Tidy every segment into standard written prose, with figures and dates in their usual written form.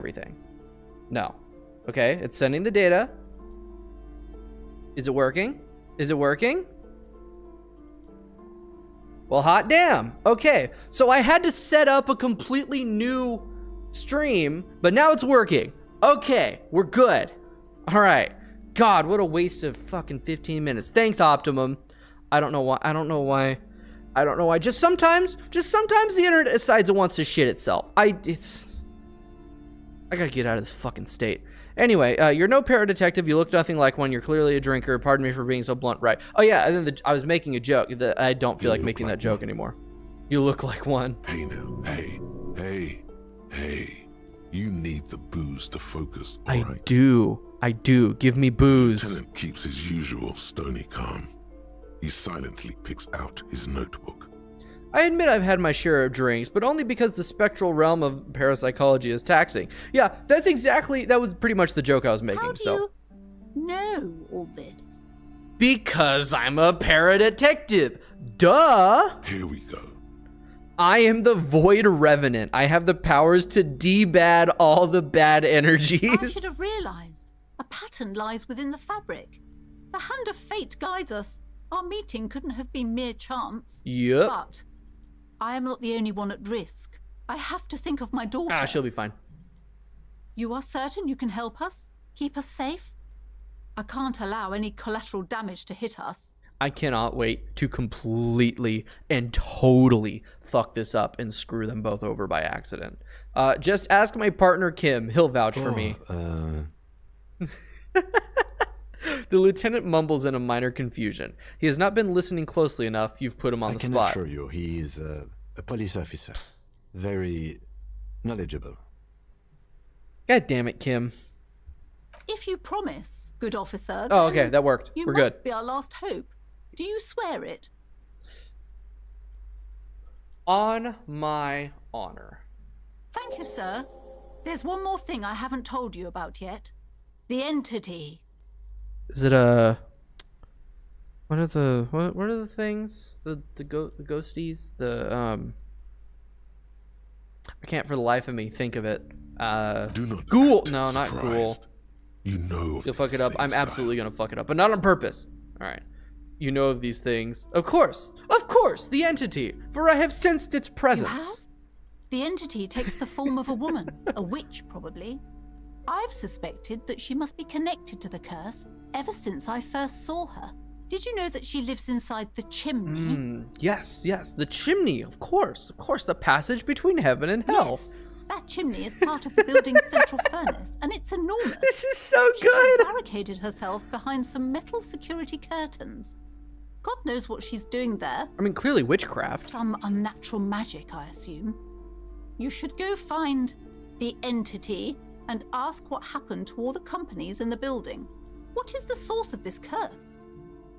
everything. No. Okay, it's sending the data. Is it working? Is it working? Well, hot damn. Okay, so I had to set up a completely new stream, but now it's working. Okay, we're good. All right. God, what a waste of fucking 15 minutes. Thanks, Optimum. I don't know why. Just sometimes the internet decides it wants to shit itself. I gotta get out of this fucking state. Anyway, you're no paradetective. You look nothing like one. You're clearly a drinker. Pardon me for being so blunt. Right. Oh yeah, and then I was making a joke. I don't feel like making that joke anymore. You look like one. Hey now. Hey. You need the booze to focus. I do. Give me booze. Lieutenant keeps his usual stony calm. He silently picks out his notebook. I admit I've had my share of drinks, but only because the spectral realm of parapsychology is taxing. Yeah, that was pretty much the joke I was making. How do you know all this? Because I'm a paradetective. Duh! Here we go. I am the Void Revenant. I have the powers to debad all the bad energies. I should have realized. A pattern lies within the fabric. The hand of fate guides us. Our meeting couldn't have been mere chance. Yep. But I am not the only one at risk. I have to think of my daughter. She'll be fine. You are certain you can help us? Keep us safe? I can't allow any collateral damage to hit us. I cannot wait to completely and totally fuck this up and screw them both over by accident. Just ask my partner Kim. He'll vouch for me. The lieutenant mumbles in a minor confusion. He has not been listening closely enough. You've put him on the spot. I can assure you he is a police officer. Very knowledgeable. God damn it, Kim. If you promise, good officer. Oh, okay, that worked. You We're might good. be our last hope. Do you swear it? On my honor. Thank you, sir. There's one more thing I haven't told you about yet. The entity. Is it a... What are the things? The ghosties? I can't for the life of me think of it. Do not ghoul. act No, not ghoul. surprised. You know of You'll fuck these it up. I'm things, absolutely gonna fuck it up, but not on purpose. All right. You know of these things. Of course, the entity, for I have sensed its presence. You have? The entity takes the form of a woman, a witch probably. I've suspected that she must be connected to the curse ever since I first saw her. Did you know that she lives inside the chimney? Yes, the chimney, of course, the passage between heaven and hell. Yes, that chimney is part of the building's central furnace, and it's enormous. This is so She good. barricaded herself behind some metal security curtains. God knows what she's doing there. I mean, clearly witchcraft. Some unnatural magic, I assume. You should go find the entity and ask what happened to all the companies in the building. What is the source of this curse?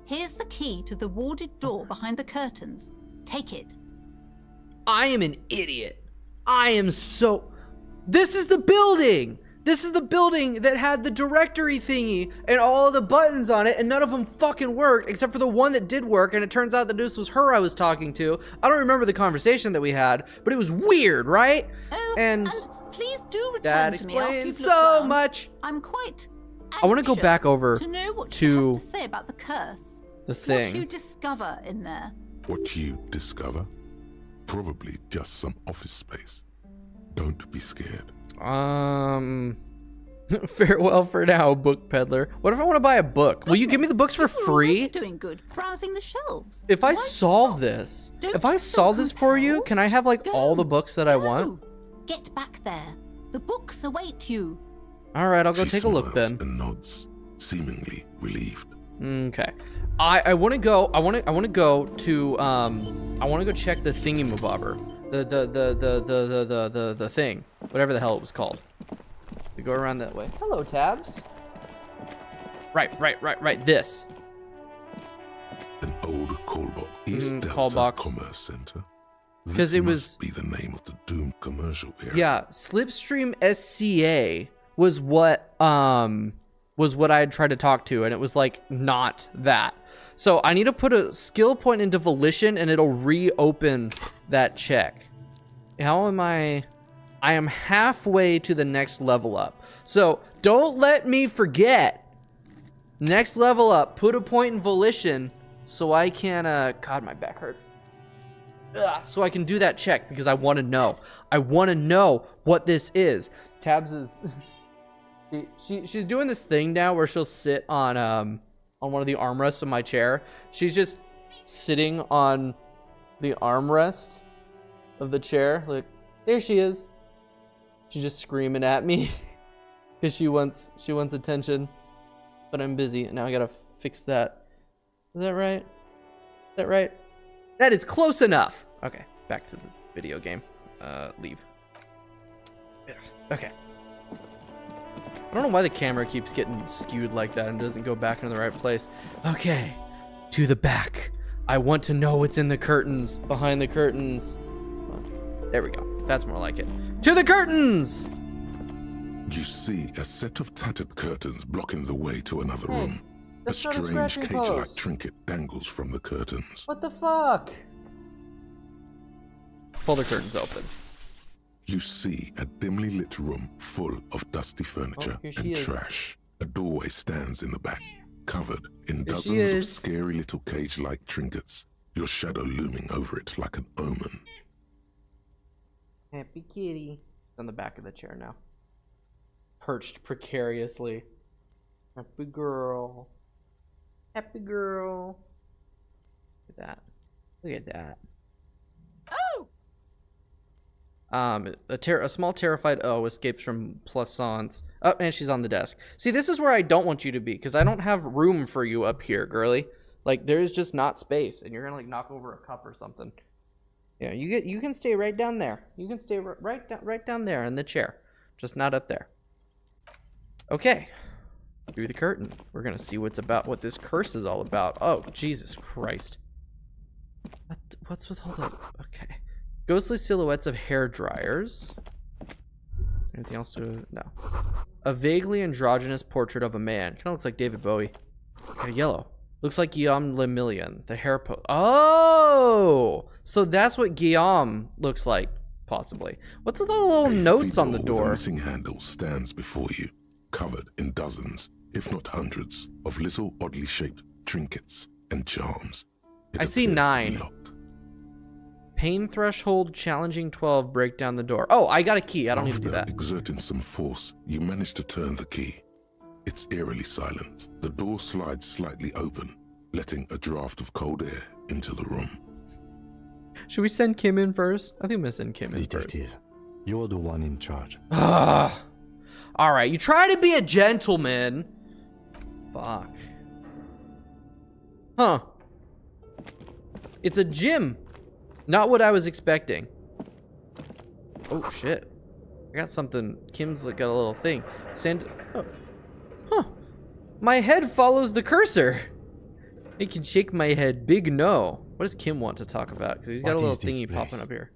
Here's the key to the warded door behind the curtains. Take it. I am an idiot. This is the building. This is the building that had the directory thingy and all the buttons on it, and none of them fucking worked except for the one that did work, and it turns out that this was her I was talking to. I don't remember the conversation that we had, but it was weird, right? Oh, and please do that return to me after explains you've looked so round. much. I'm quite I want to go back over to know what to you have to say about the curse. the thing. What you discover in there. What you discover? Probably just some office space. Don't be scared. Farewell for now, book peddler. What if I want to buy a book? Will you give me the books for free? You're doing good, browsing the shelves. If I Why solve stop? this, Don't if I you solve feel this for you, compelled? can I have like all the Go, books that I want? go. Get back there. The books await you. All right, I'll go She take a look smiles then. and nods, seemingly relieved. Okay. I want to go. I want to go to. I want to go check the thingy-mabobber. The thing, whatever the hell it was called. We go around that way. Hello, Tabs. Right. This. An old call box. East Delta call box. Commerce Center. 'Cause This it must was- be the name of the doomed commercial area. Yeah, Slipstream SCA was what I had tried to talk to, and it was like not that. So I need to put a skill point into Volition, and it'll reopen that check. How am I? I am halfway to the next level up. So don't let me forget. Next level up, put a point in volition so I can, God, my back hurts. Ugh, so I can do that check because I want to know. I want to know what this is. Tabs is, she's doing this thing now where she'll sit on one of the armrests of my chair. She's just sitting on the armrest of the chair. Like, there she is. She's just screaming at me because she wants attention, but I'm busy and now I gotta fix that. Is that right? Is that right? That is close enough. Okay, back to the video game. Leave. Okay. I don't know why the camera keeps getting skewed like that and doesn't go back into the right place. Okay, to the back. I want to know what's in the curtains, behind the curtains. There we go. That's more like it. To the curtains! You see a set of tattered curtains blocking the way to another room. A that's not a strange scratching cage-like post. trinket dangles from the curtains. What the fuck? Pull the curtains open. You see a dimly lit room full of dusty furniture here she and is. trash. A doorway stands in the back, covered in Here she dozens of is. scary little cage-like trinkets, your shadow looming over it like an omen. Happy kitty. On the back of the chair now. Perched precariously. Happy girl. Happy girl. Look at that. Look at that. Oh! A small terrified O escapes from Plaisance. Oh, and she's on the desk. See, this is where I don't want you to be, because I don't have room for you up here, girly. Like, there's just not space, and you're gonna, like, knock over a cup or something. Yeah, you can stay right down there. You can stay right down there in the chair. Just not up there. Okay. Through the curtain. We're gonna see what this curse is all about. Oh, Jesus Christ. What's with all the... Okay. Ghostly silhouettes of hair dryers. Anything else to... No. A vaguely androgynous portrait of a man. Kind of looks like David Bowie. Okay, yellow. Looks like Guillaume Le Million. The hair Oh! So that's what Guillaume looks like, possibly. What's with all the little notes on the With a door? missing handle stands before you, covered in dozens, if not hundreds, of little oddly shaped trinkets and charms. It I see appears to be 9. locked. Pain threshold, challenging 12, break down the door. Oh, I got a key. I don't need to do After that. exerting some force, you manage to turn the key. It's eerily silent. The door slides slightly open, letting a draft of cold air into the room. Should we send Kim in first? I think I'm gonna send Kim in first. Detective, you're the one in charge. All right, you try to be a gentleman. Fuck. Huh. It's a gym. Not what I was expecting. Oh, shit. I got something. Kim's got a little thing. Send... Oh. Huh. My head follows the cursor. It can shake my head. Big no. What does Kim want to talk about? Because he's got a What little is this thingy place? popping up here.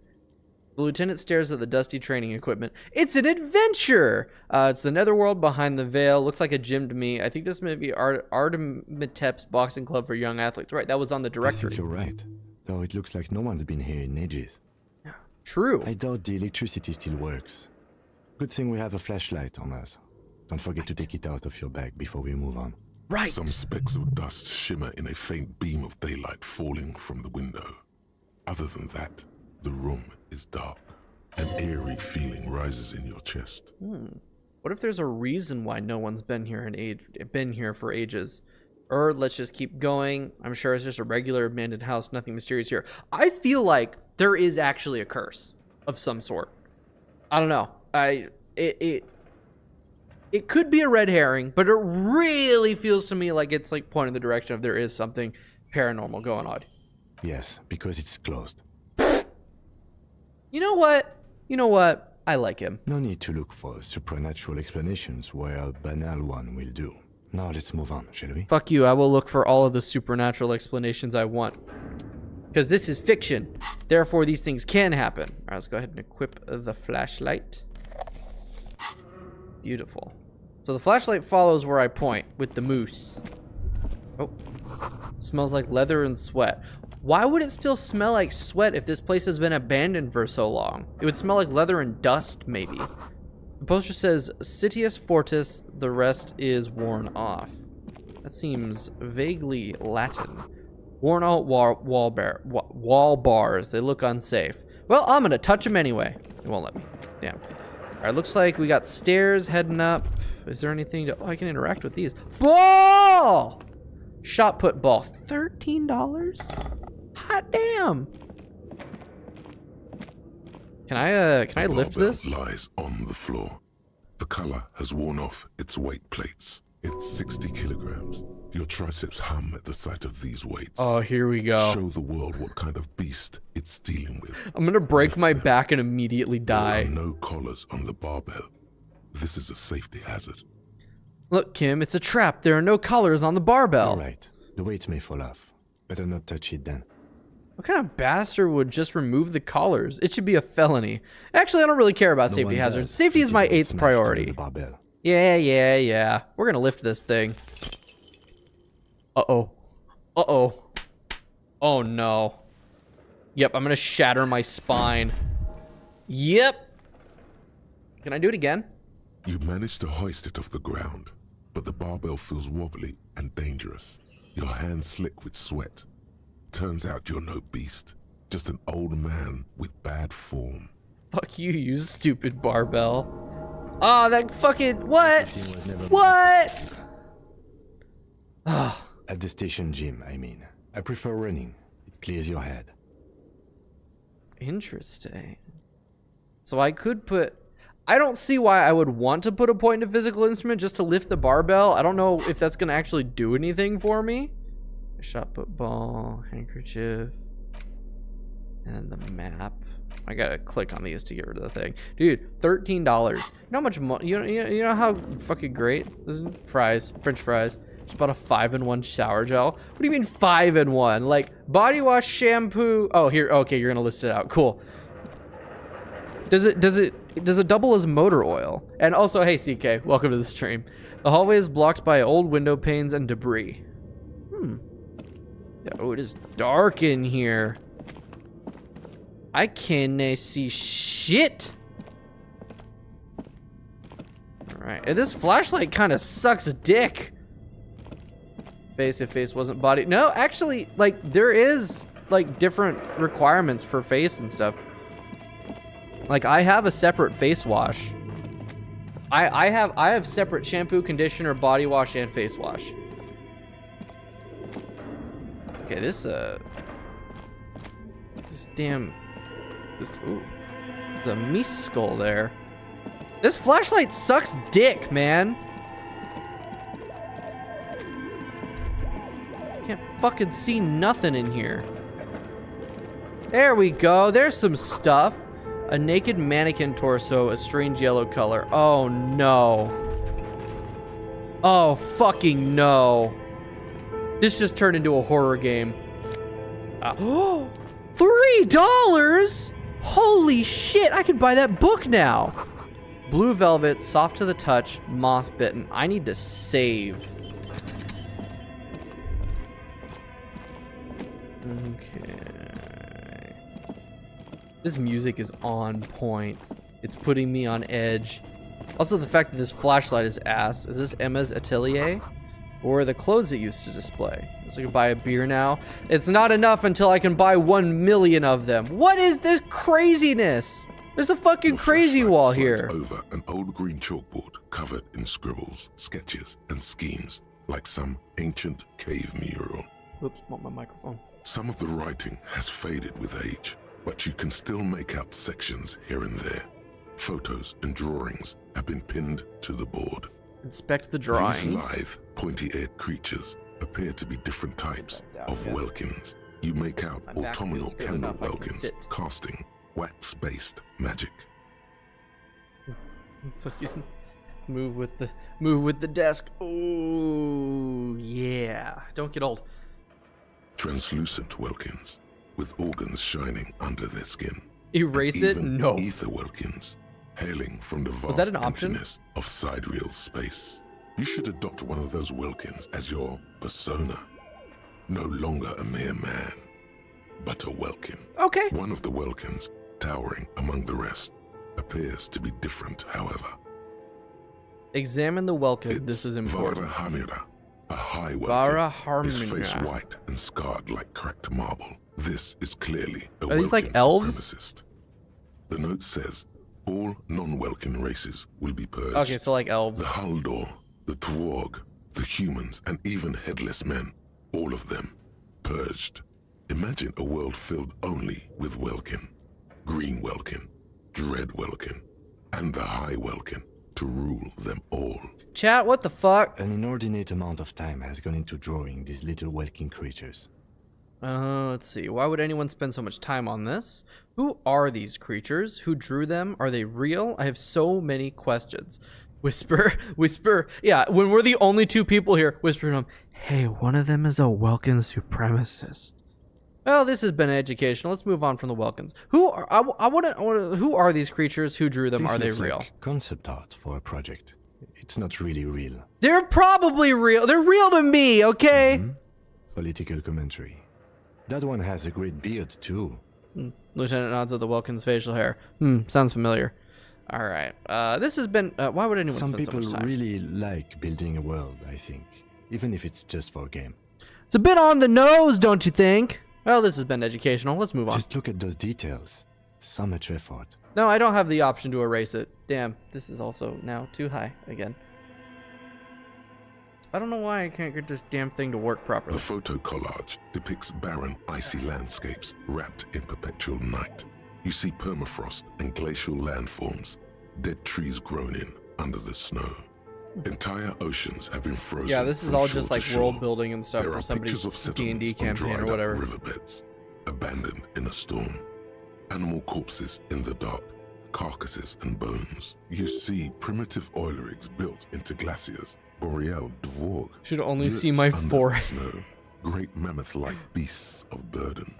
The lieutenant stares at the dusty training equipment. It's an adventure! It's the netherworld behind the veil. Looks like a gym to me. I think this may be Artemitep's boxing club for young athletes. Right, that was on the I directory. think you're right. Though it looks like no one's been here in ages. True. I doubt the electricity still works. Good thing we have a flashlight on us. Don't forget to take it out of your bag before we move on. Right. Some specks of dust shimmer in a faint beam of daylight falling from the window. Other than that, the room is dark. An eerie feeling rises in your chest. What if there's a reason why no one's been here for ages? Or let's just keep going. I'm sure it's just a regular abandoned house, nothing mysterious here. I feel like there is actually a curse of some sort. I don't know. It could be a red herring, but it really feels to me like it's like pointing the direction of there is something paranormal going on. Yes, because it's closed. You know what? You know what? I like him. No need to look for supernatural explanations where a banal one will do. Now let's move on, shall we? Fuck you, I will look for all of the supernatural explanations I want. Because this is fiction. Therefore, these things can happen. All right, let's go ahead and equip the flashlight. Beautiful. So the flashlight follows where I point with the moose. Oh. Smells like leather and sweat. Why would it still smell like sweat if this place has been abandoned for so long? It would smell like leather and dust, maybe. The poster says, Citius Fortis, the rest is worn off. That seems vaguely Latin. Worn out wall bars. They look unsafe. Well, I'm gonna touch them anyway. It won't let me. Damn. Alright, looks like we got stairs heading up. Is there anything to... Oh, I can interact with these. Ball! Shot put ball. $13? Hot damn. Can I lift this? Lies on the floor. The color has worn off its weight plates. It's 60 kilograms. Your triceps hum at the sight of these weights. Oh, here we go. Show the world what kind of beast it's dealing with. I'm gonna break my back and immediately die. There are no collars on the barbell. This is a safety hazard. Look, Kim, it's a trap. There are no collars on the barbell. All right. The weights may fall off. Better not touch it then. What kind of bastard would just remove the collars? It should be a felony. Actually, I don't really care about safety hazards. Safety is my 8th priority. Yeah. We're gonna lift this thing. Uh-oh. Uh-oh. Oh, no. Yep, I'm gonna shatter my spine. Yep. Can I do it again? You manage to hoist it off the ground, but the barbell feels wobbly and dangerous. Your hands slick with sweat. Turns out you're no beast, just an old man with bad form. Fuck you, you stupid barbell. Oh, that fucking... What? What? Ah. At the station gym, I mean. I prefer running. It clears your head. Interesting. So I could put... I don't see why I would want to put a point in a physical instrument just to lift the barbell. I don't know if that's going to actually do anything for me. Shot put ball, handkerchief, and the map. I gotta click on these to get rid of the thing. Dude, $13. You know how much money? You know how fucking great this is? Fries, French fries. Just bought a 5-in-1 shower gel. What do you mean 5-in-1? Like body wash, shampoo. Oh, here. Okay, you're gonna list it out. Cool. Does it double as motor oil? And also, hey CK, welcome to the stream. The hallway is blocked by old window panes and debris. Oh, it is dark in here. I can't see shit. All right, and this flashlight kind of sucks dick. Face if face wasn't body. No, actually, like there is like different requirements for face and stuff. Like I have a separate face wash. I have separate shampoo, conditioner, body wash, and face wash. Okay, this ooh, the meat skull there. This flashlight sucks dick, man. Can't fucking see nothing in here. There we go. There's some stuff. A naked mannequin torso, a strange yellow color. Oh no. Oh fucking no. This just turned into a horror game. Oh, $3? Holy shit, I could buy that book now. Blue velvet, soft to the touch, moth bitten. I need to save. Okay. This music is on point. It's putting me on edge. Also, the fact that this flashlight is ass. Is this Emma's atelier? Or the clothes it used to display? So I can buy a beer now. It's not enough until I can buy 1 million of them. What is this craziness? There's a fucking crazy wall here. Over an old green chalkboard covered in scribbles, sketches, and schemes, like some ancient cave mural. Oops, want my microphone. Some of the writing has faded with age, but you can still make out sections here and there. Photos and drawings have been pinned to the board. Inspect the drawings. These lithe, pointy-eared creatures appear to be different types of Welkins. You make out autumnal candle Welkins casting wax-based magic. Fucking move with the desk. Oh yeah. Don't get old. Translucent Welkins with organs shining under their skin. Erase it? No. Ether Welkins, hailing from the vast that an option? emptiness of sidereal space. You should adopt one of those Welkins as your persona. No longer a mere man, but a Welkin. Okay. One of the Welkins, towering among the rest, appears to be different, however. Examine the Welkin. It's This is important. Vara Hamira, a high Vara Welkin, his face Hamira. white and scarred like cracked marble. This is clearly a Are these like Welkin elves? supremacist. The note says, all non-Welkin races will be purged. Okay, so like elves. The Haldor, the Twarg, the humans, and even headless men, all of them, purged. Imagine a world filled only with Welkin, Green Welkin, Dread Welkin, and the High Welkin to rule them all. Chat, what the fuck? An inordinate amount of time has gone into drawing these little Welkin creatures. Let's see. Why would anyone spend so much time on this? Who are these creatures? Who drew them? Are they real? I have so many questions. Whisper, whisper. Yeah, when we're the only two people here, whisper to them, hey, one of them is a Welkin supremacist. Well, this has been educational. Let's move on from the Welkins. Who are, who are these creatures? Who drew them? This Are they looks real? like concept art for a project. It's not really real. They're probably real. They're real to me, okay? Political commentary. That one has a great beard too. Lieutenant nods at the Welkin's facial hair. Sounds familiar. All right. This has been. Why would anyone Some spend so people much time? really like building a world, I think. Even if it's just for a game. It's a bit on the nose, don't you think? Well, this has been educational. Let's move on. Just look at those details. So much effort. No, I don't have the option to erase it. Damn, this is also now too high again. I don't know why I can't get this damn thing to work properly. The photo collage depicts barren, icy landscapes wrapped in perpetual night. You see permafrost and glacial landforms, dead trees grown in under the snow. Entire oceans have been frozen. Yeah, this is from all shore just to like shore. world building and stuff There for are somebody's pictures of D&D settlements on campaign or dried-up whatever. riverbeds, abandoned in a storm. Animal corpses in the dark, carcasses and bones. You see primitive oil rigs built into glaciers. Boreal Dvorg. Should only see lurks my under the forehead. snow. Great mammoth-like beasts of burden.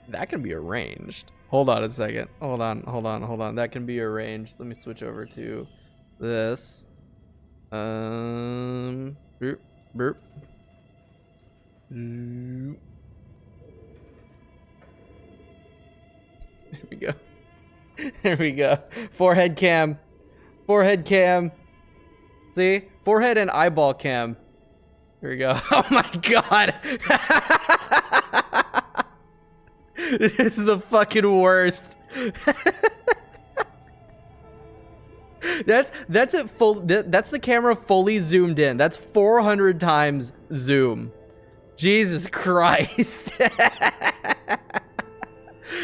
That can be arranged. Hold on a second. Hold on. That can be arranged. Let me switch over to this. Burp, burp. There we go. There we go. Forehead cam. Forehead cam. See? Forehead and eyeball cam. Here we go. Oh my god. This is the fucking worst. That's it full. That's the camera fully zoomed in. That's 400 times zoom. Jesus Christ.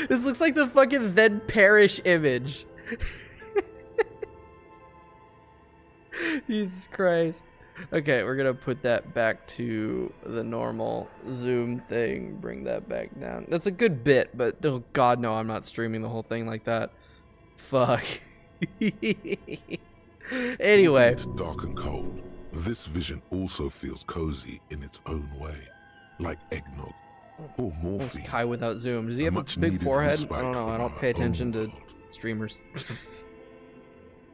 This looks like the fucking then perish image. Jesus Christ. Okay, we're gonna put that back to the normal zoom thing. Bring that back down. That's a good bit, but oh god no, I'm not streaming the whole thing like that. Fuck. Anyway. It's dark and cold. This vision also feels cozy in its own way. Like eggnog or It's morphine. Kai without zoom. Does he have a much big needed forehead? respite I don't know. from I don't our pay attention own to world. streamers.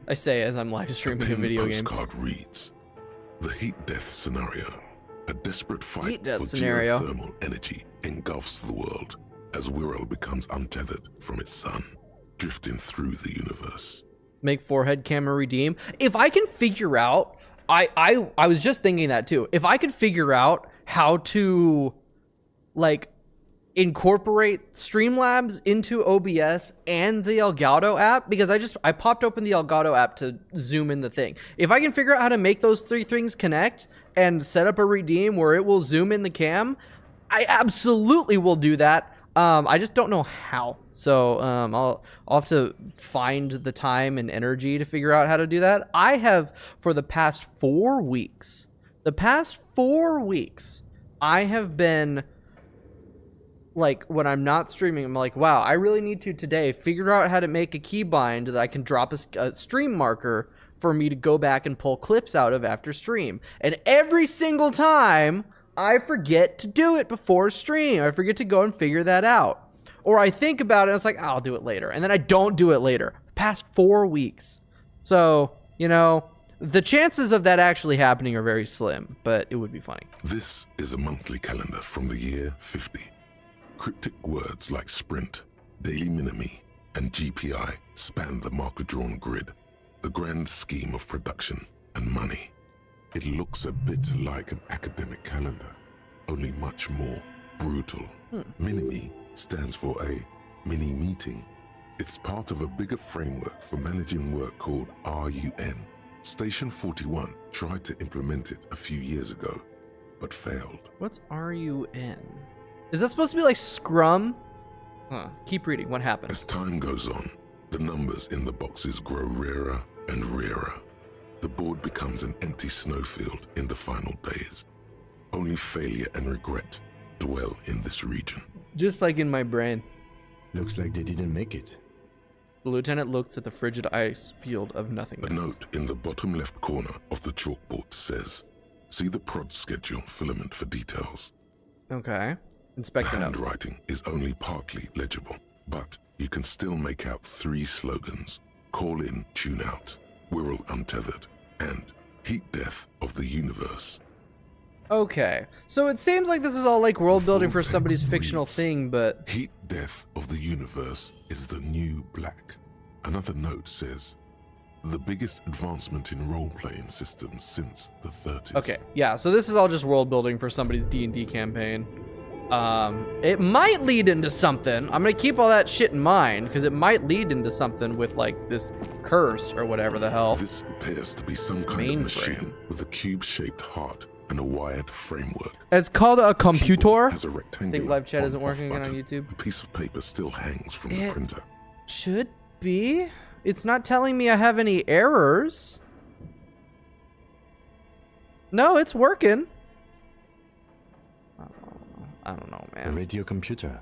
I say as I'm live streaming a video game. Postcard reads, the heat death scenario. A desperate fight Heat death for scenario. geothermal energy engulfs the world as Wirral becomes untethered from its sun, drifting through the universe. Make forehead camera redeem. If I can figure out, I was just thinking that too. If I could figure out how to like incorporate Streamlabs into OBS and the Elgato app, because I popped open the Elgato app to zoom in the thing. If I can figure out how to make those three things connect and set up a redeem where it will zoom in the cam, I absolutely will do that. I just don't know how. So I'll have to find the time and energy to figure out how to do that. I have, for the past 4 weeks, I have been, like, when I'm not streaming, I'm like, wow, I really need to today figure out how to make a keybind that I can drop a stream marker for me to go back and pull clips out of after stream. And every single time, I forget to do it before stream. I forget to go and figure that out. Or I think about it, and it's like, I'll do it later. And then I don't do it later. Past 4 weeks. So, you know, the chances of that actually happening are very slim, but it would be funny. This is a monthly calendar from the year 50. Cryptic words like sprint, daily minimi, and GPI span the marker-drawn grid, the grand scheme of production and money. It looks a bit like an academic calendar, only much more brutal. Minimi stands for a mini-meeting. It's part of a bigger framework for managing work called RUN. Station 41 tried to implement it a few years ago, but failed. What's RUN? Is that supposed to be like Scrum? Huh. Keep reading. What happens? As time goes on, the numbers in the boxes grow rarer and rarer. The board becomes an empty snowfield in the final days. Only failure and regret dwell in this region. Just like in my brain. Looks like they didn't make it. The lieutenant looks at the frigid ice field of A nothingness. note in the bottom left corner of the chalkboard says, "See the prod schedule filament for details." Okay. The Inspect the notes. handwriting is only partly legible, but you can still make out 3 slogans: "Call in, tune out," "Wirral untethered," and "Heat death of the universe." Okay. So it seems like this is all like world building full for somebody's text fictional reads, thing, but "Heat death of the universe is the new black." Another note says, "The biggest advancement in role-playing systems since the 30s. okay. Yeah, so this is all just world building for somebody's D&D campaign. It might lead into something. I'm gonna keep all that shit in mind because it might lead into something with like this curse or whatever the hell. This appears to be some kind Mainframe. of machine with a cube-shaped heart and a wired framework. It's called a computer. Has a rectangular Think live chat isn't on-off working again on button. YouTube? A piece of paper still hangs from the It- printer. Should be. It's not telling me I have any errors. No, it's working. I don't know, A man. radio computer.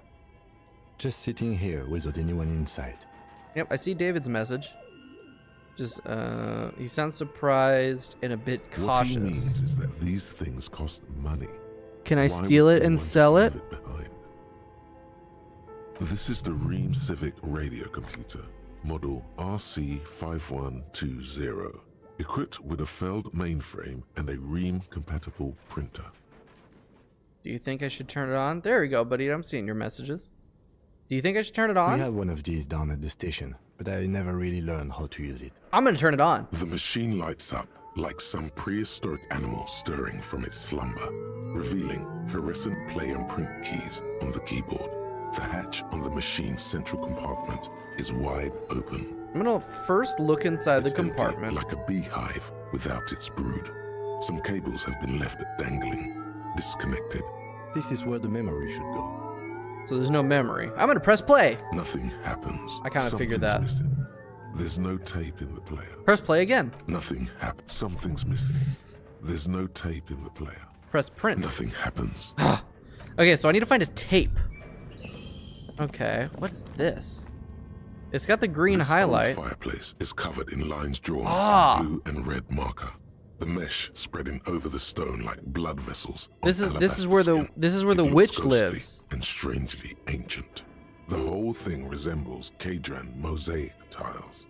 Just sitting here without anyone inside. Yep, I see David's message. Just, he sounds surprised and a bit What he cautious. means is that these things cost money. Can I Why steal would it and anyone just sell it? leave behind? This is the Ream Civic radio computer, model RC5120, equipped with a Feld mainframe and a Ream-compatible printer. Do you think I should turn it on? There we go, buddy. I'm seeing your messages. Do you think I should turn it We on? have one of these down at the station, but I never really learned how to use it. I'm gonna turn it on. The machine lights up like some prehistoric animal stirring from its slumber, revealing fluorescent play and print keys on the keyboard. The hatch on the machine's central compartment is wide open. I'm gonna first look inside the It's empty, compartment. like a beehive without its brood. Some cables have been left dangling, disconnected. This is where the memory should go. So there's no memory. I'm gonna press play. Nothing happens. I kinda figured Something's that. Missing. There's no tape in the player. Press play again. Nothing happens. Something's missing. There's no tape in the player. Press print. Nothing happens. Okay, so I need to find a tape. Okay, what is this? It's got the green This highlight. old fireplace is covered in lines drawn Ah. in blue and red marker. The mesh spreading over the stone like blood vessels. on This is alabaster where skin. the It looks witch ghostly lives. and strangely ancient. The whole thing resembles Kadran mosaic tiles.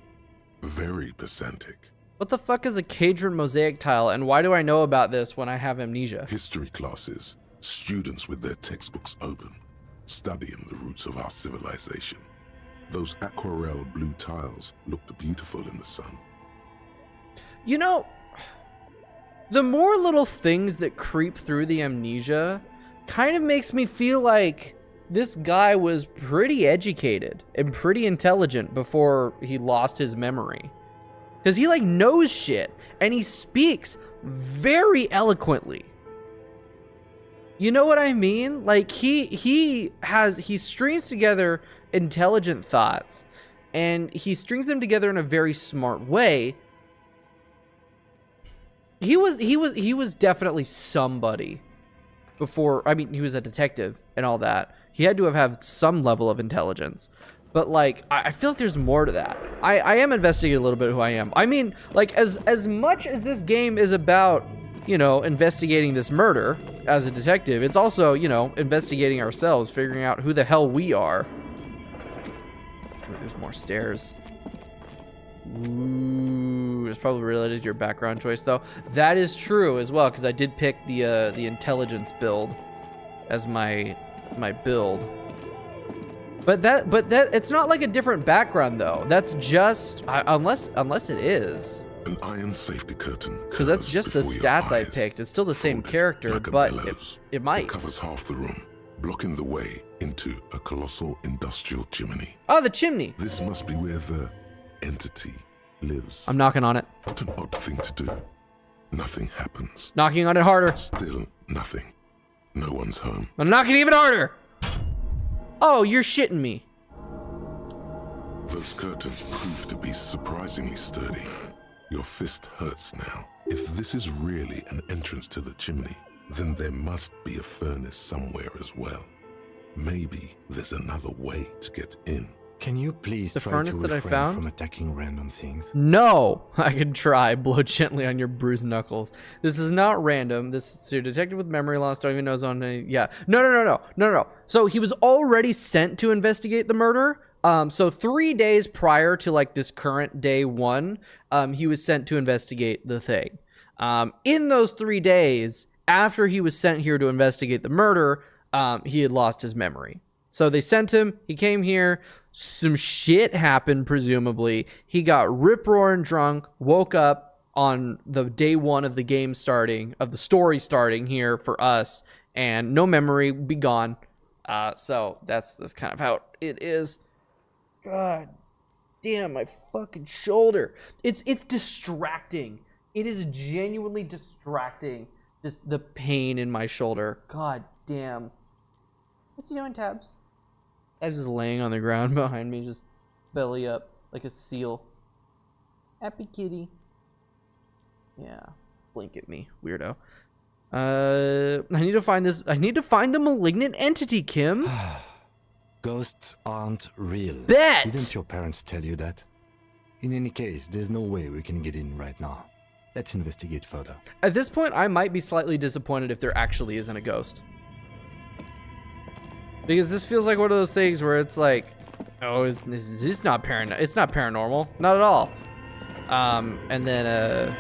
Very pedantic. What the fuck is a Cadron mosaic tile, and why do I know about this when I have amnesia? History classes, students with their textbooks open, studying the roots of our civilization. Those aquarelle blue tiles looked beautiful in the sun. You know, the more little things that creep through the amnesia kind of makes me feel like this guy was pretty educated and pretty intelligent before he lost his memory. Because he like knows shit and he speaks very eloquently. You know what I mean? Like he strings together intelligent thoughts and he strings them together in a very smart way. He was definitely somebody before. I mean, he was a detective and all that. He had to have had some level of intelligence. But like, I feel like there's more to that. I am investigating a little bit who I am. I mean, like as much as this game is about, you know, investigating this murder as a detective, it's also, you know, investigating ourselves, figuring out who the hell we are. There's more stairs. Ooh, it's probably related to your background choice, though. That is true as well, because I did pick the intelligence build as my build. But that it's not like a different background though. That's just unless it is. An iron safety curtain. Because that's just the stats I picked. It's still the same character, like but bellows. it might. It covers half the room, blocking the way into a colossal industrial chimney. Oh, the chimney. This must be where the entity lives. I'm knocking on it. What an odd thing to do. Nothing happens. Knocking on it harder. Still nothing. No one's home. I'm knocking even harder. Oh, you're shitting me. Those curtains prove to be surprisingly sturdy. Your fist hurts now. If this is really an entrance to the chimney, then there must be a furnace somewhere as well. Maybe there's another way to get in. Can you please The try furnace to that I refrain found? from attacking random things? No, I can try. Blow gently on your bruised knuckles. This is not random. This is a detective with memory loss. Don't even know his own name. Yeah. No. So he was already sent to investigate the murder. So 3 days prior to like this current day 1, he was sent to investigate the thing. In those 3 days, after he was sent here to investigate the murder, he had lost his memory. So they sent him, he came here, some shit happened, presumably. He got rip-roaring drunk, woke up on the day 1 of the game starting, of the story starting here for us, and no memory, be gone. So that's kind of how it is. God damn, my fucking shoulder. It's distracting. It is genuinely distracting. Just the pain in my shoulder. God damn. What you doing, Tabs? I was just laying on the ground behind me, just belly up like a seal. Happy kitty. Yeah. Blink at me, weirdo. I need to find this. I need to find the malignant entity, Kim. Ghosts aren't real. Bet! Didn't your parents tell you that? In any case, there's no way we can get in right now. Let's investigate further. At this point, I might be slightly disappointed if there actually isn't a ghost. Because this feels like one of those things where it's like, oh, it's not paranormal, not at all. And then,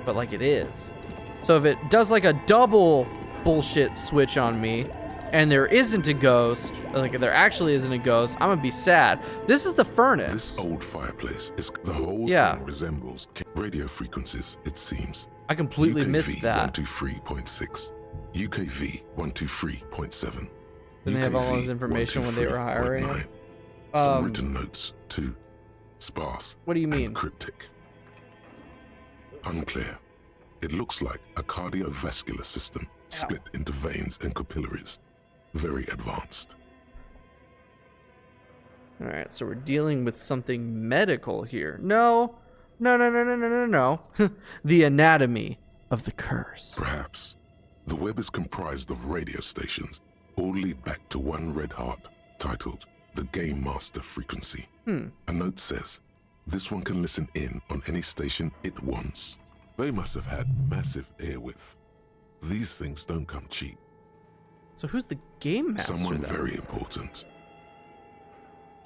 but like it is. So if it does like a double bullshit switch on me, and there isn't a ghost, like there actually isn't a ghost, I'm gonna be sad. This is the furnace. This old fireplace is the whole Yeah. thing resembles radio frequencies, it seems. I completely UKV missed that. 123.6, UKV 123.7. Didn't they have all this information when they were hiring him? 123.9. Some written notes too. Sparse. What do you mean? And cryptic. Unclear. It looks like a cardiovascular system split into veins and capillaries. Very advanced. All right, so we're dealing with something medical here. No. The anatomy of the curse. Perhaps. The web is comprised of radio stations, all lead back to one red heart, titled the Game Master Frequency. A note says, this one can listen in on any station it wants. They must have had massive airwidth. These things don't come cheap. So who's the game master Someone then? very important.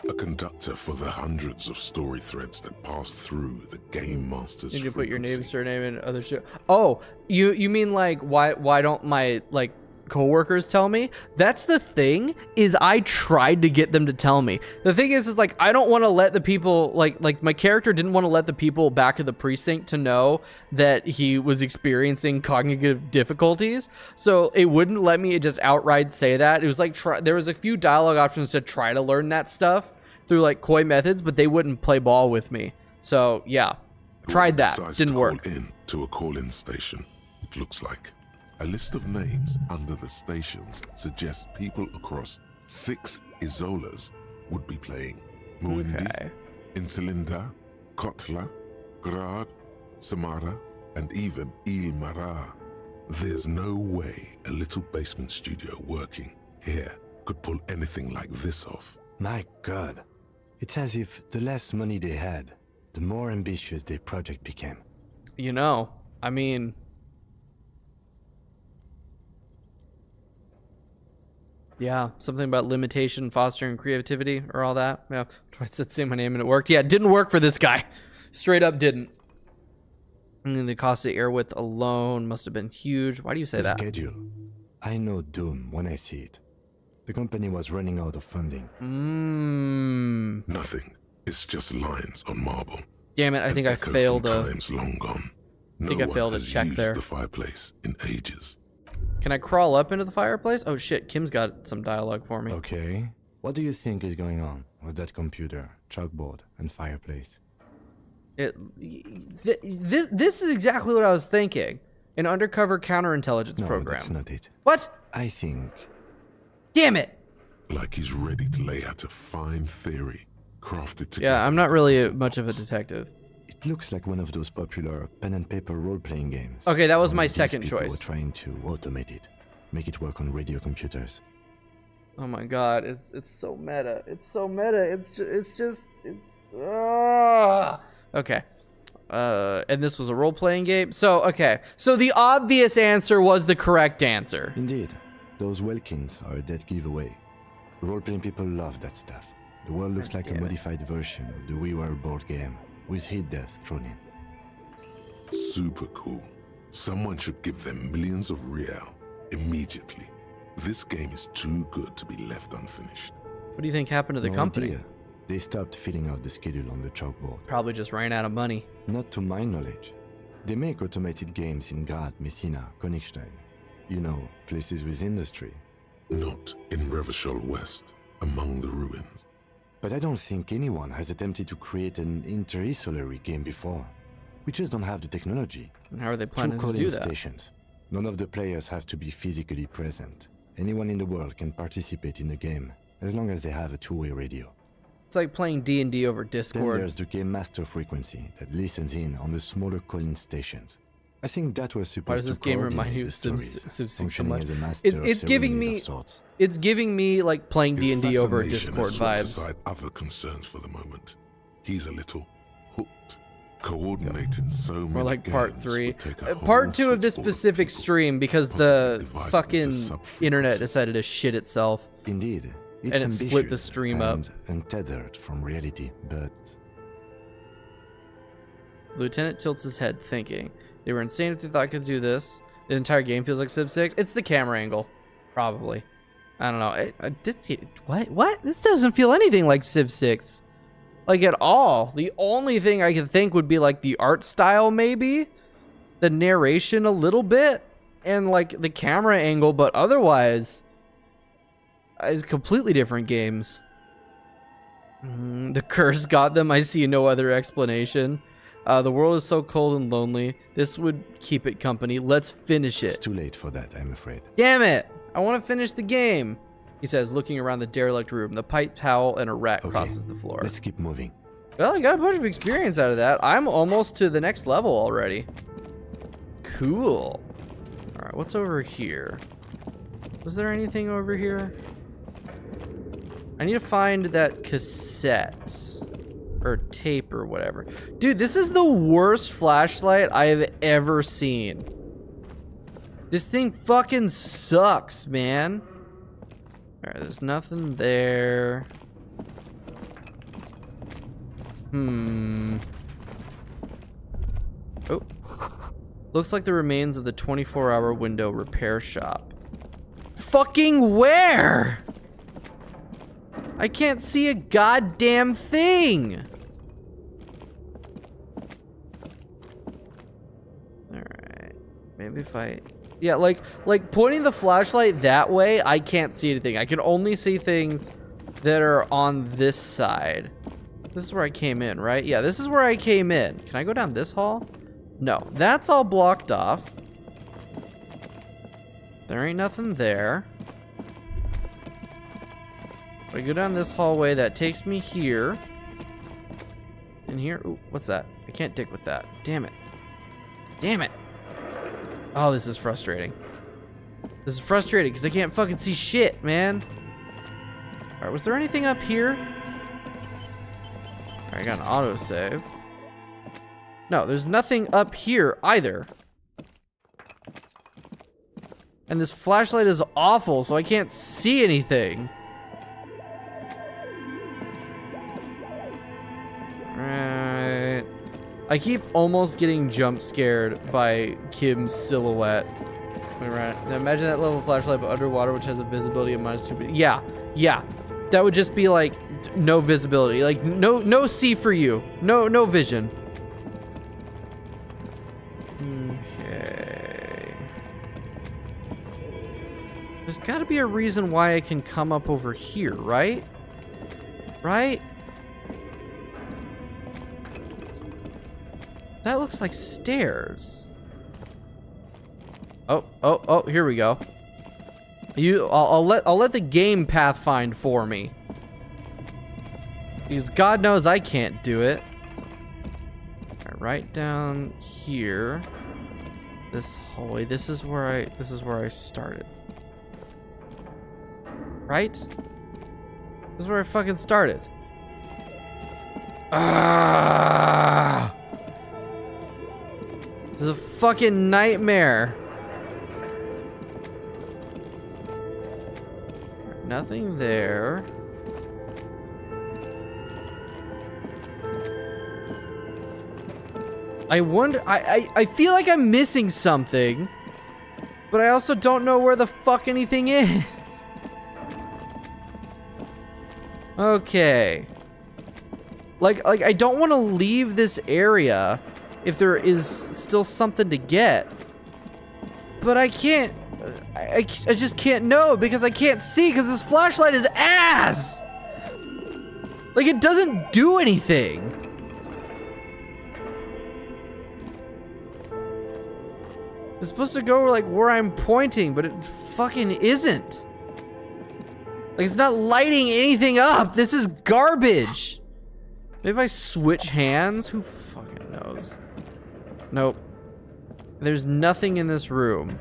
A conductor for the hundreds of story threads that pass through the Game Master's Did you put your name, frequency. surname, and other shit? Oh, you mean like why don't my like coworkers tell me? That's the thing, is I tried to get them to tell me. The thing is like I don't want to let the people like my character didn't want to let the people back at the precinct to know that he was experiencing cognitive difficulties, so it wouldn't let me just outright say that. It was like there was a few dialogue options to try to learn that stuff through like coy methods, but they wouldn't play ball with me. So yeah, tried that, Decides didn't to work. Call in to a call-in station, it looks like. A list of names under the stations suggests people across 6 Isolas would be playing. Muindi, Okay. Insulinda, Kotla, Grad, Samara, and even Ilmara. There's no way a little basement studio working here could pull anything like this off. My God. It's as if the less money they had, the more ambitious their project became. You know, I mean, yeah, something about limitation, fostering creativity, or all that. Yeah, I said say my name and it worked. Yeah, it didn't work for this guy. Straight up didn't. And the cost of air width alone must have been huge. Why do you say The that? schedule. I know doom when I see it. The company was running out of funding. Nothing. It's just lines on marble. Damn it, I think I Echo failed from to... times long gone. No think I one failed to has check used there. the fireplace in ages. Can I crawl up into the fireplace? Oh shit, Kim's got some dialogue for me. Okay. What do you think is going on with that computer, chalkboard, and fireplace? This is exactly what I was thinking. An undercover counterintelligence No, program. that's not it. What? I think... Damn it! Like he's ready to lay out a fine theory, crafted together. Yeah, I'm not really much of a detective. It looks like one of those popular pen and paper role-playing games. Okay, that was Only my these second people choice. were trying to automate it, make it work on radio computers. Oh my god, it's so meta. It's so meta. Okay. And this was a role-playing game. So, okay. So the obvious answer was the correct answer. Indeed, those Welkins are a dead giveaway. Role-playing people love that stuff. The world looks like a modified version of the We Were board game, with hit death thrown in. Super cool. Someone should give them millions of real immediately. This game is too good to be left unfinished. What do you think happened to the No company? idea. They stopped filling out the schedule on the chalkboard. Probably just ran out of money. Not to my knowledge. They make automated games in Graz, Messina, Königstein. You know, places with industry. Not in Revachol West, among the ruins. But I don't think anyone has attempted to create an interinsulary game before. We just don't have the technology. And how are they Through planning to calling do that? stations. None of the players have to be physically present. Anyone in the world can participate in the game, as long as they have a two-way radio. It's like playing D&D over Then Discord. there's the game master frequency that listens in on the smaller calling stations. I think that was Why supposed does to this game remind coordinate you the of Civ stories, 6 so functioning much? as a master It's of giving ceremonies me of sorts. it's giving me like playing His D&D over fascination Discord has swept vibes. aside other concerns for the moment. He's a little hooked. Coordinating so many More like part games 3. would take a Part whole 2 of this switchboard specific people, stream because possibly the divided fucking into sub-frequencies. internet decided to shit itself. Indeed, it's And it split the ambitious stream up. and untethered from reality, but Lieutenant tilts his head, thinking. They were insane if they thought I could do this. The entire game feels like Civ 6. It's the camera angle. Probably. I don't know. What? This doesn't feel anything like Civ 6. Like, at all. The only thing I could think would be, like, the art style, maybe? The narration a little bit? And, like, the camera angle, but otherwise... It's completely different games. The curse got them. I see no other explanation. The world is so cold and lonely. This would keep it company. Let's finish it's it. too late for that, I'm afraid. Damn it! I want to finish the game. He says, looking around the derelict room. The pipe towel and a rat Okay, crosses the floor. let's keep moving. Well, I got a bunch of experience out of that. I'm almost to the next level already. Cool. All right, what's over here? Was there anything over here? I need to find that cassette or tape or whatever. Dude, this is the worst flashlight I have ever seen. This thing fucking sucks, man. All right, there's nothing there. Oh. Looks like the remains of the 24-hour window repair shop. Fucking where? I can't see a goddamn thing. Alright. Maybe if I... Yeah, like pointing the flashlight that way, I can't see anything. I can only see things that are on this side. This is where I came in, right? Yeah, this is where I came in. Can I go down this hall? No, that's all blocked off. There ain't nothing there. If I go down this hallway, that takes me here. And here, ooh, what's that? I can't dig with that. Damn it. Damn it. Oh, this is frustrating. This is frustrating because I can't fucking see shit, man. All right, was there anything up here? All right, I got an autosave. No, there's nothing up here either. And this flashlight is awful, so I can't see anything. Right. I keep almost getting jump scared by Kim's silhouette. Right. Now imagine that level of flashlight, but underwater, which has a visibility of -2. Yeah, yeah. That would just be like no visibility, like no see for you, no vision. Okay. There's got to be a reason why I can come up over here, right? Right? That looks like stairs. Oh, here we go. I'll let the game pathfind for me. Because God knows I can't do it. Alright, right down here. This hallway. This is where I started. Right? This is where I fucking started. Ah! This is a fucking nightmare. Nothing there. I wonder, I feel like I'm missing something, but I also don't know where the fuck anything is. Okay. Like I don't want to leave this area if there is still something to get. But I can't, I just can't know because I can't see because this flashlight is ass. Like it doesn't do anything. It's supposed to go like where I'm pointing, but it fucking isn't. Like it's not lighting anything up. This is garbage. Maybe if I switch hands, who fucking knows? Nope. There's nothing in this room.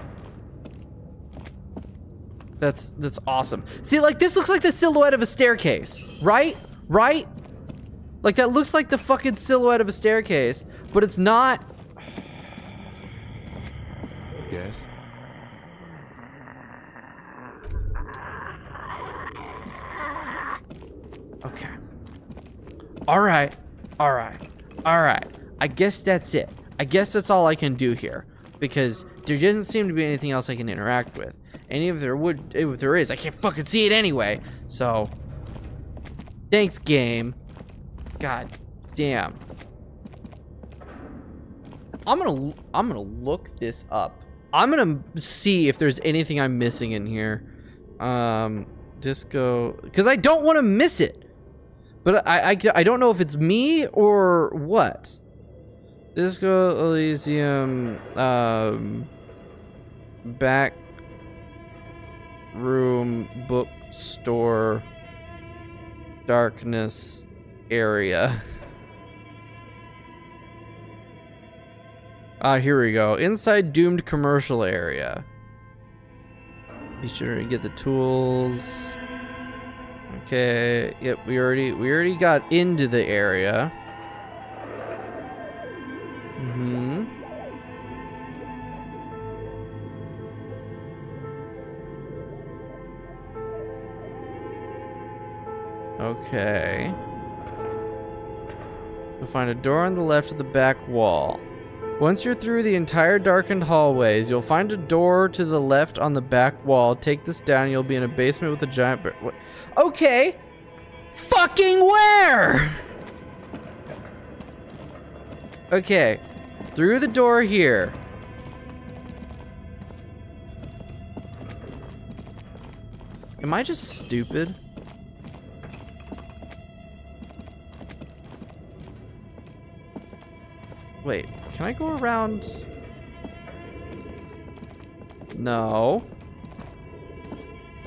That's awesome. See, like this looks like the silhouette of a staircase, right? Right? Like that looks like the fucking silhouette of a staircase, but it's not. Yes? Okay. All right. I guess that's it. I guess that's all I can do here because there doesn't seem to be anything else I can interact with. And if there is, I can't fucking see it anyway. So, thanks, game. God damn. I'm gonna look this up. I'm gonna see if there's anything I'm missing in here. Disco, because I don't want to miss it. But I don't know if it's me or what. Disco Elysium, back room, bookstore, darkness area. Here we go. Inside doomed commercial area. Be sure to get the tools. Okay. Yep, we already got into the area. Okay. You'll find a door on the left of the back wall. Once you're through the entire darkened hallways, you'll find a door to the left on the back wall. Take this down, you'll be in a basement with a giant... Okay! Fucking where? Okay. Through the door here. Am I just stupid? Wait, can I go around? No.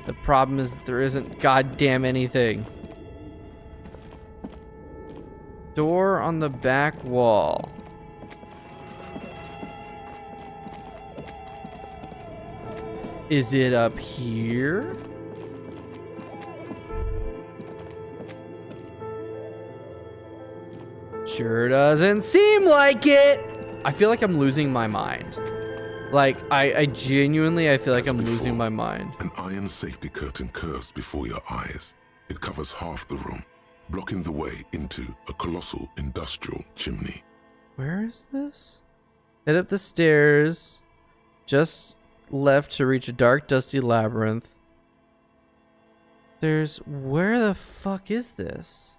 The problem is that there isn't goddamn anything. Door on the back wall. Is it up here? Sure doesn't seem like it. I feel like I'm losing my mind. Like, I genuinely, I feel like I'm losing my mind. An iron safety curtain curves before your eyes. It covers half the room, blocking the way into a colossal industrial chimney. Where is this? Head up the stairs. Just left to reach a dark, dusty labyrinth. Where the fuck is this?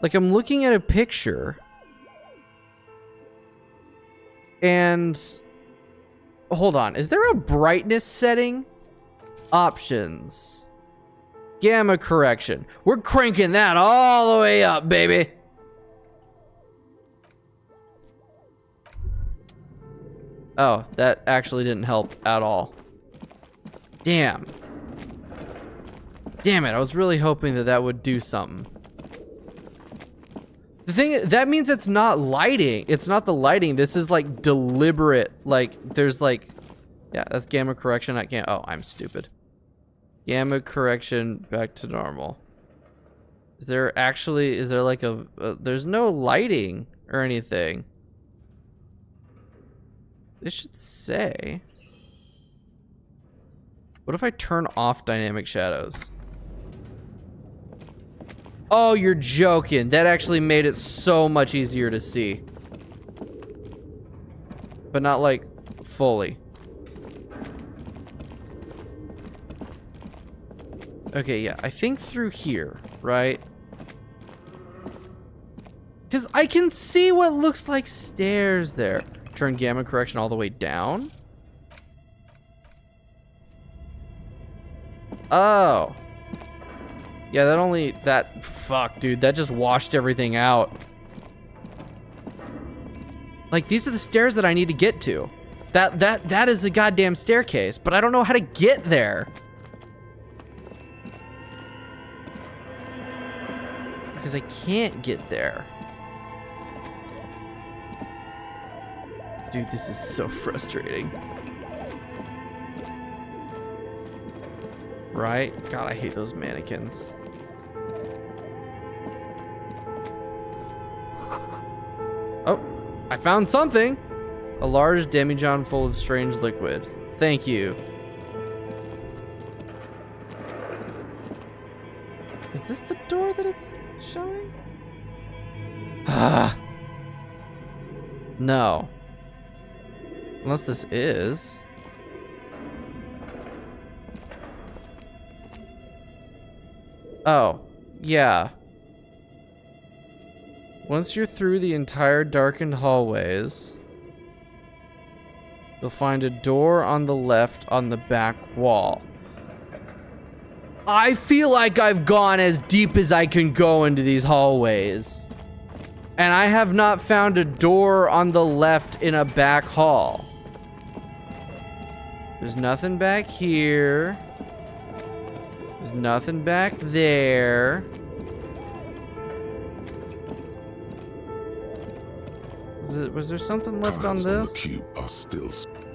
Like, I'm looking at a picture. And hold on, is there a brightness setting? Options. Gamma correction. We're cranking that all the way up, baby. Oh, that actually didn't help at all. Damn. Damn it, I was really hoping that would do something. The thing, that means it's not lighting. It's not the lighting. This is like deliberate. Like, there's like, yeah, that's gamma correction. I can't, oh, I'm stupid. Gamma correction back to normal. Is there like there's no lighting or anything. They should say. What if I turn off dynamic shadows? Oh, you're joking. That actually made it so much easier to see. But not like fully. Okay, yeah, I think through here, right? Because I can see what looks like stairs there. Turn gamma correction all the way down. Oh. Yeah, fuck, dude, that just washed everything out. Like, these are the stairs that I need to get to. That is a goddamn staircase, but I don't know how to get there. Because I can't get there. Dude, this is so frustrating. Right? God, I hate those mannequins. Oh, I found something. A large demijohn full of strange liquid. Thank you. Is this the door that it's showing? Ah. No. Unless this is. Oh, yeah. Once you're through the entire darkened hallways, you'll find a door on the left on the back wall. I feel like I've gone as deep as I can go into these hallways. And I have not found a door on the left in a back hall. There's nothing back here. There's nothing back there. Was there something left on this? The cube are still...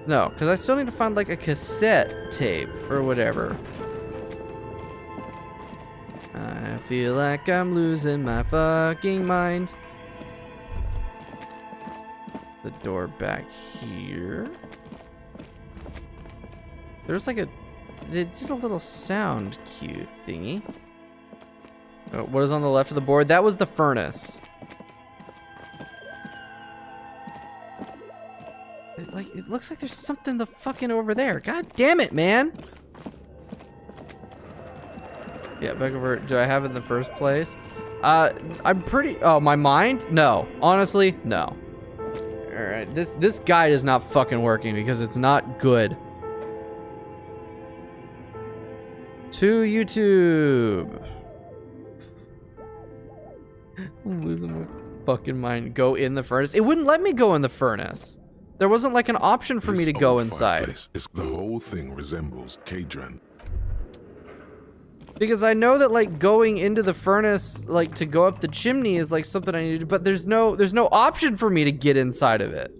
No, because I still need to find like a cassette tape or whatever. I feel like I'm losing my fucking mind. The door back here. There's like they did a little sound cue thingy. Oh, what is on the left of the board? That was the furnace. It looks like there's something the fucking over there. God damn it, man. Yeah, back over. Do I have it in the first place? I'm pretty. Oh, my mind? No. Honestly, no. All right, this guide is not fucking working because it's not good. To YouTube. I'm losing my fucking mind. Go in the furnace. It wouldn't let me go in the furnace. There wasn't like an option for me to go inside. The whole thing resembles Kadran. Because I know that like going into the furnace, like to go up the chimney is like something I need to do, but there's no option for me to get inside of it.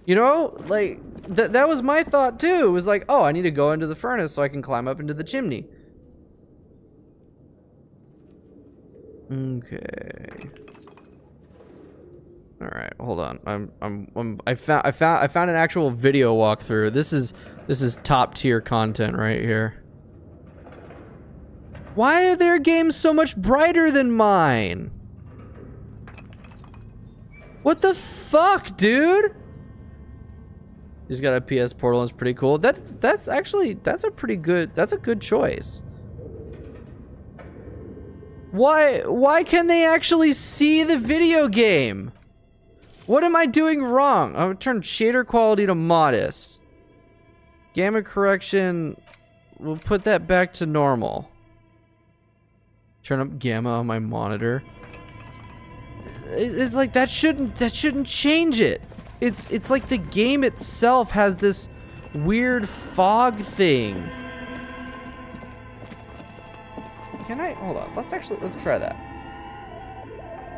You know, like that was my thought too. It was like, oh, I need to go into the furnace so I can climb up into the chimney. Okay. All right, hold on. I found an actual video walkthrough. This is top tier content right here. Why are their games so much brighter than mine? What the fuck, dude? He's got a PS Portal. It's pretty cool. That's a good choice. Why can they actually see the video game? What am I doing wrong? I'm gonna turn shader quality to modest. Gamma correction, we'll put that back to normal. Turn up gamma on my monitor. It's like that shouldn't change it. It's like the game itself has this weird fog thing. Can I hold on? Let's try that.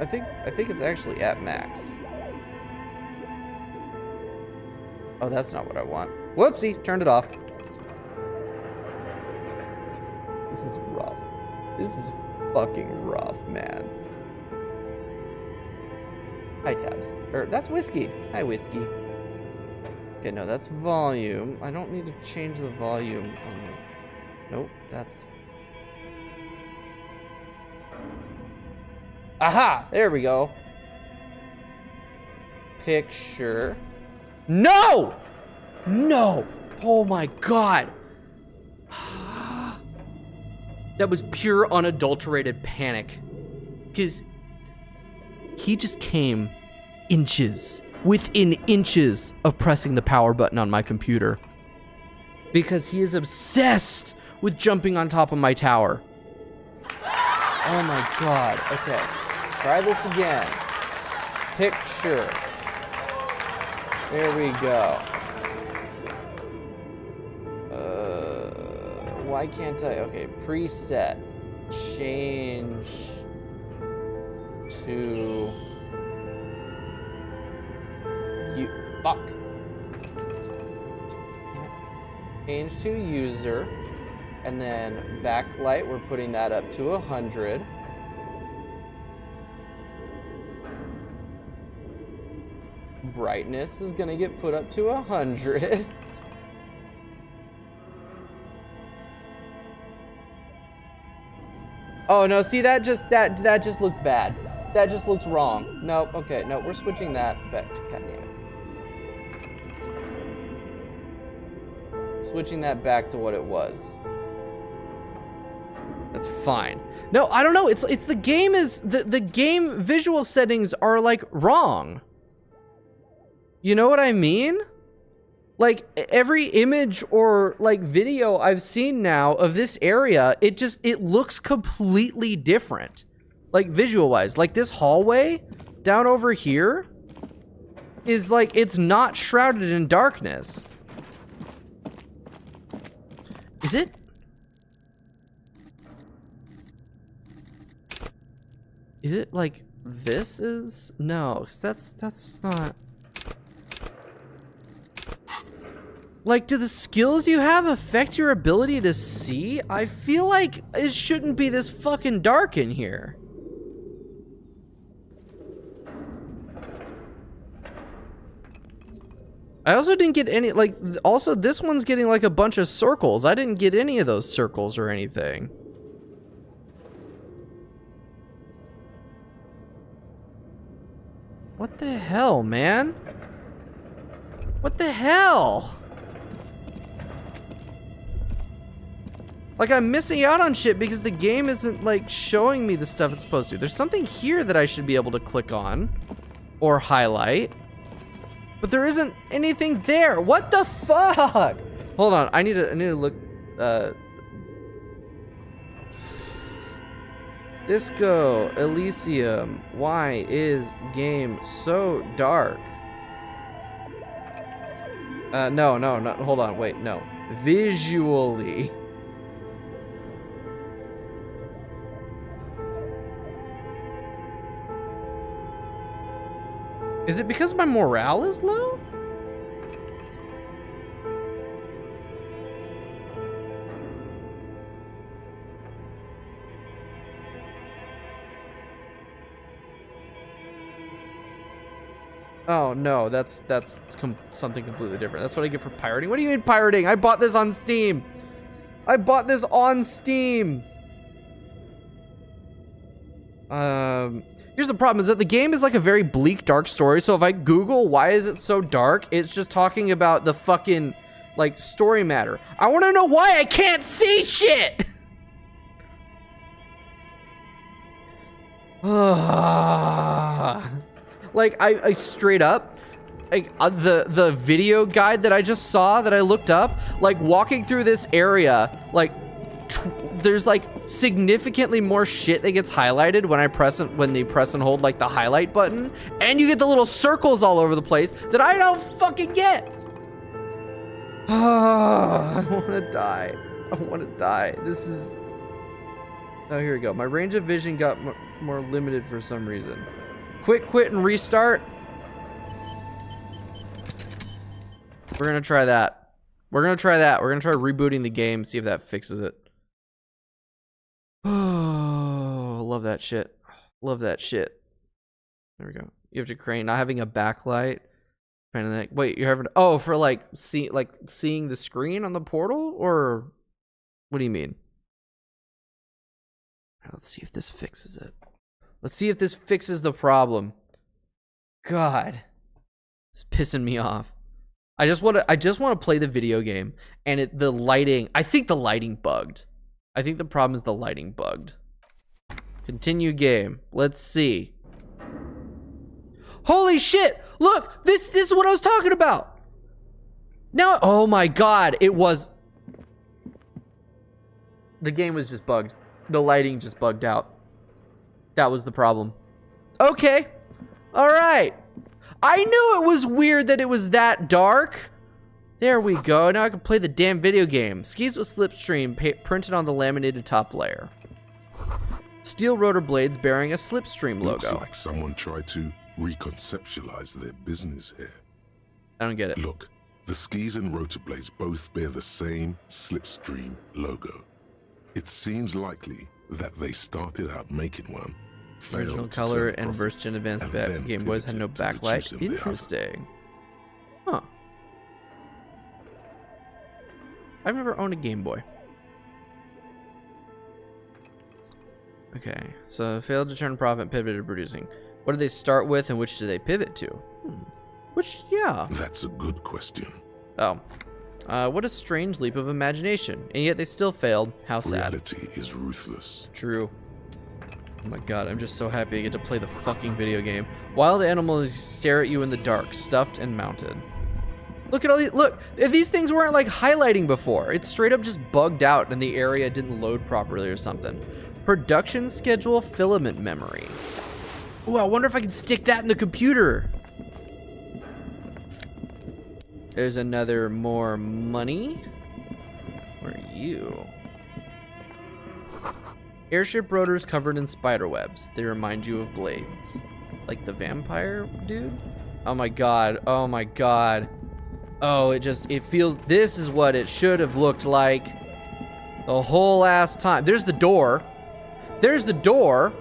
I think it's actually at max. Oh, that's not what I want. Whoopsie, turned it off. This is rough. This is fucking rough, man. Hi, tabs. That's whiskey. Hi, whiskey. Okay, no, that's volume. I don't need to change the volume on the... Nope, that's... Aha! There we go. Picture. No! No! Oh my god! That was pure unadulterated panic. Because he just came within inches of pressing the power button on my computer. Because he is obsessed with jumping on top of my tower. Oh my god. Okay. Try this again. Picture. There we go. Why can't I? Okay, preset. Change to... Fuck. Change to user. And then backlight, we're putting that up to 100. Brightness is gonna get put up to 100. Oh no, see that just looks bad. That just looks wrong. Nope, okay, no, we're switching that back to, god damn it. Switching that back to what it was. That's fine. No, I don't know, it's the game is, the game visual settings are like wrong. You know what I mean? Like every image or like video I've seen now of this area, it looks completely different. Like visual wise, like this hallway down over here is like, it's not shrouded in darkness. Is it? Is it like this is? No, 'cause that's not. Like, do the skills you have affect your ability to see? I feel like it shouldn't be this fucking dark in here. I also didn't get any, like, also this one's getting like a bunch of circles. I didn't get any of those circles or anything. What the hell, man? What the hell? Like, I'm missing out on shit because the game isn't, like, showing me the stuff it's supposed to. There's something here that I should be able to click on or highlight, but there isn't anything there. What the fuck? Hold on, I need to look. Disco Elysium. Why is game so dark? No, hold on, wait, no. Visually. Is it because my morale is low? Oh no, that's something completely different. That's what I get for pirating. What do you mean pirating? I bought this on Steam. I bought this on Steam. Here's the problem, is that the game is like a very bleak, dark story. So if I Google why is it so dark, it's just talking about the fucking, like, story matter. I want to know why I can't see shit! Like, I straight up, like, the video guide that I just saw, that I looked up, like, walking through this area, like, there's like significantly more shit that gets highlighted when they press and hold like the highlight button, and you get the little circles all over the place that I don't fucking get. I want to die. I want to die. This is... Oh, here we go. My range of vision got more limited for some reason. Quick quit and restart. We're gonna try that. We're gonna try rebooting the game, see if that fixes it. Oh, love that shit. Love that shit. There we go. You have to crane, not having a backlight. Wait, you're having, oh, for like seeing the screen on the portal, or what do you mean? Let's see if this fixes it. Let's see if this fixes the problem. God, it's pissing me off. I just want to play the video game, and the lighting. I think the lighting bugged. I think the problem is the lighting bugged. Continue game. Let's see. Holy shit! Look, this is what I was talking about. Now, oh my god, it was. The game was just bugged. The lighting just bugged out. That was the problem. Okay. All right. I knew it was weird that it was that dark. There we go. Now I can play the damn video game. Skis with slipstream printed on the laminated top layer. Steel rotor blades bearing a slipstream logo. Looks like someone tried to reconceptualize their business here. I don't get it. Look, the skis and rotor blades both bear the same slipstream logo. It seems likely that they started out making one, Original color and first gen advanced Game Boys had no backlight. Interesting. Huh. I've never owned a Game Boy. Okay, so failed to turn profit, pivoted to producing. What did they start with, and which do they pivot to? Which, yeah. That's a good question. Oh. What a strange leap of imagination. And yet they still failed. How sad. Reality is ruthless. True. Oh my god, I'm just so happy I get to play the fucking video game. Wild animals stare at you in the dark, stuffed and mounted. Look at all these, look, these things weren't like highlighting before. It's straight up just bugged out and the area didn't load properly or something. Production schedule filament memory. Ooh, I wonder if I can stick that in the computer. There's another more money. Where are you? Airship rotors covered in spider webs. They remind you of blades. Like the vampire dude? Oh my god. Oh my god. Oh, it feels, this is what it should have looked like the whole ass time. There's the door. There's the door.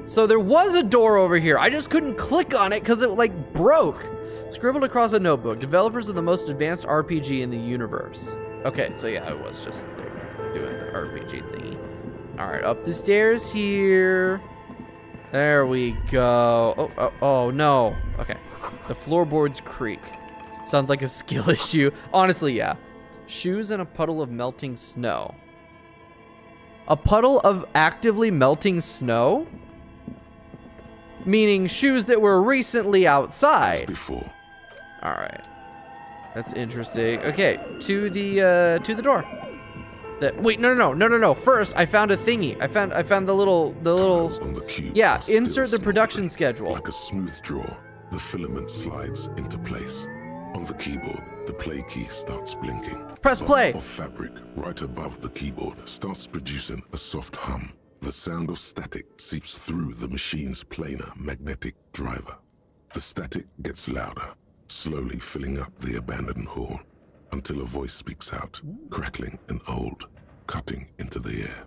So there was a door over here. I just couldn't click on it because it like broke. Scribbled across a notebook. Developers of the most advanced RPG in the universe. Okay, so yeah, it was just they're doing the RPG thingy. All right, up the stairs here. There we go. Oh no. Okay. The floorboards creak. Sounds like a skill issue. Honestly, yeah. Shoes in a puddle of melting snow. A puddle of actively melting snow? Meaning shoes that were recently outside. As before. All right. That's interesting. Okay, to the door. Wait, no. First, I found a thingy. I found the little on the cube. Yeah, insert the production schedule. Like a smooth draw, the filament slides into place. On the keyboard, the play key starts blinking. Press play. Of fabric right above the keyboard starts producing a soft hum. The sound of static seeps through the machine's planar magnetic driver. The static gets louder, slowly filling up the abandoned hall, until a voice speaks out, crackling and old, cutting into the air.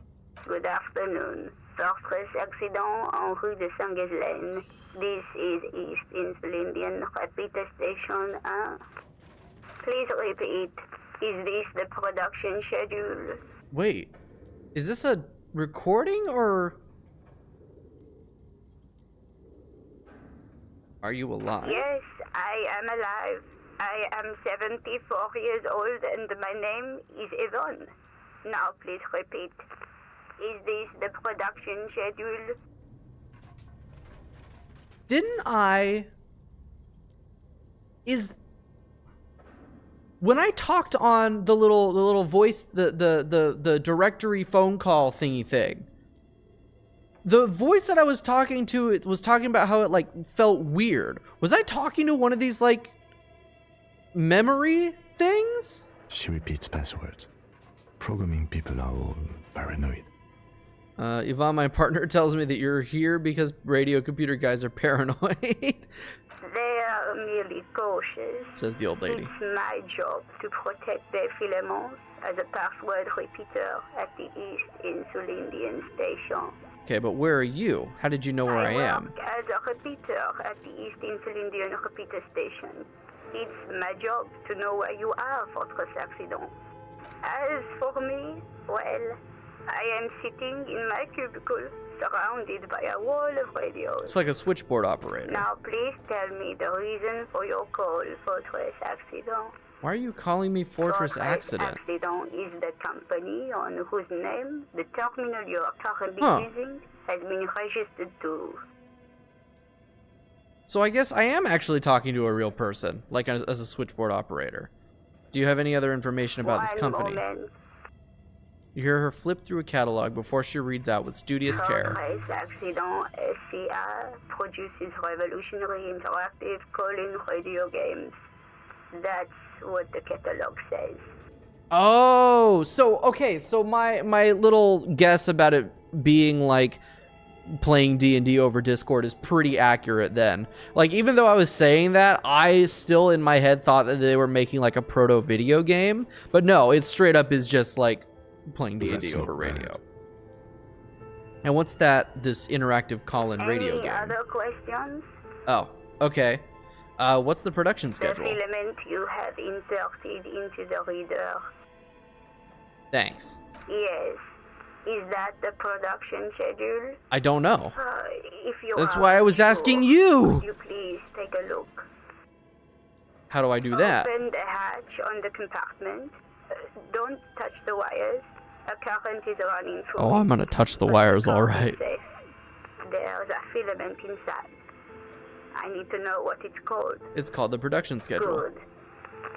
Good afternoon. Fortress accident en rue de Saint-Ghislaine. This is East Insulindian Repeater Station 1. Please repeat. Is this the production schedule? Wait, is this a recording or? Are you alive? Yes, I am alive. I am 74 years old and my name is Yvonne. Now please repeat. Is this the production schedule? Didn't I... When I talked on the little voice, the directory phone call thingy thing, the voice that I was talking to, it was talking about how it like felt weird. Was I talking to one of these like memory things? She repeats passwords. Programming people are all paranoid. Yvonne, my partner, tells me that you're here because radio computer guys are paranoid. They are merely cautious. Says the old lady. It's my job to protect their filaments as a password repeater at the East Insulindian Station. Okay, but where are you? How did you know where I am? work as a repeater at the East Insulindian repeater station. It's my job to know where you are, Fortress Accident. As for me, well, I am sitting in my cubicle, surrounded by a wall of radios. It's like a switchboard operator. Now please tell me the reason for your call, Fortress Accident. Why are you calling me Fortress Accident? Accident is the company on whose name the terminal you are currently using has been registered to. So I guess I am actually talking to a real person, like as a switchboard operator. Do you have any other information about this company? Moment. You hear her flip through a catalog before she reads out with studious care. Fortress Accident SCA produces revolutionary interactive call-in radio games. That's what the catalog says. Oh, so okay, so my little guess about it being like playing D&D over Discord is pretty accurate then. Like, even though I was saying that, I still in my head thought that they were making like a proto video game, but no, it straight up is just like playing D&D That's over not radio. bad. And what's this interactive call-in radio Any game? other questions? Oh, okay. What's the production The schedule? filament you have inserted into the reader. Thanks. Yes. Is that the production schedule? I don't know. If you That's are why I was sure, asking you. could you please take a look. How do I do that? Open the hatch on the compartment. Don't touch the wires. A current is running through. Oh, I'm gonna touch the But wires, can't all be right. safe. There's a filament inside. I need to know what it's called. It's called the production schedule. Good.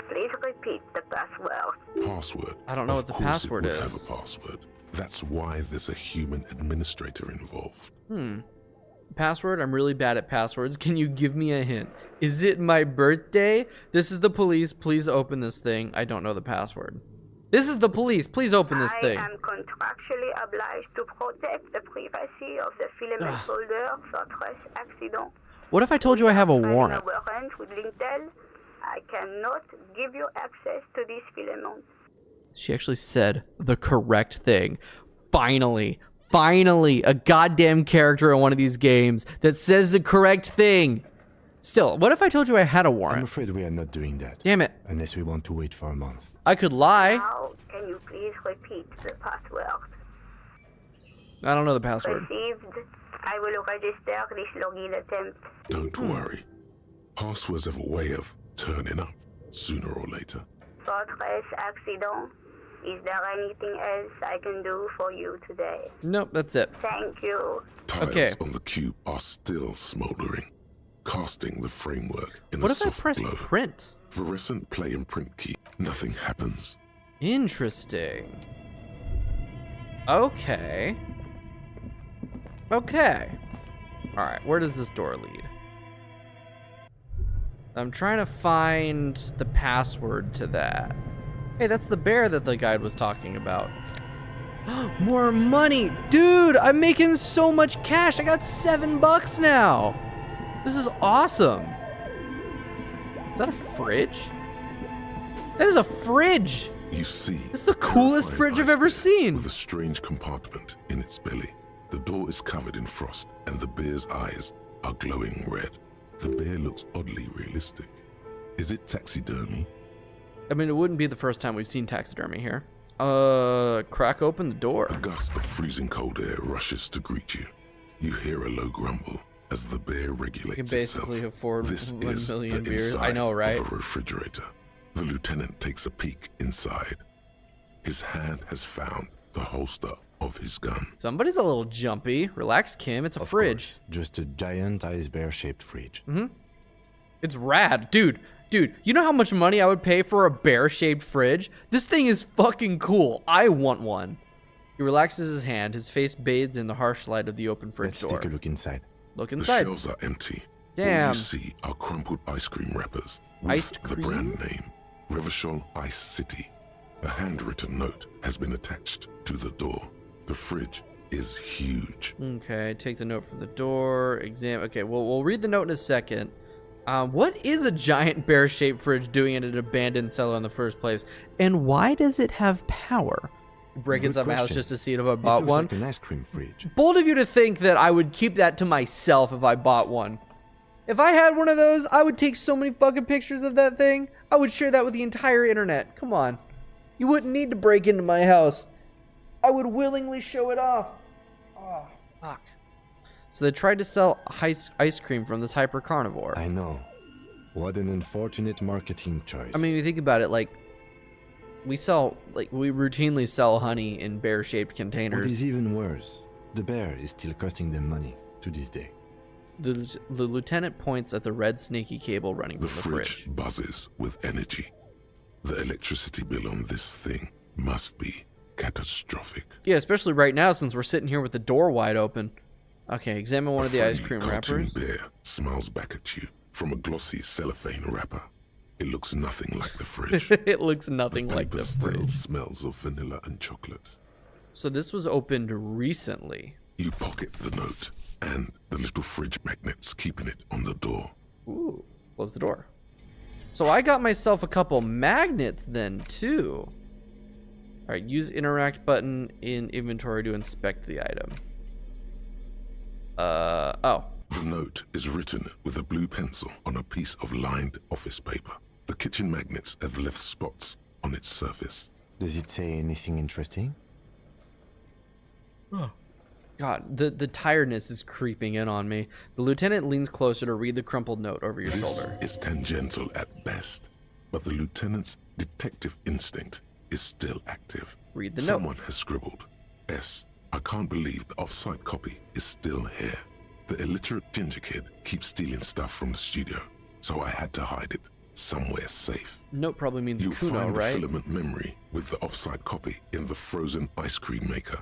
Please repeat the password. Password. I don't know Of what the course password it would is. have a password. That's why there's a human administrator involved. Password? I'm really bad at passwords. Can you give me a hint? Is it my birthday? This is the police. Please open this thing. I don't know the password. This is the police. Please open this thing. I am contractually obliged to protect the privacy of the filament holder Fortress Accident. What if I told you I have a I'm warrant? a warrant with Lintel. I cannot give you access to this filament. She actually said the correct thing. Finally, a goddamn character in one of these games that says the correct thing. Still, what if I told you I had a I'm warrant? afraid we are not doing that. Damn it. Unless we want to wait for a month. I could lie. Now, can you please repeat the password? I don't know the password. Received. I will register this login attempt. Don't worry. Passwords have a way of turning up sooner or later. Fortress Accident. Is there anything else I can do for you today? Nope, that's it. Thank you. Tiles Okay. on the cube are still smoldering, casting the framework in What a if I soft press glow. print? Fluorescent play and print key. Nothing happens. Interesting. Okay. Alright, where does this door lead? I'm trying to find the password to that. Hey, that's the bear that the guide was talking about. More money! Dude, I'm making so much cash! I got $7 now! This is awesome! Is that a fridge? That is a fridge! You see, It's the coolest terrifying fridge I've ever ice bear seen. With a strange compartment in its belly. The door is covered in frost, and the bear's eyes are glowing red. The bear looks oddly realistic. Is it taxidermy? I mean, it wouldn't be the first time we've seen taxidermy here. Crack open the door. A gust of freezing cold air rushes to greet you. You hear a low grumble. as the bear regulates You can basically itself. afford This 1 is million the beers. I inside know, right? of a refrigerator. The lieutenant takes a peek inside. His hand has found the holster of his gun. Somebody's a little jumpy. Relax, Kim. It's a fridge. Course, just a giant ice bear-shaped fridge. It's rad. Dude, you know how much money I would pay for a bear-shaped fridge? This thing is fucking cool. I want one. He relaxes his hand, his face bathed in the harsh light of the open fridge Let's door. take a look inside. Look The inside. shelves are empty. Damn. All you see are crumpled ice cream wrappers with Iced the cream? brand name, Revachol Ice City. A handwritten note has been attached to the door. The fridge is huge. Okay, take the note from the door. Okay, we'll read the note in a second. What is a giant bear-shaped fridge doing in an abandoned cellar in the first place? And why does it have power? Break Good inside my house question. just to see it if I It bought looks one. like an ice cream fridge. Bold of you to think that I would keep that to myself if I bought one. If I had one of those, I would take so many fucking pictures of that thing. I would share that with the entire internet. Come on. You wouldn't need to break into my house. I would willingly show it off. Oh, fuck. So they tried to sell ice cream from this hyper carnivore. I know. What an unfortunate marketing choice. I mean, you think about it, like, we routinely sell honey in bear-shaped what containers. is even worse, the bear is still costing them money to this day. The lieutenant points at the red snaky cable running The from the fridge fridge. buzzes with energy. The electricity bill on this thing must be catastrophic. Yeah, especially right now since we're sitting here with the door wide open. Okay, examine one of the ice friendly cream cartoon wrappers. bear smiles back at you from a glossy cellophane wrapper. It looks nothing like the fridge. It looks nothing The like paper the still fridge. smells of vanilla and chocolate. So this was opened recently. You pocket the note and the little fridge magnets keeping it on the door. Ooh, close the door. So I got myself a couple magnets then too. All right, use interact button in inventory to inspect the item. Oh. The note is written with a blue pencil on a piece of lined office paper. The kitchen magnets have left spots on its surface. Does it say anything interesting? God, the tiredness is creeping in on me. The lieutenant leans closer to read the crumpled note over your This shoulder. is tangential at best, but the lieutenant's detective instinct is still active. Read the note. Someone has scribbled, S. I can't believe the off-site copy is still here. The illiterate ginger kid keeps stealing stuff from the studio, so I had to hide it somewhere safe. Note probably means You'll Kuno, find the right? filament memory with the off-site copy in the frozen ice cream maker.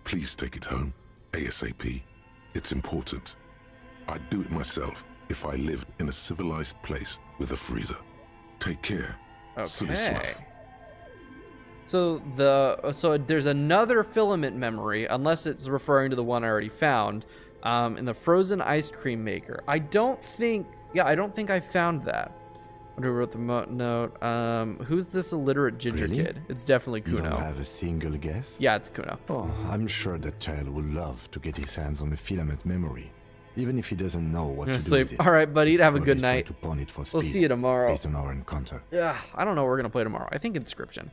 Please take it home, ASAP. It's important. I'd do it myself if I lived in a civilized place with a freezer. Take care. Silly Okay. Sloth. So there's another filament memory, unless it's referring to the one I already found, in the frozen ice cream maker. I don't think I found that. Who wrote the note? Who's this illiterate ginger Really? kid? It's definitely You don't Kuno. have a single guess? Yeah, it's Kuno. Oh, I'm sure that child would love to get his hands on the filament memory, even if he doesn't know what I'm to gonna do with sleep. it. All right, buddy. Have a Probably good try night. to pawn it for We'll speed, see you tomorrow. based on our encounter. Ugh, I don't know what we're gonna play tomorrow. I think Inscription.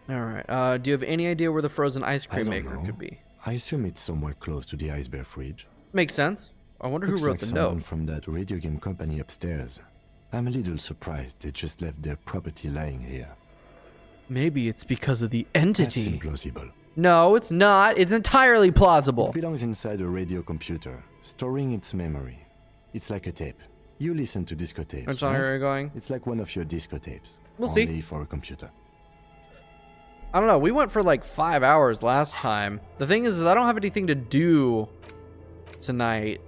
All right. Do you have any idea where the frozen ice I cream don't maker know. could be? I assume it's somewhere close to the ice bear fridge. Makes sense. I wonder who Looks wrote like the someone note. from that radio game company upstairs. I'm a little surprised they just left their property lying here. Maybe it's because of the That's entity. implausible. No, it's not. It's entirely plausible. It belongs inside a radio computer, storing its memory. It's like a tape. You listen to disco tapes, Which song right? are you going? It's like one of your disco tapes. We'll see. Only for a computer. I don't know. We went for like 5 hours last time. The thing is I don't have anything to do tonight.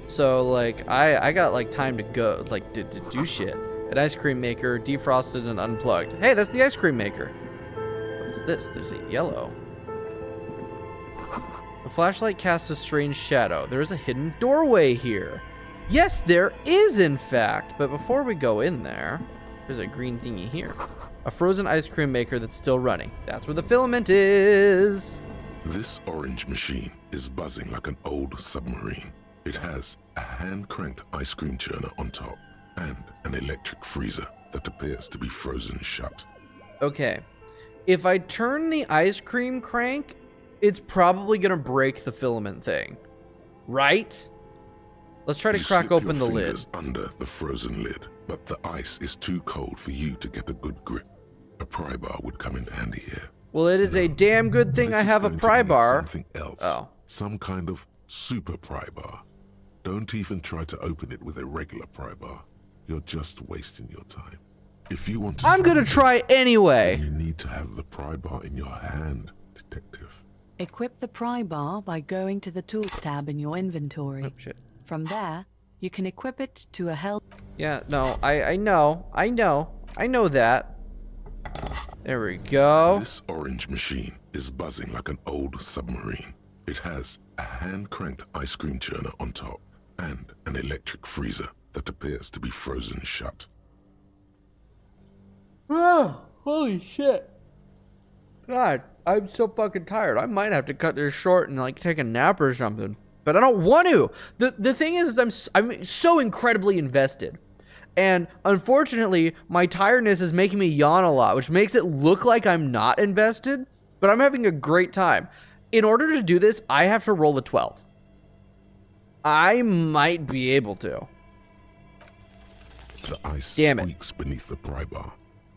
So like I got like time to go, like to do shit. An ice cream maker, defrosted and unplugged. Hey, that's the ice cream maker. What is this? There's a yellow. The flashlight casts a strange shadow. There is a hidden doorway here. Yes, there is in fact. But before we go in there, there's a green thingy here. A frozen ice cream maker that's still running. That's where the filament is. This orange machine is buzzing like an old submarine. It has a hand-cranked ice cream churner on top and an electric freezer that appears to be frozen shut. Okay. If I turn the ice cream crank, it's probably gonna break the filament thing. right? Let's try to You crack slip your open the lid. fingers under the frozen lid, but the ice is too cold for you to get a good grip. A pry bar would come in handy here. Well, it is a damn good thing This I is have a going to pry need bar. Something else. Oh. Some kind of super pry bar. Don't even try to open it with a regular pry bar. You're just wasting your time. If you want to I'm gonna find it, try anyway. then you need to have the pry bar in your hand, detective. Equip the pry bar by going to the Tools tab in your inventory. Oh, shit. From there, you can equip it to a hell. Yeah, no, I know that. There we go. This orange machine is buzzing like an old submarine. It has a hand-cranked ice cream churner on top and an electric freezer that appears to be frozen shut. Oh, holy shit. God, I'm so fucking tired. I might have to cut this short and like take a nap or something. But I don't want to. The thing is I'm so incredibly invested. And unfortunately, my tiredness is making me yawn a lot, which makes it look like I'm not invested, but I'm having a great time. In order to do this, I have to roll a 12. I might be able to. The ice Damn it. squeaks beneath the pry bar.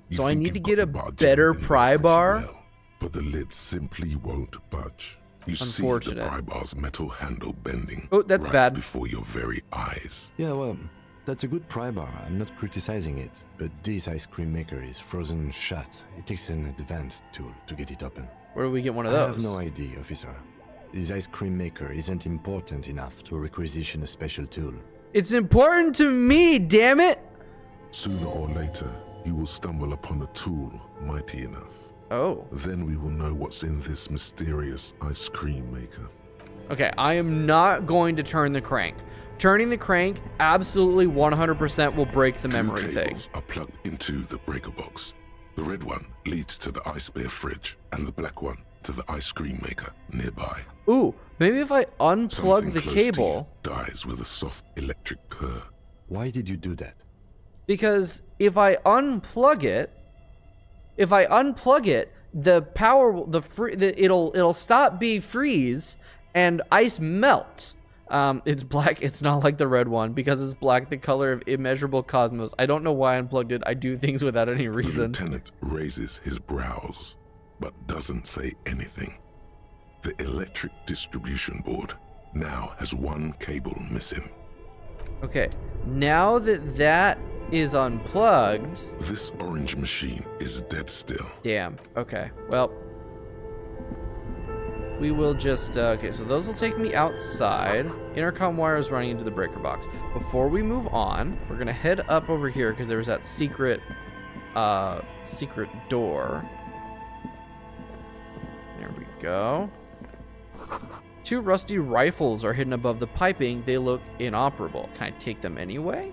You So I think need you've to got get the a bar better jammed in there pry pretty bar? well, but the lid simply won't budge. You see the Unfortunate. pry bar's metal handle bending Oh, that's right bad. before your very eyes. Yeah, well, that's a good pry bar. I'm not criticizing it, but this ice cream maker is frozen shut. It takes an advanced tool to get it open. Where do we get one of I those? have no idea, officer. This ice cream maker isn't important enough to requisition a special tool. It's important to me, damn it! Sooner or later, you will stumble upon a tool mighty enough. Oh. Then we will know what's in this mysterious ice cream maker. Okay, I am not going to turn the crank. Turning the crank absolutely 100% will break the memory Two thing. cables are plugged into the breaker box. The red one leads to the ice bear fridge, and the black one to the ice cream maker nearby. Ooh, maybe if I unplug Something the close to you cable, dies with a soft electric purr. Why did you do that? because if I unplug it, the power, it'll stop being freeze and ice melt. It's black. It's not like the red one because it's black, the color of immeasurable cosmos. I don't know why I unplugged it. I do things without any The reason. lieutenant raises his brows, but doesn't say anything. The electric distribution board now has one cable missing. Okay, now that is unplugged. This orange machine is dead still. Damn. Okay. Well, we will just okay, so those will take me outside. Intercom wire is running into the breaker box. Before we move on, we're gonna head up over here because there was that secret door. There we go. 2 rusty rifles are hidden above the piping. They look inoperable. Can I take them anyway?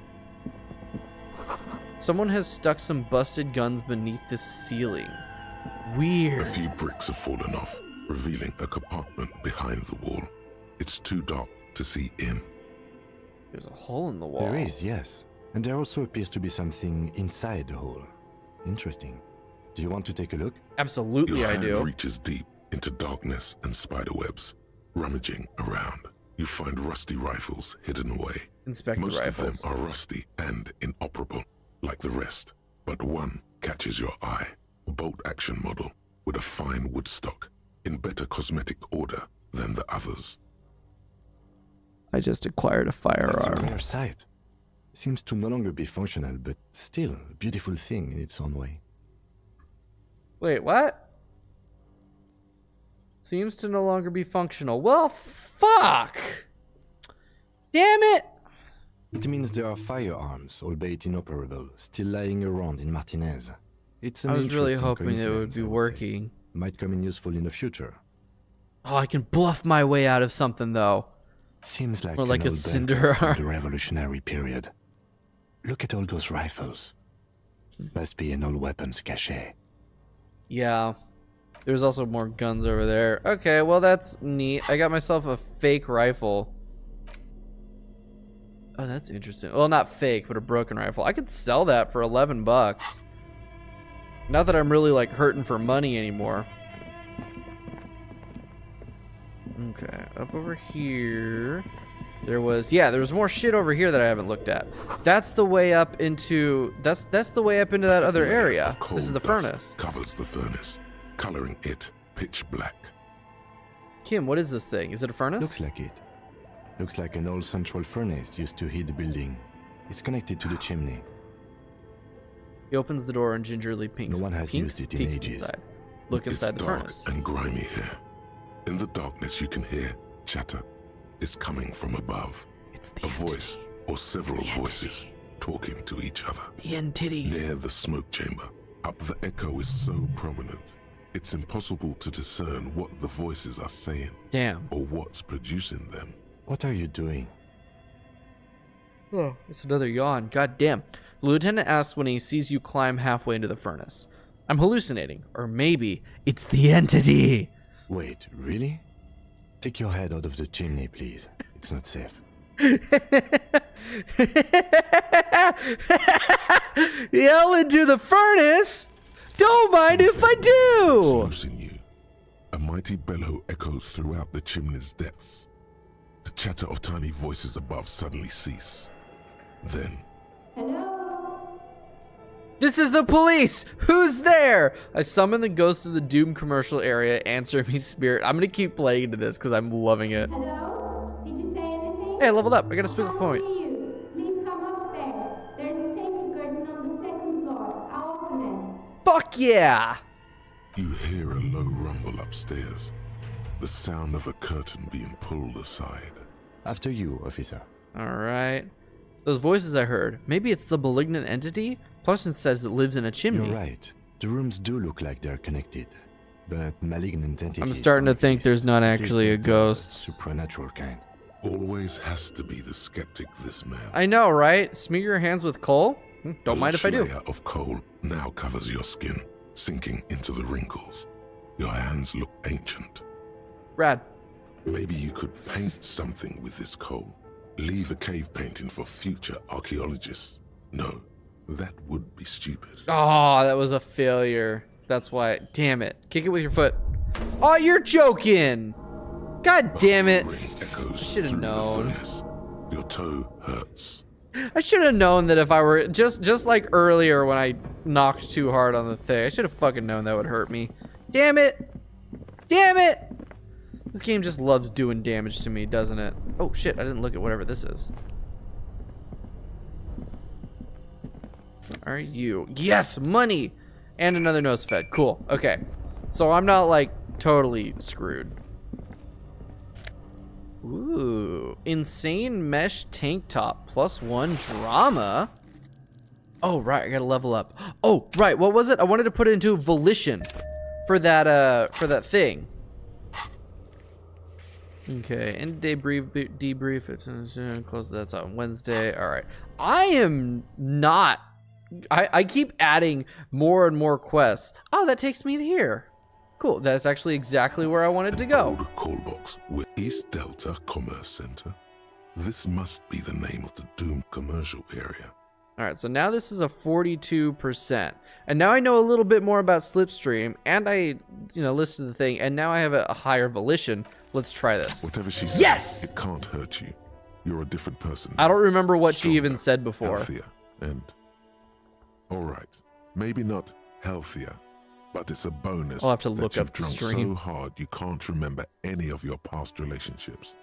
Someone has stuck some busted guns beneath the ceiling. Weird. A few bricks have fallen off, revealing a compartment behind the wall. It's too dark to see in. There's a hole in the wall. There is, yes. And there also appears to be something inside the hole. Interesting. Do you want to take a look? Absolutely, Your I hand do. reaches deep into darkness and spiderwebs. Rummaging around, you find rusty rifles hidden away. Inspect the Most rifles. of them are rusty and inoperable, like the rest. But one catches your eye. A bolt-action model with a fine wood stock, in better cosmetic order than the others. I just acquired a That's a firearm. rare sight. Seems to no longer be functional, but still a beautiful thing in its own way. Wait, what? Seems to no longer be functional. Well, fuck! Damn it! It means there are firearms, albeit inoperable, still lying around in Martinez. It's an I was really interesting hoping it would coincidence, be I say. working. Might come in useful in the future. Oh, I can bluff my way out of something, though. Seems like, Or like an a old cinder bunker from arm. the Revolutionary period. Look at all those rifles. Must be an old weapons cache. Yeah. There's also more guns over there. Okay, well, that's neat. I got myself a fake rifle. Oh, that's interesting. Well, not fake, but a broken rifle. I could sell that for 11 bucks. Not that I'm really, like, hurting for money anymore. Okay, up over here. There was more shit over here that I haven't looked at. That's the way up into that's the way up into that other area. This is the furnace. Covers the furnace, coloring it pitch black. Kim, what is this thing? Is it a furnace? Looks like it. Looks like an old central furnace used to heat the building. It's connected to the chimney. He opens the door and gingerly peeks. No one has used it in peeks ages. inside. Look inside It's the dark furnace. and grimy here. In the darkness, you can hear chatter. It's coming from above. It's the A voice or several voices talking to each other. The entity. Near the smoke chamber, up the echo is so prominent, it's impossible to discern what the voices are saying Damn. or what's producing them. What are you doing? Oh, it's another yawn. God damn. The lieutenant asks when he sees you climb halfway into the furnace. I'm hallucinating, or maybe it's the entity. Wait, really? Take your head out of the chimney, please. It's not safe. Yell into the furnace? Don't mind if I do. Loose in you. A mighty bellow echoes throughout the chimney's depths. The chatter of tiny voices above suddenly cease. Then, This is the police! Who's there? I summon the ghost of the Doom commercial area, answer me spirit. I'm gonna keep playing into this because I'm loving it. Hello? Did you say anything? Hey, I leveled up. I got a speaker point. I can't hear you. Please come upstairs. There's a safety curtain on the second floor. I'll open it. Fuck yeah! you hear a low rumble upstairs. The sound of a curtain being pulled aside. After you, officer. Alright. Those voices I heard. Maybe it's the malignant entity? Parsons says it lives in a chimney. You're right. The rooms do look like they're connected. But malignant entities I'm starting to don't think exist. there's not At least actually a not the ghost. Supernatural kind. Always has to be the skeptic, this man. I know, right? Smear your hands with coal? Don't A mind if I do. layer of coal now covers your skin, sinking into the wrinkles. Your hands look ancient. Rad. Maybe you could paint something with this coal. Leave a cave painting for future archaeologists. No, that would be stupid. Oh, that was a failure. That's why. Damn it. Kick it with your foot. Oh, you're joking. God damn it. Ring echoes Should've through the known. furnace. Your toe hurts. I should have known that if I were just like earlier when I knocked too hard on the thing. I should have fucking known that would hurt me. Damn it. Damn it. This game just loves doing damage to me, doesn't it? Oh shit, I didn't look at whatever this is. Are you? Yes, money! And another nose fed. Cool. Okay. So I'm not like totally screwed. Ooh. Insane mesh tank top. +1 drama. Oh, right. I gotta level up. Oh, right. What was it? I wanted to put it into volition for that thing. Okay, end debrief. Close that's on Wednesday. All right. I am not. I keep adding more and more quests. Oh, that takes me here. Cool. That's actually exactly where I wanted to go. Old call box with East Delta Commerce Center. This must be the name of the doomed commercial area. All right, so now this is a 42%. And now I know a little bit more about Slipstream, and I, listened to the thing, and now I have a higher volition. Let's try this. Whatever she says, Yes! it can't hurt you. You're a different person. I don't remember what she Stronger, even said before. Healthier, and all right, maybe not healthier, but it's a bonus. I'll have to that look you've up the drunk stream. so hard you can't remember any of your past relationships.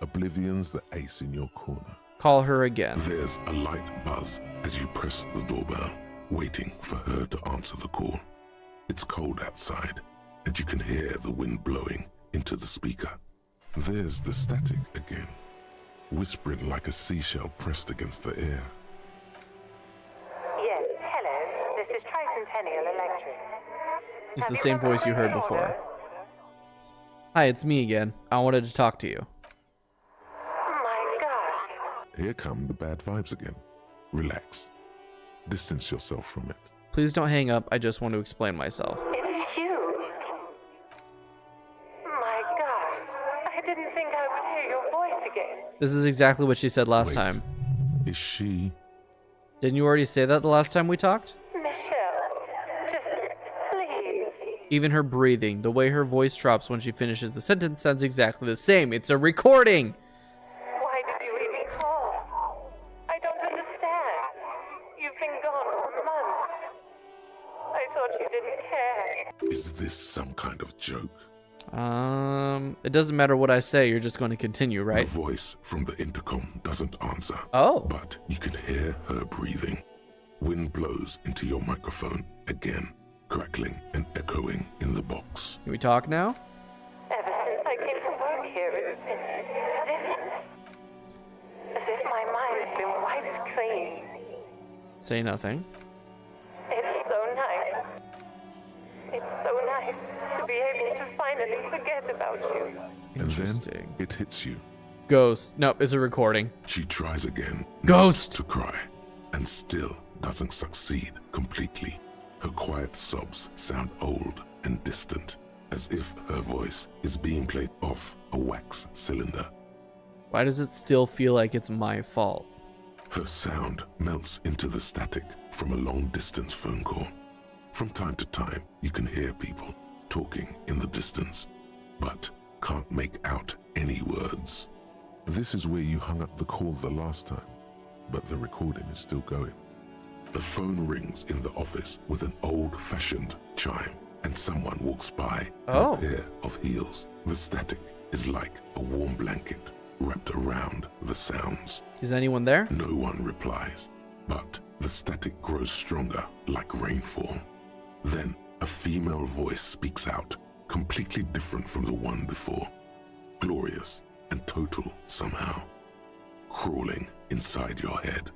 Oblivion's the ace in your corner. Call her again. There's a light buzz as you press the doorbell, waiting for her to answer the call. It's cold outside, and you can hear the wind blowing into the speaker. There's the static again, whispering like a seashell pressed against the air. Yes, hello. This is Tricentennial Electric. It's the same voice you heard before. Hi, it's me again. I wanted to talk to you. My God. Here come the bad vibes again. Relax. Distance yourself from it. Please don't hang up. I just want to explain myself. It's you. My God. I didn't think I would hear your voice again. This is exactly what she said last Wait, time. Is she? Didn't you already say that the last time we talked? Michelle, just please. Even her breathing, the way her voice drops when she finishes the sentence sounds exactly the same. It's a recording. Why didn't care. Is this some kind of joke? It doesn't matter what I say, you're just going to continue, right? The voice from the intercom doesn't answer. Oh. But you can hear her breathing. Wind blows into your microphone again, crackling and echoing in the box. Can we talk now? Ever since I came to work here, it's been as if my mind's been wiped clean. Say nothing. It's so nice. It's so nice to be able to finally forget about you. And Interesting. then it hits you. Ghost. Nope, it's a recording. She tries again. Ghost! To cry, and still doesn't succeed completely. Her quiet sobs sound old and distant, as if her voice is being played off a wax cylinder. Why does it still feel like it's my fault? Her sound melts into the static from a long-distance phone call. From time to time, you can hear people talking in the distance, but can't make out any words. This is where you hung up the call the last time, but the recording is still going. The phone rings in the office with an old-fashioned chime, and someone walks by in Oh. a pair of heels. The static is like a warm blanket wrapped around the sounds. Is anyone there? No one replies, but the static grows stronger like rainfall. Then a female voice speaks out, completely different from the one before. Glorious and total somehow, crawling inside your head.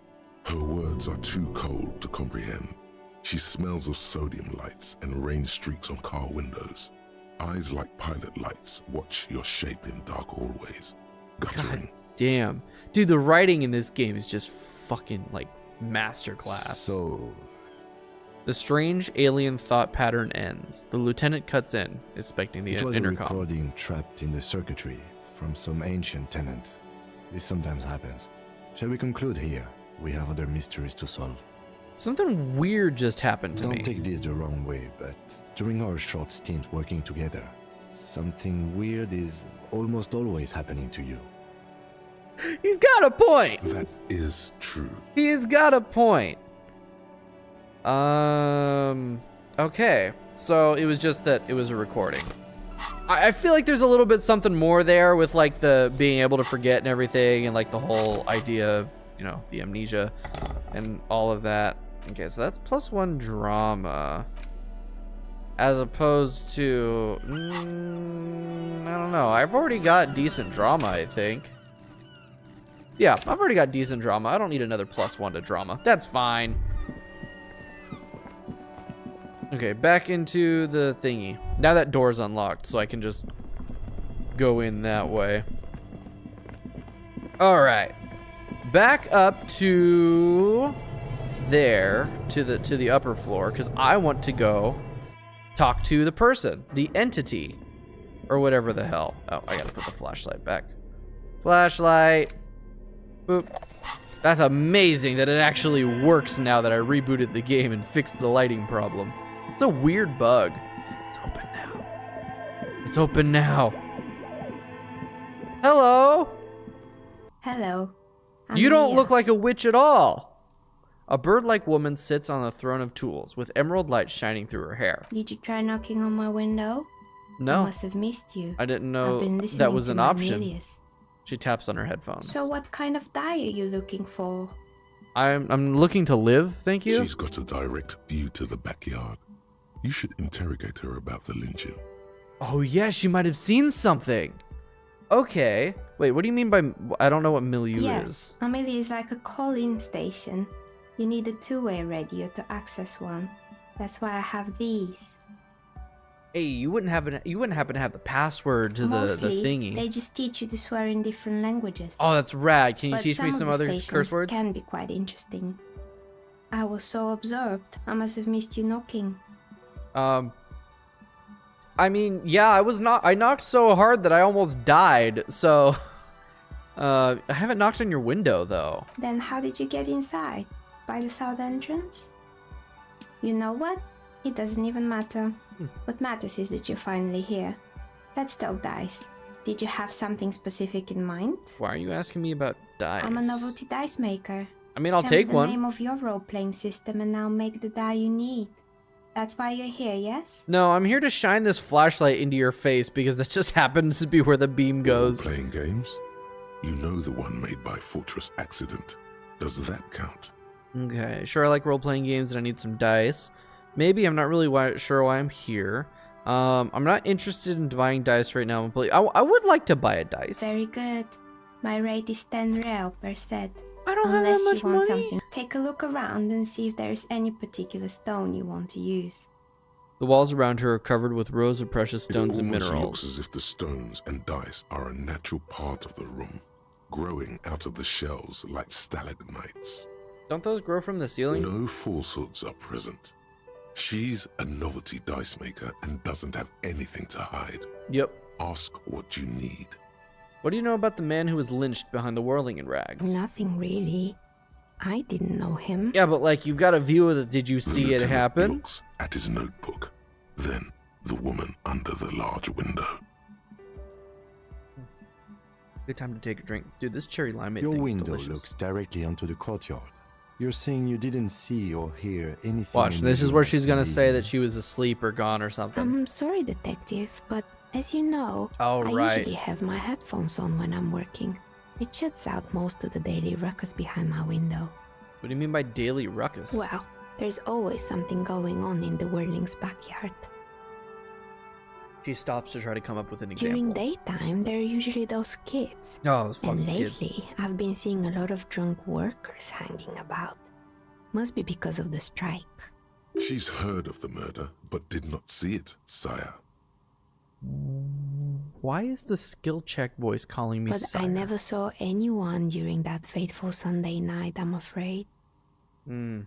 Her words are too cold to comprehend. She smells of sodium lights and rain streaks on car windows. Eyes like pilot lights watch your shape in dark hallways, guttering. Damn. Dude, the writing in this game is just fucking like masterclass. So, The strange alien thought pattern ends. The lieutenant cuts in, expecting the it was a intercom. recording trapped in the circuitry from some ancient tenant. This sometimes happens. Shall we conclude here? We have other mysteries to solve. Something weird just happened to Don't me. take this the wrong way, but during our short stint working together, something weird is almost always happening to you. He's got a point. That is true. He's got a point. Okay. So it was just that it was a recording. I feel like there's a little bit something more there with like the being able to forget and everything, and like the whole idea of, you know, the amnesia and all of that. Okay, so that's +1 drama. As opposed to, I don't know. I've already got decent drama, I think. Yeah, I've already got decent drama. I don't need another +1 to drama. That's fine. Okay, back into the thingy. Now that door's unlocked, so I can just go in that way. All right. Back up to there, to the upper floor, because I want to go talk to the person, the entity, or whatever the hell. Oh, I gotta put the flashlight back. Flashlight. Boop. That's amazing that it actually works now that I rebooted the game and fixed the lighting problem. It's a weird bug. It's open now. It's open now. Hello. Hello. You don't look like a witch at all. A bird-like woman sits on a throne of tools with emerald light shining through her hair. Did you try knocking on my window? I No, must have missed you. I didn't I've know been listening that was to an my option. Melius. She taps on her headphones. So what kind of die are you looking for? I'm looking to live, thank you. She's got a direct view to the backyard. You should interrogate her about the lynching. Oh yeah, she might have seen something. Okay. Wait, what do you mean by... I don't know what milieu Yes, is. a milieu is like a call-in station. You need a two-way radio to access one. That's why I have these. Hey, you wouldn't happen to have the password to the Mostly, thingy. they just teach you to swear in different languages. Oh, that's rad. Can you But teach me of some the other stations curse words? Can be quite interesting. I was so absorbed. I must have missed you knocking. I mean, yeah, I knocked so hard that I almost died, so I haven't knocked on your window though. Then how did you get inside? By the south entrance? You know what? It doesn't even matter. What matters is that you're finally here. Let's talk dice. Did you have something specific in mind? Why are you asking me about dice? I'm a novelty dice maker. I mean, I'll Tell me take the one. name of your role-playing system and I'll make the die you need. That's why you're here, yes? No, I'm here to shine this flashlight into your face because that just happens to be where the beam goes. Playing games? You know the one made by Fortress Accident. Does that count? Okay, sure, I like role-playing games and I need some dice. Maybe, I'm not really sure why I'm here. I'm not interested in buying dice right now. I would like to buy a dice. Very good. My rate is 10 real per set. I don't have Unless that much you want money. something. Take a look around and see if there's any particular stone you want to use. The walls around her are covered with rows of precious stones it and almost minerals. looks as if the stones and dice are a natural part of the room, growing out of the shelves like stalagmites. Don't those grow from the ceiling? No falsehoods are present. She's a novelty dice maker and doesn't have anything to hide. Yep. Ask what you need. What do you know about the man who was lynched behind the whirling in rags? Nothing really. I didn't know him. Yeah, but like, you've got a view of it. Did you see it Lieutenant happen? Looks at his notebook. Then the woman under the large window. Good time to take a drink. Dude, this cherry limeade Your thing is window delicious. looks directly onto the courtyard. You're saying you didn't see or hear anything. Watch, this is unusual where she's gonna this say that evening. she was asleep or gone or something. I'm sorry, detective, but as you know, Oh, I right. usually have my headphones on when I'm working. It shuts out most of the daily ruckus behind my window. What do you mean by daily ruckus? Well, there's always something going on in the whirling's backyard. She stops to try to come up with an example. During daytime, there are usually those kids. Oh, those fucking And kids. lately, I've been seeing a lot of drunk workers hanging about. Must be because of the strike. She's heard of the murder, but did not see it, sire. Why is the skill check voice calling me But sire? I never saw anyone during that fateful Sunday night, I'm afraid. You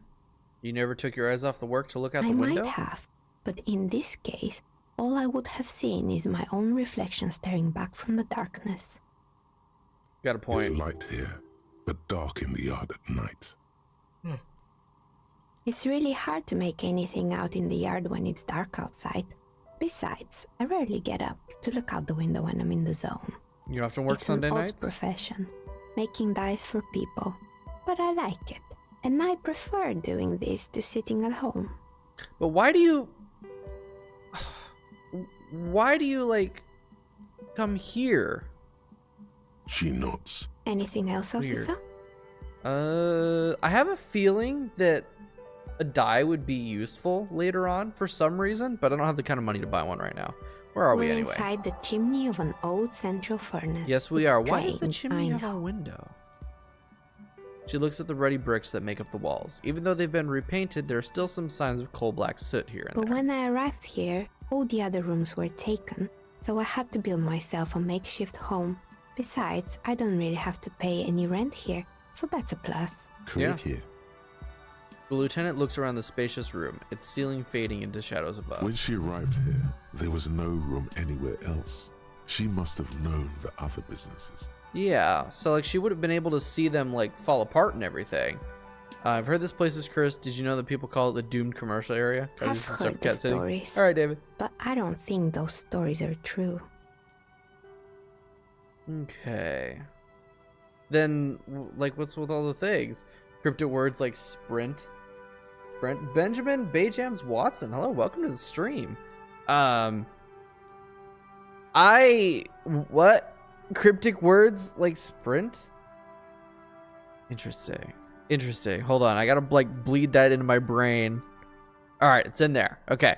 never took your eyes off the work to look out I the window? might have, but in this case, all I would have seen is my own reflection staring back from the darkness. Got a It's point. light here, but dark in the yard at night. It's really hard to make anything out in the yard when it's dark outside. Besides, I rarely get up to look out the window when I'm in the zone. You often work It's Sunday an odd nights? profession, making dice for people, but I like it, and I prefer doing this to sitting at home. But why do you... Why do you, like, come here? She nods. Anything else, Weird. officer? I have a feeling that a die would be useful later on for some reason, but I don't have the kind of money to buy one right now. Where are we We're anyway? inside the chimney of an old central furnace. Yes, we It's are. Why does the strange, chimney I have a know. window? She looks at the ruddy bricks that make up the walls. Even though they've been repainted, there are still some signs of coal black soot here and But there. when I arrived here, all the other rooms were taken, so I had to build myself a makeshift home. Besides, I don't really have to pay any rent here, so that's a plus. Creative. The lieutenant looks around the spacious room, its ceiling fading into shadows above. When she arrived here, there was no room anywhere else. She must have known the other businesses. Yeah, so like she would have been able to see them like fall apart and everything. I've heard this place is cursed. Did you know that people call it the doomed commercial area? I've heard the stories. All right, David. But I don't think those stories are true. Okay. Then, like, what's with all the things? Cryptic words like sprint. Benjamin Bayjams Watson. Hello, welcome to the stream. What? Cryptic words like sprint? Interesting. Hold on, I gotta like bleed that into my brain. All right, it's in there. Okay.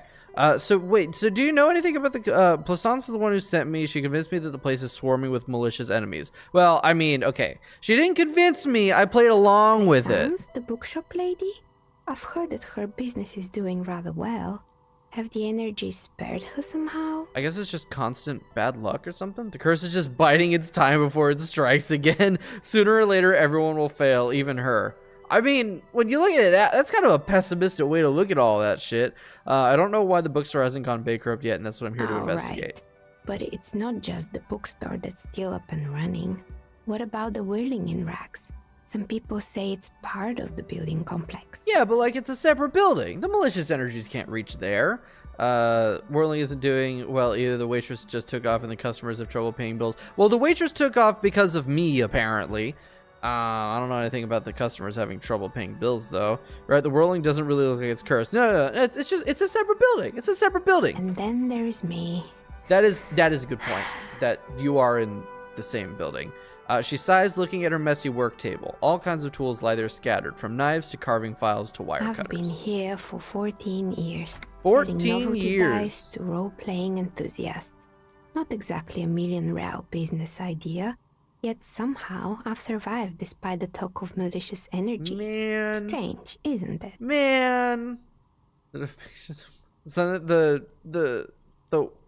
So do you know anything about the Plaisance is the one who sent me. She convinced me that the place is swarming with malicious enemies. Well, I mean, okay. She didn't convince me. I played along with it. Sans, the bookshop lady? I've heard that her business is doing rather well. Have the energy spared her somehow? I guess it's just constant bad luck or something. The curse is just biding its time before it strikes again. Sooner or later, everyone will fail, even her. I mean, when you look at it, that's kind of a pessimistic way to look at all that shit. I don't know why the bookstore hasn't gone bankrupt yet, and that's what I'm here to investigate. Right. But it's not just the bookstore that's still up and running. What about the whirling in rags? Some people say it's part of the building complex. Yeah, but like it's a separate building. The malicious energies can't reach there. Whirling isn't doing well either. The waitress just took off and the customers have trouble paying bills. Well, the waitress took off because of me, apparently. I don't know anything about the customers having trouble paying bills, though. Right? The whirling doesn't really look like it's cursed. No. It's a separate building. It's a separate building. And then there is me. That is a good point. That you are in the same building. She sighs, looking at her messy work table. All kinds of tools lie there scattered, from knives to carving files to wire I've cutters. been here for 14 years. 14 selling novelty years. dice to role-playing enthusiasts. Not exactly a million-real business idea, yet somehow I've survived despite the talk of malicious energies. Man. Strange, isn't it? Man. So the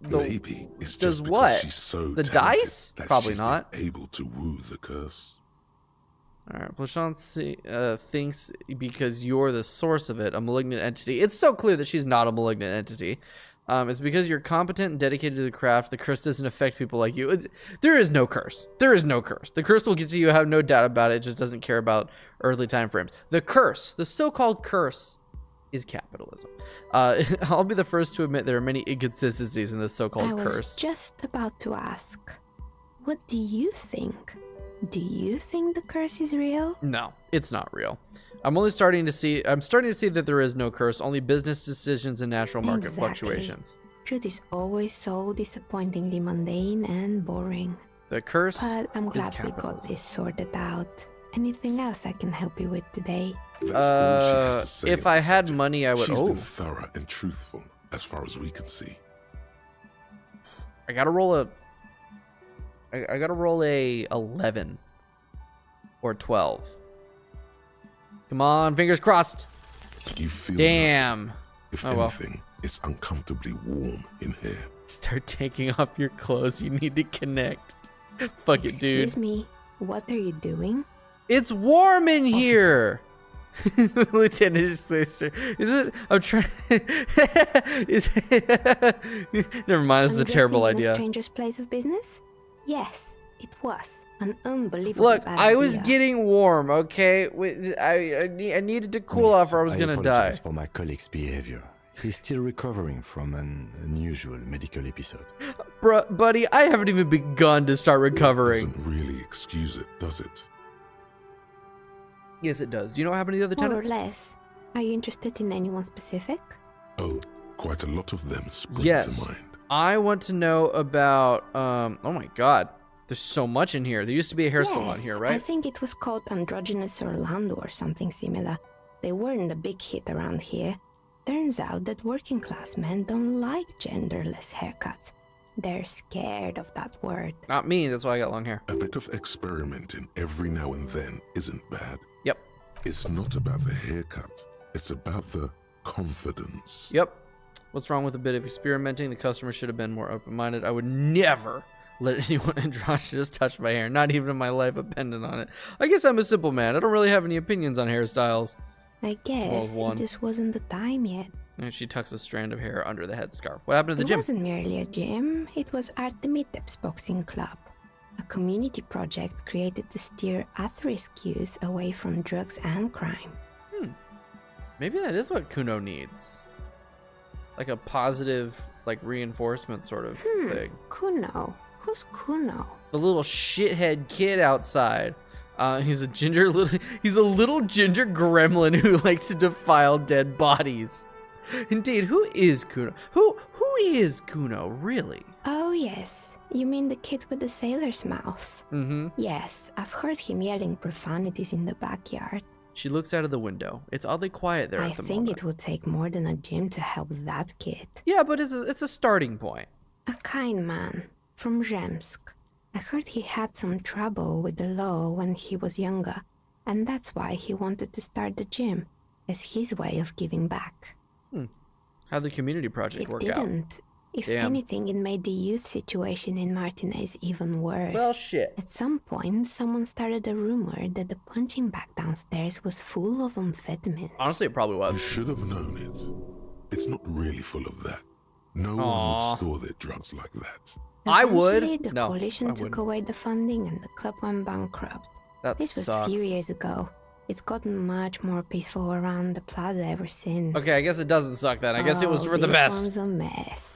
Maybe it's does just because what? she's so The talented dice? that Probably she's not. able to woo the curse. All right, Plashon thinks because you're the source of it, a malignant entity. It's so clear that she's not a malignant entity. It's because you're competent and dedicated to the craft. The curse doesn't affect people like you. There is no curse. There is no curse. The curse will get to you. I have no doubt about it. It just doesn't care about earthly time frames. The curse, the so-called curse, is capitalism. I'll be the first to admit there are many inconsistencies in this so-called I was curse. just about to ask, what do you think? Do you think the curse is real? No, it's not real. I'm starting to see that there is no curse, only business decisions and natural market Exactly. fluctuations. Truth is always so disappointingly mundane and boring. The curse But I'm is glad we capital. got this sorted out. Anything else I can help you with today? That's all she has to say if on I the had subject. money, I would. She's Oh, been thorough and truthful, as far as we can see. I gotta roll a. I gotta roll a 11 or 12. Come on, fingers crossed. You feel Damn. nothing. If Oh, well. anything, it's uncomfortably warm in here. Start taking off your clothes. You need to connect. Fuck it, dude. Excuse me, what are you doing? It's warm in here. Lieutenant Sister. Is it? I'm trying. Is Never mind. This is I'm a terrible guessing in idea. A stranger's place of business? Yes, it was. An unbelievable Look, bad I was idea. getting warm. Okay, I needed to cool off, or I was gonna die. apologize for my colleague's behavior. He's still recovering from an unusual medical episode. Bruh, buddy, I haven't even begun to start recovering. Doesn't really excuse it, does it? Yes, it does. Do you know what happened to the other More or tenants? less. Are you interested in anyone specific? Oh, quite a lot of them spring Yes. to mind. I want to know about. Oh my God, there's so much in here. There used to be a hair salon Yes, here, I right? think it was called Androgynous Orlando or something similar. They weren't a big hit around here. Turns out that working class men don't like genderless haircuts. They're scared of that word. Not me. That's why I got long hair. A bit of experimenting every now and then isn't bad. Yep. It's not about the haircut. It's about the confidence. Yep. What's wrong with a bit of experimenting? The customer should have been more open-minded. I would never let anyone androgynous touch my hair, not even if my life depended on it. I guess I'm a simple man. I don't really have any opinions on hairstyles. I guess one. it just wasn't the time yet. And she tucks a strand of hair under the headscarf. What happened to the It gym? wasn't merely a gym, it was Artemitep's Boxing Club, a community project created to steer at-risk youth away from drugs and crime. Maybe that is what Kuno needs. Like a positive, like reinforcement sort of thing. Kuno? Who's Kuno? The little shithead kid outside. He's a little ginger gremlin who likes to defile dead bodies. Indeed, who is Kuno? Who is Kuno, really? Oh yes, you mean the kid with the sailor's mouth? Mm-hmm. Yes, I've heard him yelling profanities in the backyard. She looks out of the window. It's oddly quiet there I at the think moment. it would take more than a gym to help that kid. Yeah, but it's a starting point. A kind man from Zemsk. I heard he had some trouble with the law when he was younger, and that's why he wanted to start the gym, as his way of giving back. How'd the community project It work out? didn't. If Damn. anything, it made the youth situation in Martinez even worse. Well, shit. At some point, someone started a rumor that the punching bag downstairs was full of amphetamines. Honestly, it probably You was. should have known it. It's not really full of that. No one Aw. would store their drugs like that. I would. Eventually, the No, coalition I took wouldn't. away the funding and the club went bankrupt. That This was sucks. a few years ago. It's gotten much more peaceful around the plaza ever since. Okay, I guess it doesn't suck then. I guess it was Oh, for the this best. one's a mess.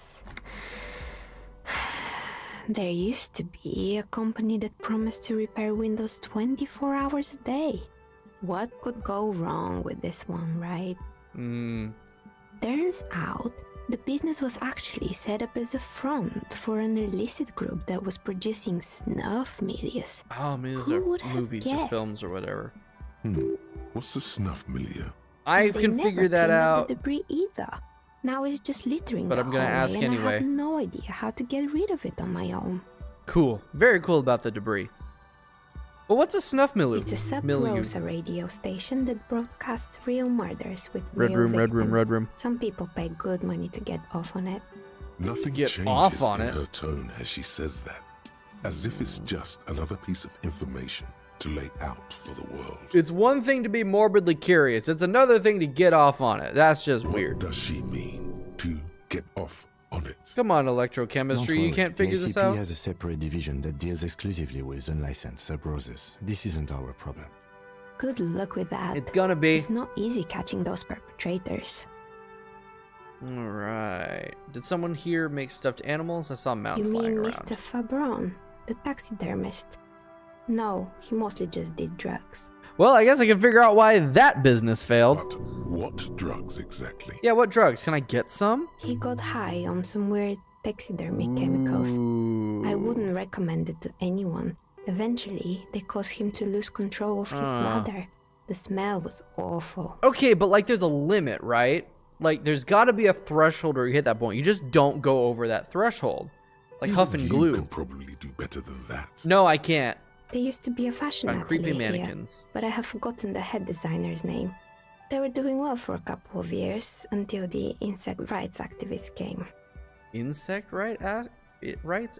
there used to be a company that promised to repair windows 24 hours a day. What could go wrong with this one, right? Turns out, the business was actually set up as a front for an illicit group that was producing snuff milias. Oh, maybe those Who are would have movies or guessed? films or whatever. What's the snuff milieu? I They can never figure that cleaned up out. the debris either. Now it's just littering But the I'm gonna hallway, ask and I anyway. have no idea how to get rid of it on my own. Cool. Very cool about the debris. But what's a snuff milieu? It's a sub milieu? Rosa radio station that broadcasts real murders with Red real room, victims. red room, red room. Some people pay good money to get off on it. Nothing Get changes off on in it. her tone as she says that, as if it's just another piece of information to lay out for the world. It's one thing to be morbidly curious. It's another thing to get off on it. That's just What weird. does she mean to get off on it? Come on, Don't electrochemistry. You worry, can't figure the this ACP out? has a separate division that deals exclusively with unlicensed sub-roses. This isn't our problem. Good luck with that. It's gonna be. It's not easy catching those perpetrators. Alright. Did someone here make stuffed animals? I saw mounts You lying mean around. Mr. Fabron, the taxidermist? No, he mostly just did drugs. Well, I guess I can figure out why that business failed. But what drugs exactly? Yeah, what drugs? Can I get some? He got high on some weird taxidermy chemicals. I wouldn't recommend it to anyone. Eventually, they caused him to lose control of his bladder. The smell was awful. Okay, but like there's a limit, right? Like there's got to be a threshold where you hit that point. You just don't go over that threshold. Like Even huff and you glue. can probably do better than that. No, I can't. There used to be a fashion On creepy atelier here, mannequins. but I have forgotten the head designer's name. They were doing well for a couple of years until the insect rights activists came. Insect rights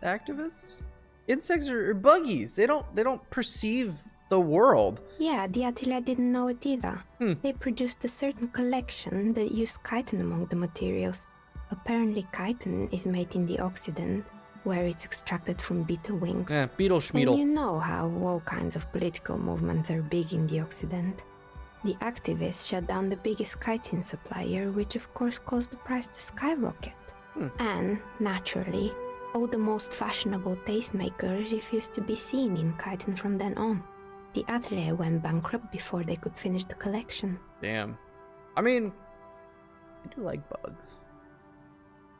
activists? Insects are buggies. They don't perceive the world. Yeah, the atelier didn't know it either. They produced a certain collection that used chitin among the materials. Apparently chitin is made in the Occident, where it's extracted from beetle wings. Yeah, beetle And schmeedle. you know how all kinds of political movements are big in the Occident. The activists shut down the biggest chitin supplier, which of course caused the price to skyrocket. And, naturally, all the most fashionable tastemakers refused to be seen in chitin from then on. The atelier went bankrupt before they could finish the collection. Damn. I mean, I do like bugs.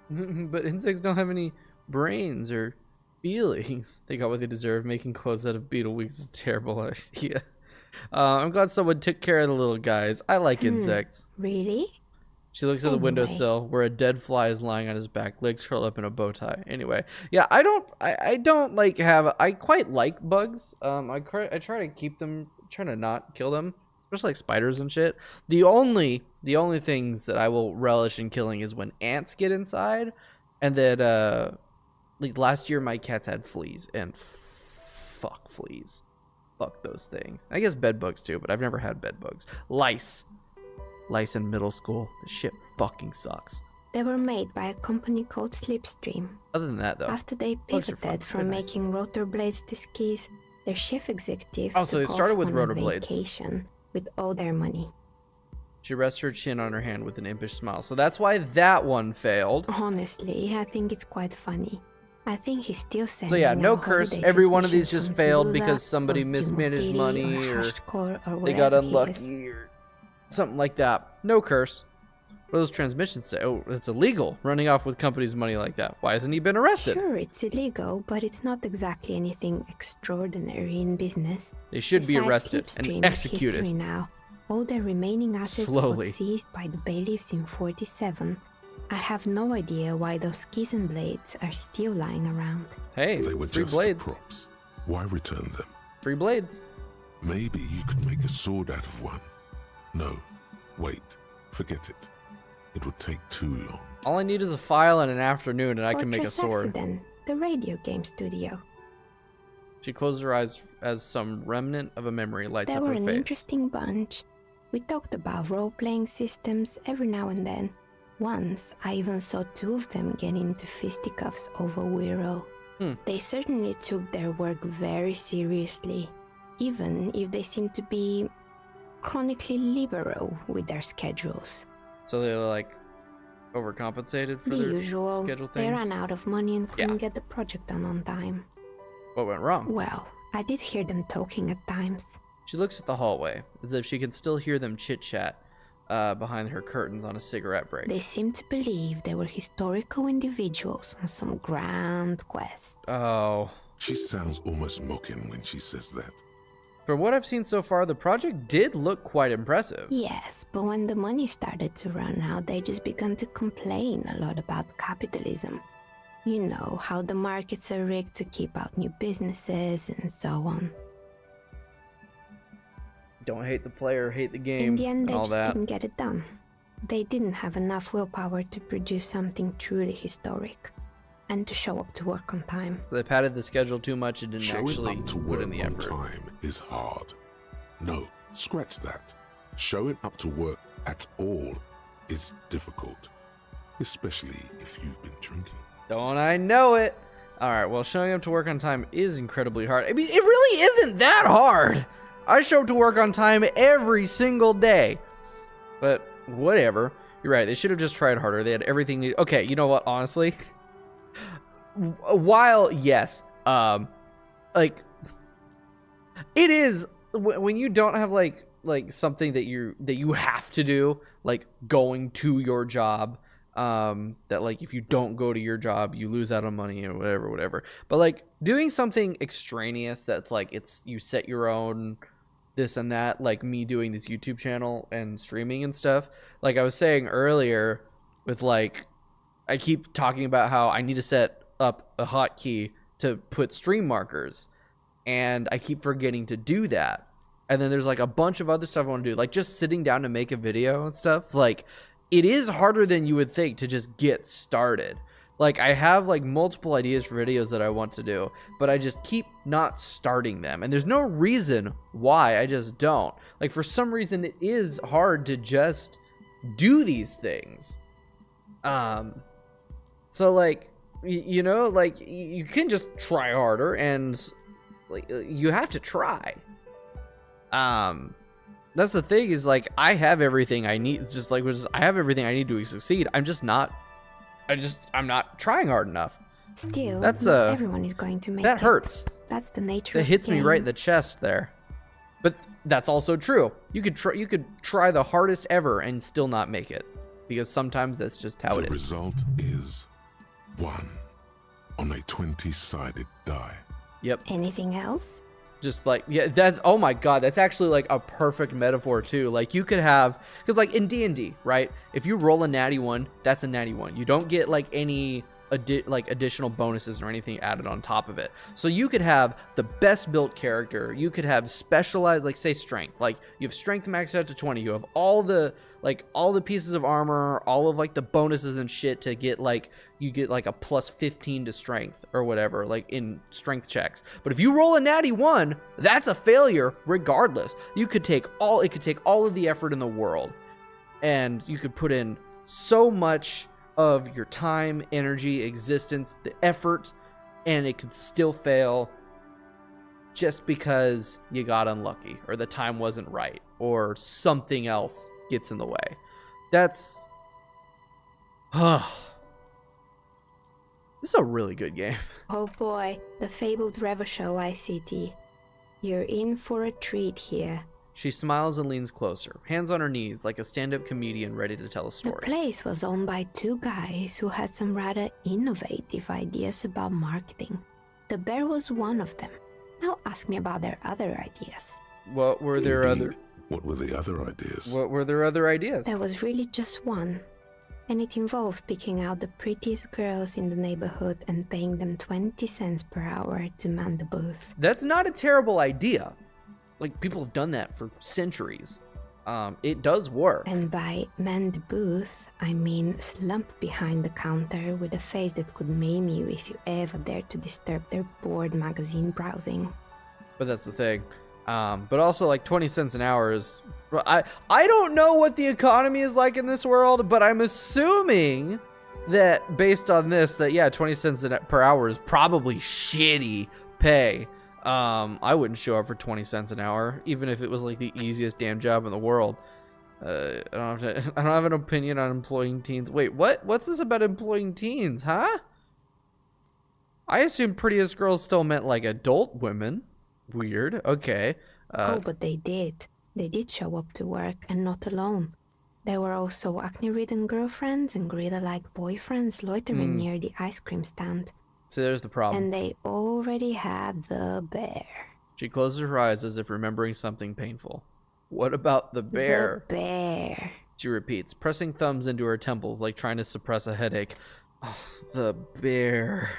But insects don't have any brains or feelings. They got what they deserve. Making clothes out of beetle wings is a terrible idea. I'm glad someone took care of the little guys. I like insects. Really? She looks at the Anyway. windowsill where a dead fly is lying on his back, legs curled up in a bow tie. Anyway, yeah, I don't like have. I quite like bugs. I try to keep them, try to not kill them, especially like spiders and shit. The only things that I will relish in killing is when ants get inside, and then like last year my cats had fleas, and fuck fleas, fuck those things. I guess bed bugs too, but I've never had bed bugs. Lice in middle school. This shit fucking sucks. They were made by a company called Slipstream. Other than that, though. After they bugs are fun. pivoted from They're nice. making rotor blades to skis, their chief executive Oh, so they took started off with on rotor a blades. vacation with all their money. She rests her chin on her hand with an impish smile. So that's why that one failed. Honestly, I think it's quite funny. I think he's still sending So yeah, no out curse. holiday Every one of these transmissions just from failed Tulula because somebody or mismanaged Timotili money or Hashkor or they got wherever he is. unlucky or something like that. No curse. What do those transmissions say? Oh, it's illegal running off with company's money like that. Why hasn't he been arrested? Sure, it's illegal, but it's not exactly anything extraordinary in business. They should be Besides, arrested Slipstream and is executed. history now. All their remaining assets Slowly. got seized by the bailiffs in 47. I have no idea why those skis and blades are still lying around. Hey, They were free just blades. props. Why return them? Free blades. Maybe you could make a sword out of one. No, wait, forget it. It would take too long. All I need is a file and an afternoon and I can make a Fortress sword. Accident, the radio game studio. She closed her eyes as some remnant of a memory lights They up were her an face. interesting bunch. We talked about role-playing systems every now and then. Once, I even saw two of them get into fisticuffs over Wirral. They certainly took their work very seriously, even if they seemed to be chronically liberal with their schedules. So they're like Overcompensated for The their usual. schedule They things? ran out of money and couldn't get the project done on time. What went wrong? Well, I did hear them talking at times. She looks at the hallway, as if she can still hear them chit-chat behind her curtains on a cigarette break. They seemed to believe they were historical individuals on some grand quest. Oh. She sounds almost mocking when she says that. From what I've seen so far, the project did look quite impressive. Yes, but when the money started to run out, they just began to complain a lot about capitalism. You know, how the markets are rigged to keep out new businesses and so on. Don't hate the player, hate the game, In the end, and they all just that. didn't get it done. They didn't have enough willpower to produce something truly historic and to show up to work on time. So they padded the schedule too much and didn't Showing actually up to put work in the on effort. time is hard. No, scratch that. Showing up to work at all is difficult, especially if you've been drinking. Don't I know it? Alright, well, showing up to work on time is incredibly hard. I mean, it really isn't that hard. I show up to work on time every single day. But whatever. You're right, they should have just tried harder. They had everything needed. Okay, you know what, honestly? While, yes, like, it is, when you don't have, like something that you have to do, like going to your job, that like if you don't go to your job you lose out on money or whatever, but like doing something extraneous that's like you set your own this and that, like me doing this YouTube channel and streaming and stuff. Like I was saying earlier with like, I keep talking about how I need to set up a hotkey to put stream markers, and I keep forgetting to do that. And then there's like a bunch of other stuff I want to do, like just sitting down to make a video and stuff. Like it is harder than you would think to just get started. Like I have like multiple ideas for videos that I want to do, but I just keep not starting them. And there's no reason why, I just don't. Like for some reason it is hard to just do these things. So like, you know, like you can just try harder, and like you have to try. That's the thing, is like I have everything I need. It's just like I have everything I need to succeed. I'm not trying hard enough. Still, That's not everyone is going to make that it. hurts. That's the nature That of hits the me game. right in the chest there. But that's also true. You could try the hardest ever and still not make it, because sometimes that's just how it The is. result is 1 on a 20-sided die. Yep. Anything else? Just like, yeah, that's, oh my god, that's actually like a perfect metaphor too. Like you could have, because like in D&D, right, if you roll a natty 1, that's a natty 1. You don't get like any additional bonuses or anything added on top of it. So you could have the best built character, you could have specialized, like say strength, like you have strength maxed out to 20, you have all the pieces of armor, all of like the bonuses and shit to get, like you get like a plus 15 to strength or whatever, like in strength checks. But if you roll a natty 1, that's a failure regardless. It could take all of the effort in the world, and you could put in so much of your time, energy, existence, the effort, and it could still fail just because you got unlucky, or the time wasn't right, or something else gets in the way. That's this is a really good game. Oh boy, the fabled Revo Show ICT. You're in for a treat here. She smiles and leans closer, hands on her knees like a stand-up comedian ready to tell a The story. place was owned by 2 guys who had some rather innovative ideas about marketing. The bear was one of them. Now ask me about their other ideas. What were their Indeed. What were the other ideas? other ideas? There was really just one. And it involved picking out the prettiest girls in the neighborhood and paying them 20 cents per hour to man the booth. That's not a terrible idea. Like, people have done that for centuries. It does work. And by man the booth, I mean slump behind the counter with a face that could maim you if you ever dared to disturb their bored magazine browsing. But that's the thing. But also, like, 20 cents an hour is... I don't know what the economy is like in this world, but I'm assuming that based on this, that, yeah, 20 cents per hour is probably shitty pay. I wouldn't show up for 20 cents an hour, even if it was, like, the easiest damn job in the world. I don't have an opinion on employing teens. Wait, what? What's this about employing teens, huh? I assume prettiest girls still meant like adult women. Weird. Okay. Oh, but they did. They did show up to work, and not alone. There were also acne-ridden girlfriends and gorilla-like boyfriends loitering near the ice cream stand. So there's the problem. And they already had the bear. She closes her eyes as if remembering something painful. What about the bear? The bear. She repeats, pressing thumbs into her temples like trying to suppress a headache. Oh, the bear.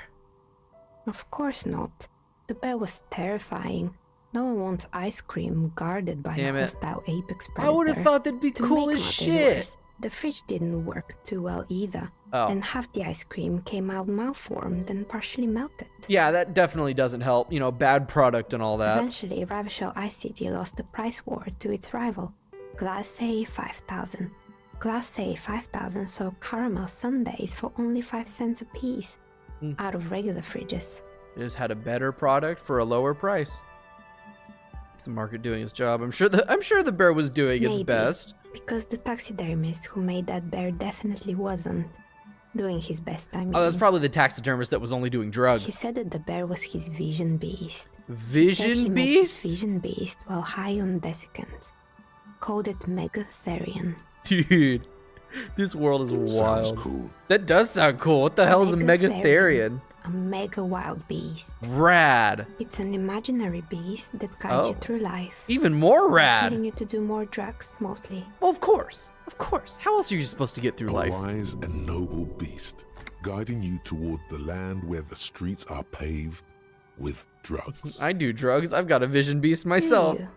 Of course not. The bear was terrifying. No one wants ice cream guarded by a hostile apex predator. I would have thought that'd be cool as shit. Worse, the fridge didn't work too well either. Oh. And half the ice cream came out malformed and partially melted. Yeah, that definitely doesn't help. You know, bad product and all that. Eventually, Ravishow Ice City lost the price war to its rival, Glace 5000. Glace 5000 sold caramel sundaes for only 5 cents a piece, out of regular fridges. It just had a better product for a lower price. It's the market doing its job. I'm sure the bear was doing its best. Because the taxidermist who made that bear definitely wasn't doing his best. I mean, Oh, that's probably the taxidermist that was only doing drugs. He said that the bear was his vision beast. Vision beast? Vision beast while high on desiccants. Called it Megatherian. Dude, this world is wild. Sounds cool. That does sound cool. What the hell is a Megatherian? A mega wild beast. Rad. It's an imaginary beast that guides you through life. Even more rad. Telling you to do more drugs, mostly. Well, of course. Of course. How else are you supposed to get through A life? wise and noble beast, guiding you toward the land where the streets are paved with drugs. I do drugs. I've got a vision beast myself. Do you?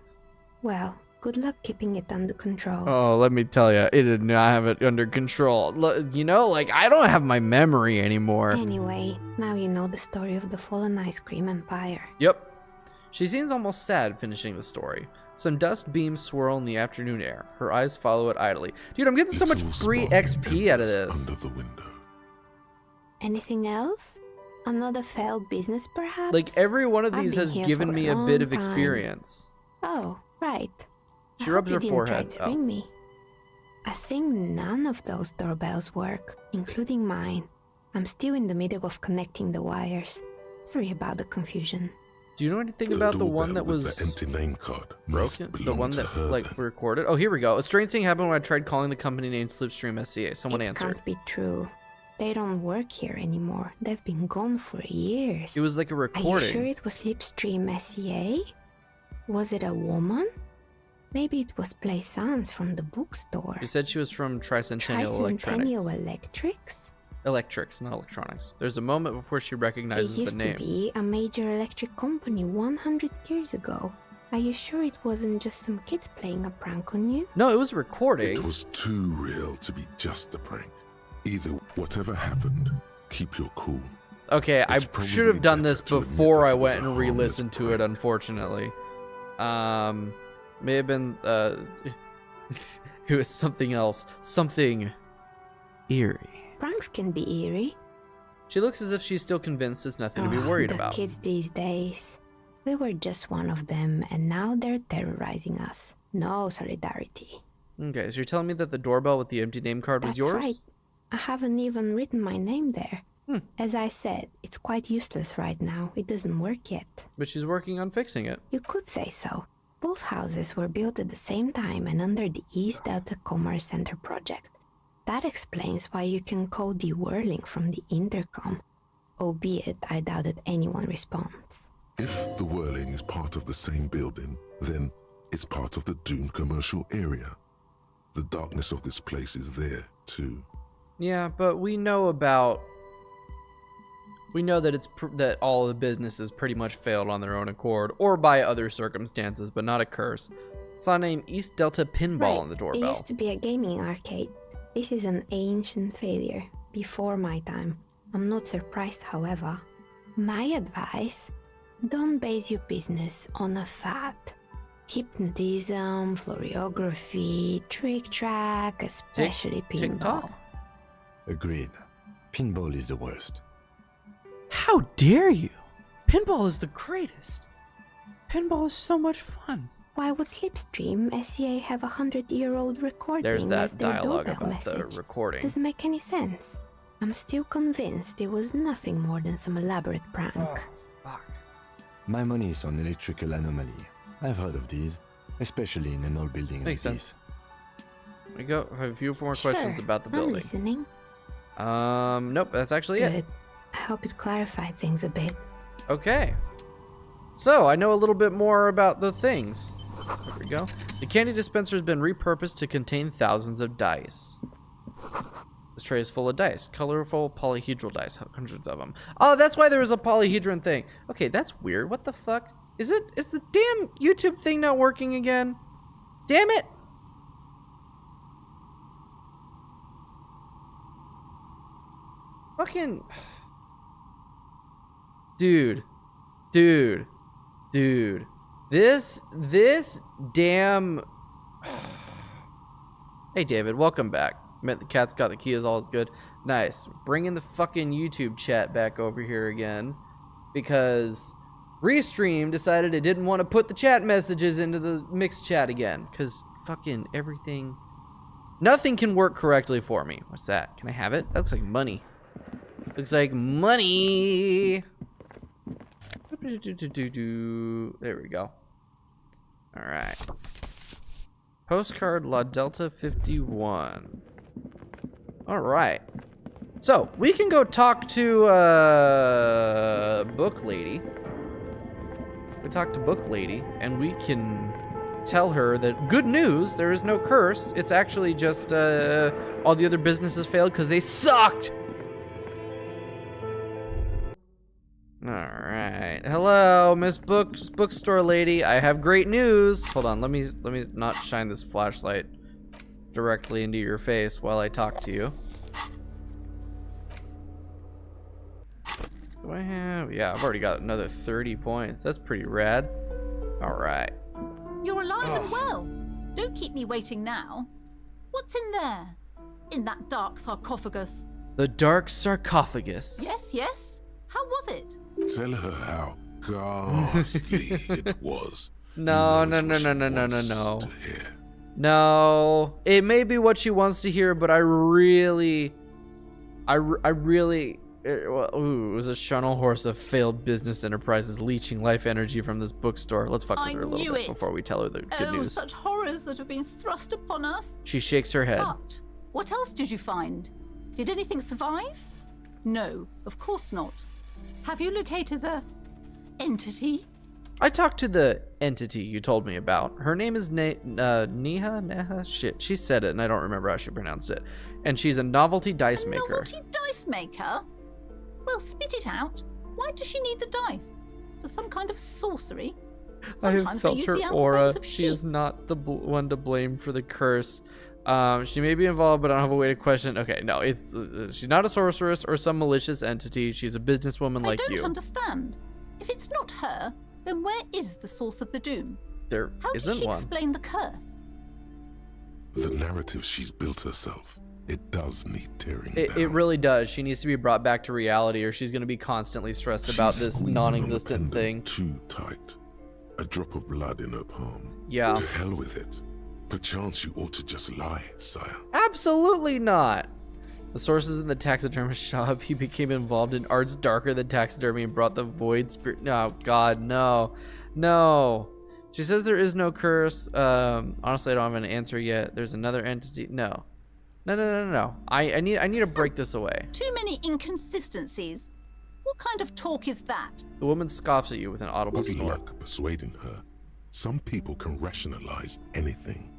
Well, good luck keeping it under control. Oh, let me tell you, it did not have it under control. You know, like, I don't have my memory anymore. Anyway, now you know the story of the fallen ice cream empire. Yep. She seems almost sad finishing the story. Some dust beams swirl in the afternoon air. Her eyes follow it idly. Dude, I'm getting so much Little free sparkling XP out of embers this. Under the window. Anything else? Another failed business, perhaps? Like, every one of I've these been has here given for me a a bit long of time. experience. Oh, right. She I rubs hope her you didn't forehead. try to ring me. I think none of those doorbells work, including mine. I'm still in the middle of connecting the wires. Sorry about the confusion. Do you know anything about the one that doorbell with was the empty name card must broken? The belong one to that, her like, then. recorded? Oh, here we go. A strange thing happened when I tried calling the company named Slipstream SCA. Someone It answered. can't be true. They don't work here anymore. They've been gone for years. It was like a Are recording. you sure it was Slipstream SCA? Was it a woman? Maybe it was Plaisance from the bookstore. She said she was from Tricentennial Tricentennial Electronics. Electrics? Electrics, not electronics. There's a moment before she It recognizes the used name. to be a major electric company 100 years ago. Are you sure it wasn't just some kids playing a prank on you? No, it was a recording. It was too real to be just a prank. Either whatever happened, keep your cool. Okay, I It's probably should have done better this to admit before that I it was went a and re-listened to it, harmless unfortunately. May have been, it was something else. Something eerie. Pranks can be eerie. She looks as if she's still convinced there's nothing to be worried the about. Kids these days. We were just one of them, and now they're terrorizing us. No solidarity. Okay, so you're telling me that the doorbell with the empty name card was That's yours? right. I haven't even written my name there. As I said, it's quite useless right now. It doesn't work yet. But she's working on fixing it. You could say so. Both houses were built at the same time and under the East Delta Commerce Center project. That explains why you can call the whirling from the intercom, albeit I doubt that anyone responds. If the whirling is part of the same building, then it's part of the doomed commercial area. The darkness of this place is there, too. Yeah, but we know about... We know that that all the businesses pretty much failed on their own accord, or by other circumstances, but not a curse. Saw name East Delta Pinball on the It doorbell. used to be a gaming arcade. This is an ancient failure, before my time. I'm not surprised, however. My advice, don't base your business on a fad. Hypnotism, floriography, trick-track, especially pinball. TikTok? Agreed. Pinball is the worst. How dare you? Pinball is the greatest. Pinball is so much fun. Why would Slipstream SCA have a 100-year-old recording There's as that their dialogue doorbell about the message? recording. Doesn't make any sense. I'm still convinced it was nothing more than some elaborate prank. Fuck. My money is on electrical anomaly. I've heard of these, especially in an old building Makes like sense. We go. I have a few more questions Sure, about the I'm building. listening. Nope, that's actually it. Good. I hope it clarified things a bit. Okay. So, I know a little bit more about the things. There we go. The candy dispenser has been repurposed to contain thousands of dice. This tray is full of dice. Colorful polyhedral dice. Hundreds of them. Oh, that's why there was a polyhedron thing. Okay, that's weird. What the fuck? Is the damn YouTube thing not working again? Damn it! Fucking... Dude. This damn... Hey, David, welcome back. Met the cat's got the key is all good. Nice. Bringing the fucking YouTube chat back over here again. Because Restream decided it didn't want to put the chat messages into the mixed chat again. Because fucking everything... Nothing can work correctly for me. What's that? Can I have it? That looks like money. Looks like money. There we go. Alright. Postcard La Delta 51. Alright. So, we can go talk to Book Lady. We talk to Book Lady, and we can tell her that good news, there is no curse. It's actually just all the other businesses failed because they sucked. Alright. Hello, Miss Bookstore Lady. I have great news. Hold on, let me not shine this flashlight directly into your face while I talk to you. Do I have... Yeah, I've already got another 30 points. That's pretty rad. Alright. You're alive and well. Don't keep me waiting now. What's in there? In that dark sarcophagus? The dark sarcophagus. Yes, yes. How was it? Tell her how ghastly it was. No. To hear. No. It may be what she wants to hear, but I really... it was a shuttle horse of failed business enterprises leeching life energy from this bookstore. Let's fuck with her a little bit before we tell her the good news. Such horrors that have been thrust upon us. She shakes her head. But what else did you find? Did anything survive? No, of course not. Have you located the entity? I talked to the entity you told me about. Her name is Neha? Shit, she said it and I don't remember how she pronounced it. And she's a novelty dice maker. Novelty dice maker? Well, spit it out. Why does she need the dice? For some kind of sorcery? I have Sometimes they felt use her the ample aura. bones of She sheep. is not the one to blame for the curse. She may be involved, but I don't have a way to question. Okay, no, it's she's not a sorceress or some malicious entity. She's a businesswoman like I you. don't understand. If it's not her, then where is the source of the doom? There How does isn't she one. explain the curse? The narrative she's built herself, it does need tearing It down. really does. She needs to be brought back to reality, or she's going to be constantly stressed about She's this squeezing on the non-existent pendant thing. Too tight. A drop of blood in her palm. Yeah. To hell with it. Perchance you ought to just lie, sire. Absolutely not. The sources in the taxidermist shop. He became involved in arts darker than taxidermy and brought the void spirit. No, God, no. No. She says there is no curse. Honestly, I don't have an answer yet. There's another entity. No. No. I need to break this away. Too many inconsistencies. What kind of talk is that? The woman scoffs at you with an audible Good snort. luck persuading her. Some people can rationalize anything.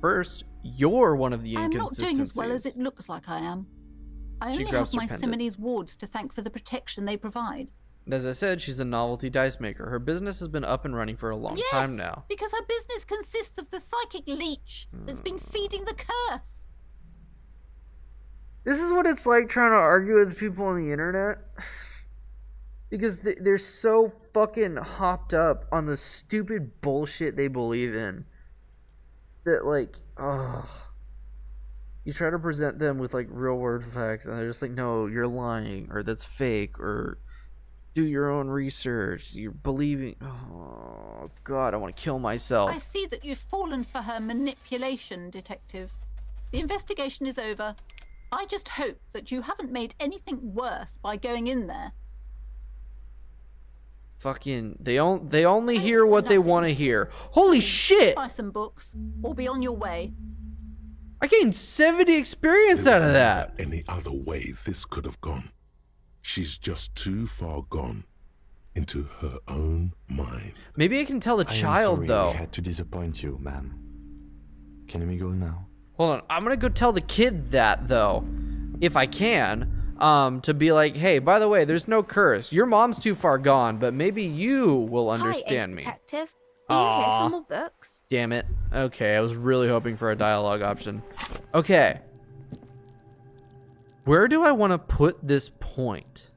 First, you're one of the I am not inconsistencies. doing as well as it looks like I am. I She only grabs have her my pendant. Simone's wards to thank for the protection they provide. And as I said, she's a novelty dice maker. Her business has been up and running for a long Yes, time now. because her business consists of the psychic leech that's been feeding the curse. This is what it's like trying to argue with people on the internet. Because they're so fucking hopped up on the stupid bullshit they believe in. That, like, you try to present them with, like, real world facts, and they're just like, no, you're lying, or that's fake, or do your own research. You're believing. Oh, God, I want to kill myself. I see that you've fallen for her manipulation, Detective. The investigation is over. I just hope that you haven't made anything worse by going in there. Fucking, they only hear what they want to hear. Holy shit! Buy some books, or be on your way. I gained 70 experience out of that. Any other way this could have gone. She's just too far gone into her own mind. Maybe I can tell the I am child, sorry though. I had to disappoint you, ma'am. Can we go now? Hold on, I'm gonna go tell the kid that, though, if I can. To be like, hey, by the way, there's no curse. Your mom's too far gone, but maybe you will understand me. Detective. Are you here for more books? Damn it. Okay, I was really hoping for a dialogue option. Okay. Where do I want to put this point?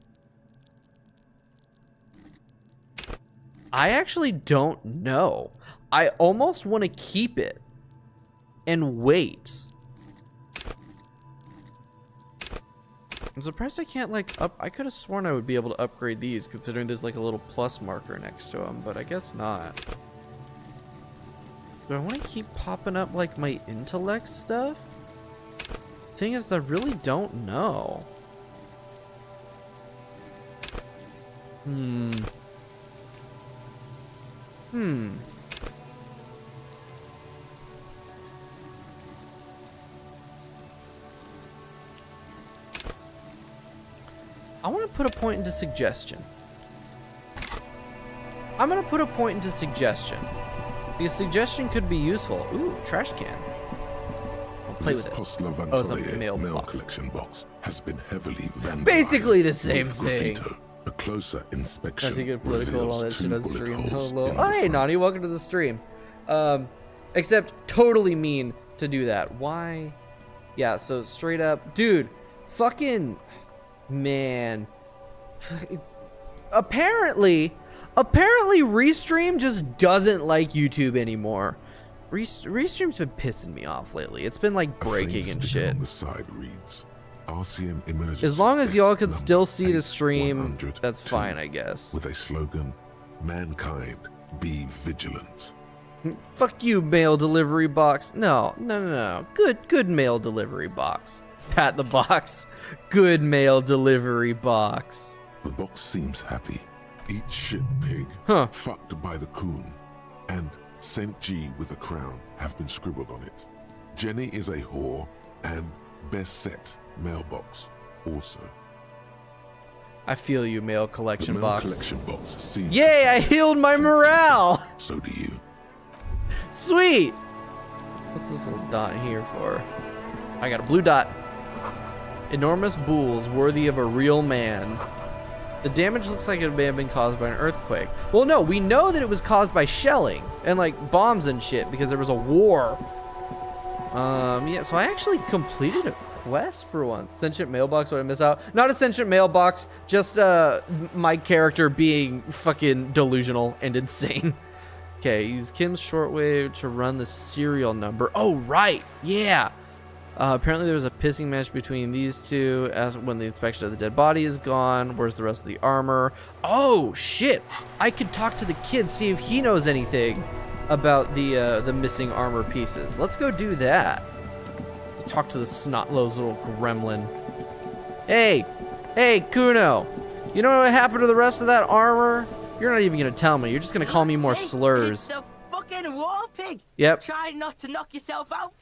I actually don't know. I almost want to keep it and wait. I'm surprised I can't, like, I could have sworn I would be able to upgrade these, considering there's, like, a little plus marker next to them, but I guess not. Do I want to keep popping up, like, my intellect stuff? Thing is, I really don't know. I want to put a point into suggestion. I'm going to put a point into suggestion. Because suggestion could be useful. Ooh, trash can. I'll play with it. Oh, it's a mail box. Collection box has been heavily vandalized. Basically the same with thing. graffito. A closer inspection That's a good political and all that reveals shit on 2 bullet stream. holes Hello. in the Oh, hey, front. Nani, welcome to the stream. Except totally mean to do that. Why? Yeah, so straight up. Dude, fucking... Man. Apparently Restream just doesn't like YouTube anymore. Restream's been pissing me off lately. It's been like breaking and shit. On the side reads, RCM emergency As long as y'all could desk still number see the stream, 8102, that's fine, I guess. With a slogan, mankind, be vigilant. Fuck you, mail delivery box. No. Good mail delivery box. Pat the box. Good mail delivery box. The box seems happy. Eat shit pig, fucked by the coon, and St. G with a crown have been scribbled on it. Jenny is a whore, and best set mailbox also. I feel you, mail collection The mail box. collection box seems Yay, I healed my morale! So do you. Sweet! What's this little dot here for? I got a blue dot. Enormous bulls worthy of a real man. The damage looks like it may have been caused by an earthquake. Well, no, we know that it was caused by shelling and like bombs and shit because there was a war. Yeah, so I actually completed a quest for once. Sentient mailbox, what I miss out? Not a sentient mailbox, just my character being fucking delusional and insane. Okay, use Kim's shortwave to run the serial number. Oh, right, yeah. Apparently there was a pissing match between these two as when the inspection of the dead body is gone. Where's the rest of the armor? Oh, shit. I could talk to the kid, see if he knows anything about the missing armor pieces. Let's go do that. Talk to the snot-nosed little gremlin. Hey, Kuno. You know what happened to the rest of that armor? You're not even gonna tell me. You're just gonna call me more slurs. It's a fucking war pig. Yep. Try not to knock yourself out.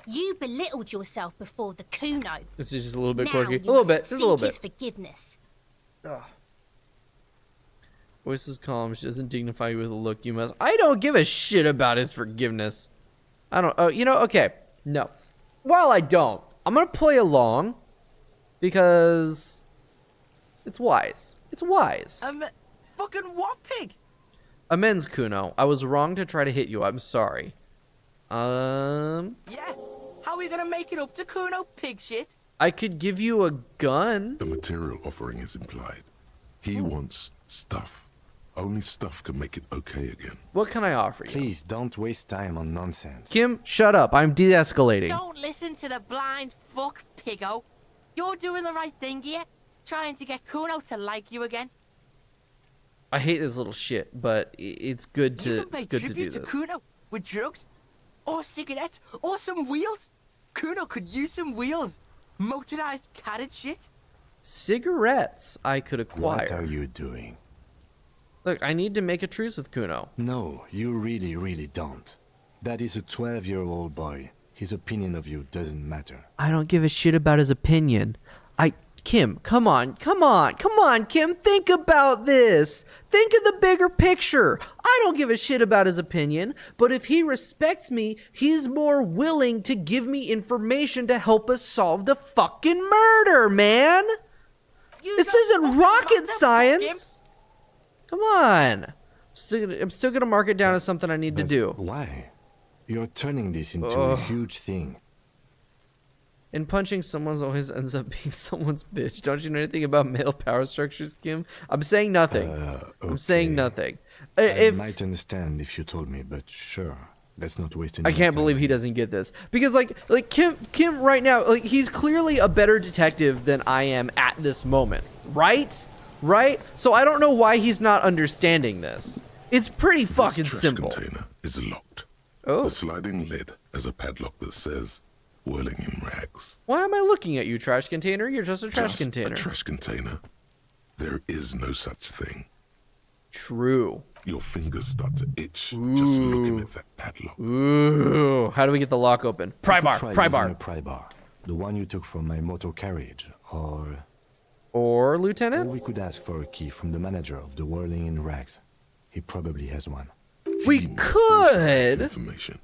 You belittled yourself before the Kuno. This is just a little bit Now quirky. you A little must bit, just a little seek his bit. forgiveness. Voice is calm. She doesn't dignify you with a look. You must. I don't give a shit about his forgiveness. I don't. Oh, you know. Okay. No. Well, I don't. I'm gonna play along because it's wise. It's wise. Fucking war pig. Amends, Kuno. I was wrong to try to hit you. I'm sorry. Yeah. How are we gonna make it up to Kuno, pig shit? I could give you a gun. The material offering is implied. He wants stuff. Only stuff can make it okay again. What can I offer you? Please don't waste time on nonsense. Kim, shut up. I'm de-escalating. Don't listen to the blind fuck, piggo. You're doing the right thing here. Trying to get Kuno to like you again? I hate this little shit, but it's good You to could pay it's good to do tribute to this. Kuno with drugs, or cigarettes, or some wheels. Kuno could use some wheels. Motorized carriage shit. Cigarettes I could What are acquire. you doing? Look, I need to make a truce with Kuno. No, you really, really don't. That is a 12-year-old boy. His opinion of you doesn't matter. I don't give a shit about his opinion. Kim, come on, Kim, think about this. Think of the bigger picture. I don't give a shit about his opinion, but if he respects me, he's more willing to give me information to help us solve the fucking murder, man. This isn't rocket science. Come on. I'm still gonna mark it down as something I need to do. Why? You're turning this into a huge thing. And punching someone always ends up being someone's bitch. Don't you know anything about male power structures, Kim? I'm saying nothing. I'm saying nothing. I might understand if you told me, but sure. Let's not waste any I can't time. believe he doesn't get this. Because like Kim right now, like he's clearly a better detective than I am at this moment. Right? Right? So I don't know why he's not understanding this. It's pretty fucking this trash simple. container is locked. Oh. The sliding lid has a padlock that says "Whirling in Rags." Why am I looking at you, trash container? You're just a trash Just container. A trash container. There is no such thing. True. Your fingers start to itch just looking at that padlock. Ooh. How do we get the lock open? Pry bar. Try Pry using bar. a pry bar. The one you took from my motor carriage, or Lieutenant? we could ask for a key from the manager of the Whirling in Rags. He probably has one. We could. Information.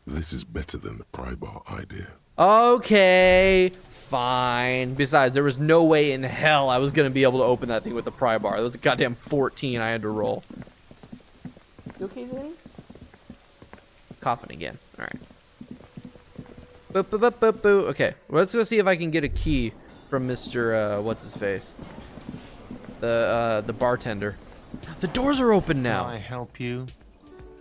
This is better than the pry bar idea. Okay, fine. Besides, there was no way in hell I was gonna be able to open that thing with the pry bar. That was a goddamn 14 I had to roll. You okay, Zanny? Coughing again. All right. Boop, boop, boop, boop, boop. Okay, well, let's go see if I can get a key from Mr. What's his face? The bartender. The doors are open now. Can I help you?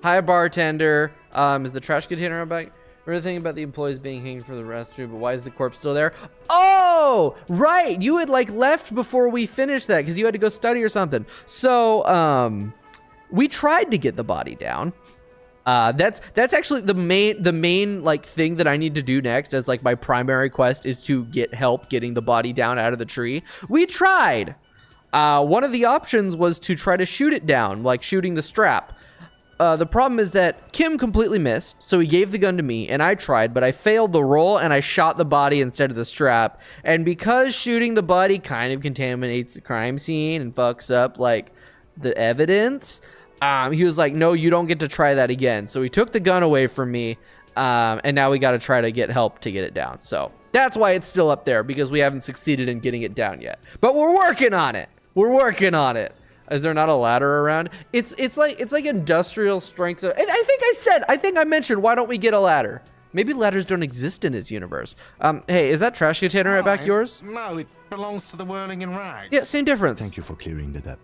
Hi, bartender. Is the trash container back? Remember the thing about the employees being hanged for the restroom, but why is the corpse still there? Oh, right. You had like left before we finished that because you had to go study or something. So, we tried to get the body down. That's actually the main like thing that I need to do next as like my primary quest is to get help getting the body down out of the tree. We tried. One of the options was to try to shoot it down, like shooting the strap. The problem is that Kim completely missed, so he gave the gun to me, and I tried, but I failed the roll, and I shot the body instead of the strap. And because shooting the body kind of contaminates the crime scene and fucks up, like, the evidence, he was like, no, you don't get to try that again. So he took the gun away from me, and now we got to try to get help to get it down. So that's why it's still up there, because we haven't succeeded in getting it down yet. But we're working on it. We're working on it. Is there not a ladder around? It's like industrial strength. I think I mentioned, why don't we get a ladder? Maybe ladders don't exist in this universe. Hey, is that trash container right back yours? No, it belongs to the Whirling in Rags. Yeah, same difference. Thank you for clearing that up.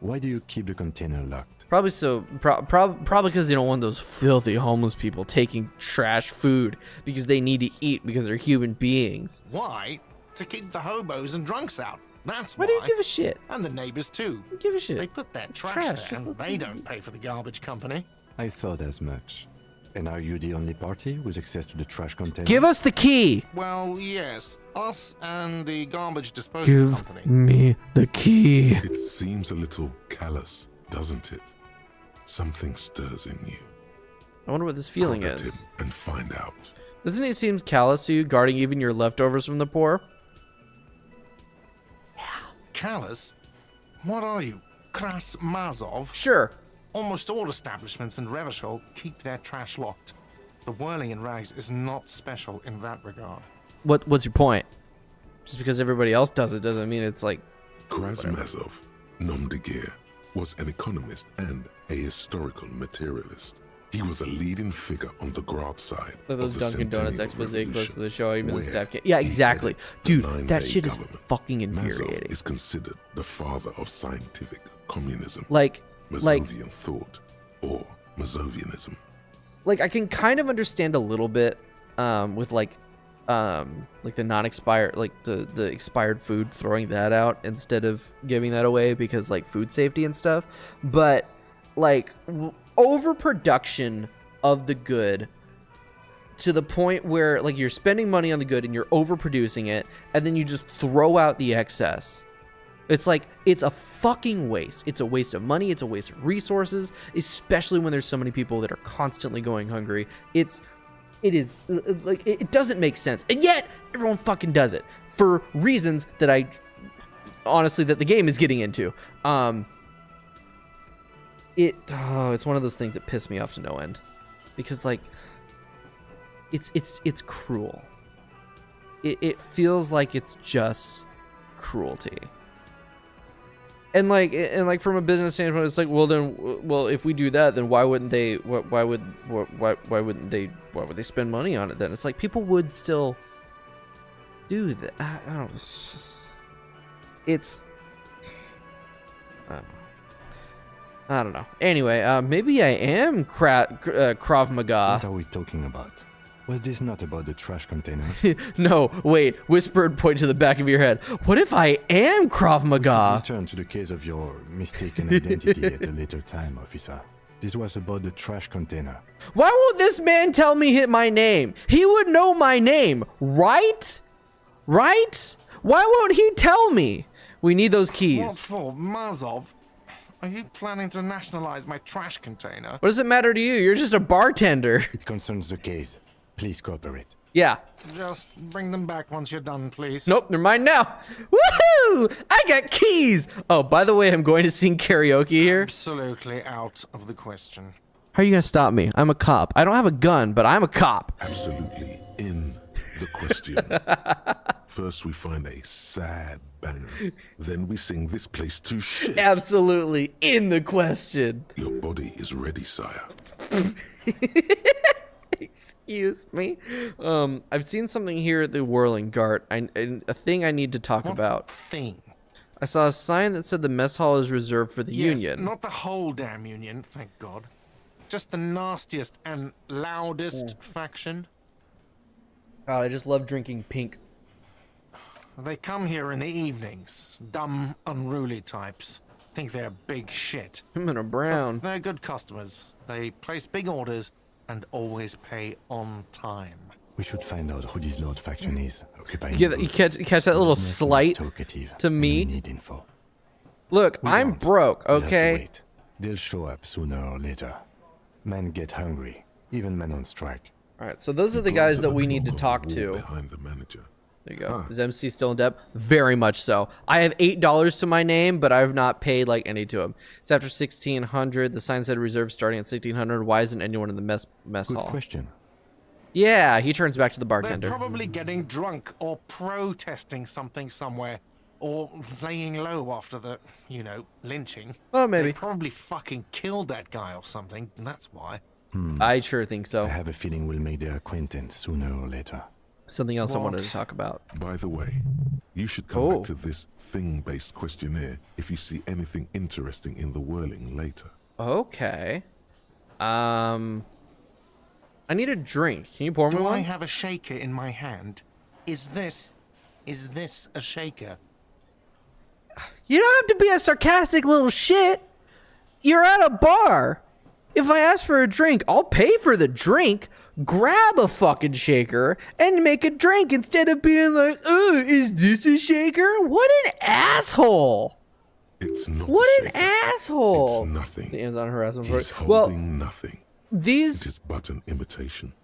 Why do you keep the container locked? Probably probably because you don't want those filthy homeless people taking trash food because they need to eat because they're human beings. Why? To keep the hobos and drunks out. That's Why do you give a shit? And the neighbors too. Give a shit. They put their It's trash just there, and like they these. don't pay for the garbage company. I thought as much. And are you the only party with access to the trash container? Give us the key. Well, yes. Us and the garbage disposal company. Me the key. It seems a little callous, doesn't it? Something stirs in you. I wonder what this feeling Prod at is. him and find out. Doesn't it seem callous to you, guarding even your leftovers from the poor? Callous? What are you? Kras Mazov? Sure. Almost all establishments in Revachol keep their trash locked. The Whirling in Rags is not special in that regard. What's your point? Just because everybody else does it doesn't mean it's like... Krasmazov, nom de guerre, was an economist and a historical materialist. He was a leading figure on the Grad side. Look at those of the Dunkin' Donuts Centennial expose close Revolution, to the show. Even the where staff can't. Yeah, he exactly. headed the Dude, nine-day that shit is government. fucking Mazov infuriating. is considered the father of scientific communism, Like, Mazovian thought, or Mazovianism. I can kind of understand a little bit with like like the non-expired, like the expired food, throwing that out instead of giving that away because like food safety and stuff. But like overproduction of the good to the point where like you're spending money on the good and you're overproducing it, and then you just throw out the excess. It's like, it's a fucking waste. It's a waste of money. It's a waste of resources, especially when there's so many people that are constantly going hungry. It is like, it doesn't make sense. And yet everyone fucking does it for reasons that honestly, that the game is getting into. It's one of those things that piss me off to no end, because like, it's cruel. It feels like it's just cruelty. And like from a business standpoint, it's like, well, if we do that, then why wouldn't they spend money on it then? It's like, people would still do that. I don't know. I don't know. Anyway, maybe I am Krav Maga. What are we talking about? Was this not about the trash container? No, wait. Whisper and point to the back of your head. What if I am Krav Maga? Return to the case of your mistaken identity at a later time, officer. This was about the trash container. Why won't this man tell me my name? He would know my name, right? Right? Why won't he tell me? We need those keys. What for, Mazov? Are you planning to nationalize my trash container? What does it matter to you? You're just a bartender. It concerns the case. Please cooperate. Yeah. Just bring them back once you're done, please. Nope, they're mine now. Woohoo! I got keys! Oh, by the way, I'm going to sing karaoke here. Absolutely out of the question. How are you going to stop me? I'm a cop. I don't have a gun, but I'm a cop. Absolutely in the question. First we find a sad banger. Then we sing this place to shit. Absolutely in the question. Your body is ready, sire. Excuse me. I've seen something here at the Whirling Gart. A thing I need to talk about. Thing? I saw a sign that said the mess hall is reserved for the union. Not the whole damn union, thank God. Just the nastiest and loudest faction. God, I just love drinking pink. They come here in the evenings. Dumb, unruly types. Think they're big shit. I'm in a brown. But they're good customers. They place big orders and always pay on time. We should find out who this Lord faction is. Occupying You catch that little slight to me? Need info. Look, I'm broke, We'll have to okay? wait. They'll show up sooner or later. Men get hungry, even men on strike. Alright, so those are the guys that we need to talk to. Behind the manager. There you go. Is MC still in debt? Very much so. I have $8 to my name, but I've not paid like any to him. It's after 1600. The sign said reserve starting at 1600. Why isn't anyone in the mess hall? Good question. Yeah, he turns back to the bartender. They're probably getting drunk or protesting something somewhere. Or laying low after the, lynching. Oh, maybe. They probably fucking killed that guy or something, and that's why. I sure think so. I have a feeling we'll make their acquaintance sooner or later. Something else I wanted to What? talk about. By the way, you should come back to this thing-based questionnaire if you see anything interesting in the whirling later. Okay. I need a drink. Can you pour me Do I one? have a shaker in my hand? Is this a shaker? You don't have to be a sarcastic little shit. You're at a bar. If I ask for a drink, I'll pay for the drink. Grab a fucking shaker and make a drink instead of being like, is this a shaker? What an asshole. It's not What a an shaker. asshole. It's nothing. The Amazon harassment for He's it. holding Well, nothing. these... It is but an imitation.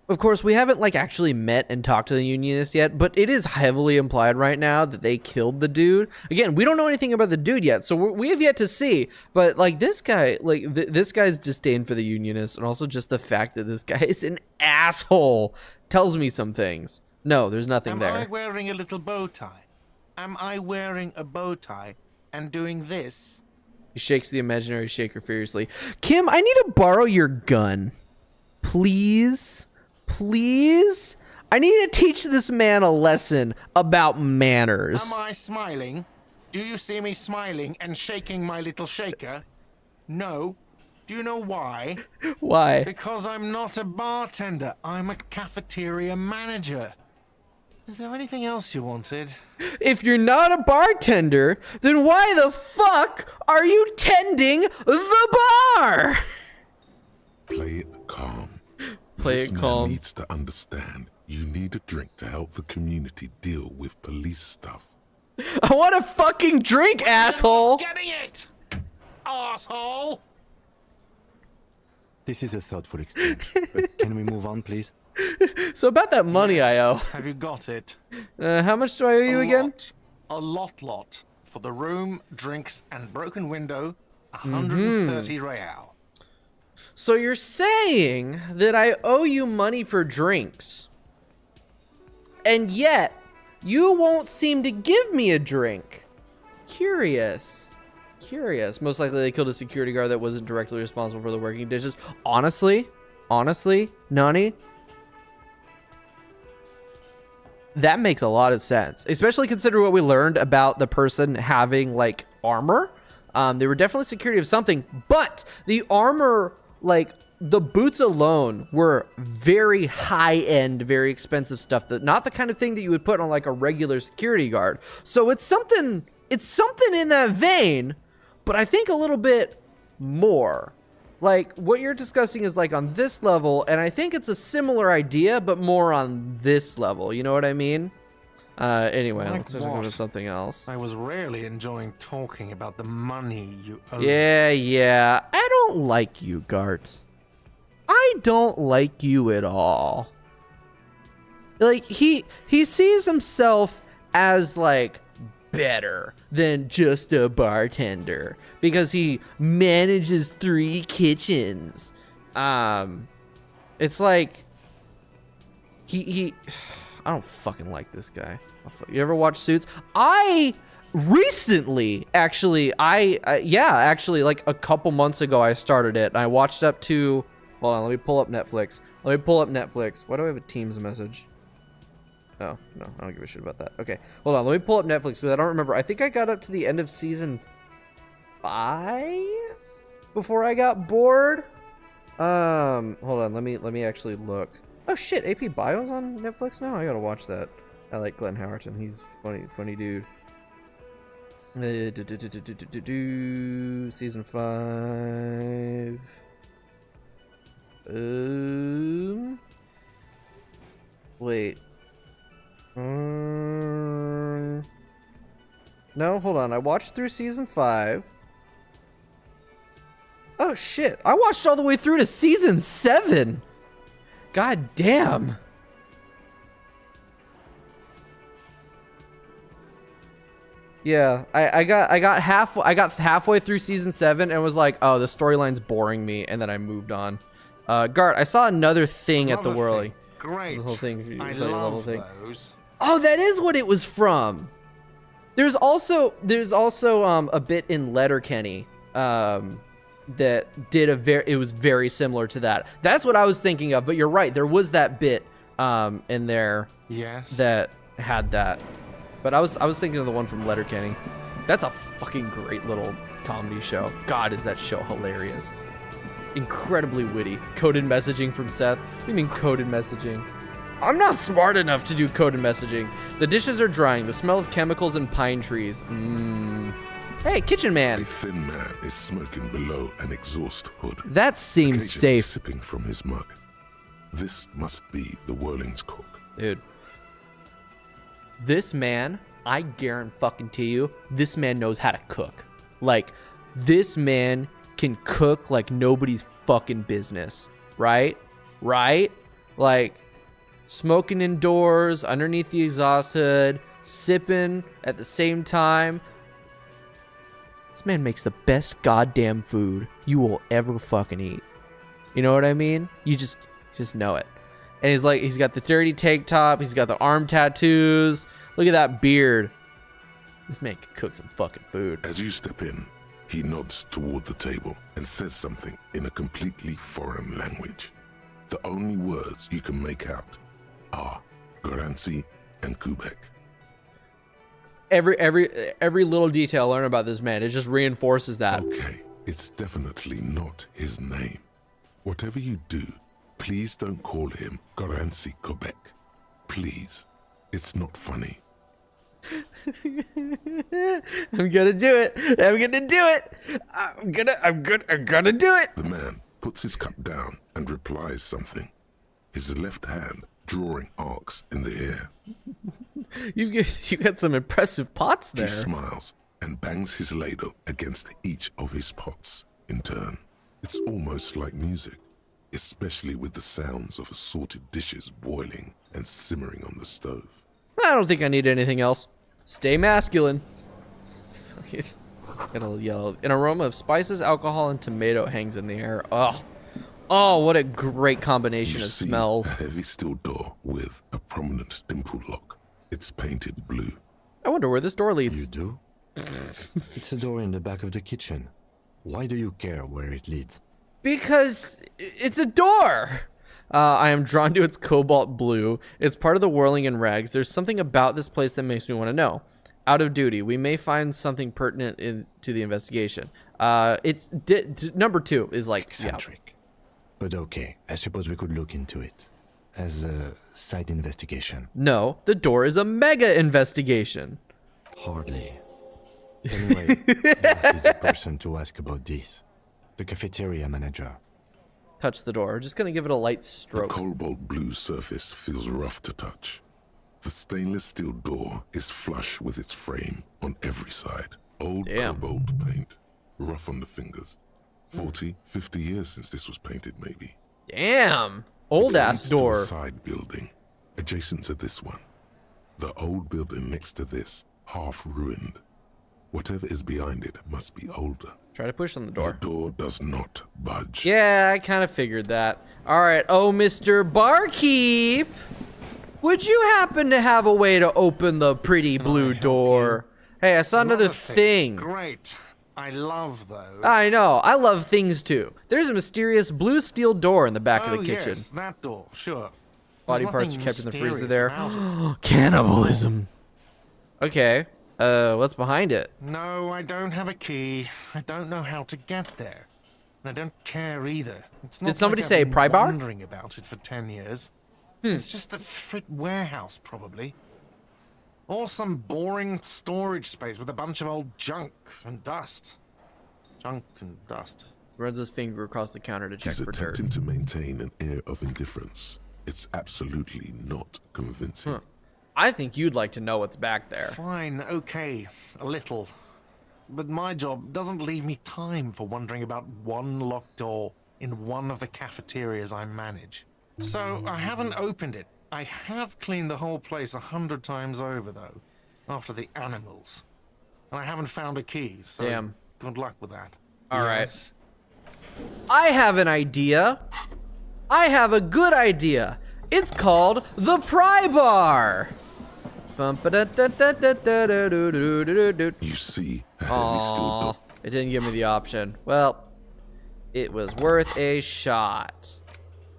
Of course, we haven't like actually met and talked to the unionists yet, but it is heavily implied right now that they killed the dude. Again, we don't know anything about the dude yet, so we have yet to see. But like this guy, like this guy's disdain for the unionists, and also just the fact that this guy is an asshole, tells me some things. No, there's nothing there. Am I wearing a little bow tie? Am I wearing a bow tie and doing this? He shakes the imaginary shaker furiously. Kim, I need to borrow your gun, please. Please? I need to teach this man a lesson about manners. Am I smiling? Do you see me smiling and shaking my little shaker? No. Do you know why? Why? Because I'm not a bartender. I'm a cafeteria manager. Is there anything else you wanted? If you're not a bartender, then why the fuck are you tending the bar? Play it calm. Play This it man calm. needs to understand you need a drink to help the community deal with police stuff. I want a fucking drink, asshole. Getting it, asshole. This is a thoughtful exchange. Can we move on, please? So about that money I owe. Have you got it? How much do I owe you again? A lot. For the room, drinks, and broken window, 130 real. So you're saying that I owe you money for drinks, and yet you won't seem to give me a drink. Curious. Most likely they killed a security guard that wasn't directly responsible for the working dishes. Honestly, Nani, that makes a lot of sense, especially considering what we learned about the person having like armor. They were definitely security of something, but the armor, like the boots alone, were very high-end, very expensive stuff. That not the kind of thing that you would put on like a regular security guard. So it's something in that vein, but I think a little bit more. Like what you're discussing is like on this level, and I think it's a similar idea, but more on this level. You know what I mean? Anyway, Like let's talk about something else. I was really enjoying talking about the money you owe. Yeah. I don't like you, Gart. I don't like you at all. Like he sees himself as like better than just a bartender because he manages 3 kitchens. It's like he I don't fucking like this guy. You ever watch Suits? I recently actually like a couple months ago I started it and I watched up to, hold on, let me pull up Netflix. Why do I have a Teams message? Oh, no, I don't give a shit about that. Okay, hold on, let me pull up Netflix because I don't remember. I think I got up to the end of season 5 before I got bored. Hold on, let me actually look. Oh shit, AP Bio's on Netflix now? I gotta watch that. I like Glenn Howerton. He's funny dude. Season 5. Wait. No, hold on. I watched through season 5. Oh shit! I watched all the way through to season 7. God damn. Yeah, I got halfway through season 7 and was like, oh, the storyline's boring me, and then I moved on. Gart, I saw another thing at the Whirly. Great. The whole thing. I the level love thing. those. Oh, that is what it was from. There's also a bit in Letterkenny that did it was very similar to that. That's what I was thinking of, but you're right. There was that bit in there. Yes. That had that. But I was thinking of the one from Letterkenny. That's a fucking great little comedy show. God, is that show hilarious. Incredibly witty. Coded messaging from Seth. What do you mean coded messaging? I'm not smart enough to do coded messaging. The dishes are drying. The smell of chemicals and pine trees. Hey, kitchen man. A thin man is smoking below an exhaust hood. That seems occasionally safe. Sipping from his mug. This must be the Whirling's cook. Dude. This man, I guarantee you, this man knows how to cook. Like, this man can cook like nobody's fucking business. Right? Like, smoking indoors, underneath the exhaust hood, sipping at the same time. This man makes the best goddamn food you will ever fucking eat. You know what I mean? You just know it. And he's got the dirty tank top. He's got the arm tattoos. Look at that beard. This man can cook some fucking food. As you step in, he nods toward the table and says something in a completely foreign language. The only words you can make out are Garancy and Kubek. Every little detail I learn about this man, it just reinforces that. Okay, It's definitely not his name. Whatever you do, please don't call him Garancy Quebec. Please. It's not funny. I'm gonna do it. I'm gonna do it. I'm gonna do it. The man puts his cup down and replies something, his left hand drawing arcs in the air. You got some impressive pots there. He smiles and bangs his ladle against each of his pots in turn. It's almost like music, especially with the sounds of assorted dishes boiling and simmering on the stove. I don't think I need anything else. Stay masculine. It'll yell. An aroma of spices, alcohol, and tomato hangs in the air. Oh, what a great combination You of see smells. a heavy steel door with a prominent dimple lock. It's painted blue. I wonder where this door leads. You do? It's a door in the back of the kitchen. Why do you care where it leads? Because it's a door. I am drawn to its cobalt blue. It's part of the whirling in rags. There's something about this place that makes me want to know. Out of duty, we may find something pertinent to the investigation. It's number 2 is like eccentric. Yeah. But okay, I suppose we could look into it as a side investigation. No, the door is a mega investigation. Hardly. Anyway, that is the person to ask about this. The cafeteria manager. Touch the door. Just gonna give it a light The stroke. cobalt blue surface feels rough to touch. The stainless steel door is flush with its frame on every side. Old cobalt paint, rough on the fingers. 40, 50 years since this was painted, maybe. Damn! Old ass door. It leads to a side building, adjacent to this one. The old building next to this, half ruined. Whatever is behind it must be older. Try to push on the door. The door does not budge. Yeah, I kind of figured that. All right. Oh, Mr. Barkeep, would you happen to have a way to open the pretty blue door? Hey, I saw another thing. Great. I love those. I know. I love things too. There's a mysterious blue steel door in the back of the kitchen. Yes, that door, sure. Body There's parts are nothing kept in the freezer mysterious there. about it. Cannibalism. Okay. What's behind it? No, I don't have a key. I don't know how to get there. And I don't care either. It's not Did somebody like say I've been pry bar? wondering about it for 10 years. It's just a frit warehouse, probably. Or some boring storage space with a bunch of old junk and dust. Junk and dust. Runs his finger across the counter to check He's for dirt. attempting to maintain an air of indifference. It's absolutely not convincing. I think you'd like to know what's back there. Fine, okay, a little. But my job doesn't leave me time for wondering about one locked door in one of the cafeterias I manage. So I haven't opened it. I have cleaned the whole place 100 times over, though, after the animals. And I haven't found a key, so Damn. good luck with that. All right. Yes. I have an idea. I have a good idea. It's called the pry bar. You see a heavy steel door. It didn't give me the option. Well, it was worth a shot.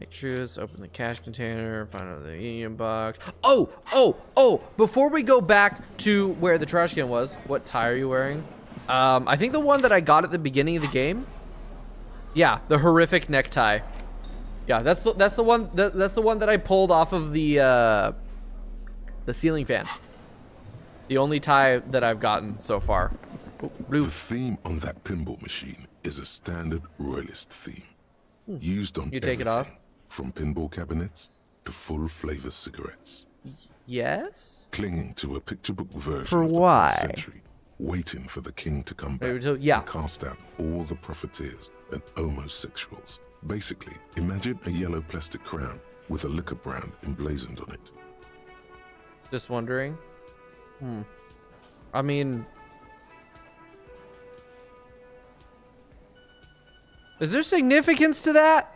Make truths, open the cash container, find out the union box. Oh! Before we go back to where the trash can was, what tie are you wearing? I think the one that I got at the beginning of the game. Yeah, the horrific necktie. Yeah, that's the one that's the one that I pulled off of the ceiling fan. The only tie that I've gotten so far. Oh, blue. The theme on that pinball machine is a standard royalist theme, used on You take it off? from pinball cabinets to full flavor cigarettes. Yes. Clinging to a picture book version For of the why? past century, waiting for the king to come back Yeah. and cast out all the profiteers and homosexuals. Basically, imagine a yellow plastic crown with a liquor brand emblazoned on it. Just wondering. I mean, is there significance to that?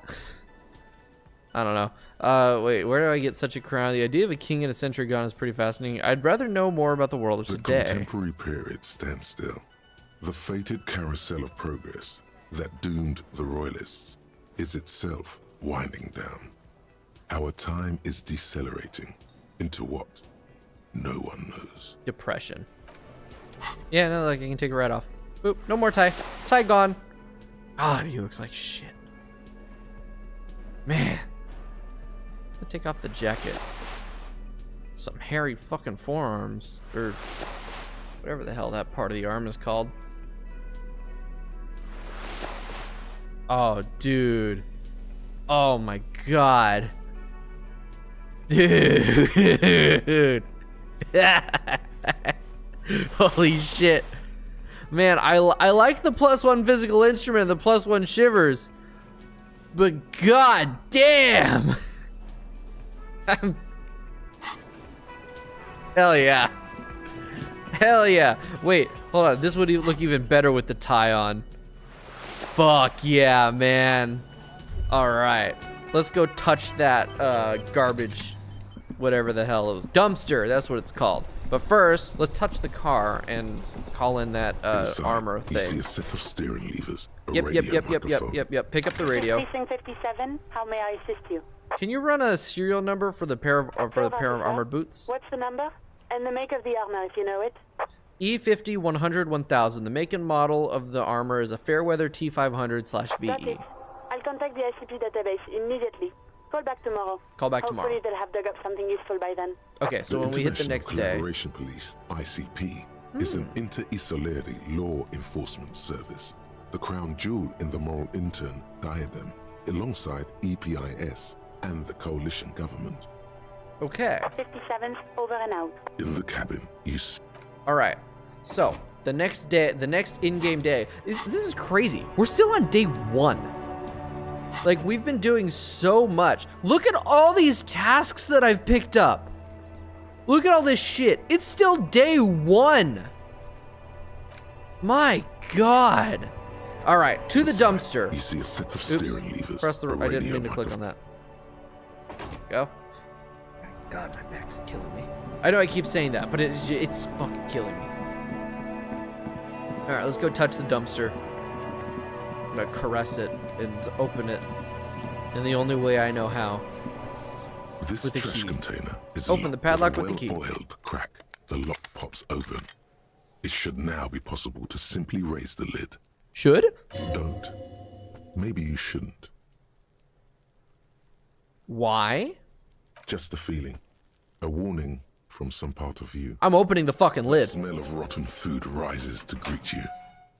I don't know. Wait, where do I get such a crown? The idea of a king in a century gone is pretty fascinating. I'd rather know more about the world of The today. contemporary period stands still. The fated carousel of progress that doomed the royalists is itself winding down. Our time is decelerating into what? No one knows. Depression. Yeah, no, like I can take it right off. Oop, no more tie. Tie gone. God, he looks like shit. Man. Let's take off the jacket. Some hairy fucking forearms. Or whatever the hell that part of the arm is called. Oh, dude. Oh my god. Dude. Holy shit. Man, I like the +1 physical instrument, the +1 shivers. But god damn. Hell yeah. Hell yeah. Wait, hold on. This would look even better with the tie on. Fuck yeah, man. Alright. Let's go touch that garbage, whatever the hell it was. Dumpster, that's what it's called. But first, let's touch the car and call in that armor thing. You see a set of steering levers. Yep. Pick up the radio. Precinct 57, how may I assist you? Can you run a serial number for the pair of armored boots? What's the number? And the make of the armor, if you know it. E50 100 1000. The make and model of the armor is a Fairweather T500/VE. That's it. I'll contact the ICP database immediately. Call back tomorrow. Call back tomorrow. Hopefully they'll have dug up something useful by then. Okay, so when we hit the next day. Collaboration Police, ICP, is an inter-Isolari law enforcement service. The crown jewel in the moral intern diadem, alongside EPIS and the coalition government. Okay. 57, over and out. In the cabin, you see. All right. So the next day, the next in-game day. This is crazy. We're still on day 1. Like, we've been doing so much. Look at all these tasks that I've picked up. Look at all this shit. It's still day 1. My God. All right, to the dumpster. You see a set of steering levers. Press the. I didn't mean to click on that. Go. God, my back's killing me. I know I keep saying that, but it's fucking killing me. All right, let's go touch the dumpster. I'm gonna caress it and open it in the only way I know how. This with the trash key. container is Open the padlock with the key. Well-oiled crack. The lock pops open. It should now be possible to simply raise the lid. Should? Don't. Maybe you shouldn't. Why? Just a feeling. A warning from some part of you. I'm opening the fucking lid. The smell of rotten food rises to greet you.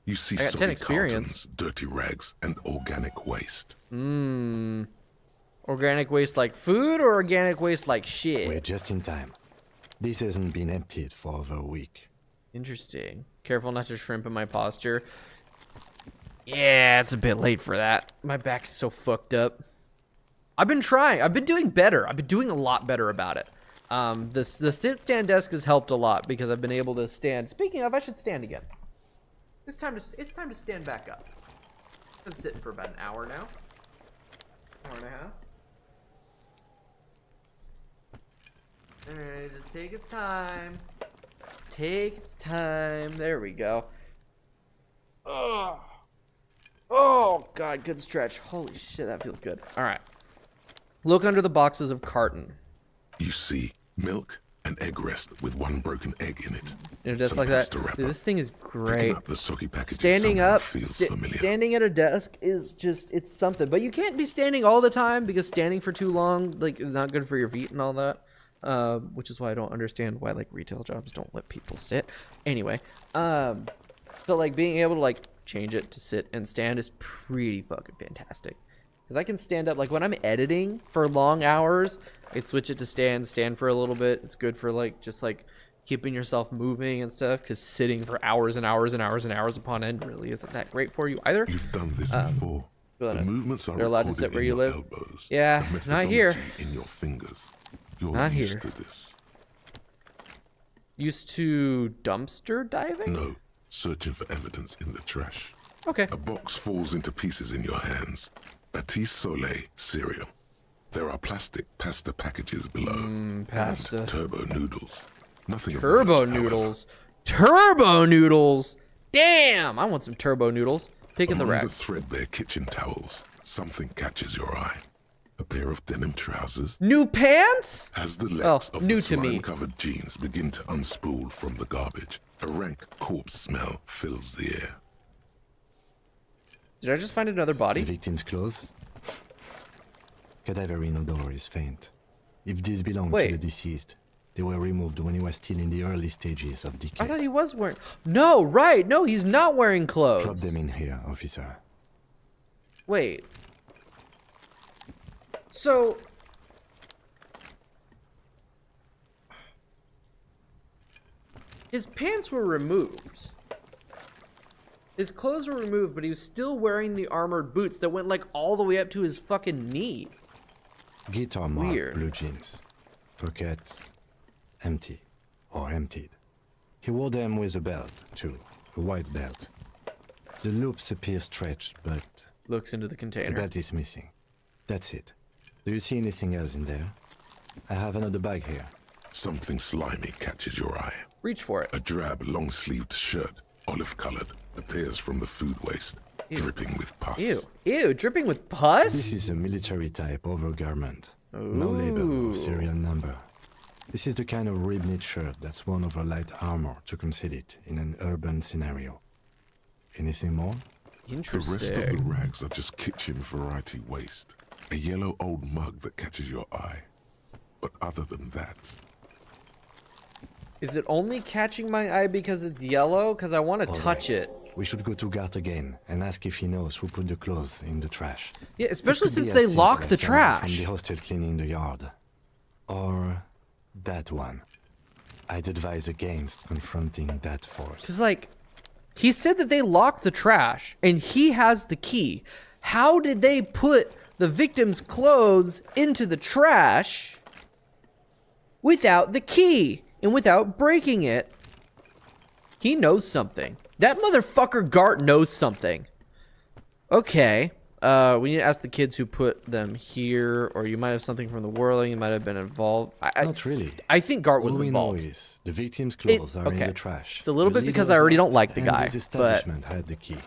You see I got 10 soggy experience. cartons, dirty rags, and organic waste. Organic waste like food or organic waste like shit? We're just in time. This hasn't been emptied for over a week. Interesting. Careful not to shrimp in my posture. Yeah, it's a bit late for that. My back's so fucked up. I've been trying. I've been doing better. I've been doing a lot better about it. The sit-stand desk has helped a lot because I've been able to stand. Speaking of, I should stand again. It's time to stand back up. I've been sitting for about an hour now. Hour and a half. Alright, just take its time. Just take its time. There we go. Oh, God, good stretch. Holy shit, that feels good. All right. Look under the boxes of carton. You see milk and egg rest with one broken egg in it. You know, just Some like that. pasta wrapper. Dude, this thing is Picking great. up the soggy packages Standing somehow up, feels familiar. standing at a desk is just, it's something. But you can't be standing all the time because standing for too long, like, is not good for your feet and all that. Which is why I don't understand why, like, retail jobs don't let people sit. Anyway, so, like, being able to, like, change it to sit and stand is pretty fucking fantastic. Because I can stand up, like, when I'm editing for long hours, I switch it to stand for a little bit. It's good for, like, just, like, keeping yourself moving and stuff, because sitting for hours and hours and hours and hours upon end really isn't that great for you either. You've done this before. The movements are You're allowed to recorded sit where in you your live. elbows. Yeah, The not here. methodology in your fingers. You're Not used here. to this. Used to dumpster diving? No, searching for evidence in the trash. Okay. A box falls into pieces in your hands. Batiste Soleil cereal. There are plastic pasta packages below. Pasta. And turbo noodles. Nothing of Turbo note, noodles. Turbo noodles. Damn, I want some turbo noodles. Picking the Among rack. the threadbare kitchen towels, something catches your eye. A pair of denim trousers. New pants? As the legs of new the to me. slime-covered jeans begin to unspool from the garbage, a rank corpse smell fills the air. Did I just find another The body? victim's clothes. Cadaver in odor is faint. If these belong Wait. to the deceased, they were removed when he was still in the early stages of decay. I thought he was wearing... No, right. No, he's not wearing clothes. Drop them in here, officer. Wait. So... his pants were removed. His clothes were removed, but he was still wearing the armored boots that went like all the way up to his fucking knee. Guitar mark, Weird. blue jeans. Pockets empty or emptied. He wore them with a belt, too. A white belt. The loops appear stretched, but Looks into the the container. belt is missing. That's it. Do you see anything else in there? I have another bag here. Something slimy catches your eye. Reach for it. A drab, long-sleeved shirt, olive-colored, appears from the food waste, dripping with pus. Ew. Ew, dripping with pus? This is a military-type overgarment. No label or serial number. This is the kind of rib-knit shirt that's worn over light armor to conceal it in an urban scenario. Anything more? The Interesting. rest of the rags are just kitchen variety waste. A yellow old mug that catches your eye. But other than that, Is it only catching my eye because it's yellow? Because I want to touch it. We should go to Gart again and ask if he knows who put the clothes in the trash. Yeah, especially It could be since as they simple lock as the someone trash. From the hostel cleaning the yard. Or that one. I'd advise against confronting that force. Because, like, he said that they locked the trash, and he has the key. How did they put the victim's clothes into the trash without the key and without breaking it? He knows something. That motherfucker Gart knows something. Okay. We need to ask the kids who put them here, or you might have something from the whirling. You might have been involved. Not really. I think Gart was All we involved. know is the victim's clothes are okay. in the trash. It's a little The bit because leader's I already not, don't like the and guy, his but establishment had the key.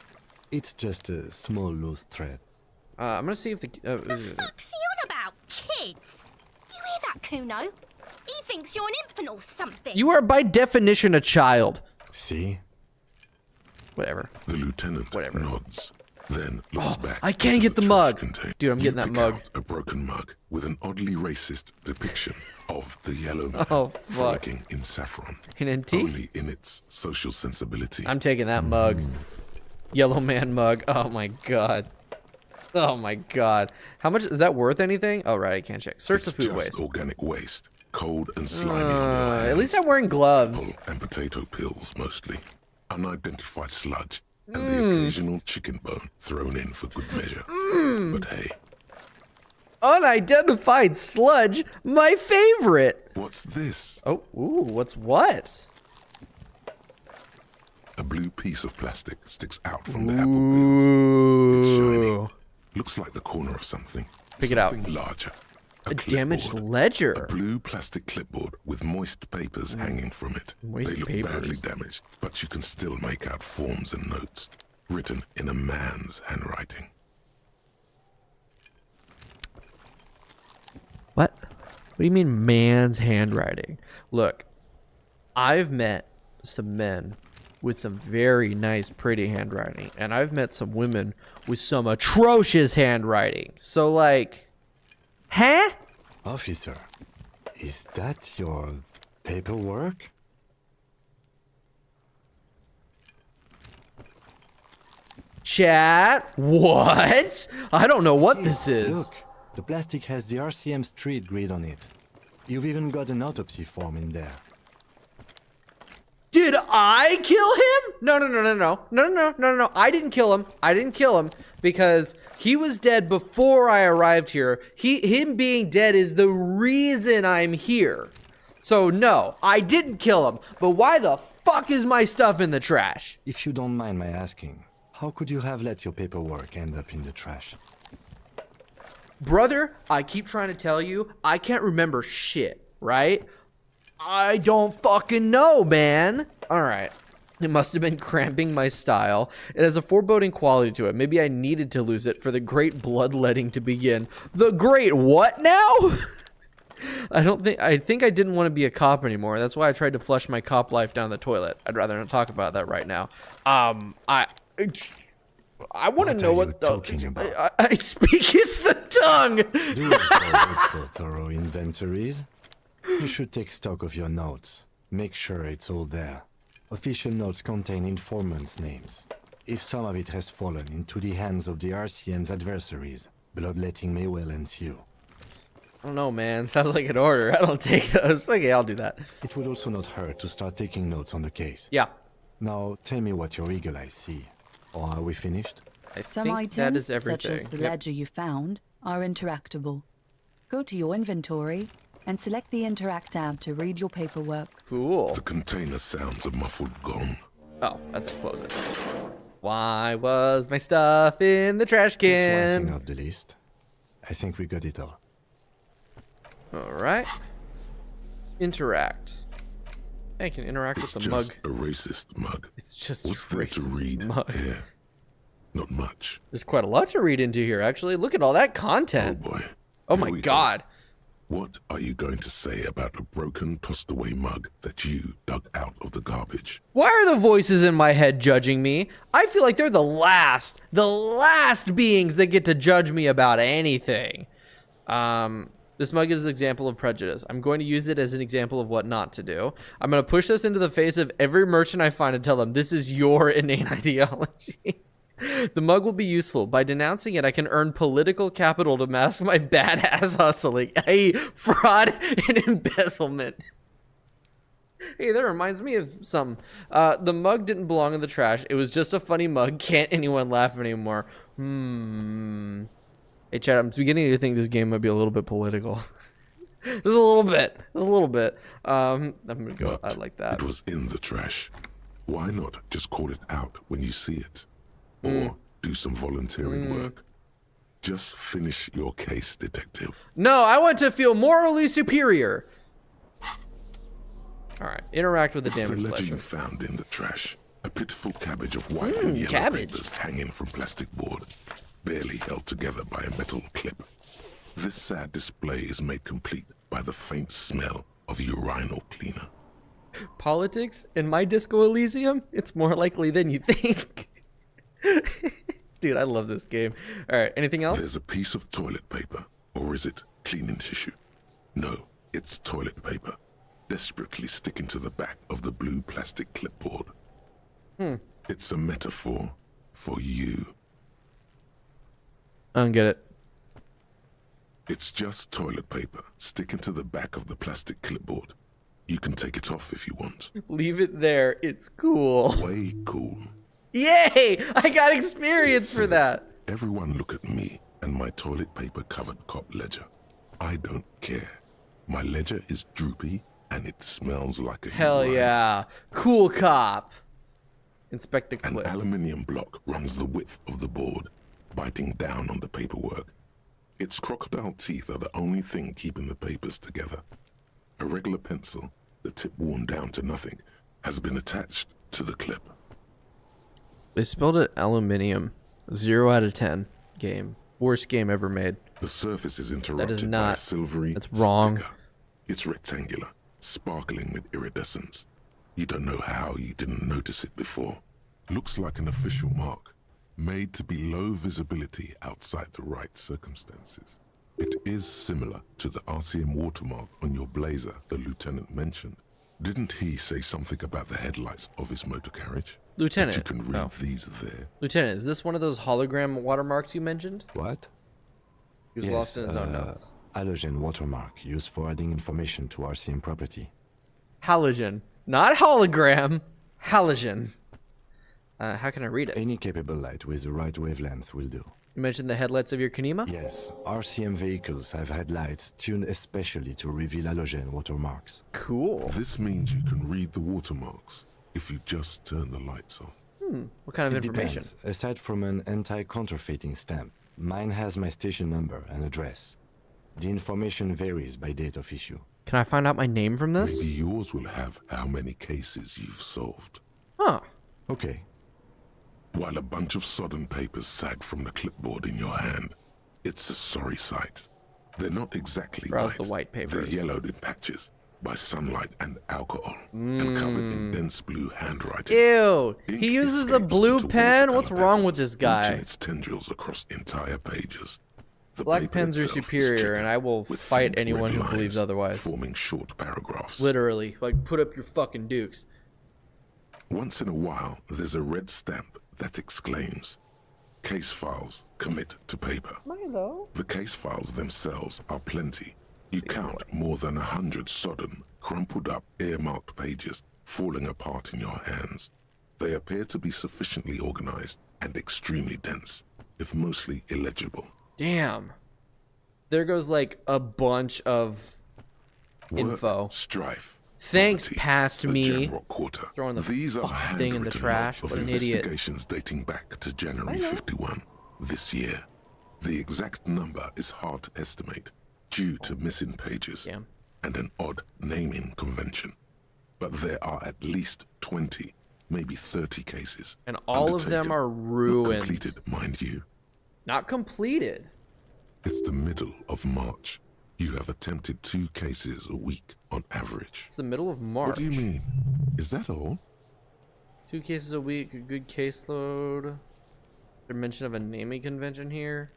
It's just a small loose thread. I'm gonna see if the Fuck's he on about? Kids? You hear that, Kuno? He thinks you're an infant or something. you are by definition a child. See? Whatever. the lieutenant Whatever. nods, then looks back. I can't into get the trash mug. container. Dude, I'm You getting that pick mug. out a broken mug with an oddly racist depiction of the yellow man Oh, fuck. frolicking in saffron. In antique? Only in its social sensibility. I'm taking that mug. Yellow man mug. Oh my god. Oh my god. How much is that worth anything? Oh right, I can't check. Search It's the food just waste. organic waste, cold and slimy on your hands. At least I'm wearing gloves. Apple and potato peels mostly, unidentified sludge, and the occasional chicken bone thrown in for good measure. But hey, Unidentified sludge, my favorite. what's this? Oh, ooh, what's what? A blue piece of plastic sticks out from the apple peels. It's shiny. Ooh. Looks like the corner of something. Pick it out. Something larger. A damaged clipboard. ledger. A blue plastic clipboard with moist papers hanging from it. Moist They look papers. badly damaged, but you can still make out forms and notes, written in a man's handwriting. What? What do you mean man's handwriting? Look, I've met some men with some very nice, pretty handwriting, and I've met some women with some atrocious handwriting. So, like, huh? Officer, is that your paperwork? Chat? What? I don't know what this is. Look, the plastic has the RCM street grid on it. You've even got an autopsy form in there. Did I kill him? No. I didn't kill him. I didn't kill him because he was dead before I arrived here. Him being dead is the reason I'm here. So no, I didn't kill him. But why the fuck is my stuff in the trash? If you don't mind my asking, how could you have let your paperwork end up in the trash? Brother, I keep trying to tell you, I can't remember shit, right? I don't fucking know, man. All right. It must have been cramping my style. It has a foreboding quality to it. Maybe I needed to lose it for the great bloodletting to begin. The great what now? I think I didn't want to be a cop anymore. That's why I tried to flush my cop life down the toilet. I'd rather not talk about that right now. I want to What know are what you the talking about? I speaketh the tongue. Do you also thorough inventories? You should take stock of your notes. Make sure it's all there. Official notes contain informants' names. If some of it has fallen into the hands of the RCM's adversaries, bloodletting may well ensue. I don't know, man. Sounds like an order. I don't take those. Okay, I'll do that. It would also not hurt to start taking notes on the case. Yeah. Now, tell me what your eagle eyes see. Or are we finished? I Some think items, that is everything. such as the Yep. ledger you found, are interactable. Go to your inventory and select the Interact tab to read your paperwork. Cool. The container sounds a muffled gong. Oh, that's a close it. Why was my stuff in the trash That's one thing can? off the list. I think we got it all. All right. Interact. I can interact It's with the mug. just a racist mug. It's just What's a there to racist read mug. here? Not much. There's quite a lot to read into here, actually. Look at all that Oh content. boy. Oh Here my we go. god. What are you going to say about a broken, tossed away mug that you dug out of the garbage? Why are the voices in my head judging me? I feel like they're the last beings that get to judge me about anything. This mug is an example of prejudice. I'm going to use it as an example of what not to do. I'm going to push this into the face of every merchant I find and tell them, this is your inane ideology. The mug will be useful. By denouncing it, I can earn political capital to mask my badass hustling. Hey, fraud and embezzlement. Hey, that reminds me of something. The mug didn't belong in the trash. It was just a funny mug. Can't anyone laugh anymore? Hey, Chad, I'm beginning to think this game might be a little bit political. Just a little bit. Just a little bit. I'm gonna go. I like that. It was in the trash. Why not just call it out when you see it? Or do some volunteering work. Just finish your case, detective. No, I want to feel morally superior. All right, interact with the It's the damage ledger you ledger. found in the trash. A pitiful cabbage of white and yellow cabbage. papers hanging from plastic board, barely held together by a metal clip. This sad display is made complete by the faint smell of urinal cleaner. Politics in my Disco Elysium? It's more likely than you think. Dude, I love this game. All right, anything else? There's a piece of toilet paper, or is it cleaning tissue? No, it's toilet paper, desperately sticking to the back of the blue plastic clipboard. It's a metaphor for you. I don't get it. It's just toilet paper sticking to the back of the plastic clipboard. You can take it off if you want. Leave it there. It's cool. Way cool. Yay! I got experience for that. Everyone look at me and my toilet paper covered cop ledger. I don't care. My ledger is droopy and it smells like a Hell urine. yeah. Cool cop. Inspect the An clip. aluminium block runs the width of the board, biting down on the paperwork. Its crocodile teeth are the only thing keeping the papers together. A regular pencil, the tip worn down to nothing, has been attached to the clip. They spelled it aluminium. 0 out of 10 game. Worst game ever made. The surface is interrupted by a not- silvery that's wrong. sticker. It's rectangular, sparkling with iridescence. You don't know how you didn't notice it before. Looks like an official mark, made to be low visibility outside the right circumstances. It is similar to the RCM watermark on your blazer the lieutenant mentioned. Didn't he say something about the headlights of his motor carriage? Lieutenant. That you can read Oh. these there. Lieutenant, is this one of those hologram watermarks you mentioned? What? He was lost in his own notes. Halogen watermark used for adding information to RCM property. Halogen. Not hologram. Halogen. How can I read it? Any capable light with the right wavelength will do. You mentioned the headlights of your Kanima? Yes, RCM vehicles have headlights tuned especially to reveal halogen watermarks. Cool. This means you can read the watermarks if you just turn the lights on. What kind of It information? depends. Aside from an anti-counterfeiting stamp, mine has my station number and address. The information varies by date of issue. Can I find out my name from this? Maybe yours will have how many cases you've solved. Huh. Okay. While a bunch of sodden papers sag from the clipboard in your hand, it's a sorry sight. They're not exactly Browse white. the white papers. They're yellowed in patches, by sunlight and alcohol, and covered in dense blue handwriting. Ew! Ink He uses the escapes blue into pen? What's watercolor wrong with patterns, this guy? reaching its tendrils across entire pages. The Black paper pens are itself is superior, checkered, and I will with fight faint anyone red who lines believes otherwise. forming short paragraphs. Literally. Like, put up your fucking dukes. Once in a while, there's a red stamp that exclaims, "Case files commit to paper." Milo. The case files themselves are plenty. You count more than 100 sodden, crumpled up, earmarked pages falling apart in your hands. They appear to be sufficiently organized and extremely dense, if mostly illegible. Damn. There goes like a bunch of Work, info. strife. Thanks, poverty, past the me. Jamrock Quarter. Throwing the These are fucking thing in the handwritten trash. notes What of an idiot. investigations dating back to January 51 this year. The exact number is hard to estimate due to missing pages Damn. and an odd naming convention. But there are at least 20, maybe 30 cases. And all of them undertaken, are not ruined. completed, mind you. Not completed. It's the middle of March. You have attempted 2 cases a week on average. It's the middle of March. What do you mean? Is that all? 2 cases a week, a good caseload. There's mention of a naming convention here.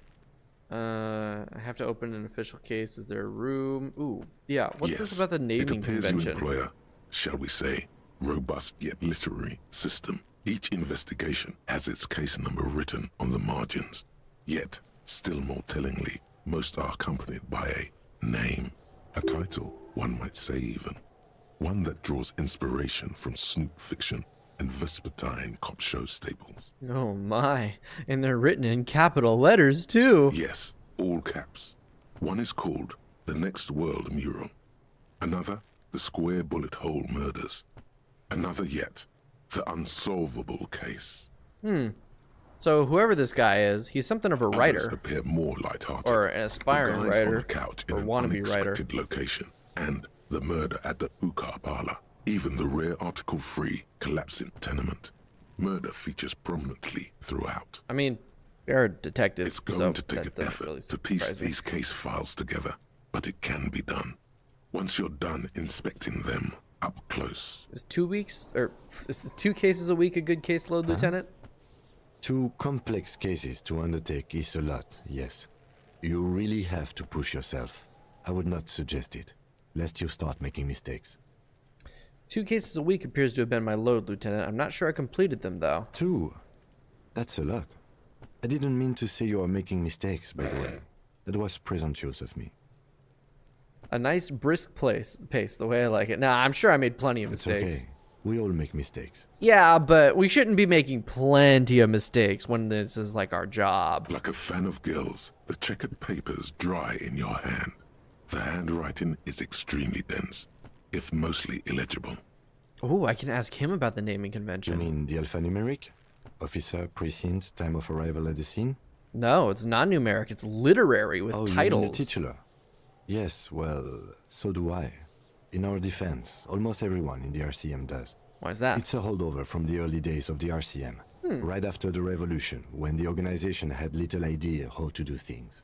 I have to open an official case. Is there a room? Ooh, yeah. What's Yes, this about the it naming appears convention? you employ a, shall we say, robust yet literary system. Each investigation has its case number written on the margins. Yet, still more tellingly, most are accompanied by a name, a title, one might say even. One that draws inspiration from snoop fiction and vespertine cop show staples. Oh my. And they're written in capital letters too. Yes, all caps. One is called The Next World Mural. Another, The Square Bullet Hole Murders. Another yet, The Unsolvable Case. So whoever this guy is, he's something of a Others writer. appear more lighthearted. Or an aspiring The guys on writer. a couch in Or an wannabe writer. unexpected location. And the murder at the hookah parlor. Even the rare article-free collapsing tenement. Murder features prominently throughout. I mean, they're a detective. It's going so to take an that doesn't effort really to piece surprise me. these case files together, but it can be done. Once you're done inspecting them up close. Is 2 weeks, or is 2 cases a week a good caseload, Lieutenant? 2 complex cases to undertake is a lot, yes. You really have to push yourself. I would not suggest it, lest you start making mistakes. 2 cases a week appears to have been my load, Lieutenant. I'm not sure I completed them, though. 2? That's a lot. I didn't mean to say you are making mistakes, by the way. That was presumptuous of me. A nice brisk pace, the way I like it. Nah, I'm sure I made plenty of It's mistakes. okay. We all make mistakes. Yeah, but we shouldn't be making plenty of mistakes when this is like our job. Like a fan of gills, the checkered papers dry in your hand. The handwriting is extremely dense, if mostly illegible. Oh, I can ask him about the naming You convention. mean the alphanumeric? Officer, precinct, time of arrival at the scene? No, it's not numeric. It's literary with Oh, you mean titles. the titular? Yes, well, so do I. In our defense, almost everyone in the RCM does. Why is that? It's a holdover from the early days of the RCM, right after the revolution, when the organization had little idea how to do things.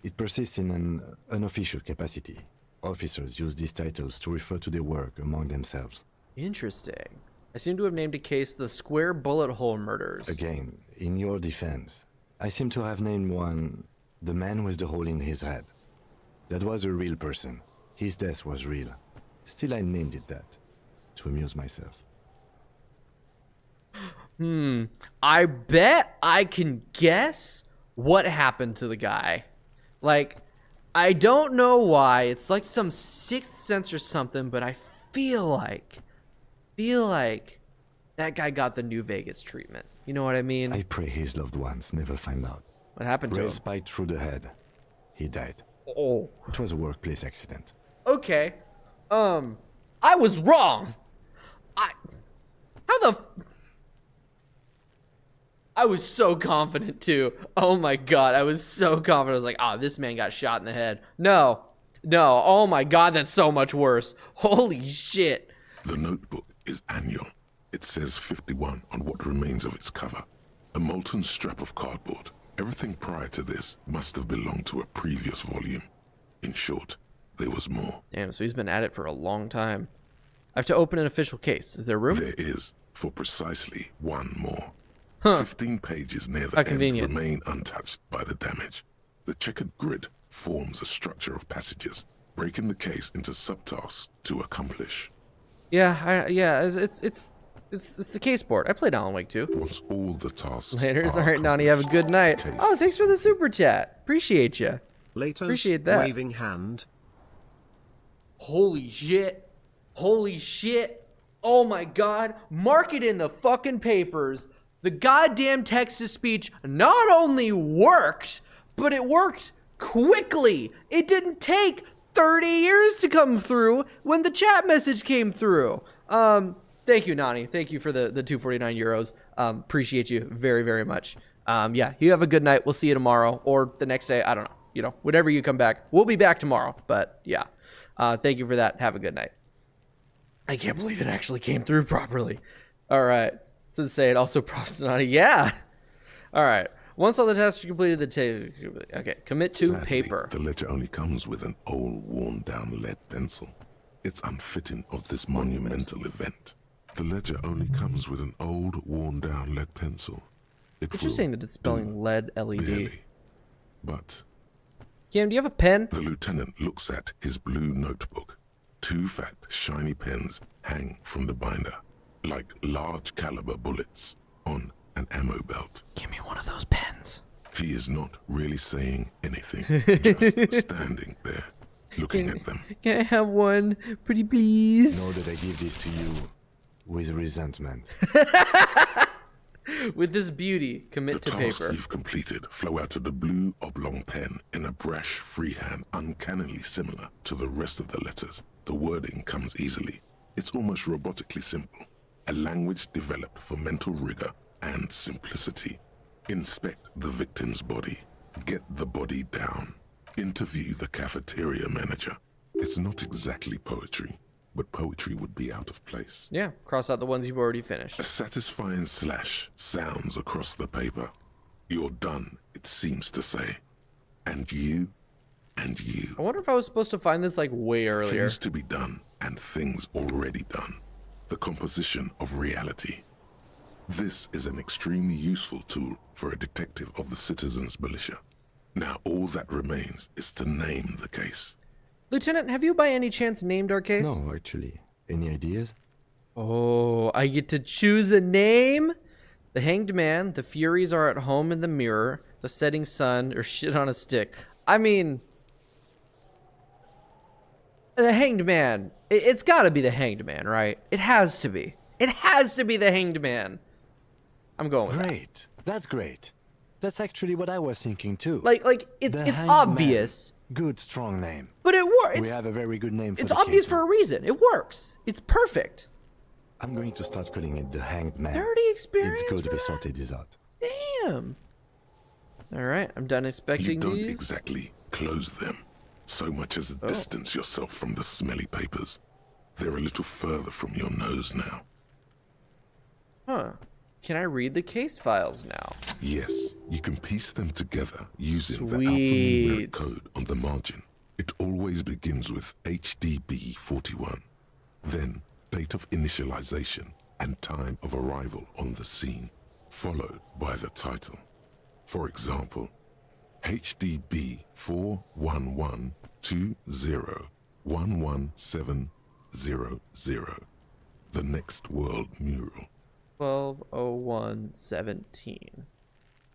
It persists in an unofficial capacity. Officers use these titles to refer to their work among themselves. Interesting. I seem to have named a case the Square Bullet Hole Murders. Again, in your defense, I seem to have named one the man with the hole in his head. That was a real person. His death was real. Still, I named it that, to amuse myself. I bet I can guess what happened to the guy. Like, I don't know why. It's like some sixth sense or something, but I feel like that guy got the New Vegas treatment. You know what I mean? I pray his loved ones never find out. What happened to Rail him? spiked through the head. He died. Oh. It was a workplace accident. Okay. I was wrong. I was so confident too. Oh my god, I was so confident. I was like, this man got shot in the head. No. Oh my god, that's so much worse. Holy shit. The notebook is annual. It says 51 on what remains of its cover. A molten strap of cardboard. Everything prior to this must have belonged to a previous volume. In short, there was more. Damn, so he's been at it for a long time. I have to open an official case. Is there room? There is, for precisely one more. Huh. 15 pages near the How end convenient. remain untouched by the damage. The checkered grid forms a structure of passages, breaking the case into subtasks to accomplish. Yeah, it's the case board. I played Alan Wake 2. Once all the tasks Laters. are All right, Nani, have a good night. Case Oh, thanks for the super chat. Appreciate you. Laters, Appreciate that. waving hand. Holy shit. Holy shit. Oh my god. Mark it in the fucking papers. The goddamn text-to-speech not only worked, but it worked quickly. It didn't take 30 years to come through when the chat message came through. Thank you, Nani. Thank you for the 249 euros. Appreciate you very, very much. Yeah, you have a good night. We'll see you tomorrow or the next day. I don't know. You know, whenever you come back. We'll be back tomorrow, but yeah. Thank you for that. Have a good night. I can't believe it actually came through properly. All right. It's insane. Also, props to Nani. Yeah. All right. Once all the tasks are completed, okay. Commit to Sadly, paper. The ledger only comes with an old, worn-down lead pencil. It's unfitting of this monumental event. The ledger only comes with an old, worn-down lead pencil. Interesting that it's spelling lead LED. Barely. But Cam, do you have a pen? the lieutenant looks at his blue notebook. 2 fat, shiny pens hang from the binder, like large caliber bullets on an ammo belt. Give me one of those pens. He is not really saying anything, just standing there, looking at them. Can I have one? Pretty please. Know that I give this to you with resentment. With this beauty, commit The to tasks paper. you've completed flow out of the blue oblong pen in a brash freehand uncannily similar to the rest of the letters. The wording comes easily. It's almost robotically simple. A language developed for mental rigor and simplicity. Inspect the victim's body. Get the body down. Interview the cafeteria manager. It's not exactly poetry, but poetry would be out of place. Yeah, cross out the ones you've already finished. A satisfying slash sounds across the paper. You're done, it seems to say. And you, and you. I wonder if I was supposed to find this like way earlier. Things to be done and things already done. The composition of reality. This is an extremely useful tool for a detective of the citizens' militia. Now all that remains is to name the case. Lieutenant, have you by any chance named our case? No, actually. Any ideas? Oh, I get to choose a name? The Hanged Man, The Furies Are at Home in the Mirror, The Setting Sun, or Shit on a Stick. I mean, the Hanged Man. It's got to be the Hanged Man, right? It has to be. It has to be the Hanged Man. I'm going with Great. That's great. That's actually what I was thinking too. that. Like it's The Hanged obvious, Man. Good, strong name. but it works. We have a very good name for It's the obvious case for now. a reason. It works. It's perfect. I'm going to start calling it the Hanged Man. They're already experienced It's good for we that. sorted this out. Damn. All right, I'm done You inspecting don't these. exactly close them, so much as distance yourself from the smelly papers. They're a little further from your nose now. Huh. Can I read the case files now? Yes, you can piece them together using the Sweet. alphanumeric code on the margin. It always begins with HDB 41, then date of initialization and time of arrival on the scene, followed by the title. For example, HDB 41120111700, the Next World Mural. 12/01/17.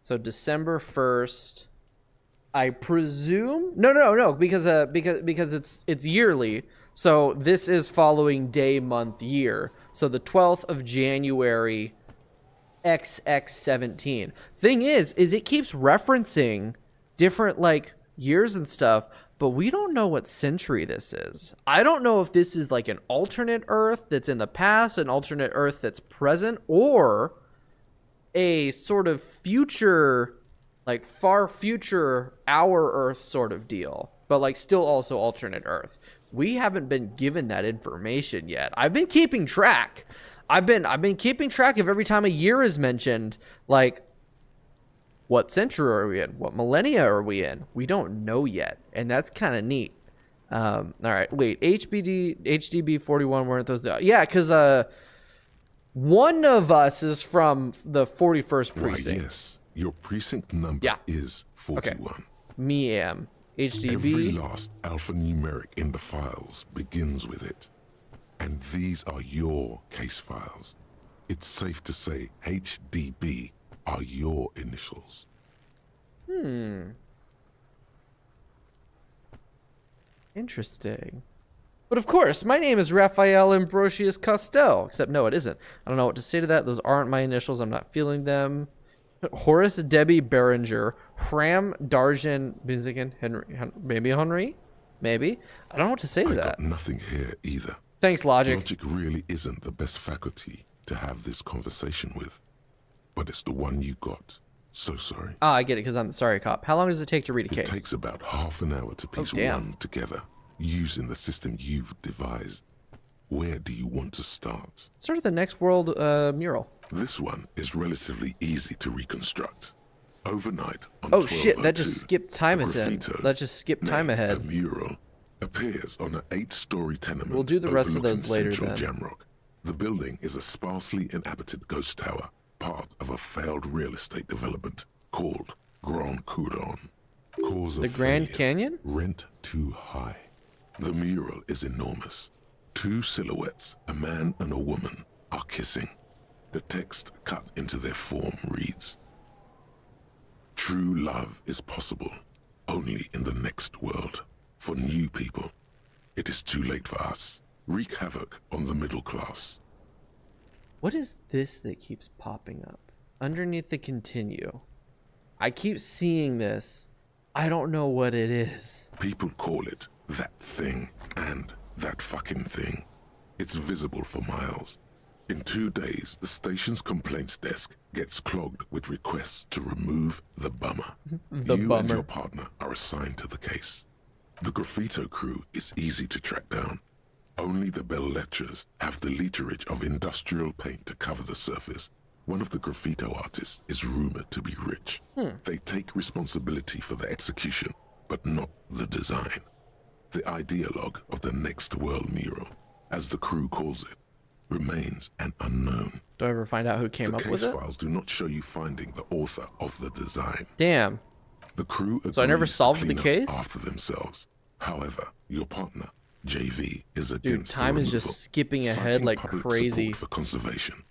So December 1st. I presume no because it's yearly. So this is following day, month, year. So the 12th of January XX17. Thing is it keeps referencing different like years and stuff, but we don't know what century this is. I don't know if this is like an alternate Earth that's in the past, an alternate Earth that's present, or a sort of future, like far future, our Earth sort of deal, but like still also alternate Earth. We haven't been given that information yet. I've been keeping track. I've been keeping track of every time a year is mentioned, like what century are we in? What millennia are we in? We don't know yet, and that's kind of neat. All right, wait. HDB 41 weren't those? Yeah, because one of us is from the 41st precinct. Why, yes. Your precinct number is 41. Okay. Me am. HDB. Every last alphanumeric in the files begins with it. And these are your case files. It's safe to say HDB are your initials. Interesting. But of course, my name is Raphael Ambrosius Costello. Except no, it isn't. I don't know what to say to that. Those aren't my initials. I'm not feeling them. Horace Debbie Berenger. Hram Darjan Bizigan Henry. Maybe Henry? Maybe. I don't know what to say to that. Got nothing here either. Thanks, Logic. Logic really isn't the best faculty to have this conversation with. But it's the one you got. So sorry. Ah, I get it, because I'm the sorry cop. How long does it take to read a case? It takes about half an hour to piece one together, using the system you've devised. Where do you want to start? Start at the Next World mural. This one is relatively easy to reconstruct. Overnight on Oh shit, that just skipped time ahead. That just skipped time ahead. A mural appears on an 8-story tenement. We'll do the rest of those later central then. Jamrock. The building is a sparsely inhabited ghost tower, part of a failed real estate development called Grand Couronne. Cause of The Grand failure, Canyon? Rent too high. The mural is enormous. 2 silhouettes, a man and a woman, are kissing. The text cut into their form reads, "True love is possible only in the next world. For new people, it is too late for us. Wreak havoc on the middle class." What is this that keeps popping up? Underneath the continue. I keep seeing this. I don't know what it is. People call it that thing and that fucking thing. It's visible for miles. In 2 days, the station's complaints desk gets clogged with requests to remove the bummer. You and your partner are assigned to the case. The graffito crew is easy to track down. Only the bell lectures have the literage of industrial paint to cover the surface. One of the graffito artists is rumored to be rich. They take responsibility for the execution, but not the design. The ideologue of the Next World mural, as the crew calls it, remains an unknown. Do I ever find out who came up with it? The case files do not show you finding the author of the design. Damn. The crew So I never agrees to solved the clean up case? after themselves. However, your partner, JV, is Dude, against the time is removal, just skipping ahead citing like public crazy. support for conservation.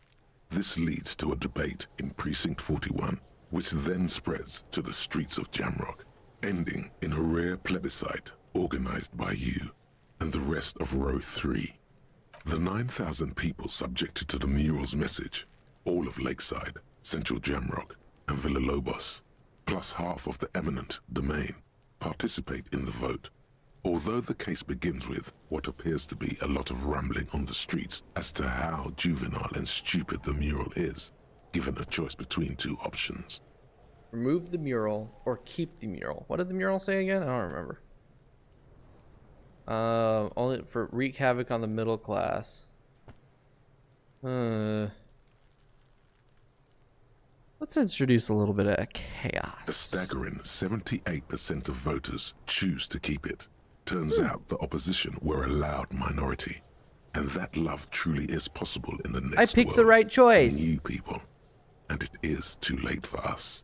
This leads to a debate in Precinct 41, which then spreads to the streets of Jamrock, ending in a rare plebiscite organized by you and the rest of Row 3. The 9,000 people subjected to the mural's message, all of Lakeside, Central Jamrock, and Villalobos, plus half of the eminent domain, participate in the vote. Although the case begins with what appears to be a lot of rambling on the streets as to how juvenile and stupid the mural is, given a choice between 2 options. Remove the mural or keep the mural. What did the mural say again? I don't remember. Only for wreak havoc on the middle class. Let's introduce a little bit of chaos. A staggering 78% of voters choose to keep it. Turns out the opposition were a loud minority, and that love truly is possible in the next I picked world the right choice. for new people, and it is too late for us.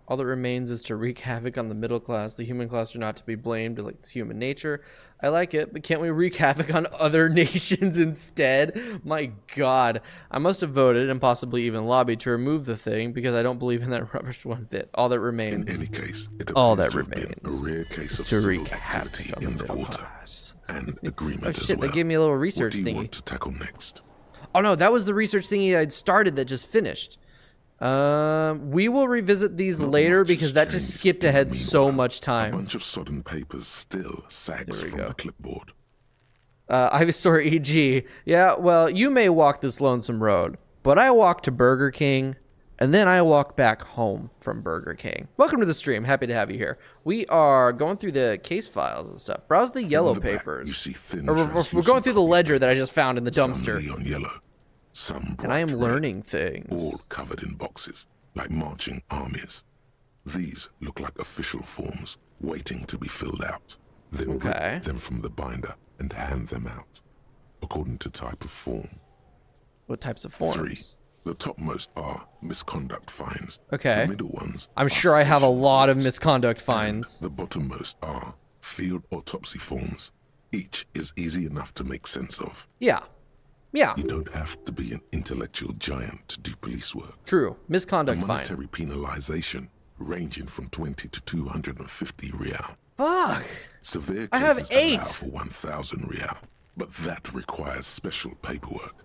All that remains is to wreak havoc on the middle class. The human class are not to be blamed, like it's human nature. I like it, but can't we wreak havoc on other nations instead? My god. I must have voted and possibly even lobbied to remove the thing because I don't believe in that rubbish one bit. All that remains. In any case, it all that appears to have remains been a rare case of to civil wreak activity havoc on in the the middle quarter, class. and agreement Oh as shit, well. they gave me a little research what do you thingy. want to tackle next? Oh no, that was the research thingy I'd started that just finished. We will revisit these later because that just skipped ahead so much A time. bunch of sodden papers still sags from the clipboard. Ivysaur EG. Yeah, well, you may walk this lonesome road, but I walk to Burger King, and then I walk back home from Burger King. Welcome to the stream. Happy to have you here. We are going through the case files and stuff. Browse the yellow papers. You see thin Or we're going through the ledger that I just found in the dumpster. Some neon yellow, some And I am bright learning red, things. all covered in boxes, like marching armies. These look like official forms, waiting to be filled out. Then Okay. rip them from the binder and hand them out, according to type of form. What types of forms? 3. The topmost are misconduct fines. Okay. The middle ones I'm are sure I have a station lot of warrants, misconduct and fines. the bottommost are field autopsy forms. Each is easy enough to make sense of. Yeah. Yeah. You don't have to be an intellectual giant to do police work. True. A Misconduct fine. monetary penalization ranging from 20 to 250 real. Fuck. Severe I have cases 8. allow for 1,000 real, but that requires special paperwork.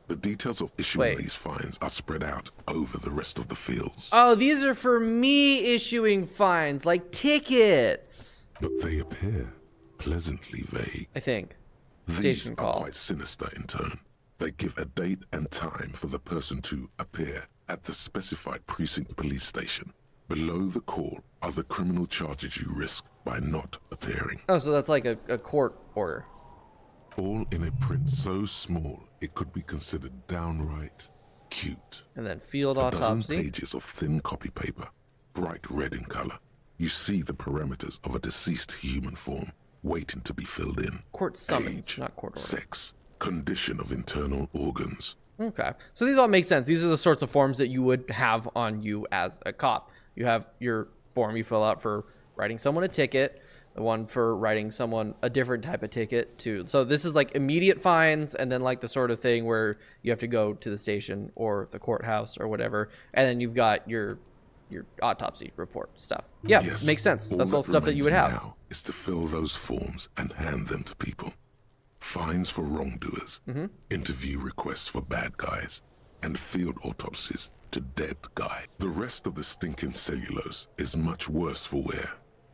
The details of issuing Wait. these fines are spread out over the rest of the fields. Oh, these are for me issuing fines, like tickets. But they appear pleasantly vague. I think. These Station are call. quite sinister in turn. They give a date and time for the person to appear at the specified precinct police station. Below the call are the criminal charges you risk by not appearing. Oh, so that's like a court order. All in a print so small it could be considered downright cute. And then field A dozen autopsy. pages of thin copy paper, bright red in color. You see the parameters of a deceased human form waiting to be filled in. Court summons, Age, not court order. sex, condition of internal organs. Okay. So these all make sense. These are the sorts of forms that you would have on you as a cop. You have your form you fill out for writing someone a ticket, the one for writing someone a different type of ticket too. So this is like immediate fines, and then like the sort of thing where you have to go to the station or the courthouse or whatever. And then you've got your autopsy report stuff. Yeah, Yes, makes sense. That's all that stuff that you would remains have. now is to fill those forms and hand them to people. Fines for wrongdoers, Mm-hmm. interview requests for bad guys, and field autopsies to dead guy. The rest of the stinking cellulose is much worse for wear.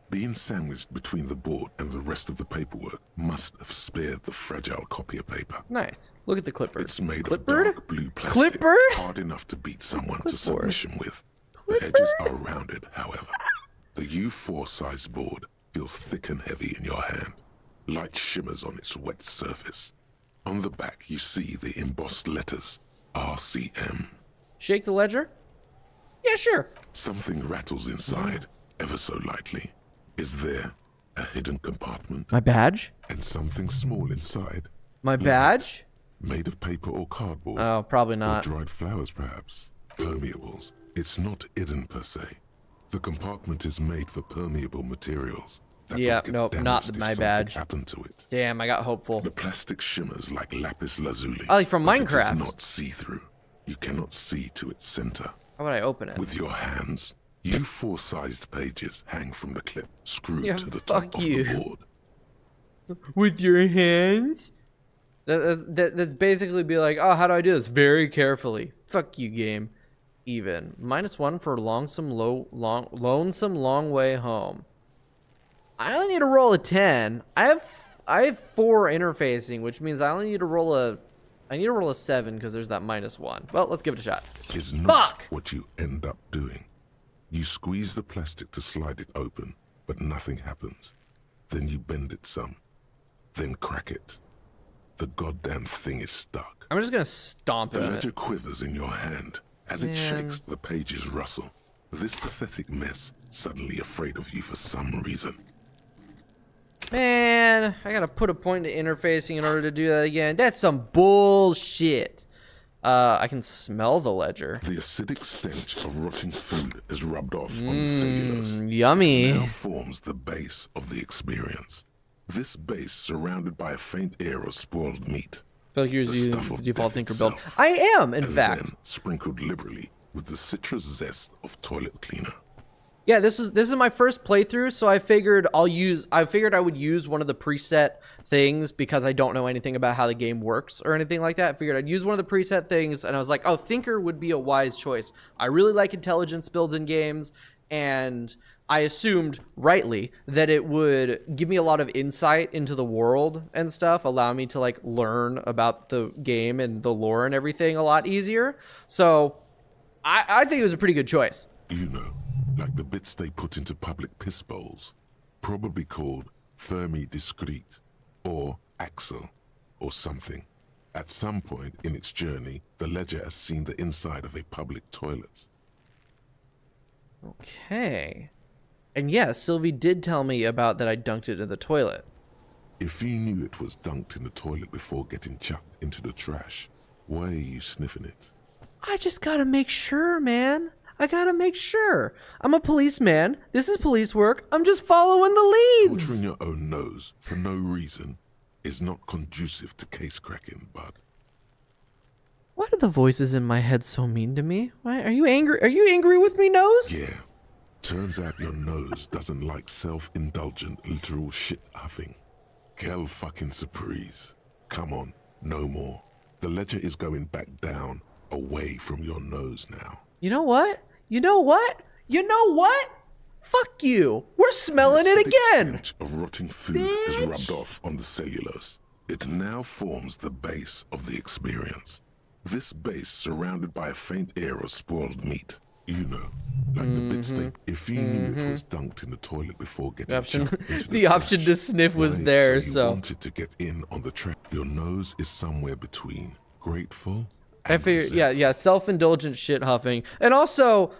Being sandwiched between the board and the rest of the paperwork must have spared the fragile copier paper. Nice. Look at the clipboard. It's made Clipboard? of dark blue plastic, Clipboard? hard enough to beat someone to Clipboard. submission with. The edges are rounded, however. The U4 size board feels thick and heavy in your hand. Light shimmers on its wet surface. On the back, you see the embossed letters RCM. Shake the ledger? Yeah, sure. Something rattles inside, ever so lightly. Is there a hidden compartment? My badge? And something small inside? My badge? Made of paper or cardboard? Oh, probably Or not. dried flowers, perhaps? Permeables. It's not hidden per se. The compartment is made for permeable materials. That Yeah, could get nope, damaged not if my something badge. happened to it. Damn, I got hopeful. The plastic shimmers like lapis lazuli. Oh, like from but It Minecraft. is not see-through. You cannot see to its center. How would I open it? With your hands, U4-sized pages hang from the clip, screwed Yeah, to the fuck top of you. the board. With your hands? That's basically be like, oh, how do I do this? Very carefully. Fuck you, game. Even. -1 for lonesome long way home. I only need to roll a 10. I have 4 interfacing, which means I only need to roll a 7 because there's that -1. Well, let's give it a shot. Is not Fuck! what you end up doing. You squeeze the plastic to slide it open, but nothing happens. Then you bend it some. Then crack it. The goddamn thing is stuck. I'm just gonna stomp The in ledger it. quivers in your hand. As it Man. shakes, the pages rustle. This pathetic mess suddenly afraid of you for some reason. Man, I gotta put a point to interfacing in order to do that again. That's some bullshit. I can smell the ledger. The acidic stench of rotting food is rubbed off on the cellulose. Yummy. Now forms the base of the experience. This base surrounded by a faint air of spoiled meat. I feel like you're The using stuff of default death Tinker build. itself. I am, in And fact. then sprinkled liberally with the citrus zest of toilet cleaner. Yeah, this is my first playthrough, so I figured I would use one of the preset things because I don't know anything about how the game works or anything like that. I figured I'd use one of the preset things, and I was like, oh, Thinker would be a wise choice. I really like intelligence builds in games, and I assumed, rightly, that it would give me a lot of insight into the world and stuff, allow me to like learn about the game and the lore and everything a lot easier. So I think it was a pretty good choice. You know, like the bits they put into public piss bowls, probably called Fermi Discrete, or Axel, or something. At some point in its journey, the ledger has seen the inside of a public toilet. Okay. And yes, Sylvie did tell me about that I dunked it in the toilet. If you knew it was dunked in the toilet before getting chucked into the trash, why are you sniffing it? I just gotta make sure, man. I gotta make sure. I'm a policeman. This is police work. I'm just following the leads. Watering your own nose for no reason is not conducive to case cracking, bud. Why are the voices in my head so mean to me? Why are you angry? Are you angry with me, Nose? Yeah. Turns out your nose doesn't like self-indulgent literal shit huffing. Quelle fucking surprise. Come on, no more. The ledger is going back down, away from your nose now. You know what? You know what? You know what? Fuck you. We're smelling it again. Stench of rotting food is rubbed off on the cellulose. It now forms the base of the experience. This base surrounded by a faint air of spoiled meat. You know, like the bit steak. If you knew it was dunked in the toilet before getting chucked into The trash, option to sniff was right, there, so. You wanted to get in on the track. Your nose is somewhere between grateful and I figure, yeah, self-indulgent shit huffing. And also,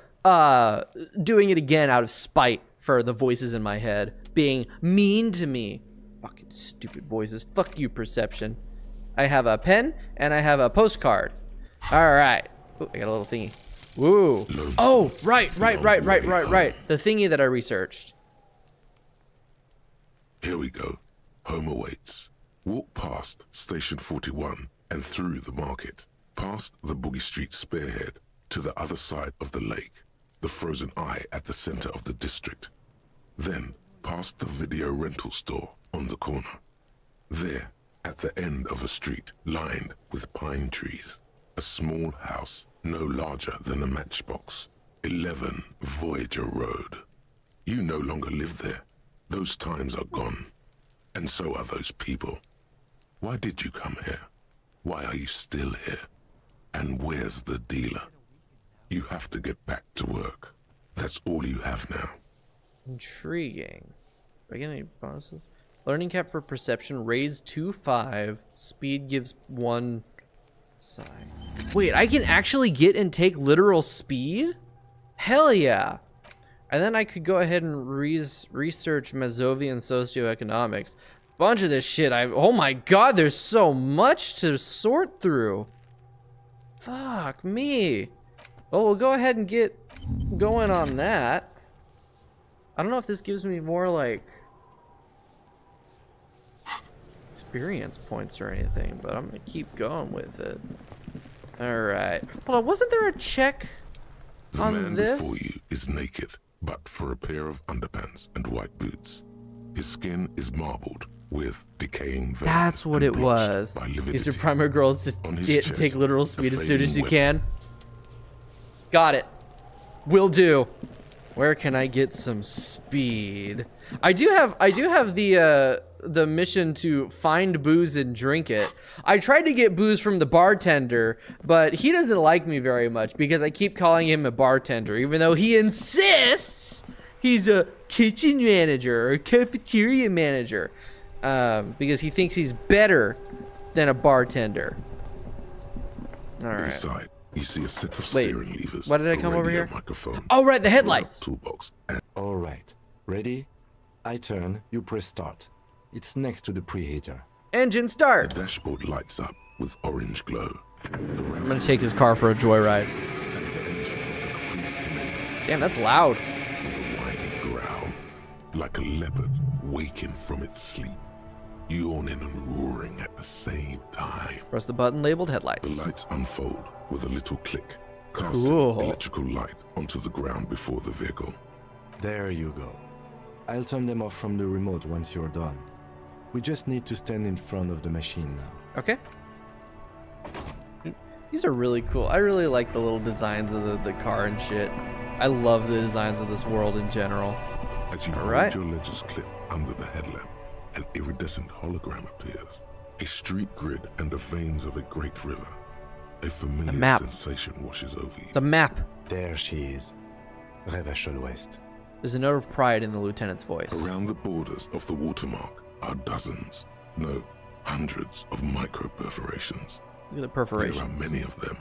doing it again out of spite for the voices in my head being mean to me. Fucking stupid voices. Fuck you, Perception. I have a pen and I have a postcard. All right. Ooh, I got a little thingy. Woo. Oh, right. The thingy that I researched. Here we go. Home awaits. Walk past Station 41 and through the market, past the Boogie Street spearhead to the other side of the lake, the frozen eye at the center of the district. Then past the video rental store on the corner. There, at the end of a street lined with pine trees, a small house no larger than a matchbox. 11 Voyager Road. You no longer live there. Those times are gone. And so are those people. Why did you come here? Why are you still here? And where's the dealer? You have to get back to work. That's all you have now. Intriguing. Do I get any bonuses? Learning cap for perception raised to 5. Speed gives 1 side. Wait, I can actually get and take literal speed? Hell yeah. And then I could go ahead and research Mazovian socioeconomics. Bunch of this shit. Oh my god, there's so much to sort through. Fuck me. Well, we'll go ahead and get going on that. I don't know if this gives me more like experience points or anything, but I'm gonna keep going with it. All right. Hold on, wasn't there a check on The man this? before you is naked, but for a pair of underpants and white boots. His skin is marbled with decaying veins. That's what and it blotched was. by These are lividity. primary girls to On his take chest, literal a speed as soon as you flaming can. Got it. Will do. Where can I get some speed? I do have the mission to find booze and drink it. I tried to get booze from the bartender, but he doesn't like me very much because I keep calling him a bartender, even though he insists he's a kitchen manager or a cafeteria manager, because he thinks he's better than a bartender. All right. Inside, you see a set of Wait, steering levers. why did I a come over radio here? Microphone, Oh, right, the a headlights. toolbox, and All right. Ready? I turn, you press start. It's next to the preheater. Engine the start. dashboard lights up with orange glow. I'm gonna take his car for a joyride. Damn, that's loud. With a whiny growl, like a leopard waking from its sleep, yawning and roaring at the same time. Press the button labeled The headlights. lights unfold with a little click, casting Cool. electrical light onto the ground before the vehicle. There you go. I'll turn them off from the remote once you're done. We just need to stand in front of the machine now. Okay. These are really cool. I really like the little designs of the car and shit. I love the designs of this world in general. As you All hold right. your ledger's clip under the headlamp, an iridescent hologram appears. A street grid and the veins of a great river. A familiar map. sensation washes over you. The map. There she is. Revachol West. There's a note of pride in the lieutenant's voice. Around the borders of the watermark are dozens, no, hundreds of micro-perforations. Look at the There perforations. are many of them,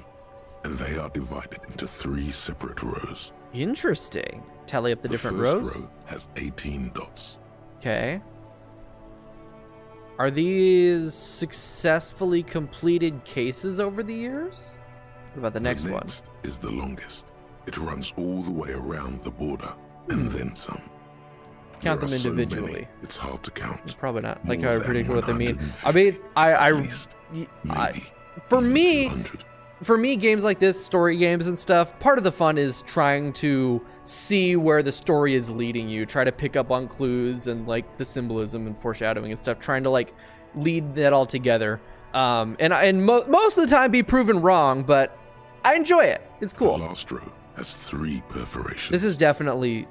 and they are divided into 3 separate rows. Interesting. Tally up the different first rows. row has 18 dots. Okay. Are these successfully completed cases over the years? What about the next one? Next is the longest. It runs all the way around the border, and then some. Count There them are so individually. many, it's hard to count. Probably not. Like More how I than predicted what they mean. 150 I mean, at least. Maybe for even me, 200. for me, games like this, story games and stuff, part of the fun is trying to see where the story is leading you, try to pick up on clues and like the symbolism and foreshadowing and stuff, trying to like lead that all together. Most of the time be proven wrong, but I enjoy it. It's cool. The last row has 3 perforations. This is definitely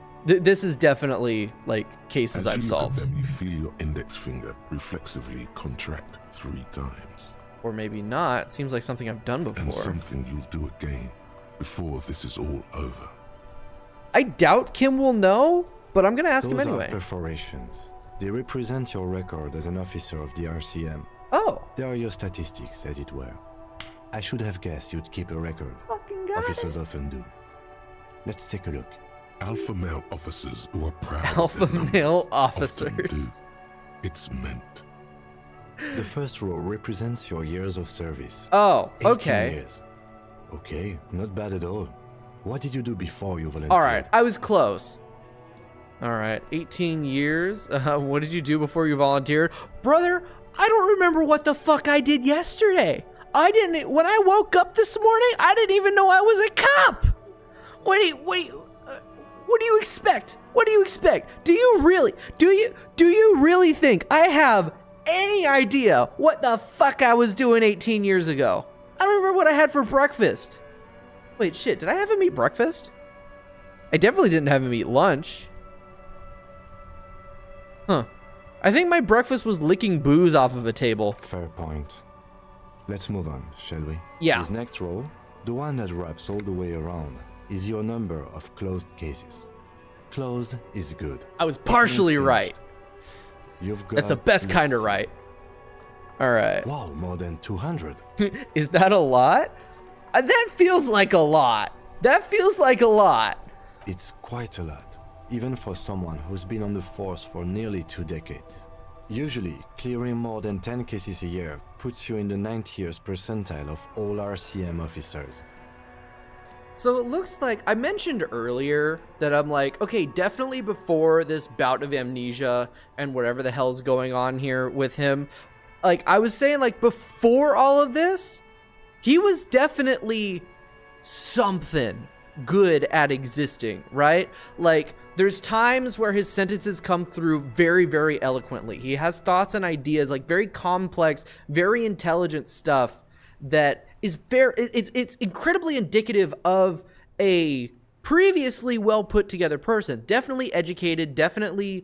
like cases As I've you solved. look at them, you feel your index finger reflexively contract 3 times. Or maybe not. Seems like something I've done before. And something you'll do again before this is all over. I doubt Kim will know, but I'm gonna ask him Those are anyway. perforations. They represent your record as an officer of the RCM. Oh, They are your statistics, as it were. I should have guessed you'd keep a record. fucking got Officers often do. Let's take a look. Alpha male officers who are proud Alpha of their numbers male often officers. do. It's meant. The first row represents your years of service. Oh, 18 okay. years. Okay, not bad at all. What did you do before you volunteered? All right, I was close. All right, 18 years. What did you do before you volunteered? Brother, I don't remember what the fuck I did yesterday. When I woke up this morning, I didn't even know I was a cop. What do you expect? What do you expect? Do you really think I have any idea what the fuck I was doing 18 years ago? I don't remember what I had for breakfast. Wait, shit, did I have him eat breakfast? I definitely didn't have him eat lunch. Huh. I think my breakfast was licking booze off of a table. Fair point. Let's move on, shall we? Yeah. This next row, the one that wraps all the way around, is your number of closed cases. Closed is good. I was partially Finished. right. You've got... That's the best kind of let's- right. All right. Wow, more than 200. Is that a lot? That feels like a lot. That feels like a lot. It's quite a lot, even for someone who's been on the force for nearly 2 decades. Usually, clearing more than 10 cases a year puts you in the 90th percentile of all RCM officers. So it looks like I mentioned earlier that I'm like, okay, definitely before this bout of amnesia and whatever the hell's going on here with him, like I was saying, like before all of this, he was definitely something good at existing, right? Like there's times where his sentences come through very, very eloquently. He has thoughts and ideas, like very complex, very intelligent stuff that is very, it's incredibly indicative of a previously well put together person, definitely educated, definitely,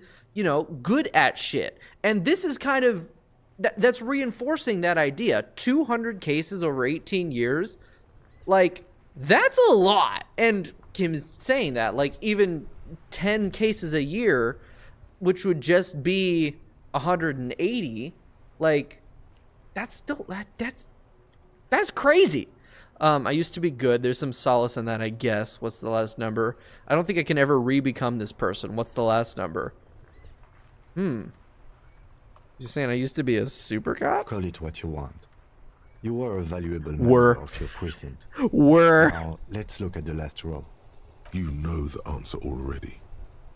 good at shit. And this is kind of, that's reinforcing that idea. 200 cases over 18 years, like, that's a lot. And Kim's saying that, like, even 10 cases a year, which would just be 180, like, that's still, that's crazy. I used to be good. There's some solace in that, I guess. What's the last number? I don't think I can ever re-become this person. What's the last number? You're saying I used to be a super cop? Call it what you want. You were a valuable member of your precinct. Now, let's look at the last row. You know the answer already.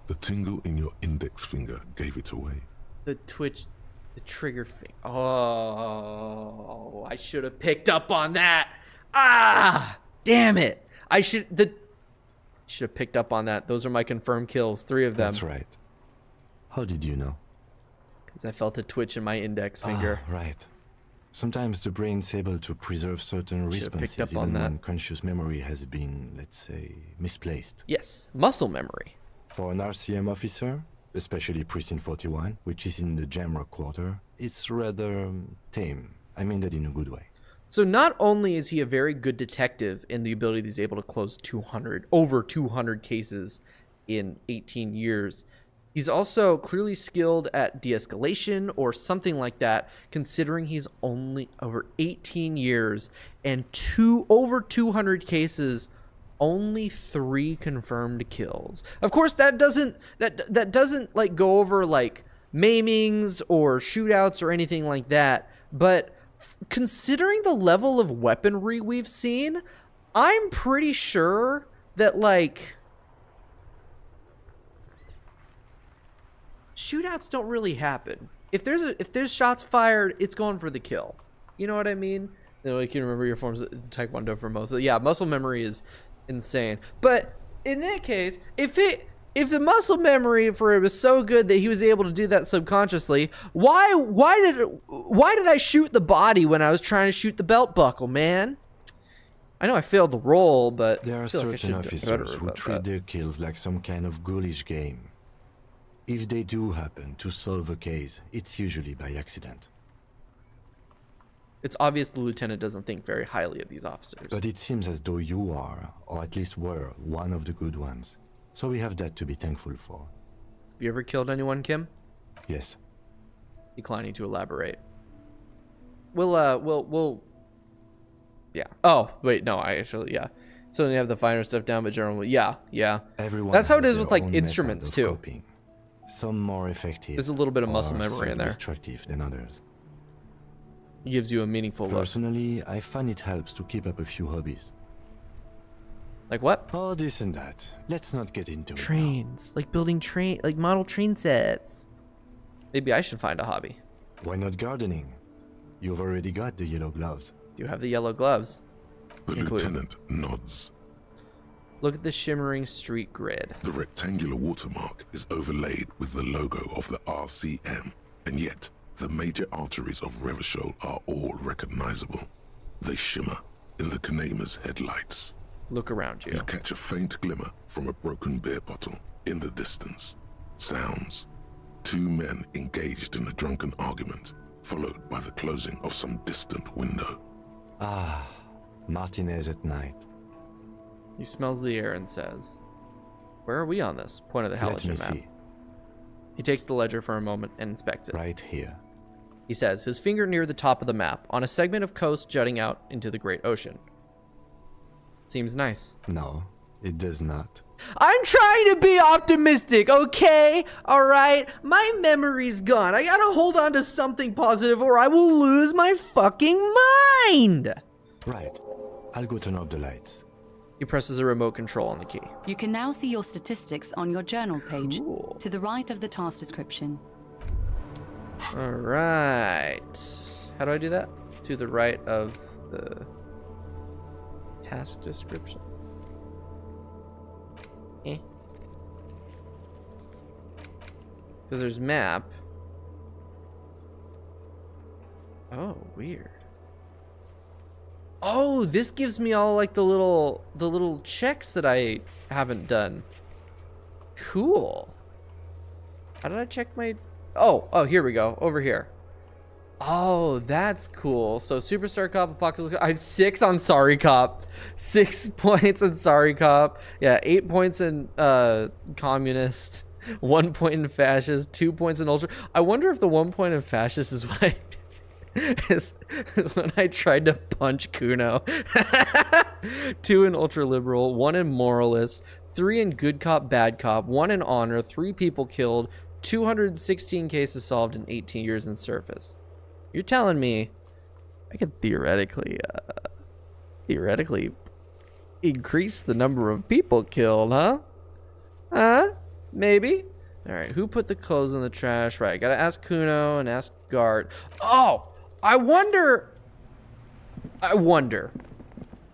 The tingle in your index finger gave it away. The twitch, the trigger thing. Oh, I should have picked up on that. Ah, damn it. I should have picked up on that. Those are my confirmed kills, 3 of them. That's right. How did you know? Because I felt a twitch in my index finger. Ah, right. Sometimes the brain's able to preserve certain Should've picked responses up on even that. when conscious memory has been, let's say, misplaced. Yes, muscle memory. For an RCM officer, especially Precinct 41, which is in the Jamrock Quarter, it's rather tame. I mean that in a good way. So not only is he a very good detective in the ability that he's able to close over 200 cases in 18 years, he's also clearly skilled at de-escalation or something like that, considering he's only over 18 years and over 200 cases Only 3 confirmed kills. Of course, that doesn't like go over like maimings or shootouts or anything like that. But considering the level of weaponry we've seen, I'm pretty sure that like shootouts don't really happen. If there's shots fired, it's going for the kill. You know what I mean? You know, you can remember your forms of Taekwondo for most. So yeah, muscle memory is insane. But in that case, if the muscle memory for it was so good that he was able to do that subconsciously, why did I shoot the body when I was trying to shoot the belt buckle, man? I know I failed the roll, but there are certain officers who treat their kills like some kind of ghoulish game. If they do happen to solve a case, it's usually by accident. It's obvious the lieutenant doesn't think very highly of these officers. But it seems as though you are, or at least were, one of the good ones. So we have that to be thankful for. You ever killed anyone, Kim? Yes. Declining to elaborate. We'll yeah. Oh, wait, no, yeah. So then you have the finer stuff down, but generally, yeah. Everyone That's how it has is with their like own instruments method too. of coping. Some more effective. There's a little bit of muscle memory in there. Destructive than others. It gives you a meaningful look. Personally, I find it helps to keep up a few hobbies. Like what? Oh, this and that. Let's not get into trains. Like building model train sets. Maybe I should find a hobby. Why not gardening? You've already got the yellow gloves. Do you have the yellow gloves? The lieutenant nods. Look at the shimmering street grid. The rectangular watermark is overlaid with the logo of the RCM, and yet the major arteries of Revachol are all recognizable. They shimmer in the Kanema's headlights. Look around you. You catch a faint glimmer from a broken beer bottle in the distance. Sounds. 2 men engaged in a drunken argument, followed by the closing of some distant window. Ah, Martinez at night. He smells the air and says, "Where are we on this?" Point of the halogen map. See. He takes the ledger for a moment and inspects it. Right here. He says, his finger near the top of the map, on a segment of coast jutting out into the great ocean. Seems nice. No, it does not. I'm trying to be optimistic, okay? Alright? My memory's gone. I gotta hold on to something positive or I will lose my fucking mind! Right. I'll go turn off the lights. He presses a remote control on the key. You can now see your statistics on your journal page, Cool. to the right of the task description. Alright. How do I do that? To the right of the task description. Because there's map. Oh, weird. Oh, this gives me all like the little checks that I haven't done. Cool. How did I check my... Oh, here we go. Over here. Oh, that's cool. So Superstar Cop, Apocalypse Cop. I have 6 on Sorry Cop. 6 points in Sorry Cop. Yeah, 8 points in Communist. 1 point in Fascist. 2 points in Ultra. I wonder if the 1 point in Fascist is what I... is when I tried to punch Kuno. 2 in Ultra Liberal. 1 in Moralist. 3 in Good Cop, Bad Cop. 1 in Honor. 3 people killed. 216 cases solved in 18 years in Surface. You're telling me I could theoretically increase the number of people killed, huh? Huh? Maybe? Alright, who put the clothes in the trash? Right, gotta ask Kuno and ask Gart. Oh! I wonder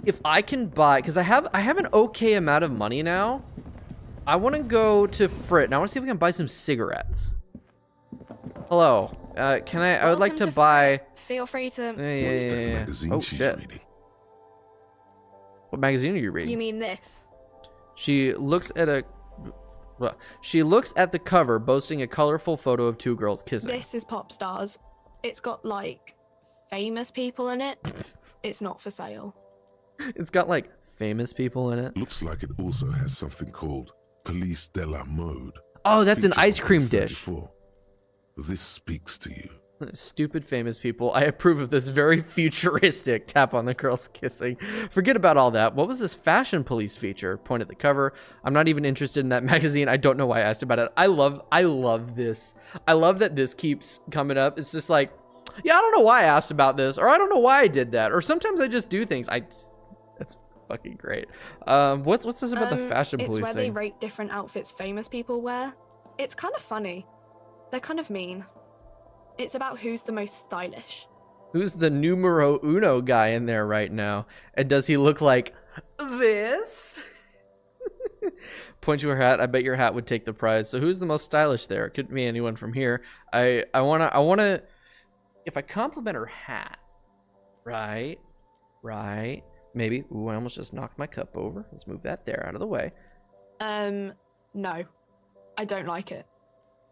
if I can buy, because I have an okay amount of money now. I want to go to Frit, and I want to see if we can buy some cigarettes. Hello. I would like to buy... Feel free to... What's that magazine she's reading? What magazine are you reading? You mean this? She looks at the cover, boasting a colorful photo of 2 girls kissing. This is Pop Stars. It's got, like, famous people in it. It's not for sale. It's got, like, famous people in it. Looks like it also has something called Police de la Mode. Oh, that's an ice cream dish. 34. This speaks to you. Stupid famous people. I approve of this very futuristic tap on the girls kissing. Forget about all that. What was this fashion police feature? Point at the cover. I'm not even interested in that magazine. I don't know why I asked about it. I love this. I love that this keeps coming up. It's just like, yeah, I don't know why I asked about this, or I don't know why I did that, or sometimes I just do things. That's fucking great. What's this about the fashion police It's where thing? they rate different outfits famous people wear. It's kind of funny. They're kind of mean. It's about who's the most stylish. Who's the numero uno guy in there right now? And does he look like this? Point to her hat. I bet your hat would take the prize. So who's the most stylish there? It could be anyone from here. I wanna. If I compliment her hat, right, maybe. Ooh, I almost just knocked my cup over. Let's move that there out of the way. No, I don't like it.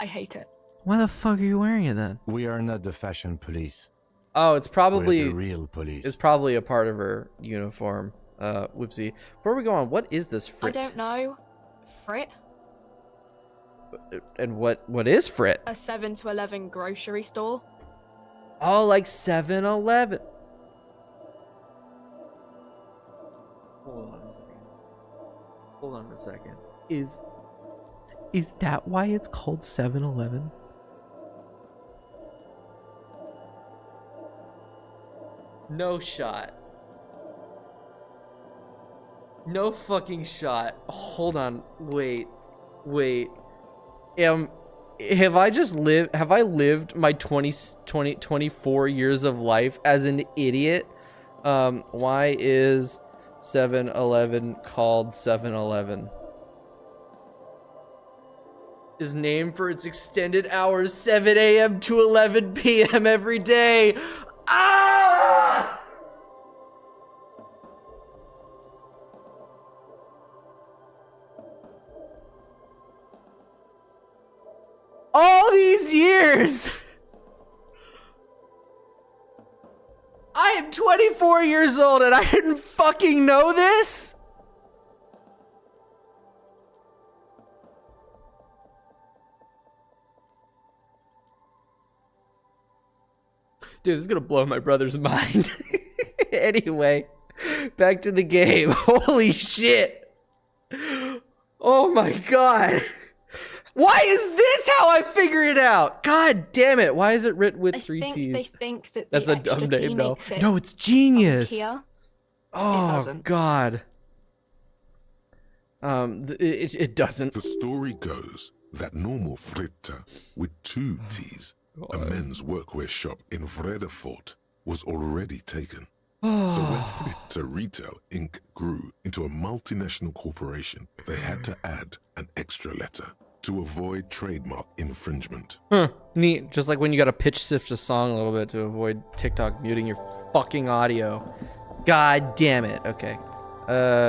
I hate it. Why the fuck are you wearing it then? We are not the fashion police. Oh, it's probably We're the real police. It's probably a part of her uniform. Whoopsie. Before we go on, what is this frit? I don't know. Frit? And what is frit? A 7 to 11 grocery store. Oh, like 7-Eleven. Hold on a second. Is that why it's called 7-Eleven? No shot. No fucking shot. Hold on. Wait. Have I lived my 24 years of life as an idiot? Why is 7-Eleven called 7-Eleven? Is named for its extended hours, 7 a.m. to 11 p.m. every day. Ah! All these years! I am 24 years old and I didn't fucking know this? Dude, this is gonna blow my brother's mind. Anyway, back to the game. Holy shit. Oh my god. Why is this how I figure it out? God damn it. Why is it written with three T's? They think that that's the a dumb extra T name, no. makes it No, it's genius. funkier. Oh, doesn't. God. It doesn't. The story goes that normal Fritta with 2 T's, a men's workwear shop in Vredefort, was already taken. So when Fritta Retail Inc. grew into a multinational corporation, they had to add an extra letter to avoid trademark infringement. Huh, neat. Just like when you gotta pitch shift a song a little bit to avoid TikTok muting your fucking audio. God damn it. Okay.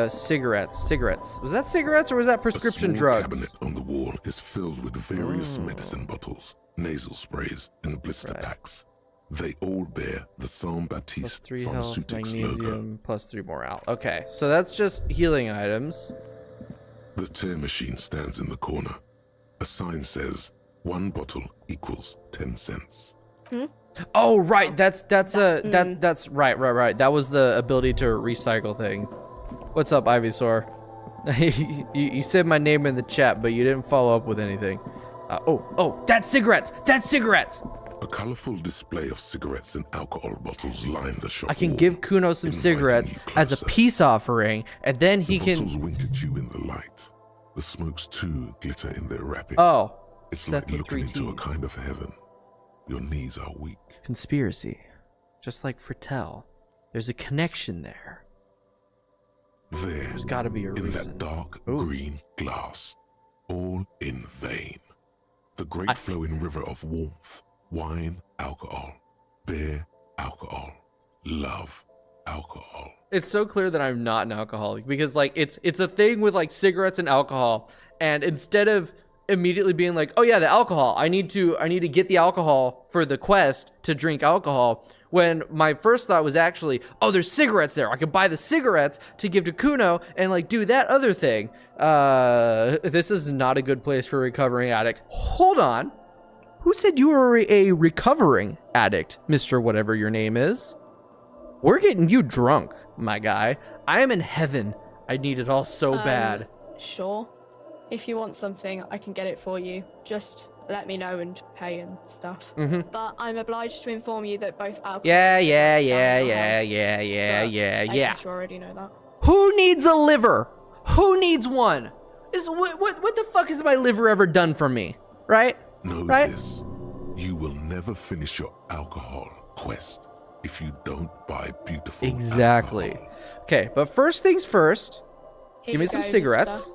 Cigarettes. Was that cigarettes or was that prescription A small drugs? cabinet on the wall is filled with various medicine bottles, nasal sprays, and blister packs. They all bear the Saint Plus Baptiste 3 health, Pharmaceutics logo. magnesium, plus 3 more out. Okay, so that's just healing items. The tear machine stands in the corner. A sign says 1 bottle equals 10 cents. Oh right, that's right. That was the ability to recycle things. What's up, Ivysaur? you said my name in the chat, but you didn't follow up with anything. That's cigarettes. A colorful display of cigarettes and alcohol bottles line the shop I can wall, give Kuno some inviting cigarettes you as a closer. peace offering, and then he The can. bottles wink at you in the light. The smokes too glitter in their wrapping. Oh, It's set like the looking 3 into a Ts. kind of heaven. Your knees are weak. Conspiracy, just like Frittel. There's a connection there. There, There's got to be a in reason. that dark Ooh. green glass, all in vain. The great flowing river of warmth, wine, alcohol, beer, alcohol, love, alcohol. It's so clear that I'm not an alcoholic because like it's a thing with like cigarettes and alcohol, and instead of immediately being like, oh yeah, the alcohol, I need to get the alcohol for the quest to drink alcohol, when my first thought was actually, oh, there's cigarettes there, I could buy the cigarettes to give to Kuno and like do that other thing. This is not a good place for a recovering addict. Hold on. Who said you were a recovering addict, Mr. Whatever your name is? We're getting you drunk, my guy. I am in heaven. I need it all so bad. Sure. If you want something, I can get it for you. Just let me know and pay and stuff. But I'm obliged to inform you that both alcohol Yeah. I guess you already know that. Who needs a liver? Who needs one? What the fuck has my liver ever done for me? Right? Know Right? this. You will never finish your alcohol quest if you don't buy beautiful Exactly. alcohol. Okay, but first things first. Here Give me you some go, cigarettes. mister.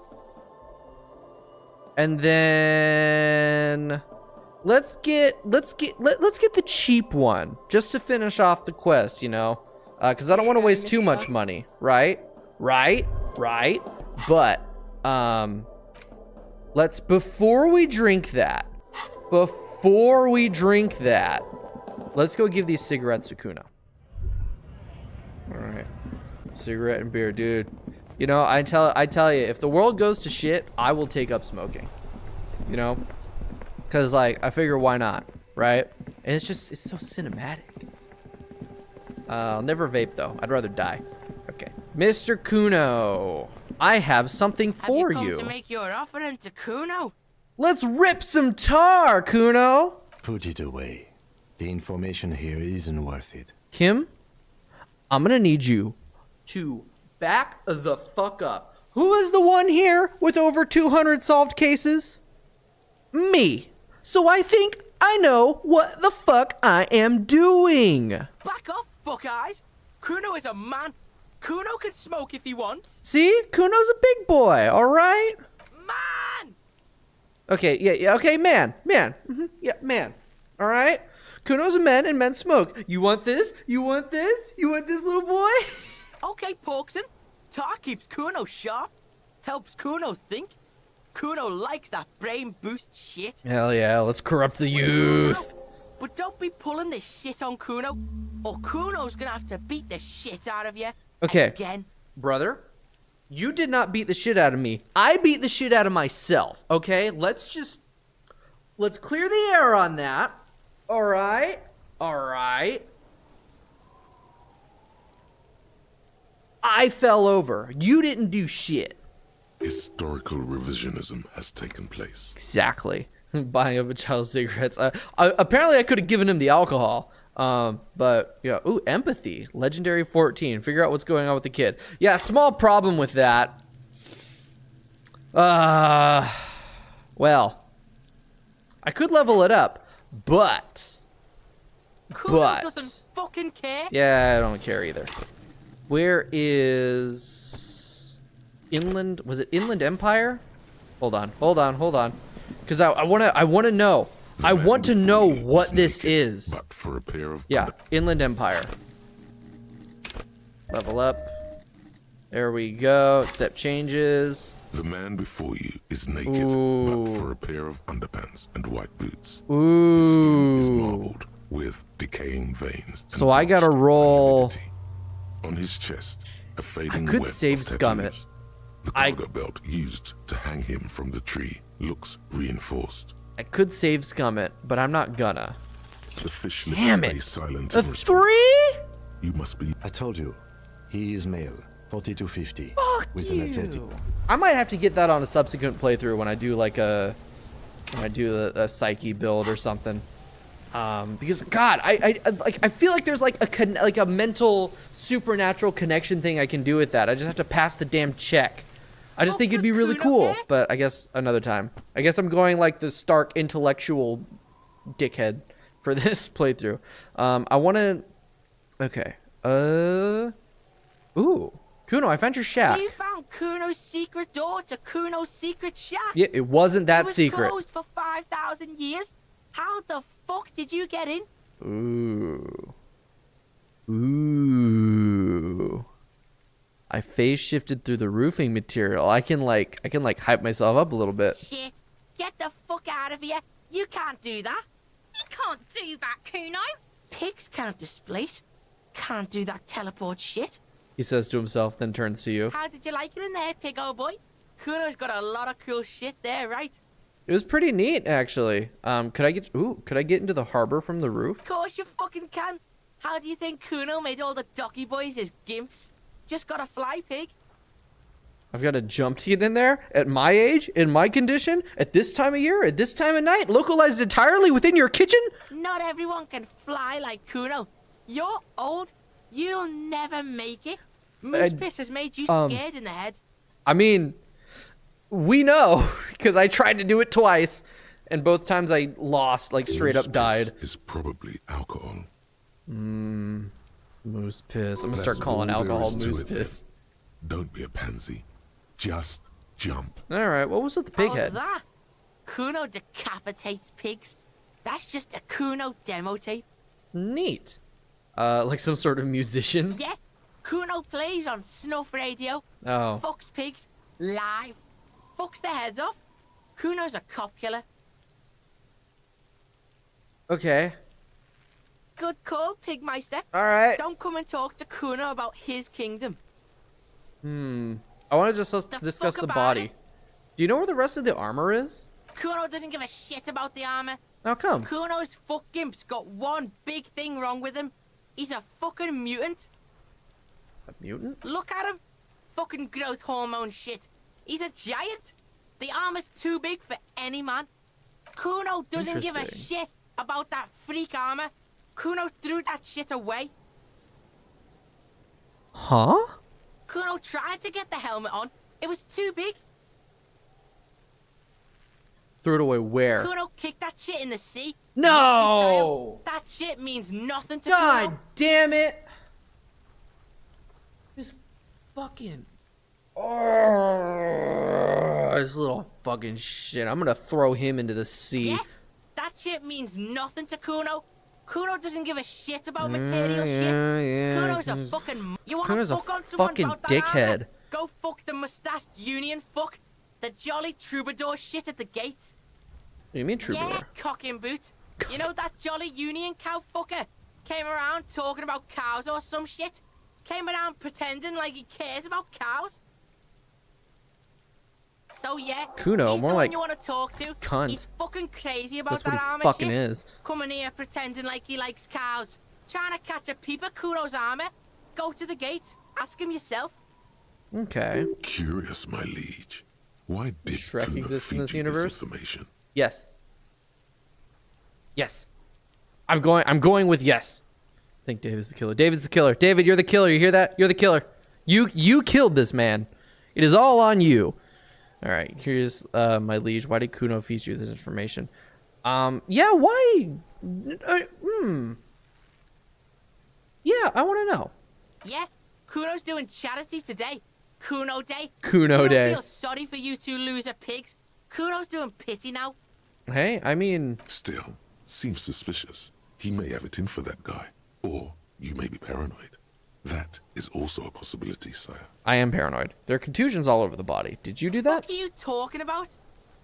And then let's get the cheap one just to finish off the quest, you know? Cuz I don't want to waste too much money, right? Right? But let's before we drink that, let's go give these cigarettes to Kuno. All right. Cigarette and beer, dude. You know, I tell you, if the world goes to shit, I will take up smoking. You know? Cuz like I figure why not, right? And it's so cinematic. I'll never vape though. I'd rather die. Okay. Mr. Kuno, I have something for Have you you. come to make your offering to Kuno? Let's rip some tar, Kuno. Put it away. The information here isn't worth it. Kim, I'm gonna need you to back the fuck up. Who is the one here with over 200 solved cases? Me. So I think I know what the fuck I am doing. Back off, fuck eyes. Kuno is a man. Kuno can smoke if he wants. See? Kuno's a big boy, all right? Man! Okay, yeah, okay, man. Yeah, man. All right? Kuno's a man and men smoke. You want this? You want this, little boy? Okay, Porkson. Tar keeps Kuno sharp. Helps Kuno think. Kuno likes that brain boost shit. Hell yeah, let's corrupt the youth. But don't be pulling this shit on Kuno, or Kuno's gonna have to beat the shit out of you. Okay. Again. Brother, you did not beat the shit out of me. I beat the shit out of myself, okay? Let's clear the air on that. All right? I fell over. You didn't do shit. Historical revisionism has taken place. Exactly. Buying up a child's cigarettes. Apparently, I could have given him the alcohol. But yeah. Ooh, empathy. Legendary 14. Figure out what's going on with the kid. Yeah, small problem with that. Well, I could level it up, but Kuno doesn't fucking care. yeah, I don't care either. Where is Inland? Was it Inland Empire? Hold on. Because I want to know. I want to know what this is. But for a pair of Inland Empire. Level up. There we go. Accept changes. The man before you is naked, but for a pair of underpants and white boots. Ooh. His skin is marbled with decaying veins. So I gotta roll. On his chest, a fading I could web save of scum tattoos. The cargo belt used to hang him from the tree looks reinforced. I could save scum it, but I'm not gonna. The fish Damn lips it. stay silent. A in response. 3? You must be. I told you, he is male, 40 to 50, with an athletic. I might have to get that on a subsequent playthrough when I do like a psyche build or something. Because God, I feel like there's like a mental supernatural connection thing I can do with that. I just have to pass the damn check. I just think it'd be really cool, but I guess another time. I guess I'm going like the stark intellectual dickhead for this playthrough. I want to. Okay. Ooh, Kuno, I found your shack. You found Kuno's secret door to Kuno's secret shack. Yeah, it wasn't that it was secret. Closed for 5,000 years. How the fuck did you get in? Ooh. I phase shifted through the roofing material. I can like hype myself up a little bit. Shit. Get the fuck out of here. You can't do that. You can't do that, Kuno. Pigs can't displace. Can't do that teleport shit. He says to himself, then turns to you. How did you like it in there, pig old boy? Kuno's got a lot of cool shit there, right? It was pretty neat, actually. Could I get into the harbor from the roof? Of course you fucking can. How do you think Kuno made all the docky boys his gimps? Just got a fly pig. I've got a jump seat in there at my age, in my condition, at this time of year, at this time of night, localized entirely within your kitchen? Not everyone can fly like Kuno. You're old. You'll never make it. Moose piss has made you scared in the head. I mean, we know, because I tried to do it twice, and both times I lost, like straight up died. Is probably alcohol. Moose piss. I'm gonna That's start calling all there alcohol is to moose it, then. piss. Don't be a pansy. Just jump. Alright, what was with the pig head? That? Kuno decapitates pigs. That's just a Kuno demo tape. Neat. Like some sort of musician? Yeah. Kuno plays on snuff radio. Oh. Fucks pigs. Live. Fucks their heads off. Kuno's a cop killer. Okay. Good call, Pigmeister. Alright. Don't come and talk to Kuno about his kingdom. I want to just discuss fuck the about body. it? Do you know where the rest of the armor is? Kuno doesn't give a shit about the armor. How come? Kuno's fuck gimp's got one big thing wrong with him. He's a fucking mutant. A mutant? Look at him. Fucking growth hormone shit. He's a giant. The armor's too big for any man. Kuno doesn't give a Interesting. shit about that freak armor. Kuno threw that shit away. Huh? Kuno tried to get the helmet on. It was too big. Threw it away where? Kuno kicked that shit in the sea. No! That shit means nothing to God Kuno. damn it! This fucking... Oh, this little fucking shit. I'm gonna throw him into the sea. Yeah, that shit means nothing to Kuno. Kuno doesn't give a shit about material shit. yeah. Kuno's a fucking... You wanna Kuno's a fuck on someone fucking about that armor? dickhead. Go fuck the mustached union fuck. The jolly troubadour shit at the gate. What do you mean troubadour? Yeah, cock in boot. You know that jolly union cow fucker? Came around talking about cows or some shit? Came around pretending like he cares about cows? So yeah, Kuno, he's more the like one you want to talk to. cunt. He's fucking crazy about That's what that he armor fucking shit. is. Coming here pretending like he likes cows. Trying to catch a peep at Kuno's armor. Go to the gate. Ask him yourself. Okay. Curious, my liege. Why did Shrek Kuno exist in feed this you universe? this information? Yes. Yes. I'm going with yes. I think David's the killer. David's the killer. David, you're the killer. You hear that? You're the killer. You killed this man. It is all on you. All right, here's my liege. Why did Kuno feed you this information? Yeah, why? Yeah, I want to know. Yeah, Kuno's doing charity today. Kuno Day. Kuno Day. I feel sorry for you two loser pigs. Kuno's doing pity now. Hey, I mean... Still, seems suspicious. He may have it in for that guy. Or you may be paranoid. That is also a possibility, sire. I am paranoid. There are contusions all over the body. Did you do that? What are you talking about?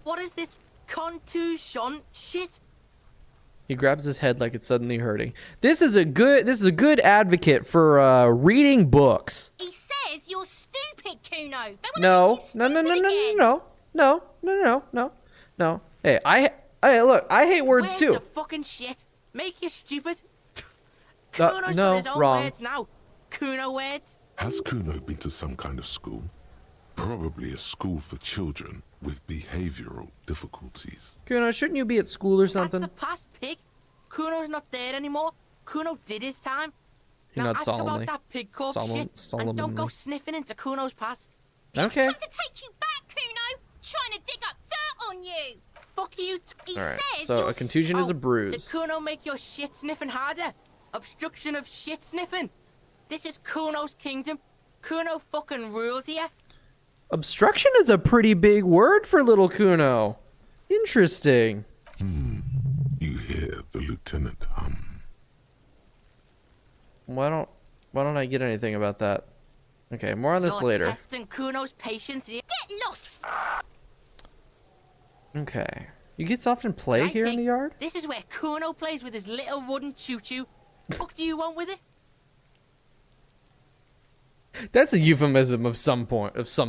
What is this contusion shit? He grabs his head like it's suddenly hurting. This is a good advocate for reading books. He says you're stupid, Kuno. They wanna No. make you No. stupid again. No. Hey, look, I hate words Where's too. the fucking shit? Make you stupid. No, Kuno's got his own wrong. words now. Kuno words. Has Kuno been to some kind of school? Probably a school for children with behavioral difficulties. Kuno, shouldn't you be at school or something? That's the past, pig. Kuno's not there anymore. Kuno did his time. You're Now not ask solemnly. about that pig corpse shit, and don't go sniffing into Kuno's past. Okay. Trying to take you back, Kuno. Trying to dig up dirt on you. Fuck you. He All right. says So you're a contusion is a Did bruise. Kuno make your shit sniffing harder? Obstruction of shit sniffing. This is Kuno's kingdom. Kuno fucking rules here. Obstruction is a pretty big word for little Kuno. Interesting. You hear the lieutenant hum. Why don't I get anything about that? Okay, more on this You're later. testing Kuno's patience here. get lost. Okay. You kids often play Right, here in pig? the yard? This is where Kuno plays with his little wooden choo-choo. What do you want with it? That's a euphemism of some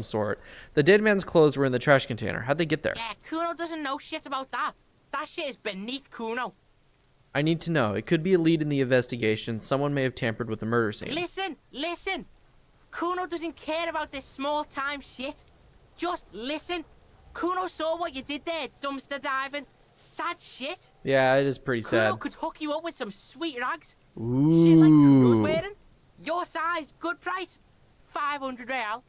sort. The dead man's clothes were in the trash container. How'd they get there? Yeah, Kuno doesn't know shit about that. That shit is beneath Kuno. I need to know. It could be a lead in the investigation. Someone may have tampered with the murder scene. Listen. Kuno doesn't care about this small-time shit. Just listen. Kuno saw what you did there, dumpster diving. Sad shit. Yeah, it is pretty sad. Kuno could hook you up with some sweet rags. Ooh. Shit like Kuno's wearing. Your size, good price. 500 real.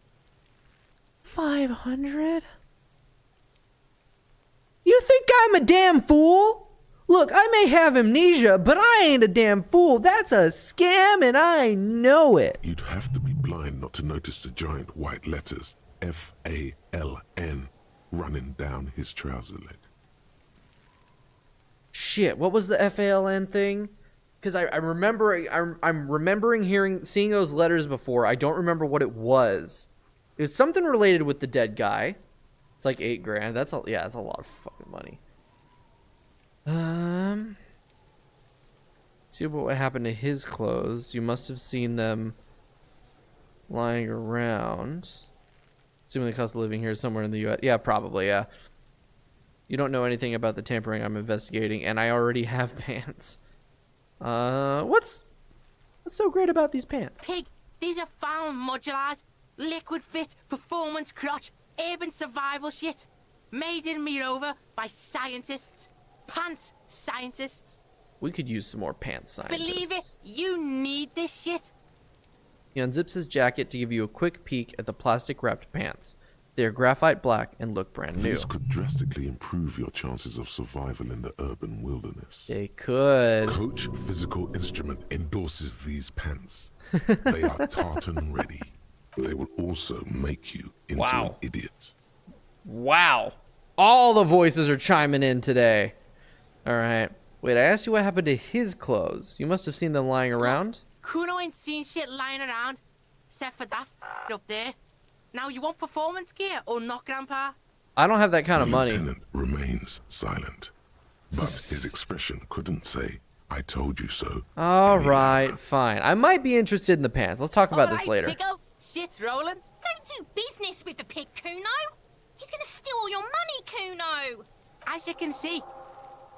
500? You think I'm a damn fool? Look, I may have amnesia, but I ain't a damn fool. That's a scam, and I know it. You'd have to be blind not to notice the giant white letters F-A-L-N running down his trouser leg. Shit, what was the F-A-L-N thing? Because I'm remembering seeing those letters before. I don't remember what it was. It was something related with the dead guy. It's like $8,000. That's a lot of fucking money. See what happened to his clothes. You must have seen them lying around. Assuming the cost of living here is somewhere in the U.S. Yeah, probably, yeah. You don't know anything about the tampering I'm investigating, and I already have pants. What's so great about these pants? Pig, these are found modulars. Liquid fit, performance crotch, urban survival shit. Made in Mirova by scientists. Pants scientists. We could use some more pants scientists. Believe it, you need this shit. He unzips his jacket to give you a quick peek at the plastic-wrapped pants. They are graphite black and look brand new. These could drastically improve your chances of survival in the urban wilderness. They could. Coach Physical Instrument endorses these pants. They are tartan ready. They will also make you into an idiot. Wow. All the voices are chiming in today. All right. Wait, I asked you what happened to his clothes. You must have seen them lying around. Kuno ain't seen shit lying around, except for that up there. Now, you want performance gear or not, Grandpa? I don't have that kind of money. The lieutenant remains silent, but his expression couldn't say, "I told you so." All right, fine. I might be interested in the pants. Let's talk about this later. Piggo, shit's rolling. Don't do business with the pig, Kuno. He's gonna steal all your money, Kuno. As you can see,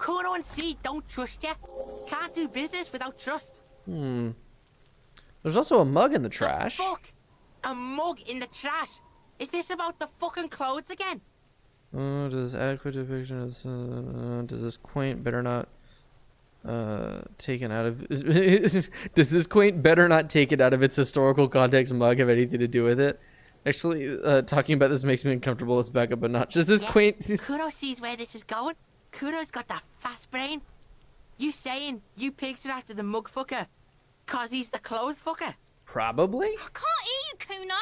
Kuno and C don't trust you. Can't do business without trust. There's also a mug in the trash. The fuck? A mug in the trash? Is this about the fucking clothes again? Does adequate depiction of does this quaint better not taken out of does this quaint better not taken out of its historical context mug have anything to do with it? Actually, talking about this makes me uncomfortable. Let's back up a notch. Does this quaint... Kuno sees where this is going. Kuno's got that fast brain. You saying you picked it after the mug fucker? Cause he's the clothes fucker? Probably. I can't hear you, Kuno.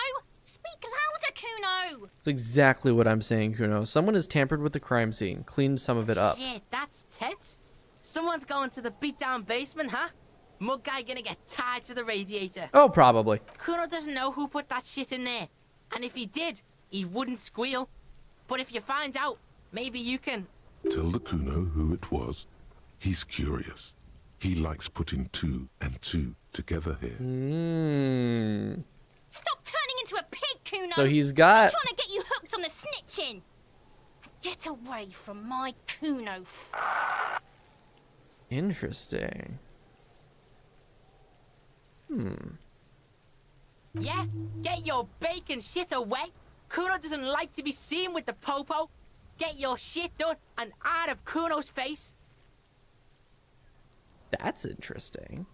Speak louder, Kuno. That's exactly what I'm saying, Kuno. Someone has tampered with the crime scene, cleaned some of it up. Shit, that's tense. Someone's going to the beat-down basement, huh? Mug guy gonna get tied to the radiator. Oh, probably. Kuno doesn't know who put that shit in there. And if he did, he wouldn't squeal. But if you find out, maybe you can... Tell the Kuno who it was. He's curious. He likes putting 2 and 2 together here. Stop turning into a pig, Kuno. So he's got... I'm trying to get you hooked on the snitching. Get away from my Kuno. Interesting. Yeah? Get your bacon shit away. Kuno doesn't like to be seen with the popo. Get your shit done and out of Kuno's face. That's interesting.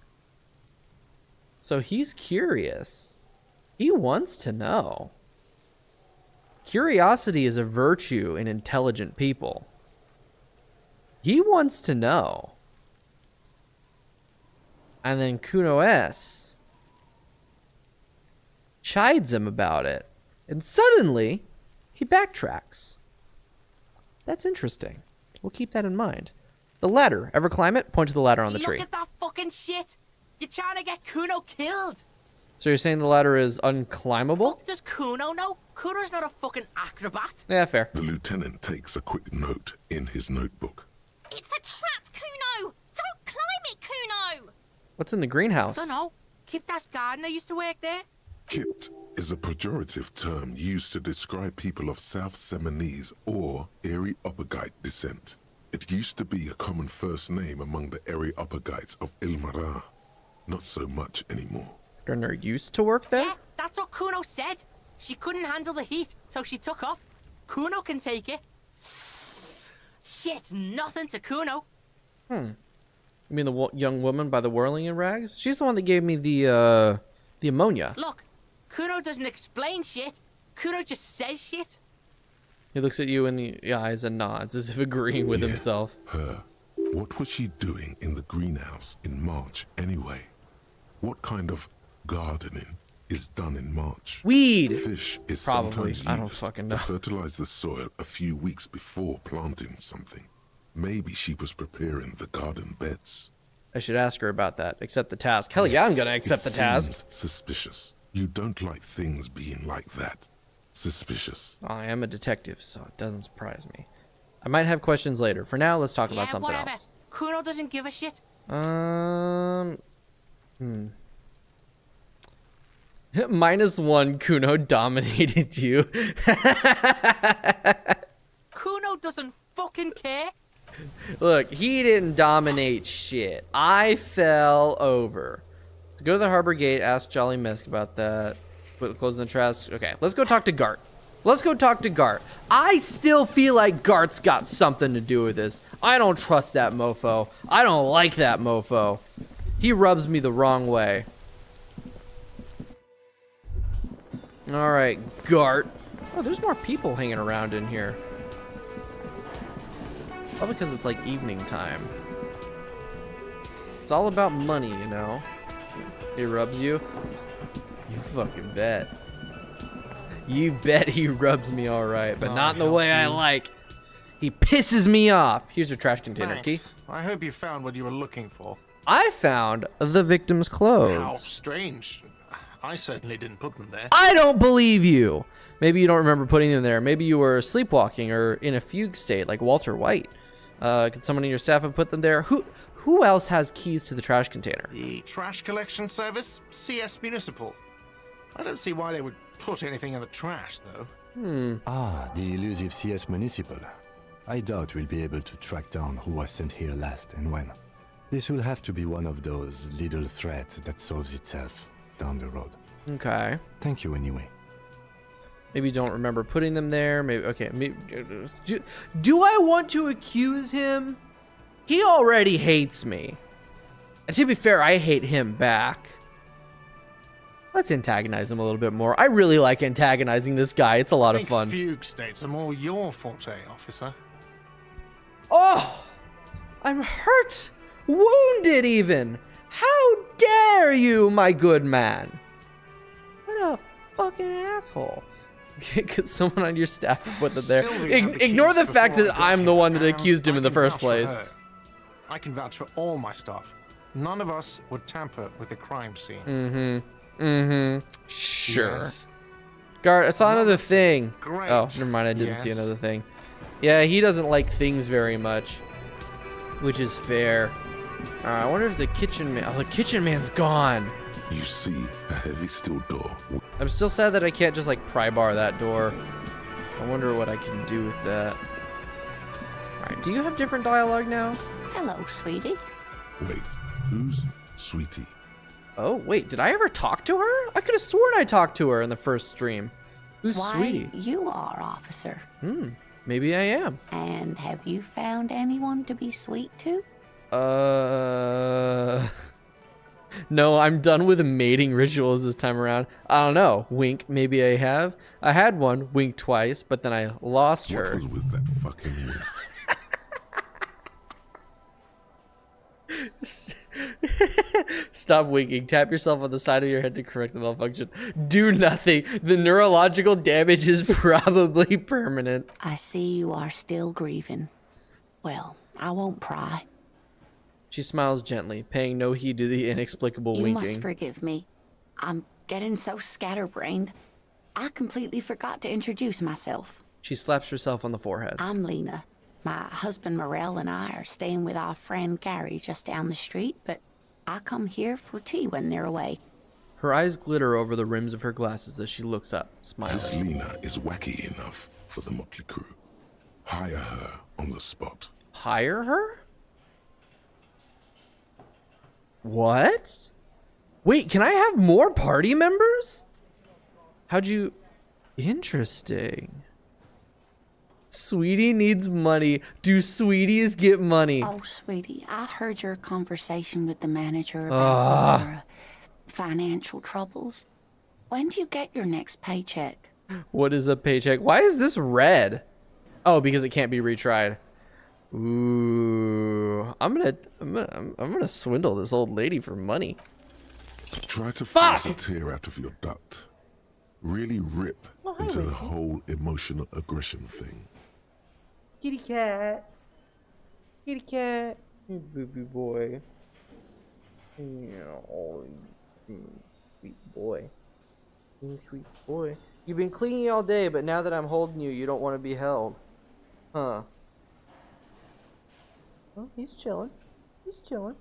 So he's curious. He wants to know. Curiosity is a virtue in intelligent people. He wants to know. And then Kuno S chides him about it. And suddenly, he backtracks. That's interesting. We'll keep that in mind. The ladder. Ever climb it? Point to the ladder on the tree. Look at that fucking shit. You're trying to get Kuno killed. So you're saying the ladder is unclimbable? Fuck does Kuno know? Kuno's not a fucking acrobat. Yeah, fair. The lieutenant takes a quick note in his notebook. It's a trap, Kuno. Don't climb it, Kuno. What's in the greenhouse? Don't know. Kiptas gardener used to work there. Kit is a pejorative term used to describe people of South Seminese or Erie-Uppergite descent. It used to be a common first name among the Erie-Uppergites of Ilmara. Not so much anymore. Gunnar used to work there? Yeah, that's what Kuno said. She couldn't handle the heat, so she took off. Kuno can take it. Shit's nothing to Kuno. You mean the young woman by the whirling in rags? She's the one that gave me the ammonia. Look, Kuno doesn't explain shit. Kuno just says shit. He looks at you in the eyes and nods as if agreeing with himself. Her. What was she doing in the greenhouse in March anyway? What kind of gardening is done in March? Weed! Fish is Probably. sometimes I don't used fucking know. to fertilize the soil a few weeks before planting something. Maybe she was preparing the garden beds. I should ask her about that. Accept the task. Hell yeah, I'm gonna accept the task. Seems suspicious. You don't like things being like that. Suspicious. I am a detective, so it doesn't surprise me. I might have questions later. For now, let's talk about something whatever. else. Kuno doesn't give a shit. -1, Kuno dominated you. Kuno doesn't fucking care. Look, he didn't dominate shit. I fell over. Let's go to the harbor gate, ask Jolly Misk about that. Put clothes in the trash. Okay, let's go talk to Gart. Let's go talk to Gart. I still feel like Gart's got something to do with this. I don't trust that mofo. I don't like that mofo. He rubs me the wrong way. Alright, Gart. Oh, there's more people hanging around in here. Probably because it's like evening time. It's all about money, you know? He rubs you? You fucking bet. You bet he rubs me alright, but not in the way I like. He pisses me off. Here's your trash container, Thanks. Keith. I hope you found what you were looking for. I found the victim's clothes. How strange. I certainly didn't put them there. I don't believe you. Maybe you don't remember putting them there. Maybe you were sleepwalking or in a fugue state like Walter White. Could someone in your staff have put them there? Who else has keys to the trash container? The trash collection service, CS Municipal. I don't see why they would put anything in the trash, though. Ah, the elusive CS Municipal. I doubt we'll be able to track down who was sent here last and when. This will have to be one of those little threads that solves itself down the road. Okay. Thank you anyway. Maybe you don't remember putting them there. Maybe okay. Maybe, do I want to accuse him? He already hates me. And to be fair, I hate him back. Let's antagonize him a little bit more. I really like antagonizing this guy. It's a lot of fun. Fugue states are more your forte, officer. Oh! I'm hurt! Wounded even! How dare you, my good man! What a fucking asshole. Get someone on your staff and put them there. Ignore the fact that I'm the one that accused him in the first place. I can vouch for all my staff. None of us would tamper with the crime scene. Sure. Yes. Guard, I saw another thing. Great. Oh, never mind. I didn't see Yes. another thing. Yeah, he doesn't like things very much, which is fair. I wonder if the kitchen man. Oh, the kitchen man's gone. You see a heavy steel door. I'm still sad that I can't just like pry bar that door. I wonder what I can do with that. All right. Do you have different dialogue now? Hello, sweetie. Wait, who's Sweetie? Oh, wait. Did I ever talk to her? I could have sworn I talked to her in the first stream. Who's Why, Sweetie? you are, officer. Maybe I am. And have you found anyone to be sweet to? No, I'm done with mating rituals this time around. I don't know. Wink, maybe I have. I had one, wink twice, but then I lost What her. was with that fucking wink? Stop winking. Tap yourself on the side of your head to correct the malfunction. Do nothing. The neurological damage is probably permanent. I see you are still grieving. Well, I won't pry. She smiles gently, paying no heed to the inexplicable You winking. must forgive me. I'm getting so scatterbrained. I completely forgot to introduce myself. She slaps herself on the forehead. I'm Lena. My husband Morel and I are staying with our friend Gary just down the street, but I come here for tea when they're away. Her eyes glitter over the rims of her glasses as she looks up, smiling. This Lena is wacky enough for the motley crew. Hire her on the spot. Hire her? What? Wait, can I have more party members? How'd you... Interesting. Sweetie needs money. Do sweeties get money? Oh, sweetie, I heard your conversation with the manager about your financial troubles. When do you get your next paycheck? What is a paycheck? Why is this red? Oh, because it can't be retried. Ooh, I'm gonna swindle this old lady for money. Try to force a tear out of your duct. Really rip into the whole emotional aggression thing. Kitty cat. Kitty cat. Boo boy. Oh, sweet boy. Sweet boy. You've been clingy all day, but now that I'm holding you, you don't want to be held. Huh. Well, he's chilling. He's chilling.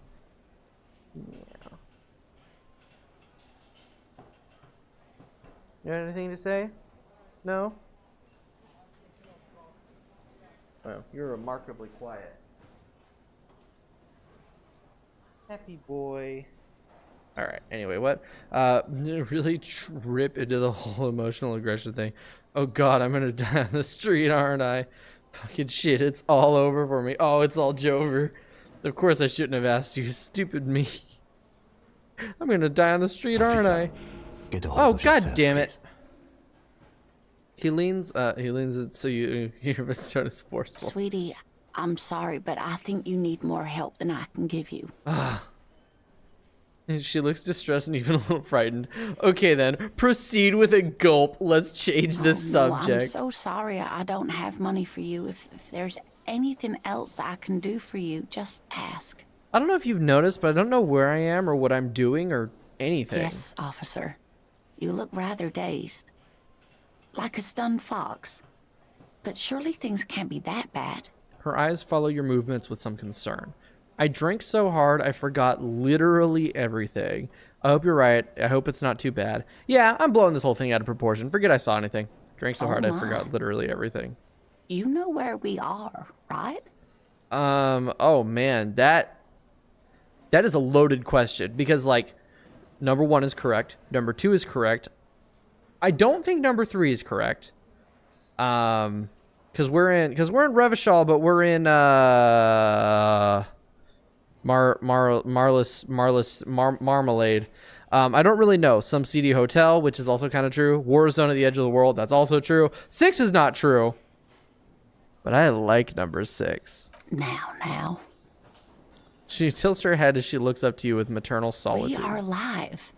Yeah. You have anything to say? No? Well, you're remarkably quiet. Happy boy. Alright, anyway, what? Really trip into the whole emotional aggression thing. Oh god, I'm gonna die on the street, aren't I? Fucking shit, it's all over for me. Oh, it's all Jover. Of course I shouldn't have asked you, stupid me. I'm gonna die on the street, aren't I? Oh, god damn it. He leans it so you're sort of forceful. Sweetie, I'm sorry, but I think you need more help than I can give you. She looks distressed and even a little frightened. Okay then, proceed with a gulp. Let's change this subject. I'm so sorry I don't have money for you. If there's anything else I can do for you, just ask. I don't know if you've noticed, but I don't know where I am or what I'm doing or anything. Yes, officer. You look rather dazed. Like a stunned fox. But surely things can't be that bad. Her eyes follow your movements with some concern. I drank so hard I forgot literally everything. I hope you're right. I hope it's not too bad. Yeah, I'm blowing this whole thing out of proportion. Forget I saw anything. Drank so hard I forgot literally everything. You know where we are, right? Oh man, that is a loaded question because like number 1 is correct, number 2 is correct. I don't think number 3 is correct. Cuz we're in Revachol, but we're in Marmalade. I don't really know. Some seedy hotel, which is also kind of true. War zone at the edge of the world, that's also true. 6 is not true. But I like number 6. Now. She tilts her head as she looks up to you with maternal solitude. We are live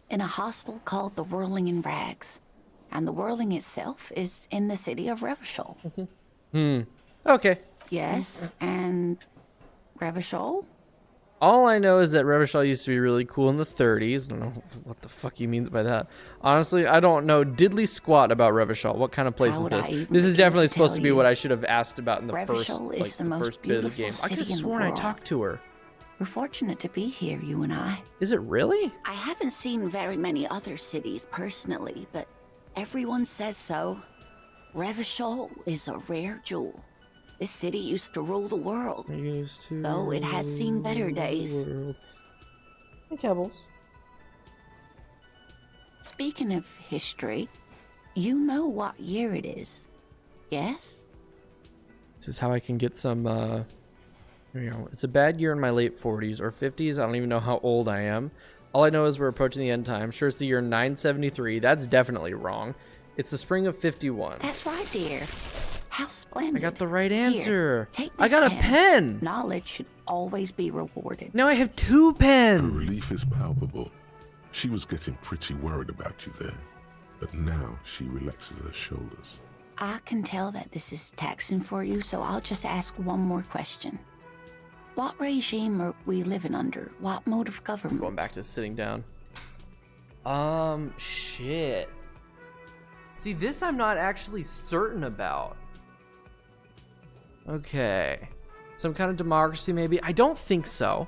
in a hostel called the Whirling in Rags. And the Whirling itself is in the city of Revachol. Okay. Yes, and Revachol? All I know is that Revachol used to be really cool in the 30s. I don't know what the fuck he means by that. Honestly, I don't know diddly squat about Revachol. What kind of place is this? This is definitely supposed to be what I should have asked about in the first bit of the game. I could have sworn I talked to her. We're fortunate to be here, you and I. Is it really? I haven't seen very many other cities personally, but everyone says so. Revachol is a rare jewel. This city used to rule the world, though it has seen better days. Hey, Tebbles. Speaking of history, you know what year it is, yes? This is how I can get some, it's a bad year in my late 40s or 50s. I don't even know how old I am. All I know is we're approaching the end time. Sure, it's the year 973. That's definitely wrong. It's the spring of 51. That's right, dear. How splendid. I got the right answer. Here, take I this got a pen. Knowledge should always be rewarded. Now I have 2 pens. Her relief is palpable. She was getting pretty worried about you there, but now she relaxes her shoulders. I can tell that this is taxing for you, so I'll just ask one more question. What regime are we living under? What mode of government? Going back to sitting down. Shit. See, this I'm not actually certain about. Okay. Some kind of democracy, maybe? I don't think so.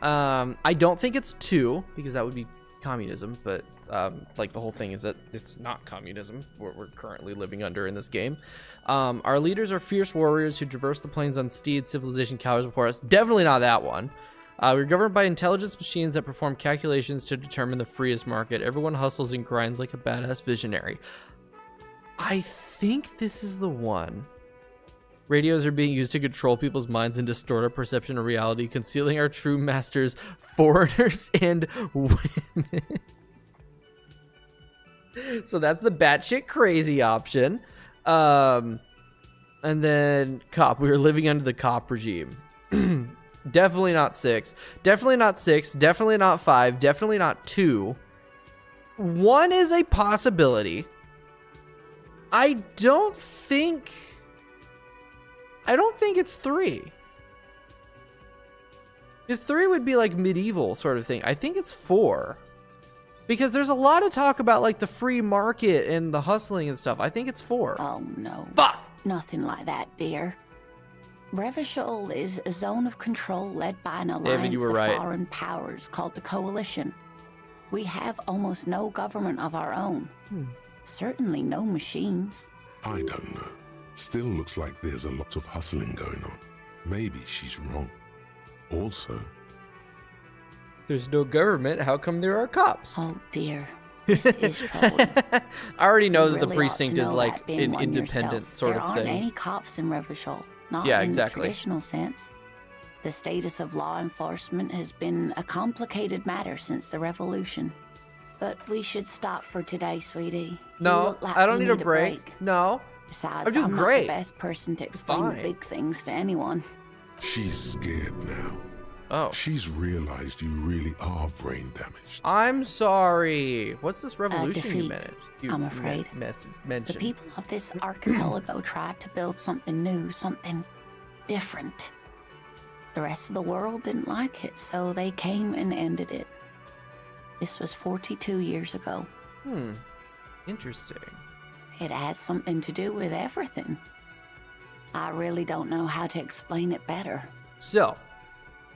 I don't think it's 2, because that would be communism, but like the whole thing is that it's not communism we're currently living under in this game. Our leaders are fierce warriors who traverse the plains on steeds. Civilization cowers before us. Definitely not that one. We're governed by intelligence machines that perform calculations to determine the freest market. Everyone hustles and grinds like a badass visionary. I think this is the one. Radios are being used to control people's minds and distort our perception of reality, concealing our true masters, foreigners, and women. So that's the batshit crazy option. And then cop. We were living under the cop regime. Definitely not 6. Definitely not 6. Definitely not 5. Definitely not 2. 1 is a possibility. I don't think it's 3. Because 3 would be like medieval sort of thing. I think it's 4. Because there's a lot of talk about like the free market and the hustling and stuff. I think it's 4. Oh no. Fuck! Nothing like that, dear. Revachol is a zone of control led by an alliance you were of right. foreign powers called the Coalition. We have almost no government of our own. Certainly no machines. I don't know. Still looks like there's a lot of hustling going on. Maybe she's wrong. Also, There's no government. How come there are cops? Oh dear. This is troubling. I already know You that the really ought to precinct is know like that, being an one independent yourself. sort there of aren't thing. any cops in Revachol, not Yeah, in exactly. the traditional sense. The status of law enforcement has been a complicated matter since the revolution. But we should stop for today, sweetie. You No, look like I don't you need a break. No. Besides, I'm doing I'm great. not the best person to explain the Fine. big things to anyone. she's scared now. Oh. She's realized you really are brain damaged. I'm sorry. What's this revolution you defeat, managed? I'm afraid. The mentioned. people of this archipelago tried to build something new, something different. The rest of the world didn't like it, so they came and ended it. This was 42 years ago. Interesting. It has something to do with everything. I really don't know how to explain it better. So,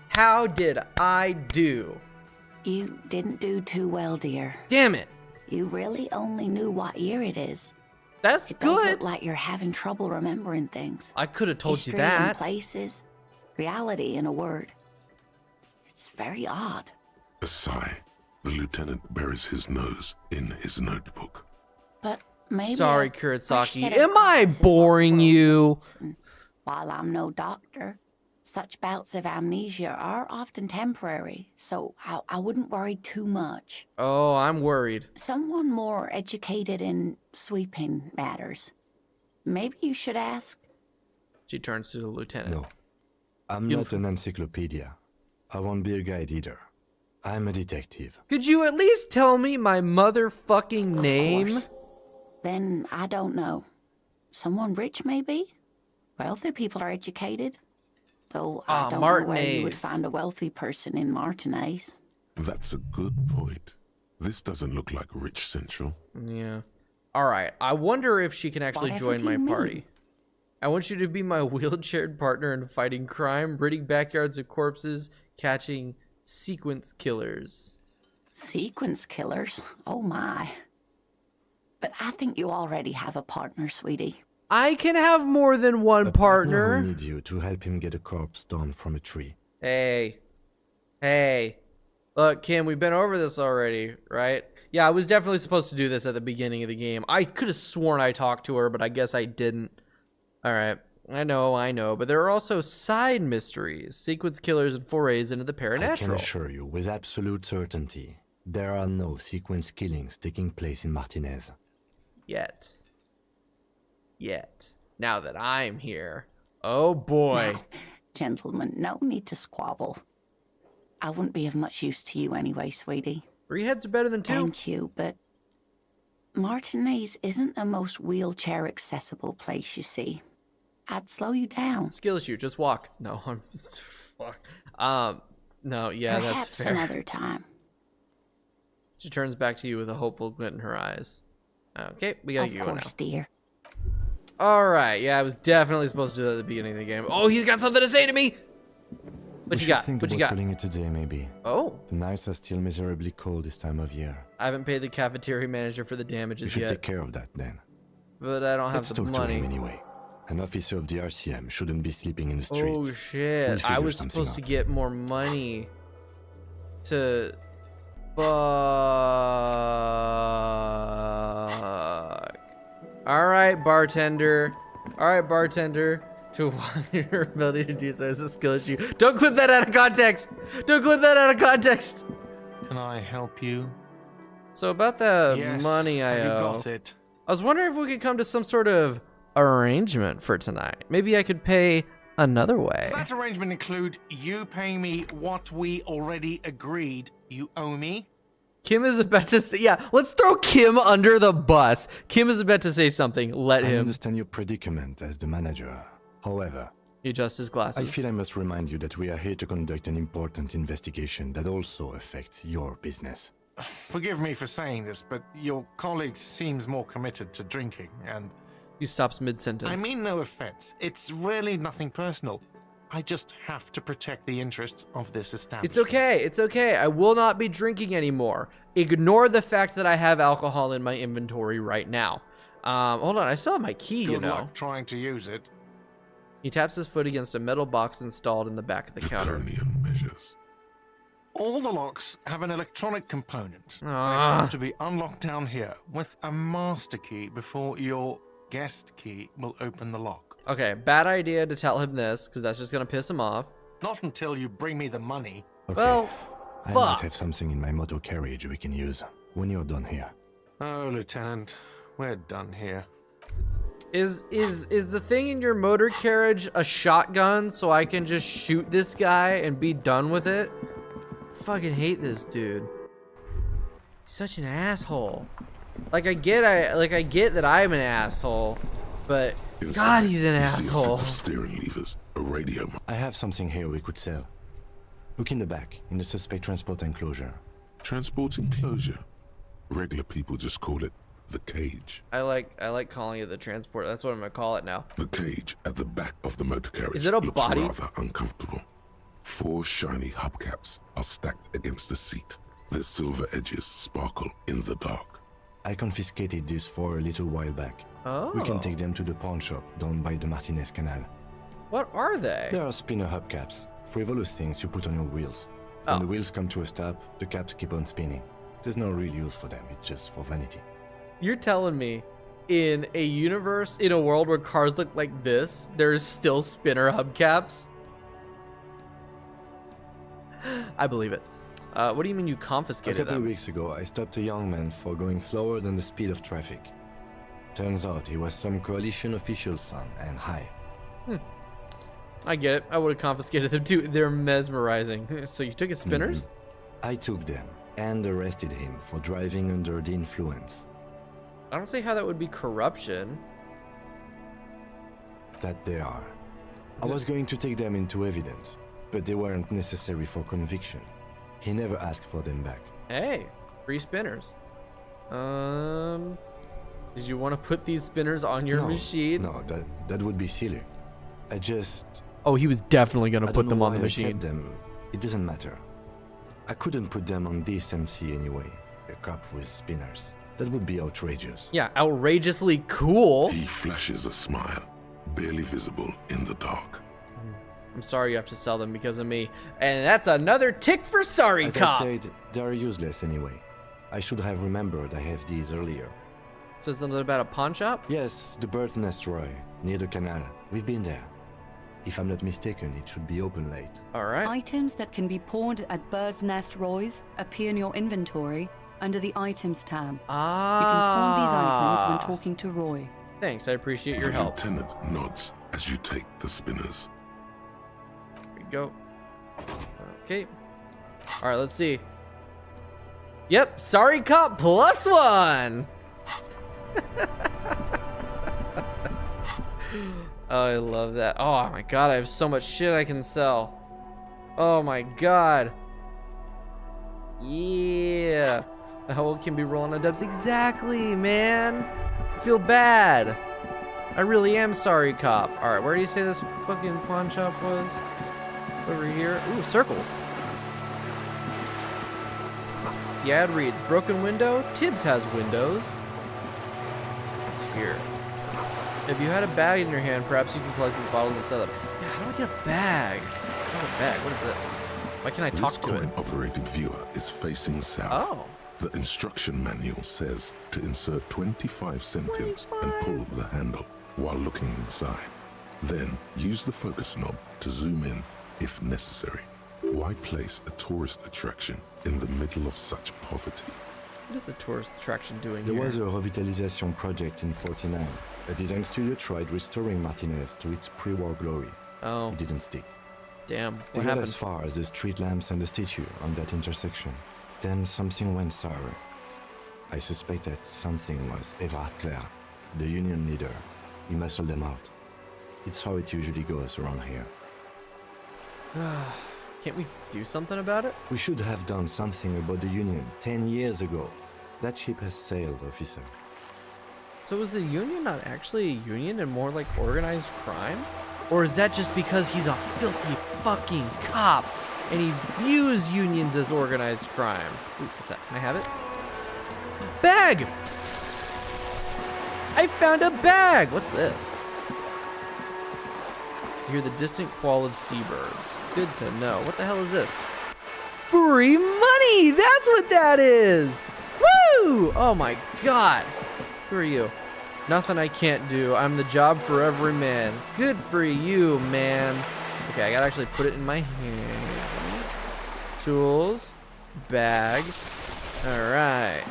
how did I do? You didn't do too well, dear. Damn it. You really only knew what year it is. That's It does good. look like you're having trouble remembering things. I could have told you History and that. places, reality in a word. It's very odd. A sigh. The lieutenant buries his nose in his notebook. But maybe Sorry, a fresh Kurosaki. set of Am I eyes is what boring the world you? needs. And while I'm no doctor, such bouts of amnesia are often temporary, so I wouldn't worry too much. Oh, I'm worried. Someone more educated in sweeping matters. Maybe you should ask. She turns to the lieutenant. No, I'm not an encyclopedia. I won't be a guide either. I'm a detective. Could you at least tell me my motherfucking name? Then I don't know. Someone rich, maybe? Wealthy people are educated. Though I don't know where you would Martinez. find a wealthy person in Martinez. That's a good point. This doesn't look like Rich Central. Yeah. All right. I wonder if she can actually Whatever join do my you mean? party. I want you to be my wheelchaired partner in fighting crime, ridding backyards of corpses, catching sequence killers. Sequence killers? Oh my. But I think you already have a partner, sweetie. I can have more than one A partner. who need you to help him get a corpse down from a tree. Hey. Look, Kim, we've been over this already, right? Yeah, I was definitely supposed to do this at the beginning of the game. I could have sworn I talked to her, but I guess I didn't. All right. I know, but there are also side mysteries, sequence killers, and forays into the I can paranatural. assure you with absolute certainty, there are no sequence killings taking place in Martinez. Yet. Now that I'm here. Oh boy. Now, gentlemen, no need to squabble. I wouldn't be of much use to you anyway, sweetie. 3 heads are better than 2. Thank you, but Martinez isn't the most wheelchair accessible place, you see. I'd slow you down. Skill issue, just walk. No, I'm fuck. No, yeah, Perhaps that's fair. another time. She turns back to you with a hopeful glint in her eyes. Okay, we gotta Of get going course, now. dear. All right, yeah, I was definitely supposed to do that at the beginning of the game. Oh, he's got something to say to me. What We you should got? think What you about got? pulling it today, maybe. Oh, The nights are still miserably cold this time of year. I haven't paid the cafeteria manager for the You damages should yet, take care of that then. but I don't have Let's the talk to money. him anyway. An officer of the RCM shouldn't be sleeping in the streets. Oh We'll shit! I figure was something supposed to out. get more money to. Fuck. All right, bartender. All right, bartender. To your ability to do so is a skill issue. Don't clip that out of context. Don't clip that out of context. Can I help you? So about the Yes. money I Have you owe, got it? I was wondering if we could come to some sort of arrangement for tonight. Maybe I could pay another way. Does that arrangement include you paying me what we already agreed you owe me? Kim is about to say, yeah, let's throw Kim under the bus. Kim is about to say something. Let I him. understand your predicament as the manager. However, He adjusts his glasses. I feel I must remind you that we are here to conduct an important investigation that also affects your business. Forgive me for saying this, but your colleague seems more committed to drinking, and... He stops mid-sentence. I mean no offense. It's really nothing personal. I just have to protect the interests of this establishment. It's okay. It's okay. I will not be drinking anymore. Ignore the fact that I have alcohol in my inventory right now. Hold on. I still have my key, you Good know. luck trying to use it. He taps his foot against a metal box installed in the back of the counter. Draconian measures. All the locks have an electronic component. They Ah. have to be unlocked down here with a master key before your guest key will open the lock. Okay, bad idea to tell him this, because that's just going to piss him off. Not until you bring me the money. Okay. Well, I fuck. might have something in my motor carriage we can use when you're done here. Oh, Lieutenant, we're done here. Is the thing in your motor carriage a shotgun so I can just shoot this guy and be done with it? Fucking hate this dude. He's such an asshole. Like I get that I'm an asshole, but God, he's an You see a set asshole. of steering levers, a radio. I have something here we could sell. Look in the back, in the suspect transport enclosure. Transport enclosure. Regular people just call it the cage. I like calling it the transport. That's what I'm gonna call it now. The cage at the back of the motor carriage Is it a looks body? rather uncomfortable. 4 shiny hubcaps are stacked against the seat. Their silver edges sparkle in the dark. I confiscated these 4 a little while back. Oh. We can take them to the pawn shop down by the Martinez Canal. What are they? They are spinner hubcaps, frivolous things you put on your wheels. When Oh. the wheels come to a stop, the caps keep on spinning. There's no real use for them, it's just for vanity. You're telling me in a universe, in a world where cars look like this, there's still spinner hubcaps? I believe it. What do you mean you A confiscated couple of them? weeks ago, I stopped a young man for going slower than the speed of traffic. Turns out he was some coalition official's son and high. I get it. I would have confiscated them too. They're mesmerizing. So you took his spinners? I took them and arrested him for driving under the influence. I don't see how that would be corruption. That they are. I was going to take them into evidence, but they weren't necessary for conviction. He never asked for them back. Hey, free spinners. Did you want to put these spinners on your machine? No, that would be silly. I just... Oh, he was definitely going I to don't put them know on the why I kept machine. them. It doesn't matter. I couldn't put them on this MC anyway. A cop with spinners. That would be outrageous. Yeah, outrageously cool. He flashes a smile, barely visible in the dark. I'm sorry you have to sell them because of me. And that's another tick for sorry, As cop. I said, they're useless anyway. I should have remembered I have these earlier. Says something about a pawn shop? Yes, the Bird's Nest Roy, near the canal. We've been there. If I'm not mistaken, it should be open late. All right. Items that can be pawned at Bird's Nest Roy's appear in your inventory under the Items tab. You can pawn these items when talking to Roy. Thanks, I appreciate your The help. lieutenant nods as you take the spinners. Here we go. Okay. All right, let's see. Yep, sorry cop +1. Oh, I love that. Oh my god, I have so much shit I can sell. Oh my god. Yeah. How can be rolling on dubs? Exactly, man. I feel bad. I really am sorry, cop. All right, where do you say this fucking pawn shop was? Over here. Ooh, circles. The ad reads, broken window. Tibbs has windows. What's here? If you had a bag in your hand, perhaps you can collect these bottles and sell them. Yeah, how do I get a bag? I don't have a bag. What is this? Why can't I talk to it? This coin-operated viewer is facing south. Oh. The instruction manual says to insert 25 centimes and pull the handle while looking inside. Then use the focus knob to zoom in if necessary. Why place a tourist attraction in the middle of such poverty? What is the tourist attraction doing There here? was a revitalization project in 49. A design studio tried restoring Martinez to its pre-war glory. Oh. It didn't stick. Damn. They What got happened? as far as the street lamps and the statue on that intersection. Then something went sour. I suspect that something was Everard Clare, the union leader. He muscled them out. It's how it usually goes around here. Can't we do something about it? We should have done something about the union 10 years ago. That ship has sailed, officer. So is the union not actually a union and more like organized crime? Or is that just because he's a filthy fucking cop and he views unions as organized crime? Ooh, what's that? Can I have it? Bag! I found a bag! What's this? I hear the distant call of seabirds. Good to know. What the hell is this? Free money! That's what that is! Woo! Oh my god. Who are you? Nothing I can't do. I'm the job for every man. Good for you, man. Okay, I gotta actually put it in my hand. Tools. Bag. Alright.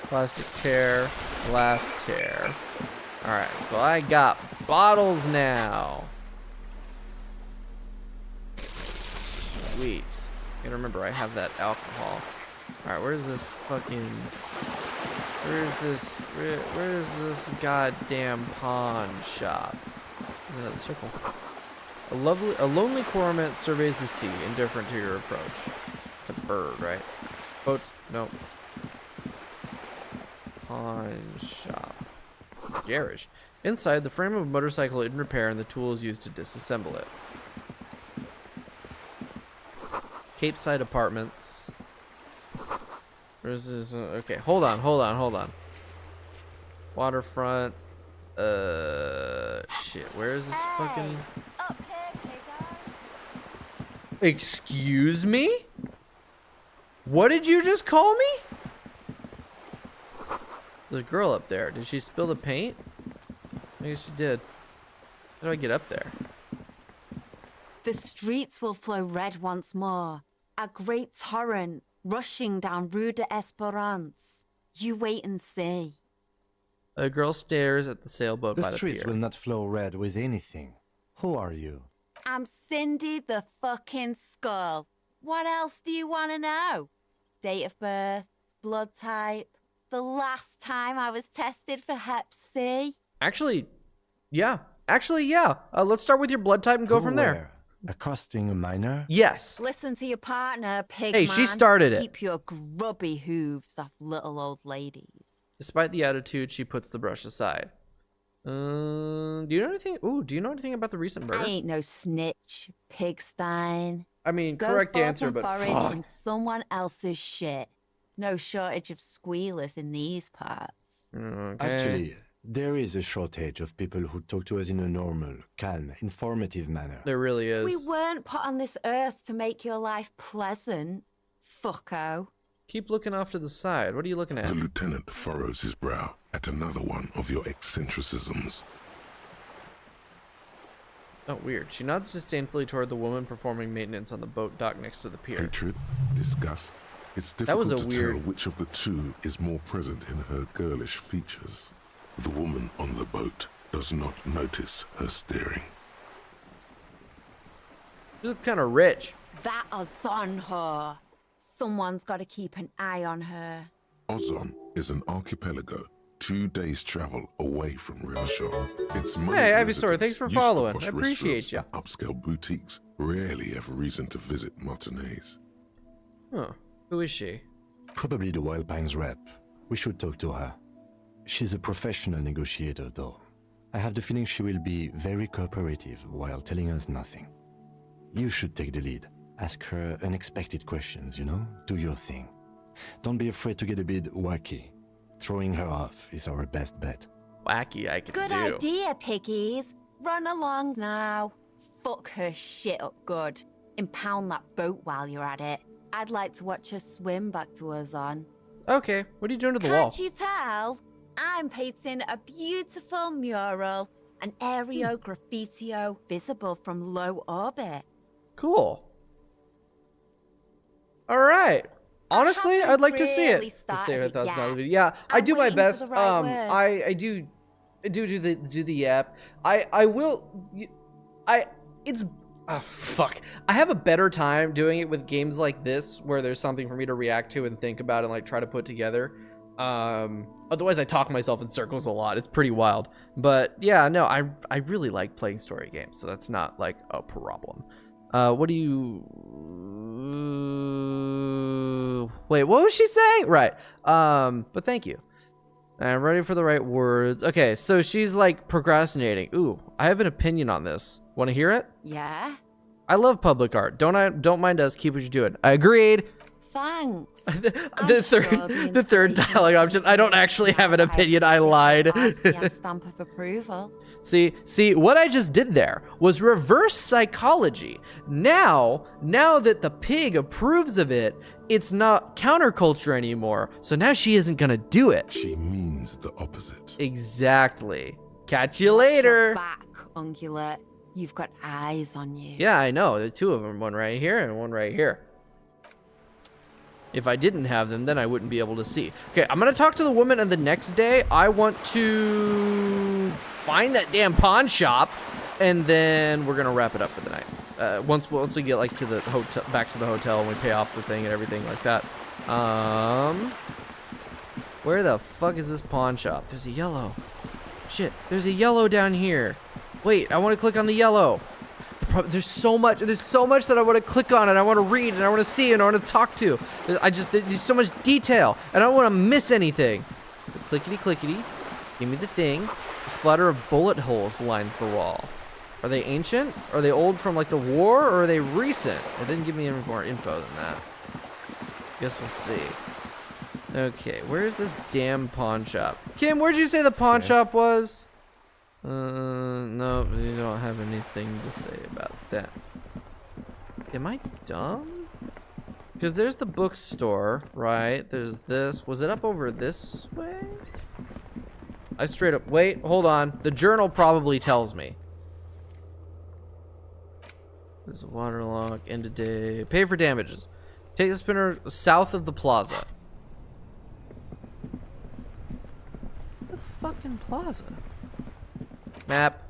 Plastic tear. Glass tear. Alright, so I got bottles now. Sweet. Gotta remember, I have that alcohol. Alright, where's this fucking... Where's this goddamn pawn shop? There's another circle. A lonely cormorant surveys the sea, indifferent to your approach. It's a bird, right? Boats, no. Pawn shop. Garage. Inside, the frame of a motorcycle in repair and the tools used to disassemble it. Cape Side Apartments. Where's this? Okay, hold on. Waterfront. Shit. Where is this fucking? Excuse me? What did you just call me? There's a girl up there. Did she spill the paint? I guess she did. How do I get up there? The streets will flow red once more. A great torrent rushing down Rue de Esperance. You wait and see. A girl stares at the sailboat by The the streets pier. will not flow red with anything. Who are you? I'm Cindy the fucking Skull. What else do you want to know? Date of birth, blood type, the last time I was tested for Hep C. Actually, yeah. Let's start with your blood type and go from there. Where? Accosting a minor? Yes. Listen to your partner, pig Hey, man. she started it. Keep your grubby hooves off little old ladies. Despite the attitude, she puts the brush aside. Do you know anything? Ooh, do you know anything about the recent murder? I ain't no snitch, pigstein. I mean, Go correct forth answer, and but forage fuck. in someone else's shit. No shortage of squealers in these parts. Okay. Actually, there is a shortage of people who talk to us in a normal, calm, informative manner. There really is. We weren't put on this earth to make your life pleasant, fucko. Keep looking off to the side. What are you looking at? The lieutenant furrows his brow at another one of your eccentricisms. Oh, weird. She nods disdainfully toward the woman performing maintenance on the boat dock next to the pier. Hatred, disgust. It's That was difficult a to weird- tell which of the two is more present in her girlish features. The woman on the boat does not notice her staring. You look kind of rich. That is on her. Someone's got to keep an eye on her. Ozon is an archipelago 2 days' travel away from Rivershaw. Its moneyed Hey, Ivysaur, residents thanks for used to following. posh I appreciate restaurants ya. and upscale boutiques rarely have reason to visit Martinez. Huh. Who is she? Probably the Wild Pines rep. We should talk to her. She's a professional negotiator, though. I have the feeling she will be very cooperative while telling us nothing. You should take the lead. Ask her unexpected questions, you know? Do your thing. Don't be afraid to get a bit wacky. Throwing her off is our best bet. Wacky, I can Good do. idea, piggies. Run along now. Fuck her shit up good. Impound that boat while you're at it. I'd like to watch her swim back to us on. Okay, what are you doing to the wall? Can't you tell? I'm painting a beautiful mural, an aereo graffitio visible from low orbit. Cool. All right. Honestly, I'd like to see it. really Let's see started if it that's not yet. the video. Yeah, I I'm do my waiting for best. the right words. I do the yap. I will. It's oh fuck. I have a better time doing it with games like this where there's something for me to react to and think about and like try to put together. Otherwise I talk myself in circles a lot. It's pretty wild. But yeah, no, I really like playing story games, so that's not like a problem. What do you wait, what was she saying? Right. But thank you. I'm ready for the right words. Okay, so she's like procrastinating. Ooh, I have an opinion on this. Want to hear it? Yeah? I love public art. Don't mind us. Keep what you're doing. I agreed. Thanks. the third dialogue option. I don't actually have an opinion. I lied. RCM stamp of approval. See, what I just did there was reverse psychology. Now that the pig approves of it, it's not counterculture anymore. So now she isn't gonna do it. She means the opposite. Exactly. Catch you later. Back, ungulate. You've got eyes on you. Yeah, I know. There's two of them. One right here and one right here. If I didn't have them, then I wouldn't be able to see. Okay, I'm gonna talk to the woman, and the next day I want to find that damn pawn shop, and then we're gonna wrap it up for the night. Once we get like to the hotel, back to the hotel, and we pay off the thing and everything like that. Where the fuck is this pawn shop? There's a yellow. Shit, there's a yellow down here. Wait, I want to click on the yellow. There's so much that I want to click on, and I want to read, and I want to see, and I want to talk to. There's so much detail, and I don't want to miss anything. Clickety clickety, give me the thing. A splatter of bullet holes lines the wall. Are they ancient? Are they old from like the war, or are they recent? It didn't give me any more info than that. Guess we'll see. Okay, where's this damn pawn shop? Kim, where'd you say the pawn shop was? No, you don't have anything to say about that. Am I dumb? Because there's the bookstore, right? There's this. Was it up over this way? I straight up... Wait, hold on. The journal probably tells me. There's a waterlock. End of day. Pay for damages. Take the spinner south of the plaza. The fucking plaza? Map.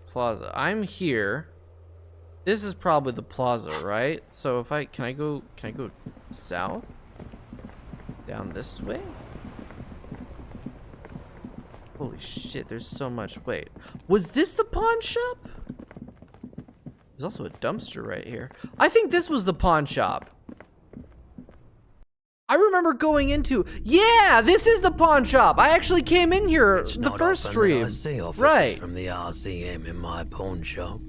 Plaza. I'm here. This is probably the plaza, right? So if can I go south? Down this way? Holy shit, there's so much. Wait. Was this the pawn shop? There's also a dumpster right here. I think this was the pawn shop. I remember going into, yeah, this is the pawn shop. I actually came in here the first stream. Right. From the RCM in my pawn shop.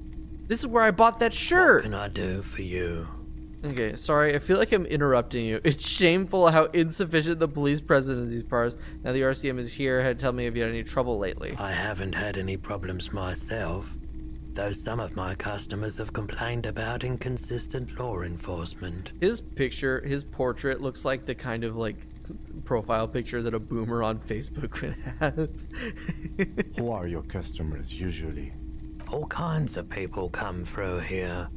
This is where I bought that shirt. What can I do for you? Okay, sorry. I feel like I'm interrupting you. It's shameful how insufficient the police presence in these parts. Now the RCM is here. Had to tell me if you had any trouble lately. I haven't had any problems myself, though some of my customers have complained about inconsistent law enforcement. His picture, his portrait looks like the kind of like profile picture that a boomer on Facebook would have. Who are your customers usually? All kinds of people come through here.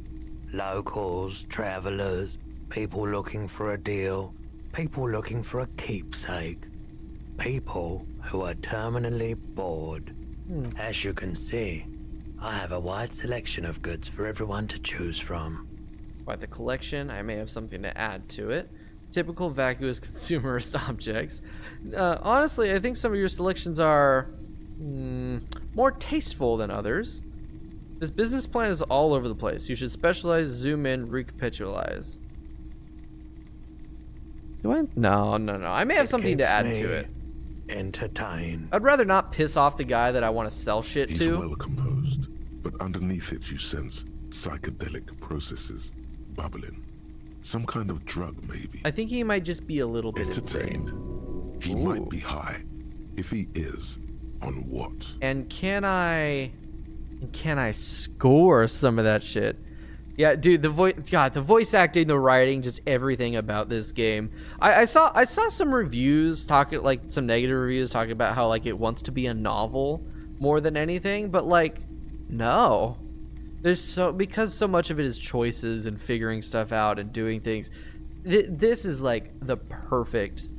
Locals, travelers, people looking for a deal, people looking for a keepsake, people who are terminally bored. As you can see, I have a wide selection of goods for everyone to choose from. Quite the collection. I may have something to add to it. Typical vacuous consumerist objects. Honestly, I think some of your selections are more tasteful than others. This business plan is all over the place. You should specialize, zoom in, recapitalize. Do I? No. I may have something to add to it. entertain. I'd rather not piss off the guy that I want to sell shit He's to. well composed, but underneath it you sense psychedelic processes bubbling. Some kind of drug, maybe. I think he might just be a little bit entertained. insane. He might be high. If he is, on what? And can I score some of that shit? Yeah, dude, the voice acting, the writing, just everything about this game. I saw some reviews talking, like some negative reviews talking about how like it wants to be a novel more than anything, but like no. Because so much of it is choices and figuring stuff out and doing things. This is like the perfect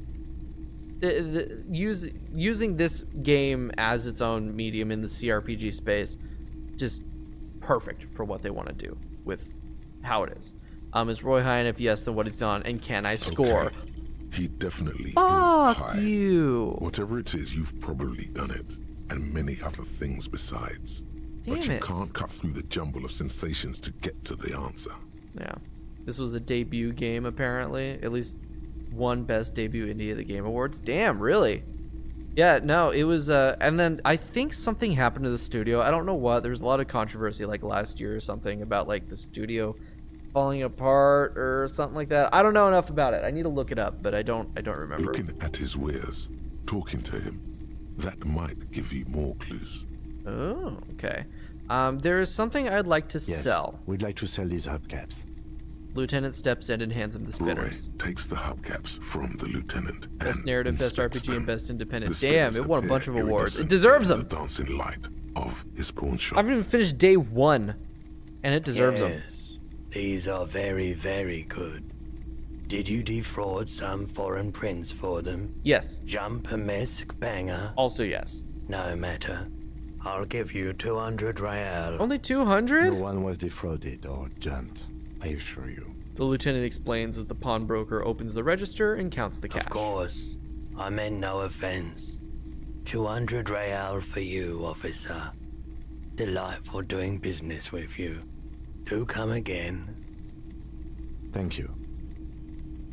using this game as its own medium in the CRPG space, just perfect for what they want to do with how it is. Is Roy high? And if yes, then what he's done, and can I score? Okay. He definitely Fuck is high. you. Whatever it is, you've probably done it, and many other things besides. But you can't cut through the jumble of sensations to get to the answer. Yeah. This was a debut game, apparently. At least one Best Debut Indie at the Game Awards. Damn, really? Yeah, no, it was, and then I think something happened to the studio. I don't know what. There was a lot of controversy, like, last year or something about, like, the studio falling apart or something like that. I don't know enough about it. I need to look it up, but I don't remember. Looking at his wares, talking to him, that might give you more clues. Oh, okay. There is something I'd like to sell. We'd like to sell these hubcaps. Lieutenant steps in and hands him the spinners. Roy takes the hubcaps from the lieutenant. Best narrative, best RPG, and best independent. The Damn, spinners it won a appear bunch of awards. It iridescent deserves in them. the dancing light of his pawn shop. I haven't even finished day 1, and it deserves them. These are very, very good. Did you defraud some foreign prince for them? Yes. Jump a mesk banger? Also yes. No matter. I'll give you 200 real. Only 200? No one was defrauded or jumped, I assure you. The lieutenant explains as the pawnbroker opens the register and counts the cash. Of course. I meant no offense. 200 real for you, officer. Delightful doing business with you. Do come again. Thank you.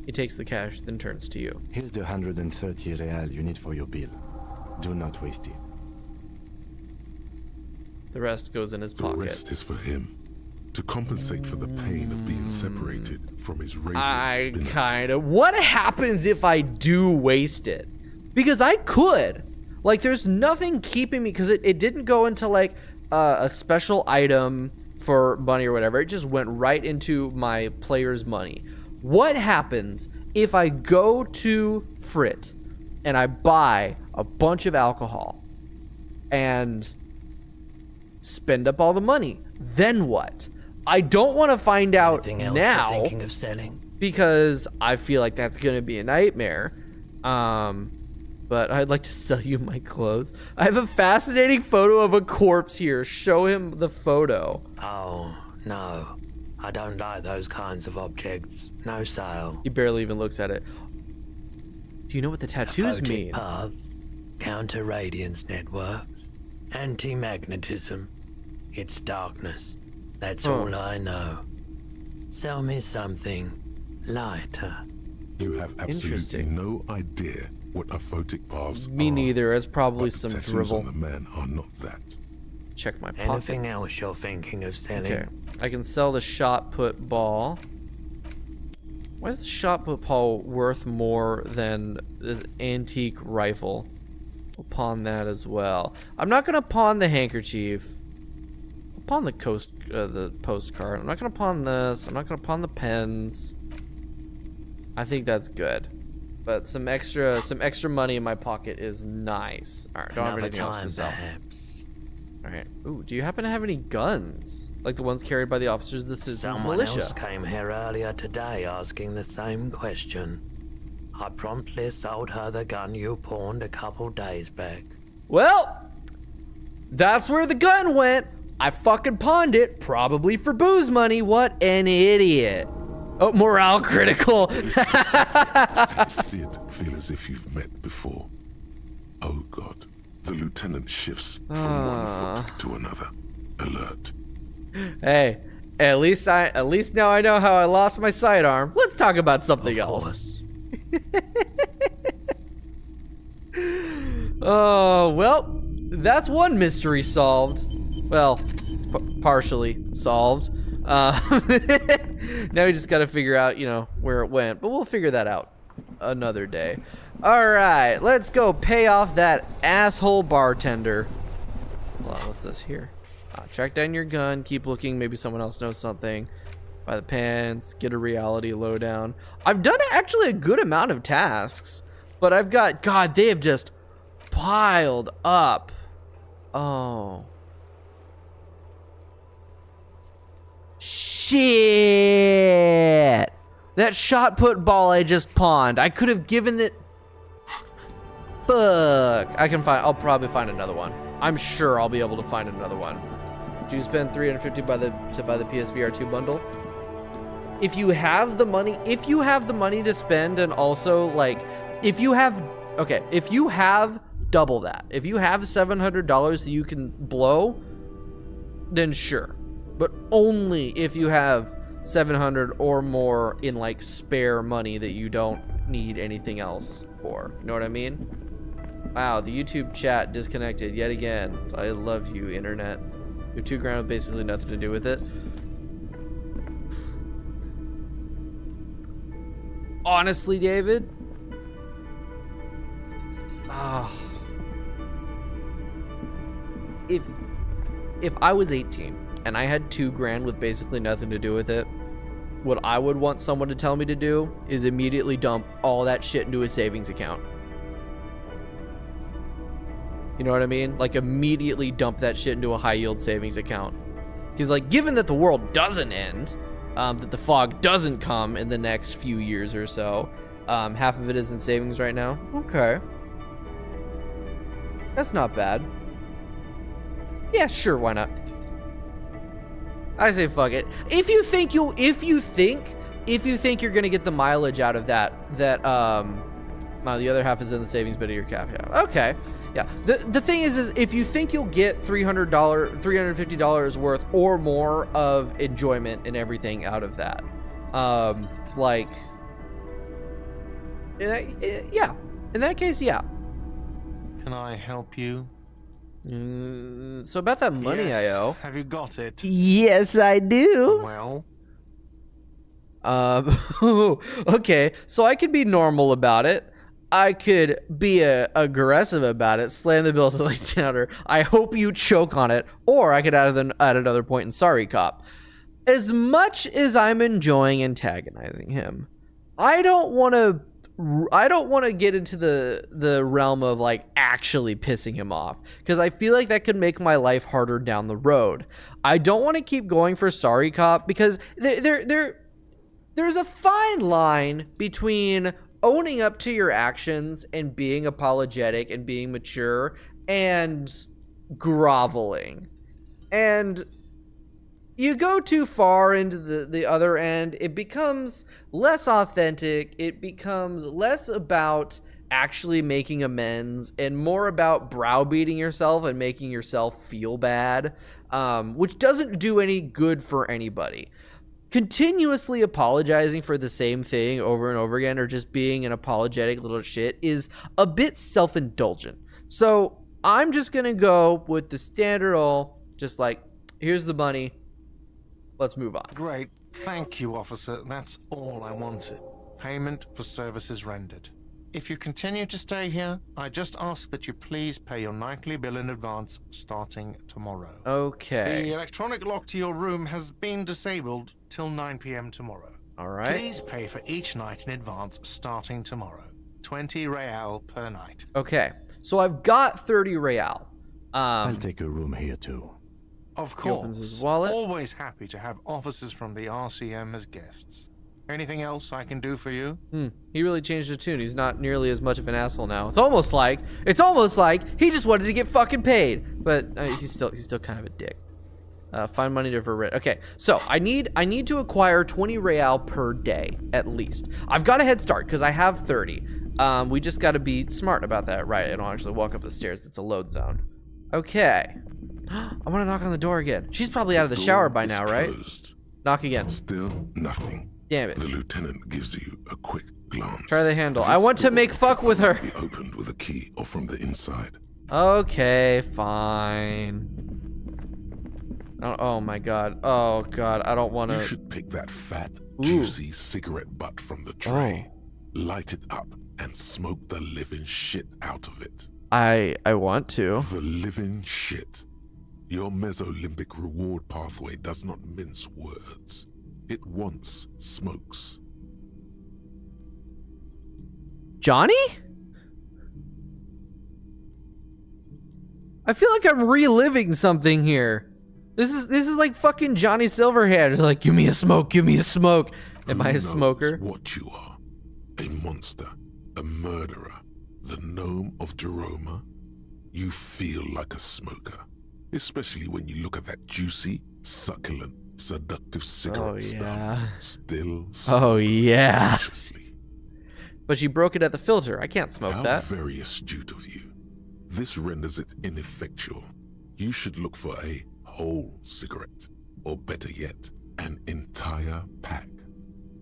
He takes the cash, then turns to you. Here's the 130 real you need for your bill. Do not waste it. The rest goes in his pocket. The rest is for him. To compensate for the pain of being separated from his radiant spinners. What happens if I do waste it? Because I could. Like, there's nothing keeping me, because it didn't go into, like, a special item for money or whatever. It just went right into my player's money. What happens if I go to Frit and I buy a bunch of alcohol and spend up all the money? Then what? I don't want to find out now, thinking of selling? Because I feel like that's going to be a nightmare. But I'd like to sell you my clothes. I have a fascinating photo of a corpse here. Show him the photo. Oh, no. I don't like those kinds of objects. No sale. He barely even looks at it. Do you know what the tattoos mean? Paths, counter-radiance networks, anti-magnetism. It's darkness. That's all I know. Sell me something lighter. You have absolutely no idea what aphotic paths Me are. neither. It's probably but some the tattoos drivel. on the man are not that. Check my pockets. Anything else you're thinking of selling? Okay. I can sell the shot put ball. Why is the shot put ball worth more than this antique rifle? We'll pawn that as well. I'm not gonna pawn the handkerchief. I'll pawn the postcard. I'm not gonna pawn this. I'm not gonna pawn the pens. I think that's good. But some extra money in my pocket is nice. All right, don't have anything else to sell. All right. Ooh, do you happen to have any guns? Like the ones carried by the officers of the Citizens Militia? Someone else came here earlier today asking the same question. I promptly sold her the gun you pawned a couple days back. Well, that's where the gun went. I fucking pawned it, probably for booze money. What an idiot. Oh, morale critical. Did feel as if you've met before. Oh God. The lieutenant shifts from one foot to another. Alert. Hey, at least now I know how I lost my sidearm. Let's talk about something else. Oh, well, that's one mystery solved. Well, partially solved. Now we just gotta figure out, you know, where it went, but we'll figure that out another day. All right, let's go pay off that asshole bartender. Hold on, what's this here? Track down your gun, keep looking, maybe someone else knows something. Buy the pants, get a reality lowdown. I've done actually a good amount of tasks, but I've got, God, they have just piled up. Oh. Shit. That shot put ball I just pawned. I could have given it. Fuck. I'll probably find another one. I'm sure I'll be able to find another one. Did you spend $350 to buy the PSVR 2 bundle? If you have the money to spend, and also like if you have double that. If you have $700 that you can blow, then sure. But only if you have 700 or more in like spare money that you don't need anything else for. You know what I mean? Wow, the YouTube chat disconnected yet again. I love you, internet. Your $2 grand with basically nothing to do with it. Honestly, David, if I was 18 and I had $2 grand with basically nothing to do with it, what I would want someone to tell me to do is immediately dump all that shit into a savings account. You know what I mean? Like immediately dump that shit into a high yield savings account. Because like, given that the world doesn't end, that the fog doesn't come in the next few years or so, half of it is in savings right now. Okay. That's not bad. Yeah, sure, why not? I say fuck it. If you think you're gonna get the mileage out of that, the other half is in the savings bit of your calf. Yeah. Okay. Yeah. The thing is if you think you'll get $350 worth or more of enjoyment and everything out of that, yeah. In that case, yeah. Can I help you? So about that money yes. I owe. Have you got it? Yes, I do. Well. Okay. So I could be normal about it. I could be aggressive about it, slam the bill to the counter. I hope you choke on it, or I could add another point in sorry cop. As much as I'm enjoying antagonizing him, I don't want to get into the realm of like actually pissing him off, because I feel like that could make my life harder down the road. I don't want to keep going for sorry cop, because there's a fine line between owning up to your actions and being apologetic and being mature and groveling. And you go too far into the other end, it becomes less authentic, it becomes less about actually making amends and more about browbeating yourself and making yourself feel bad, which doesn't do any good for anybody. Continuously apologizing for the same thing over and over again, or just being an apologetic little shit, is a bit self-indulgent. So I'm just gonna go with the standard old, just like, here's the money, let's move on. Great. Thank you, officer. That's all I wanted. Payment for services rendered. If you continue to stay here, I just ask that you please pay your nightly bill in advance starting tomorrow. Okay. The electronic lock to your room has been disabled till 9 p.m. tomorrow. All right. Please pay for each night in advance starting tomorrow. 20 real per night. Okay. So I've got 30 real. I'll take a room here too. Of course. He opens his wallet. Always happy to have officers from the RCM as guests. Anything else I can do for you? He really changed the tune. He's not nearly as much of an asshole now. It's almost like he just wanted to get fucking paid, but he's still kind of a dick. Find money for rent. Okay, so I need to acquire 20 real per day at least. I've got a head start because I have 30. We just got to be smart about that, right? I don't actually walk up the stairs. It's a load zone. Okay. I want to knock on the door again. She's probably out of the shower by now, right? Knock again. Still nothing. Damn it. The lieutenant gives you a quick glance. Try the handle. This I want to door make fuck with her. can be opened with a key or from the inside. Okay, fine. Oh my god. Oh god, I don't want to. You should pick that fat, juicy cigarette butt from the tray, light it up, and smoke the living shit out of it. I want to. The living shit. Your mesolimbic reward pathway does not mince words. It wants smokes. Johnny? I feel like I'm reliving something here. This is like fucking Johnny Silverhand. It's like, give me a smoke, give me a smoke. Am I a smoker? What you are. A monster. A murderer. The gnome of Jeroma. You feel like a smoker. Especially when you look at that juicy, succulent, seductive cigarette stub. Still Oh yeah. deliciously. But she broke it at the filter. I can't smoke How that. very astute of you. This renders it ineffectual. You should look for a whole cigarette, or better yet, an entire pack.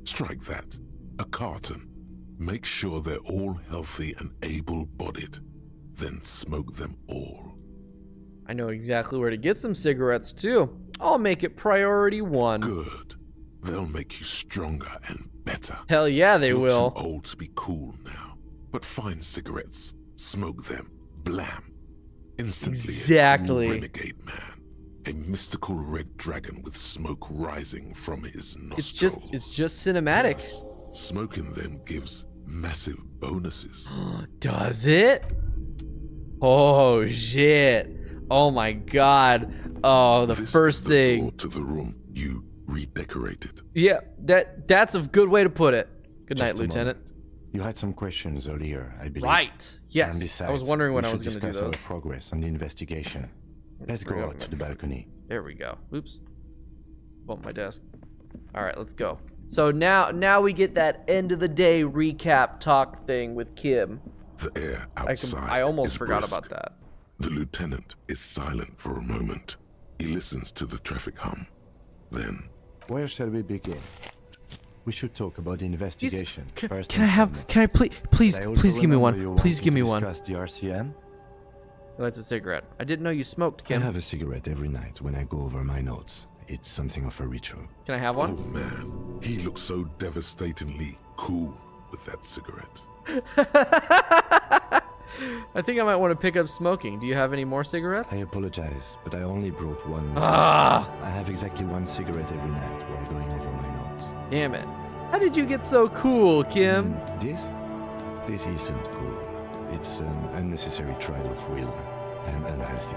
Strike that, a carton. Make sure they're all healthy and able-bodied. Then smoke them all. I know exactly where to get some cigarettes too. I'll make it priority 1. Good. They'll make you stronger and better. Hell yeah, they You're will. too old to be cool now, but find cigarettes, smoke them, blam. Instantly Exactly. a cool renegade man. A mystical red dragon with smoke rising from his nostrils. It's just cinematic. Smoking them gives massive bonuses. Does it? Oh shit. Oh my god. Oh, the This first is the thing. door to the room you redecorated. Yeah, that's a good way to put it. Good Just night, a Lieutenant. moment. You had some questions earlier, I believe. Right. Yes. And besides, I was wondering when we I was should going to do discuss those. our progress on the investigation. Let's go out to the balcony. There we go. Oops. Bump my desk. All right, let's go. So now we get that end of the day recap talk thing with Kim. The air outside I almost is forgot brisk. about that. The lieutenant is silent for a moment. He listens to the traffic hum. Then, Where shall we begin? We should talk about the investigation. First Can and I foremost. please I also give me remember you one. Please wanted give to me one. discuss the RCM. Oh, it's a cigarette. I didn't know you smoked, I Kim. have a cigarette every night when I go over my notes. It's something of a ritual. Can I have one? oh man, he looks so devastatingly cool with that cigarette. I think I might want to pick up smoking. Do you have any more cigarettes? I apologize, but I only brought one. with me. Ah! I have exactly one cigarette every night while going over my notes. Damn it. How did you get so cool, Kim? This isn't cool. It's an unnecessary trial of will and unhealthy.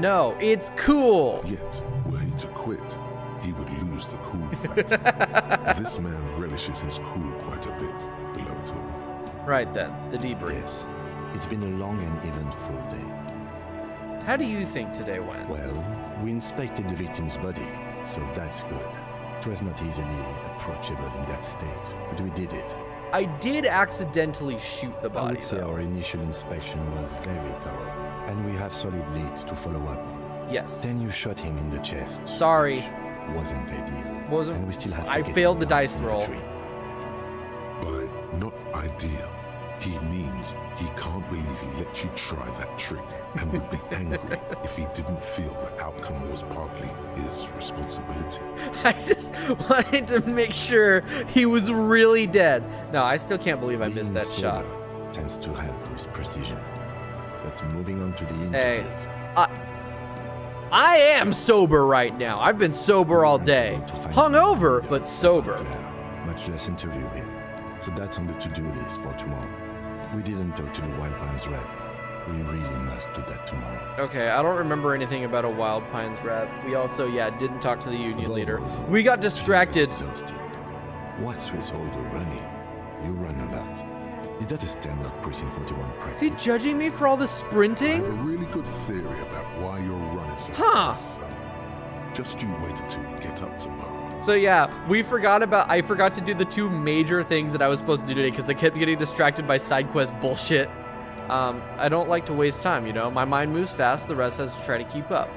No, it's cool. Yet, were he to quit, he would lose the cool factor. This man relishes his cool quite a bit, below it all. Right then, the debrief. Yes, it's been a long and eventful day. How do you think today went? Well, we inspected the victim's body, so that's good. It was not easily approachable in that state, but we did it. I did accidentally shoot the I body, would say though. our initial inspection was very thorough, and we have solid leads to follow up. Yes. Then you shot him in the chest. Sorry. Which wasn't ideal. Wasn't. And we still have to I get failed him the down dice from roll. tree. By not ideal, he means he can't believe he let you try that trick and would be angry if he didn't feel the outcome was partly his responsibility. I just wanted to make sure he was really dead. No, I still can't believe I missed that Being shot. sober tends to help with precision. But moving on to the Hey, intake. I am sober right now. I've been sober all day. Hungover, but sober. Much less interview him. So that's on the to-do list for tomorrow. We didn't talk to the Wild Pines rep. We really must do that tomorrow. Okay, I don't remember anything about a Wild Pines rep. We also, didn't talk to the union leader. We got distracted. What's with all the running? You run a lot. Is that a standard Precinct 41 practice? Is he judging me for all the I sprinting? have a really good theory about why you're running so Huh. fast, son. Just you wait until we get up tomorrow. So I forgot to do the 2 major things that I was supposed to do today because I kept getting distracted by side quest bullshit. I don't like to waste time, you know? My mind moves fast, the rest has to try to keep up.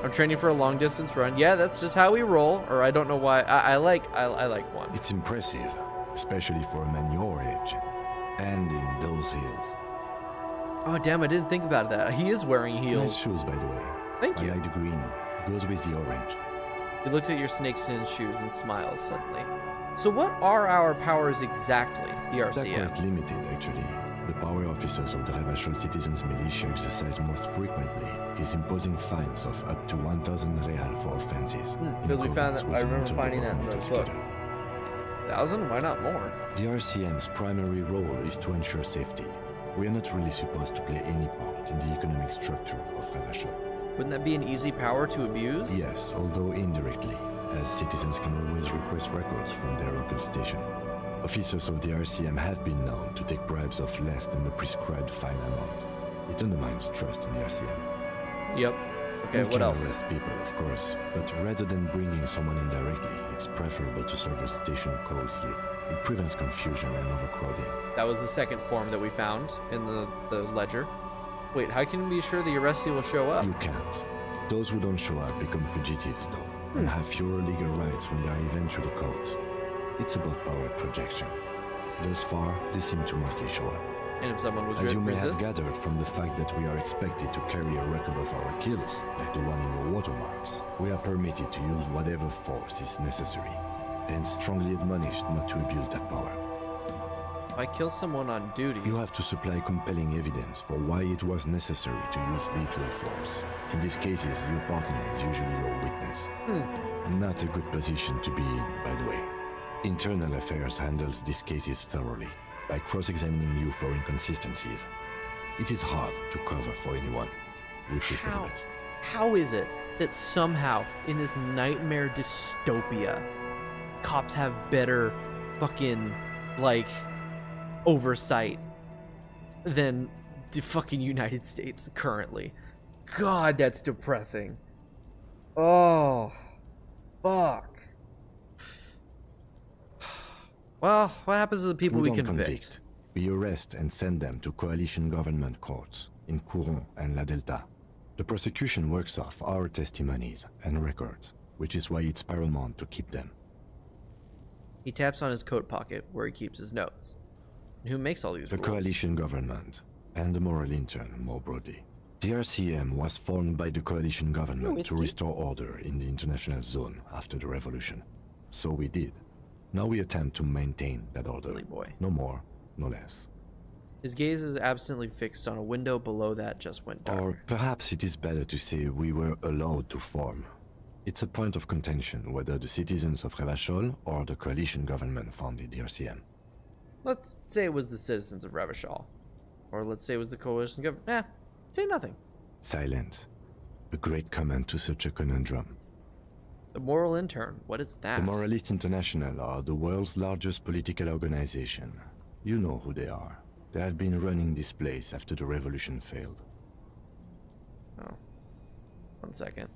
I'm training for a long distance run. Yeah, that's just how we roll, or I don't know why. I like one. It's impressive. especially for a man your age. And in those heels. Oh, damn, I didn't think about that. He is wearing heels. Nice shoes, by the way. Thank you. I like the green. Goes with the orange. He looks at your snakeskin shoes and smiles suddenly. So what are our powers exactly, the RCM? They're quite limited, actually. The power officers of the Revachol Citizens Militia exercise most frequently is imposing fines of up to 1,000 real for offenses. Because we found that, I remember finding that in the book. 1,000? Why not more? The RCM's primary role is to ensure safety. We are not really supposed to play any part in the economic structure of Revachol. Wouldn't that be an easy power to abuse? Yes, although indirectly, as citizens can always request records from their local station. Officers of the RCM have been known to take bribes of less than the prescribed fine amount. It undermines trust in the RCM. Yep. Okay, what else? You can arrest people, of course, but rather than bringing someone in directly, it's preferable to serve a station call slip. It prevents confusion and overcrowding. That was the second form that we found in the ledger. Wait, how can we be sure the arrestee will show up? You can't. Those who don't show up become fugitives, though, and have fewer legal rights when they are eventually caught. It's about power projection. Thus far, they seem to mostly show up. And if someone was As you may resist? have gathered from the fact that we are expected to carry a record of our kills, like the one in your watermarks, we are permitted to use whatever force is necessary, and strongly admonished not to abuse that power. If I kill someone on duty... You have to supply compelling evidence for why it was necessary to use lethal force. In these cases, your partner is usually your witness. Not a good position to be in, by the way. Internal Affairs handles these cases thoroughly, by cross-examining you for inconsistencies. It is hard to cover for anyone, which is for the best. How is it that somehow, in this nightmare dystopia, cops have better fucking, like, oversight than the fucking United States currently? God, that's depressing. Oh, fuck. Well, what happens to the people we don't convict? We arrest and send them to coalition government courts in Couron and La Delta. The prosecution works off our testimonies and records, which is why it's paramount to keep them. He taps on his coat pocket where he keeps his notes. And who makes all these The rules? coalition government and the moral intern, more broadly. The RCM was formed by the coalition government to restore order in the international zone after the revolution. So we did. Now we attempt to maintain that order. Silly boy. No more, no less. His gaze is absently fixed on a window below that just went dark. Or perhaps it is better to say we were allowed to form. It's a point of contention whether the citizens of Revachol or the coalition government founded the RCM. Let's say it was the citizens of Revachol. Or let's say it was the coalition government. Say nothing. Silence. A great comment to such a conundrum. The Moral Intern, what is that? The Moralist International are the world's largest political organization. You know who they are. They have been running this place after the revolution failed. Oh. 1 second.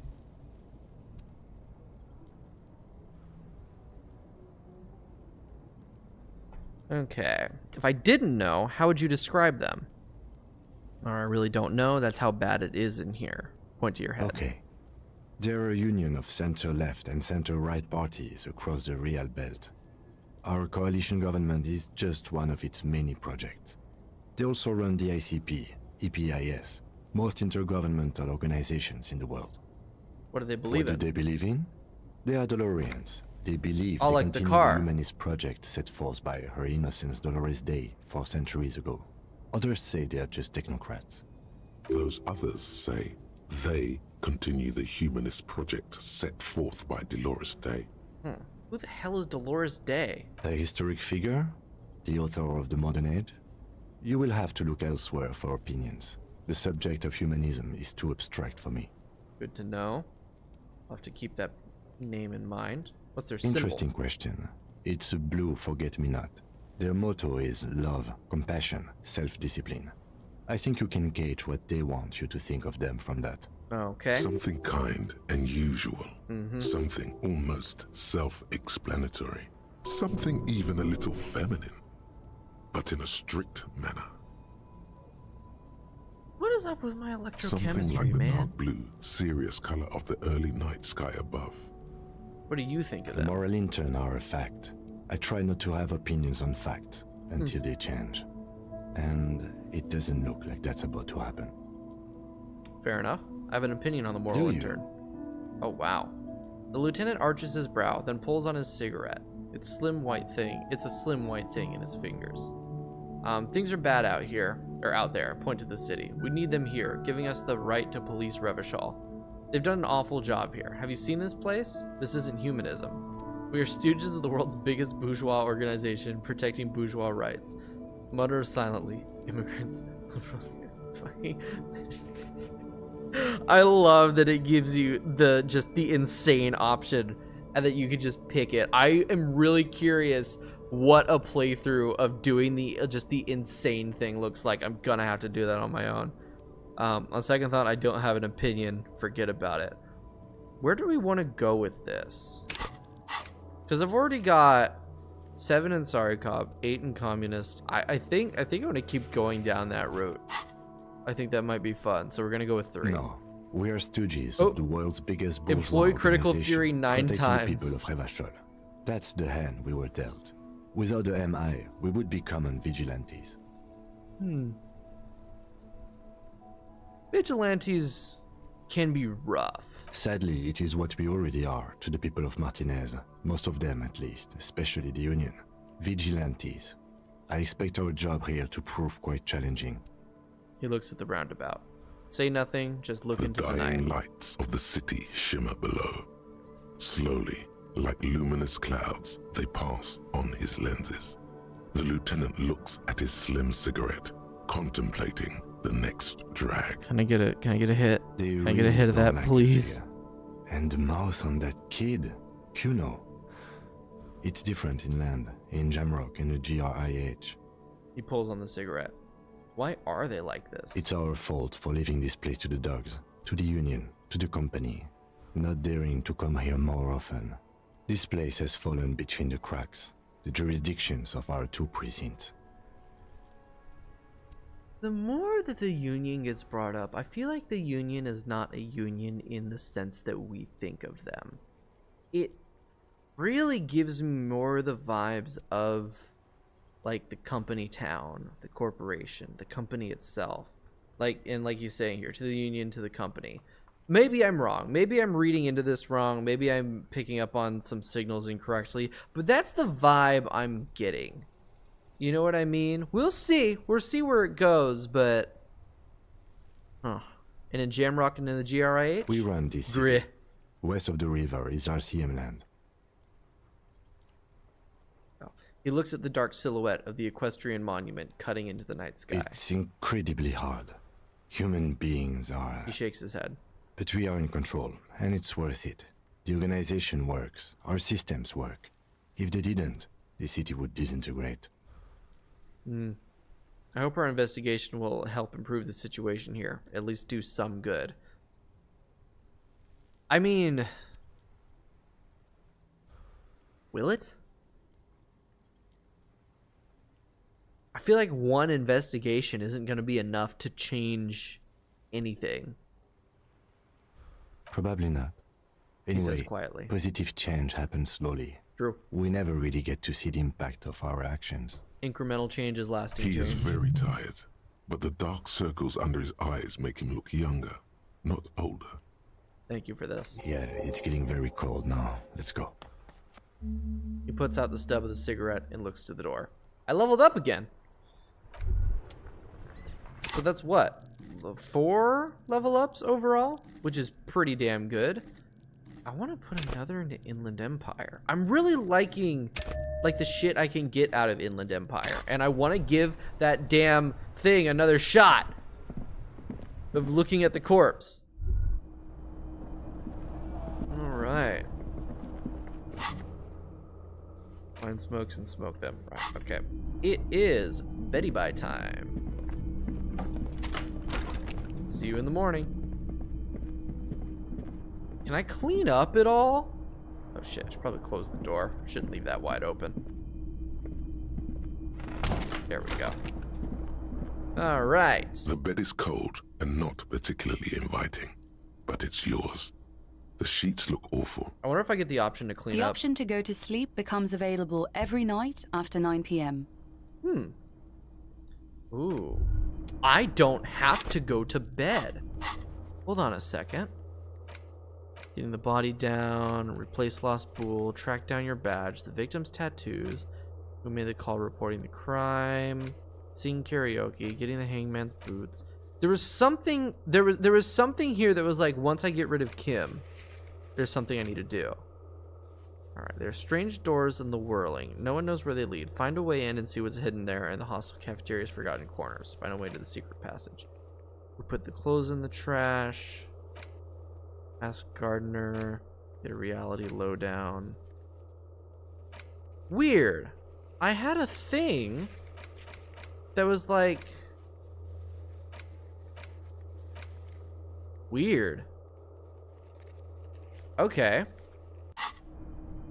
Okay. If I didn't know, how would you describe them? Or I really don't know. That's how bad it is in here. Point to your head. Okay. They're a union of center-left and center-right parties across the Real Belt. Our coalition government is just one of its many projects. They also run the ICP, EPIS, most intergovernmental organizations in the world. What do they believe in? What do they believe in? They are Dolorians. They believe Oh, they like the continue car. the humanist project set forth by Her Innocence Dolores Day 4 centuries ago. Others say they are just technocrats. Those others say they continue the humanist project set forth by Dolores Day. Who the hell is Dolores Day? A historic figure? The author of the modern age? You will have to look elsewhere for opinions. The subject of humanism is too abstract for me. Good to know. I'll have to keep that name in mind. What's their symbol? Interesting question. It's a blue forget-me-not. Their motto is love, compassion, self-discipline. I think you can gauge what they want you to think of them from that. Okay. Something kind and usual. Something almost self-explanatory. Something even a little feminine, but in a strict manner. What is up with my Something electrochemistry, like the man? dark blue, serious color of the early night sky above. What do you think of The that? moral intern are a fact. I try not to have opinions on facts until they change. And it doesn't look like that's about to happen. Fair enough. I have an opinion on the moral intern. Oh, wow. The lieutenant arches his brow, then pulls on his cigarette. It's a slim white thing in his fingers. Things are bad out here, or out there, point to the city. We need them here, giving us the right to police Revachol. They've done an awful job here. Have you seen this place? This isn't humanism. We are stooges of the world's biggest bourgeois organization, protecting bourgeois rights. Mutter silently. Immigrants. I love that it gives you the insane option and that you can just pick it. I am really curious what a playthrough of doing the insane thing looks like. I'm gonna have to do that on my own. On second thought, I don't have an opinion. Forget about it. Where do we want to go with this? Because I've already got 7 in Sarikov, 8 in Communist. I think I'm gonna keep going down that route. I think that might be fun. So we're gonna go with 3. No, we are stooges of the world's biggest bourgeois Employ critical organization, theory 9 protecting times. the people of Revachol. That's the hand we were dealt. Without the MI, we would be common vigilantes. Vigilantes can be rough. Sadly, it is what we already are to the people of Martinez. Most of them, at least, especially the Union. Vigilantes. I expect our job here to prove quite challenging. He looks at the roundabout. Say nothing, just look The into the dying night. lights of the city shimmer below. Slowly, like luminous clouds, they pass on his lenses. The lieutenant looks at his slim cigarette, contemplating the next drag. Can I get a hit? They Can I get a hit of that, don't like it please? here. And the mouth on that kid, Kuno. It's different inland, in Jamrock and the GRIH. He pulls on the cigarette. Why are they like this? It's our fault for leaving this place to the dogs, to the Union, to the company, not daring to come here more often. This place has fallen between the cracks, the jurisdictions of our 2 precincts. The more that the Union gets brought up, I feel like the Union is not a union in the sense that we think of them. It really gives me more the vibes of like the company town, the corporation, the company itself. Like he's saying here, to the Union, to the company. Maybe I'm wrong. Maybe I'm reading into this wrong. Maybe I'm picking up on some signals incorrectly. But that's the vibe I'm getting. You know what I mean? We'll see. We'll see where it goes, but... And in Jamrock and in the GRIH? We run this city. West of the river is RCM land. He looks at the dark silhouette of the equestrian monument cutting into the night sky. It's incredibly hard. Human beings are... He shakes his head. But we are in control, and it's worth it. The organization works. Our systems work. If they didn't, the city would disintegrate. I hope our investigation will help improve the situation here. At least do some good. I mean... will it? I feel like one investigation isn't going to be enough to change anything. Probably not. Anyway, he says quietly. Positive change happens slowly. True. We never really get to see the impact of our actions. Incremental change is lasting He change. is very tired, but the dark circles under his eyes make him look younger, not older. Thank you for this. Yeah, it's getting very cold now. Let's go. He puts out the stub of the cigarette and looks to the door. I leveled up again. So that's what? 4 level ups overall? Which is pretty damn good. I want to put another into Inland Empire. I'm really liking like the shit I can get out of Inland Empire. And I want to give that damn thing another shot of looking at the corpse. Alright. Find smokes and smoke them. Right, okay. It is Betty Bye time. See you in the morning. Can I clean up at all? Oh shit, I should probably close the door. Shouldn't leave that wide open. There we go. All right. The bed is cold and not particularly inviting, but it's yours. The sheets look awful. I wonder if I get the option to clean The up. option to go to sleep becomes available every night after 9 p.m. Ooh. I don't have to go to bed. Hold on a second. Getting the body down, replace lost bull, track down your badge, the victim's tattoos, who made the call reporting the crime, sing karaoke, getting the hangman's boots. There was something there was something here that was like, once I get rid of Kim, there's something I need to do. Alright, there are strange doors in the whirling. No one knows where they lead. Find a way in and see what's hidden there in the hostile cafeteria's forgotten corners. Find a way to the secret passage. We put the clothes in the trash. Ask gardener. Get a reality lowdown. Weird. I had a thing that was like... weird. Okay.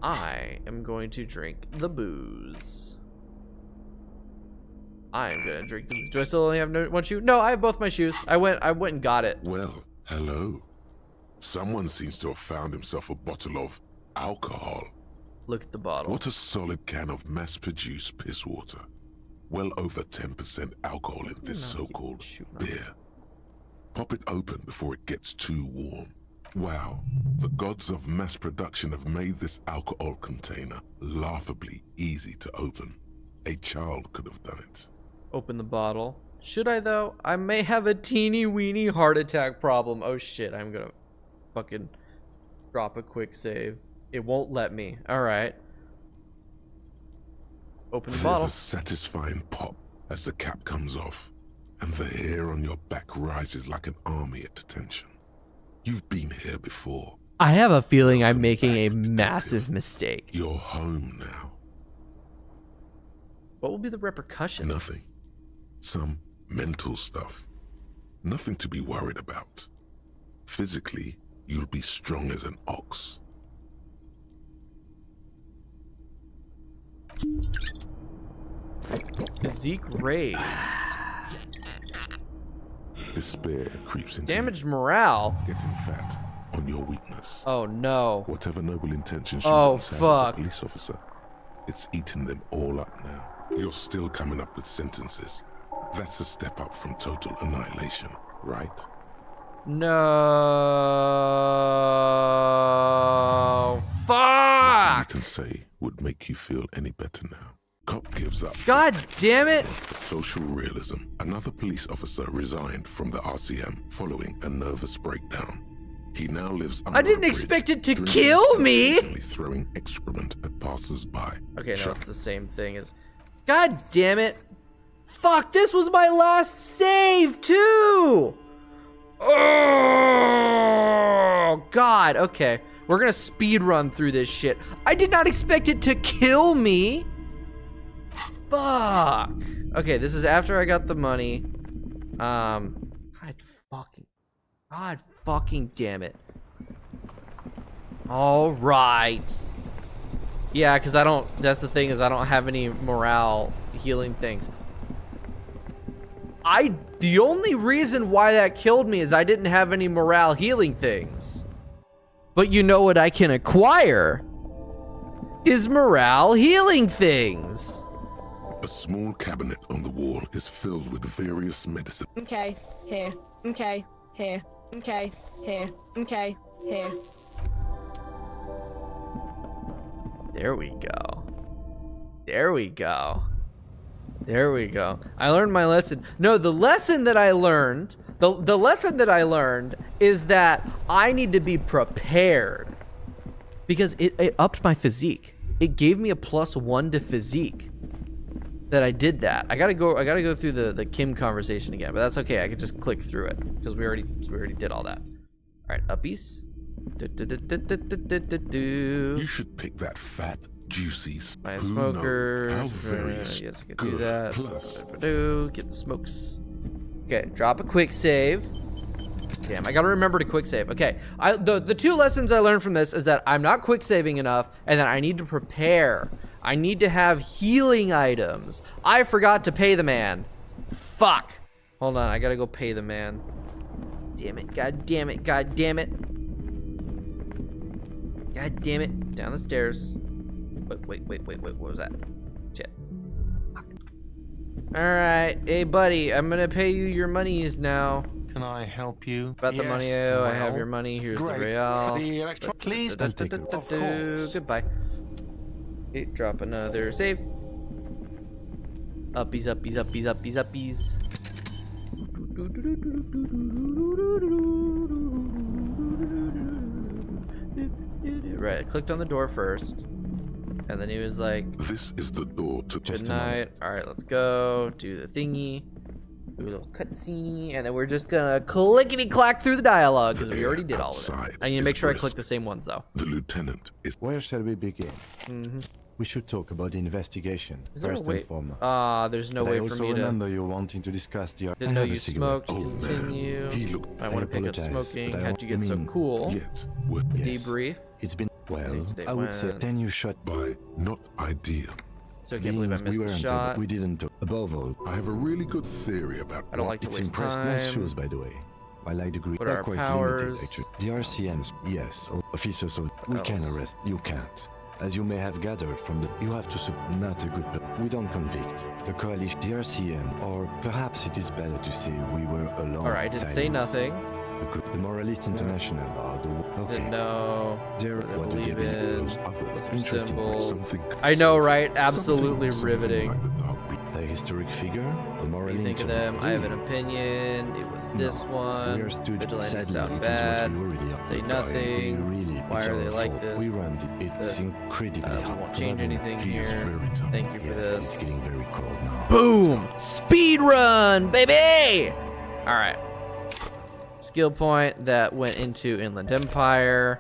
I am going to drink the booze. I am gonna drink the booze. Do I still only have one shoe? No, I have both my shoes. I went and got it. Well, hello. Someone seems to have found himself a bottle of alcohol. Look at the bottle. What a solid can of mass-produced piss water. Well over 10% alcohol in this so-called beer. Pop it open before it gets too warm. Wow, the gods of mass production have made this alcohol container laughably easy to open. A child could have done it. Open the bottle. Should I though? I may have a teeny weeny heart attack problem. Oh shit, I'm gonna fucking drop a quick save. It won't let me. Alright. Open the bottle. There's a satisfying pop as the cap comes off, and the hair on your back rises like an army at attention. You've been here before. I have a feeling I'm making a massive mistake. You're home now. What will be the repercussions? Nothing. Some mental stuff. Nothing to be worried about. Physically, you'll be strong as an ox. Physique raised. Despair creeps into damaged morale. Getting fat on your weakness. Oh no. Whatever noble intentions you once had as a police officer, it's eating them all up now. You're still coming up with sentences. That's a step up from total annihilation, right? No. Fuck. Nothing you can say would make you feel any better now. Cop gives up. God damn it! Social realism. Another police officer resigned from the RCM following a nervous breakdown. He now lives under I didn't expect it to kill me! Throwing excrement at passers-by. Okay, no, it's the same thing as... God damn it! Fuck, this was my last save, too! Oh, God, okay. We're gonna speed run through this shit. I did not expect it to kill me! Fuck. Okay, this is after I got the money. God fucking damn it. All right. Yeah, because I don't, that's the thing, is I don't have any morale healing things. The only reason why that killed me is I didn't have any morale healing things. But you know what I can acquire? Is morale healing things. A small cabinet on the wall is filled with various medicine. Okay, here. Okay, here. Okay, here. Okay, here. There we go. There we go. There we go. I learned my lesson. No, the lesson that I learned, the lesson that I learned is that I need to be prepared. Because it upped my physique. It gave me a +1 to physique. That I did that. I gotta go through the Kim conversation again, but that's okay. I can just click through it because we already did all that. All right, uppies. You should pick that fat, juicy. My smokers. How very yes, I can do that. Get the smokes. Okay, drop a quick save. Damn, I gotta remember to quick save. Okay, the two lessons I learned from this is that I'm not quick saving enough, and that I need to prepare. I need to have healing items. I forgot to pay the man. Fuck. Hold on, I gotta go pay the man. Damn it, god damn it, god damn it. God damn it. Down the stairs. Wait. What was that? Shit. Alright. Hey, buddy. I'm gonna pay you your monies now. Can I help you? About the money. Oh, I have your money. Here's Great. the real. Please. Of course. Goodbye. Okay, drop another save. Uppies. Right, I clicked on the door first. And then he was like, this is the door to good night. Alright, let's go. Do the thingy. Do a little cutscene. And then we're just gonna clickety-clack through the dialogue because we already did all of it. I need to make sure I click the same ones though. The lieutenant is... Where shall we begin? We should talk about the investigation, first and foremost. There's no way for me to... I also remember you wanting to discuss the... Didn't know you smoked. Continue. I want to pick up smoking. How'd you get so cool? Debrief. It's been... Well, I would say 10 you shot by not ideal. So I can't believe I missed the shot. We didn't talk. Above all, I have a really good theory about... I don't like to waste time. Nice shoes, by the way. I like the green. What are our quite powers? Limited, actually. The RCMs, yes. Officers, we can arrest. You can't. As you may have gathered from the... You have to... Not a good... We don't convict. The coalition, the RCM, or perhaps it is better to say we were alone. Alright, I didn't say nothing. The Moralist International are the... Okay. Didn't know. They're what do they believe in. Interesting. I know, right? Absolutely riveting. The historic figure, the What moral do you think of them? I have an opinion. It was this one. We are Vigilantes sound bad. Say nothing. Really, why are they like this? We run it. It's incredibly hot. Won't change anything here. Thank you for this. It's getting very cold now. Boom! Speed run, baby! Alright. Skill point that went into Inland Empire.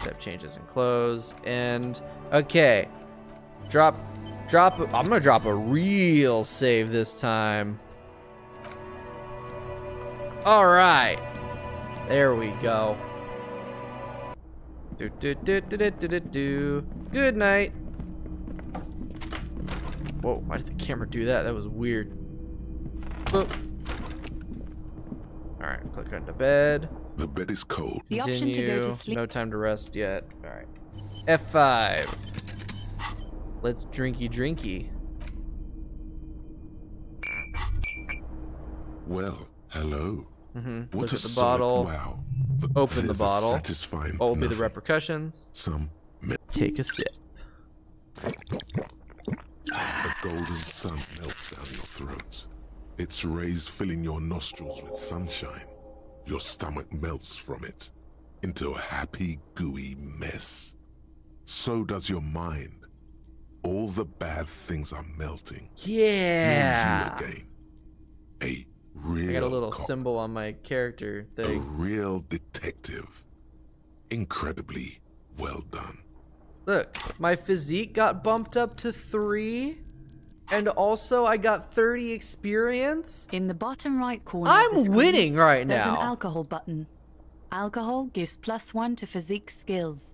Step changes and close. And okay. Drop. I'm gonna drop a real save this time. Alright. There we go. Good night. Whoa, why did the camera do that? That was weird. Boop. Alright, click on the bed. The bed is cold. The option to go to sleep. No time to rest yet. Alright. F5. Let's drinky. Well, hello. Look at the bottle. Wow. Open the bottle. Satisfying. What will be the repercussions? Take a sip. A golden sun melts down your throat. Its rays filling your nostrils with sunshine. Your stomach melts from it into a happy, gooey mess. So does your mind. All the bad things are melting. Yeah. You're you again. A real I got a little cop. symbol on my character thing. A real detective. Incredibly well done. Look, my physique got bumped up to 3. And also, I got 30 experience. In the bottom right corner, I'm of the screen, winning right there's now. an alcohol button. Alcohol gives +1 to physique skills.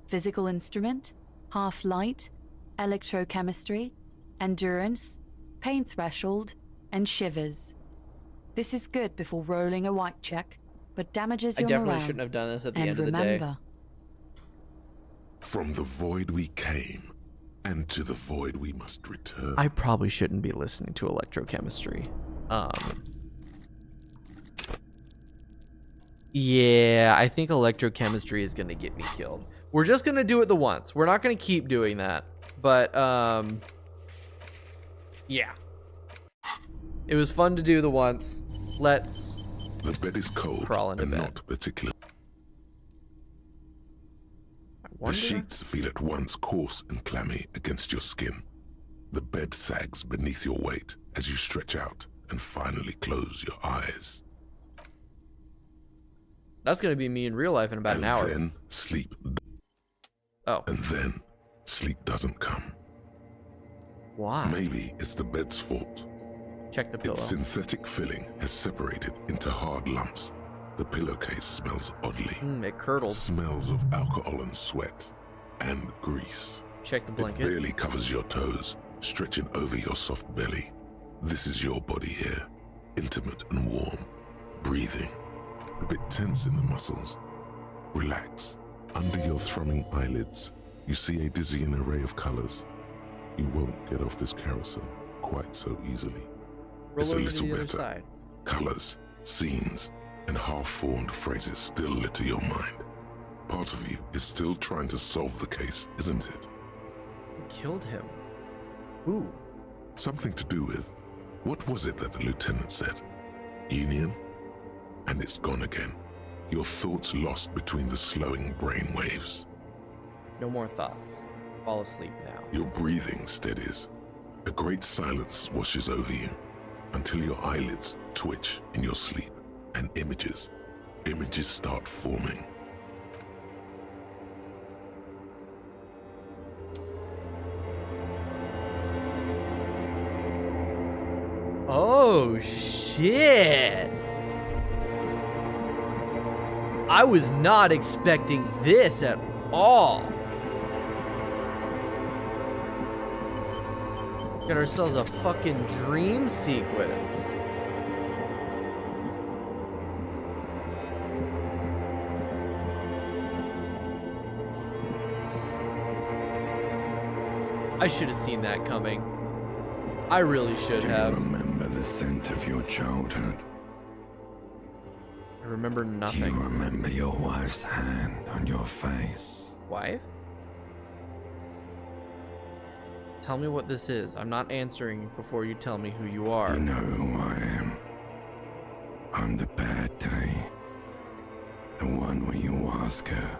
Physical instrument, half light, electrochemistry, endurance, pain threshold, and shivers. This is good before rolling a white check, but damages your definitely morale. shouldn't have done this at the and end of the day. remember, From the void we came, and to the void we must return. I probably shouldn't be listening to electrochemistry. Yeah, I think electrochemistry is gonna get me killed. We're just gonna do it the once. We're not gonna keep doing that. But, yeah. It was fun to do the once. Let's The bed is cold crawl into and bed. not particular. The wonder- sheets feel at once coarse and clammy against your skin. The bed sags beneath your weight as you stretch out and finally close your eyes. That's gonna be me in real life in about an hour. Then sleep. Oh. And then sleep doesn't come. Why? Maybe it's the bed's fault. Check the pillow. Its synthetic filling has separated into hard lumps. The pillowcase smells oddly. It curdles. Smells of alcohol and sweat and grease. Check the It blanket. barely covers your toes, stretching over your soft belly. This is your body here, intimate and warm, breathing, a bit tense in the muscles. Relax. Under your thrumming eyelids, you see a dizzying array of colors. You won't get off this carousel quite so easily. It's a Roll over to little the other better. side. Colors, scenes, and half-formed phrases still litter your mind. Part of you is still trying to solve the case, isn't it? Who killed him? Who? Something to do with, what was it that the lieutenant said? Union? And it's gone again. Your thoughts lost between the slowing brain waves. No more thoughts. Fall asleep now. Your breathing steadies. A great silence washes over you until your eyelids twitch in your sleep and images start forming. Oh, shit. I was not expecting this at all. Got ourselves a fucking dream sequence. I should have seen that coming. I really should have. Do you remember the scent of your childhood? I remember nothing. Do you remember your wife's hand on your face? Wife? Tell me what this is. I'm not answering before you tell me who you are. You know who I am. I'm the bad day. The one where you ask her,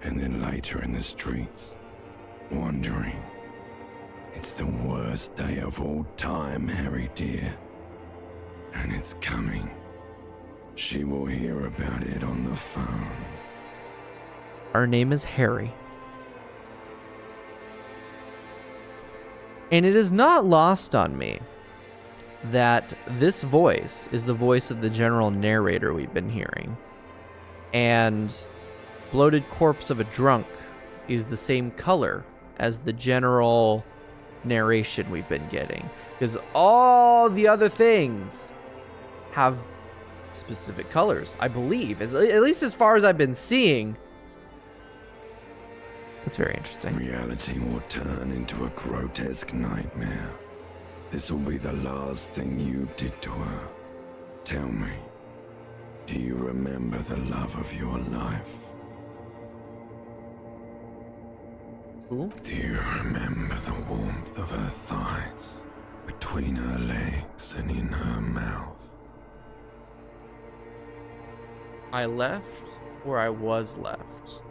and then later in the streets, wandering. It's the worst day of all time, Harry dear. And it's coming. She will hear about it on the phone. Our name is Harry. And it is not lost on me that this voice is the voice of the general narrator we've been hearing. And bloated corpse of a drunk is the same color as the general narration we've been getting. Because all the other things have specific colors, I believe. At least as far as I've been seeing. It's very interesting. Reality will turn into a grotesque nightmare. This will be the last thing you did to her. Tell me, do you remember the love of your life? Who? Do you remember the warmth of her thighs, between her legs and in her mouth? I left where I was left.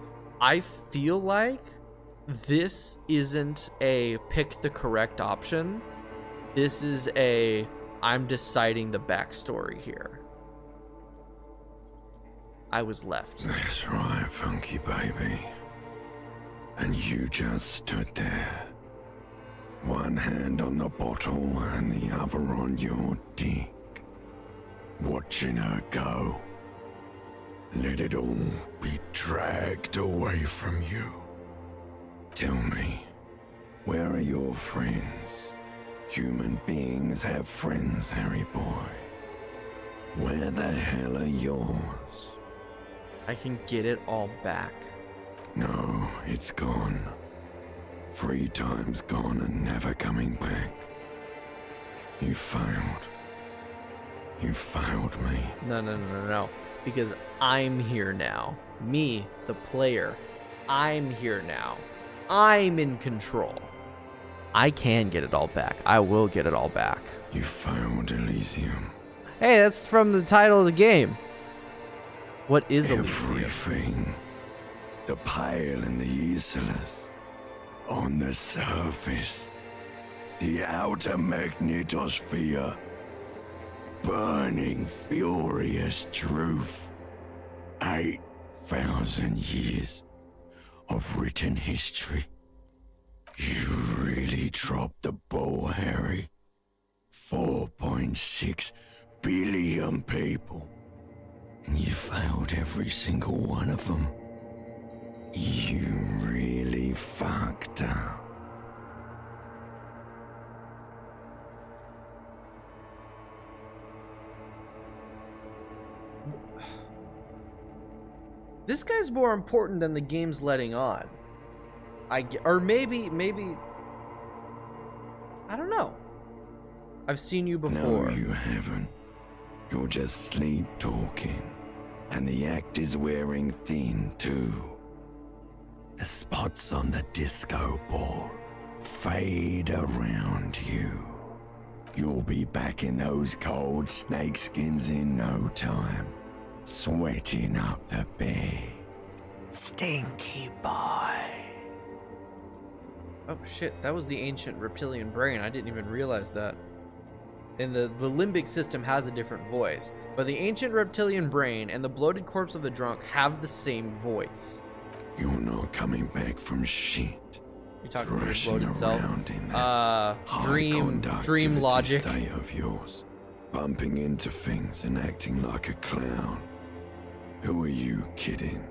I feel like this isn't a pick the correct option. This is a I'm deciding the backstory here. I was left. That's right, funky baby. And you just stood there. One hand on the bottle and the other on your dick. Watching her go. Let it all be dragged away from you. Tell me, where are your friends? Human beings have friends, Harry boy. Where the hell are yours? I can get it all back. No, it's gone. 3 times gone and never coming back. You failed. You failed me. No. Because I'm here now. Me, the player. I'm here now. I'm in control. I can get it all back. I will get it all back. You found Elysium. Hey, that's from the title of the game. What is Elysium? Everything. The pale and the islas. On the surface. The outer magnetosphere. Burning, furious truth. 8,000 years of written history. You really dropped the ball, Harry. 4.6 billion people. And you failed every single one of them. You really fucked up. This guy's more important than the game's letting on. Or maybe, I don't know. I've seen you before. No, you haven't. You're just sleep talking. And the act is wearing thin, too. The spots on the disco ball fade around you. You'll be back in those cold snakeskins in no time, sweating up the bed. Stinky boy. Oh shit, that was the ancient reptilian brain. I didn't even realize that. And the limbic system has a different voice, but the ancient reptilian brain and the bloated corpse of a drunk have the same voice. You're not coming back from shit. You talking about your bloated around self? In that Dream logic. State of yours, bumping into things and acting like a clown. Who are you kidding?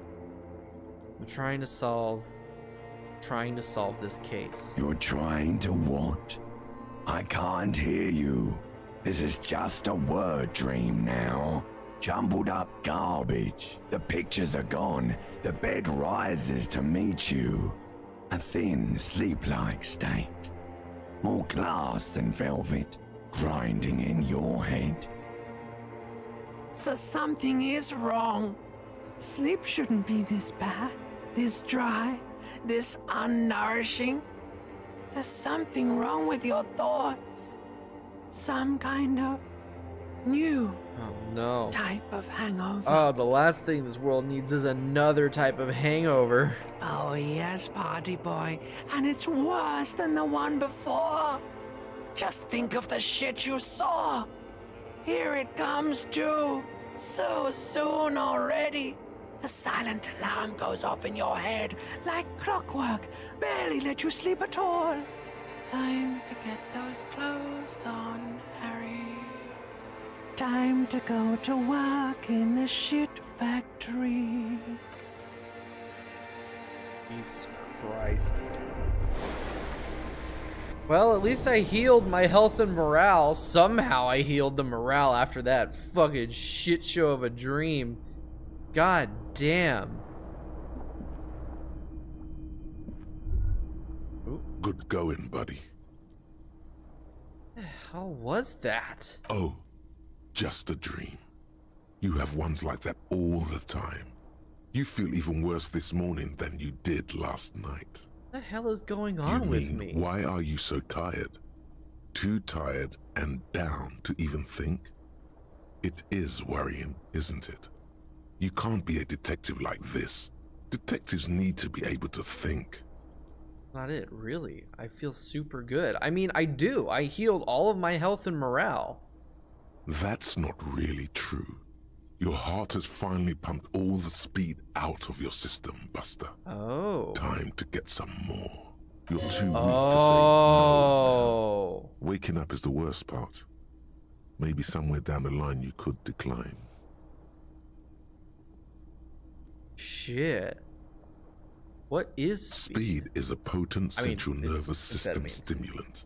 I'm trying to solve this case. You're trying to what? I can't hear you. This is just a word dream now. Jumbled up garbage. The pictures are gone. The bed rises to meet you. A thin, sleep-like state. More glass than velvet, grinding in your head. So something is wrong. Sleep shouldn't be this bad, this dry, this unnourishing. There's something wrong with your thoughts. Some kind of new type of hangover. Oh, the last thing this world needs is another type of hangover. Oh yes, party boy, and it's worse than the one before. Just think of the shit you saw. Here it comes too, so soon already. A silent alarm goes off in your head like clockwork, barely let you sleep at all. Time to get those clothes on, Harry. Time to go to work in the shit factory. Jesus Christ. Well, at least I healed my health and morale. Somehow I healed the morale after that fucking shit show of a dream. God damn. Good going, buddy. How was that? Oh, just a dream. You have ones like that all the time. You feel even worse this morning than you did last night. What the hell is going on with me? Why are you so tired? Too tired and down to even think? It is worrying, isn't it? You can't be a detective like this. Detectives need to be able to think. Not it, really. I feel super good. I mean, I do. I healed all of my health and morale. That's not really true. Your heart has finally pumped all the speed out of your system, Buster. Oh. Time to get some more. You're too weak to say no. Waking up is the worst part. Maybe somewhere down the line you could decline. Shit. What is speed? Speed is a potent central nervous system stimulant.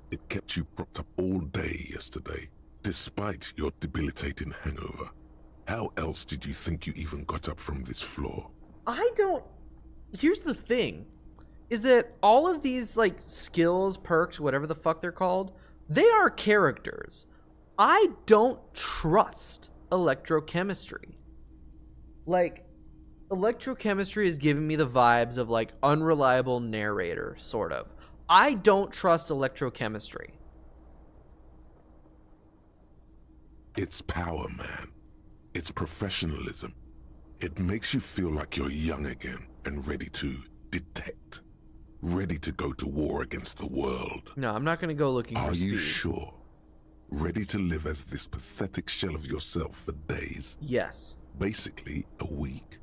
It kept you propped up all day yesterday, despite your debilitating hangover. How else did you think you even got up from this floor? Here's the thing, is that all of these, like, skills, perks, whatever the fuck they're called, they are characters. I don't trust electrochemistry. Like, electrochemistry is giving me the vibes of, like, unreliable narrator, sort of. I don't trust electrochemistry. It's power, man. It's professionalism. It makes you feel like you're young again and ready to detect. Ready to go to war against the world. No, I'm not going to go looking for speed. Are you sure? Ready to live as this pathetic shell of yourself for days? Yes. Basically, a week.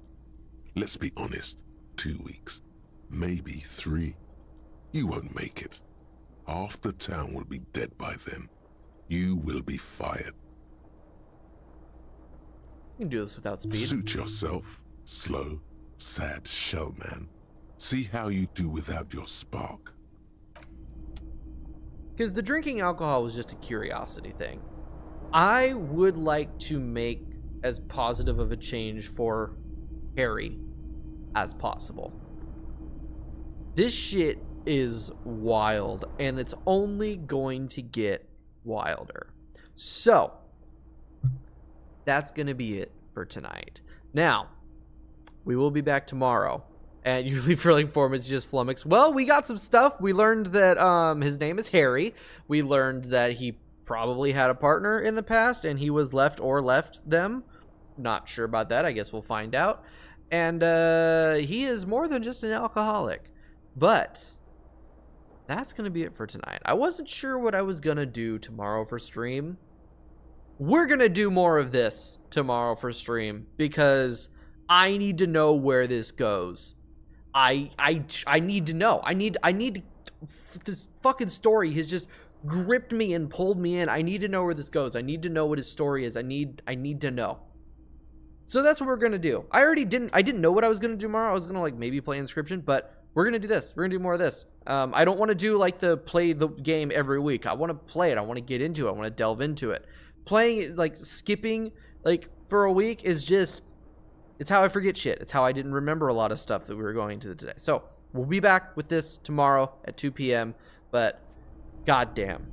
Let's be honest, 2 weeks. Maybe 3. You won't make it. Half the town will be dead by then. You will be fired. You can do this without speed. Suit yourself. Slow, sad shell man. See how you do without your spark. Because the drinking alcohol was just a curiosity thing. I would like to make as positive of a change for Harry as possible. This shit is wild, and it's only going to get wilder. So, that's going to be it for tonight. Now, we will be back tomorrow. And usually for like 4 minutes, just flummox. Well, we got some stuff. We learned that his name is Harry. We learned that he probably had a partner in the past, and he was left or left them. Not sure about that. I guess we'll find out. And he is more than just an alcoholic. But that's going to be it for tonight. I wasn't sure what I was going to do tomorrow for stream. We're going to do more of this tomorrow for stream because I need to know where this goes. I need to know. I need this fucking story has just gripped me and pulled me in. I need to know where this goes. I need to know what his story is. I need to know. So that's what we're going to do. I didn't know what I was going to do tomorrow. I was going to like maybe play Inscription, but we're going to do this. We're going to do more of this. I don't want to do like play the game every week. I want to play it. I want to get into it. I want to delve into it. Playing it, like skipping like for a week is just, it's how I forget shit. It's how I didn't remember a lot of stuff that we were going to today. So we'll be back with this tomorrow at 2 p.m. But goddamn,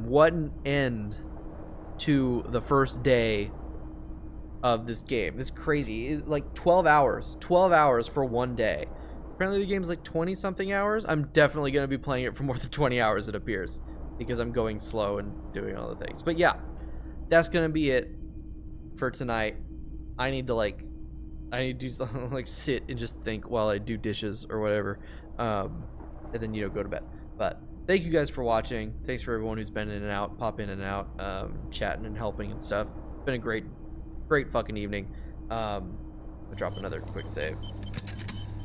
what an end to the first day of this game. This is crazy. Like 12 hours for one day. Apparently the game's like 20 something hours. I'm definitely going to be playing it for more than 20 hours, it appears, because I'm going slow and doing all the things. But yeah, that's going to be it for tonight. I need to do something like sit and just think while I do dishes or whatever. And then, go to bed. But thank you guys for watching. Thanks for everyone who's been in and out, pop in and out, chatting and helping and stuff. It's been a great fucking evening. I'll drop another quick save.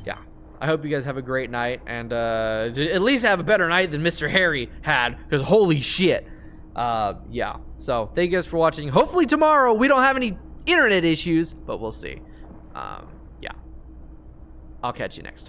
Yeah. I hope you guys have a great night and at least have a better night than Mr. Harry had, because holy shit. Yeah. So thank you guys for watching. Hopefully tomorrow we don't have any internet issues, but we'll see. Yeah. I'll catch you next time.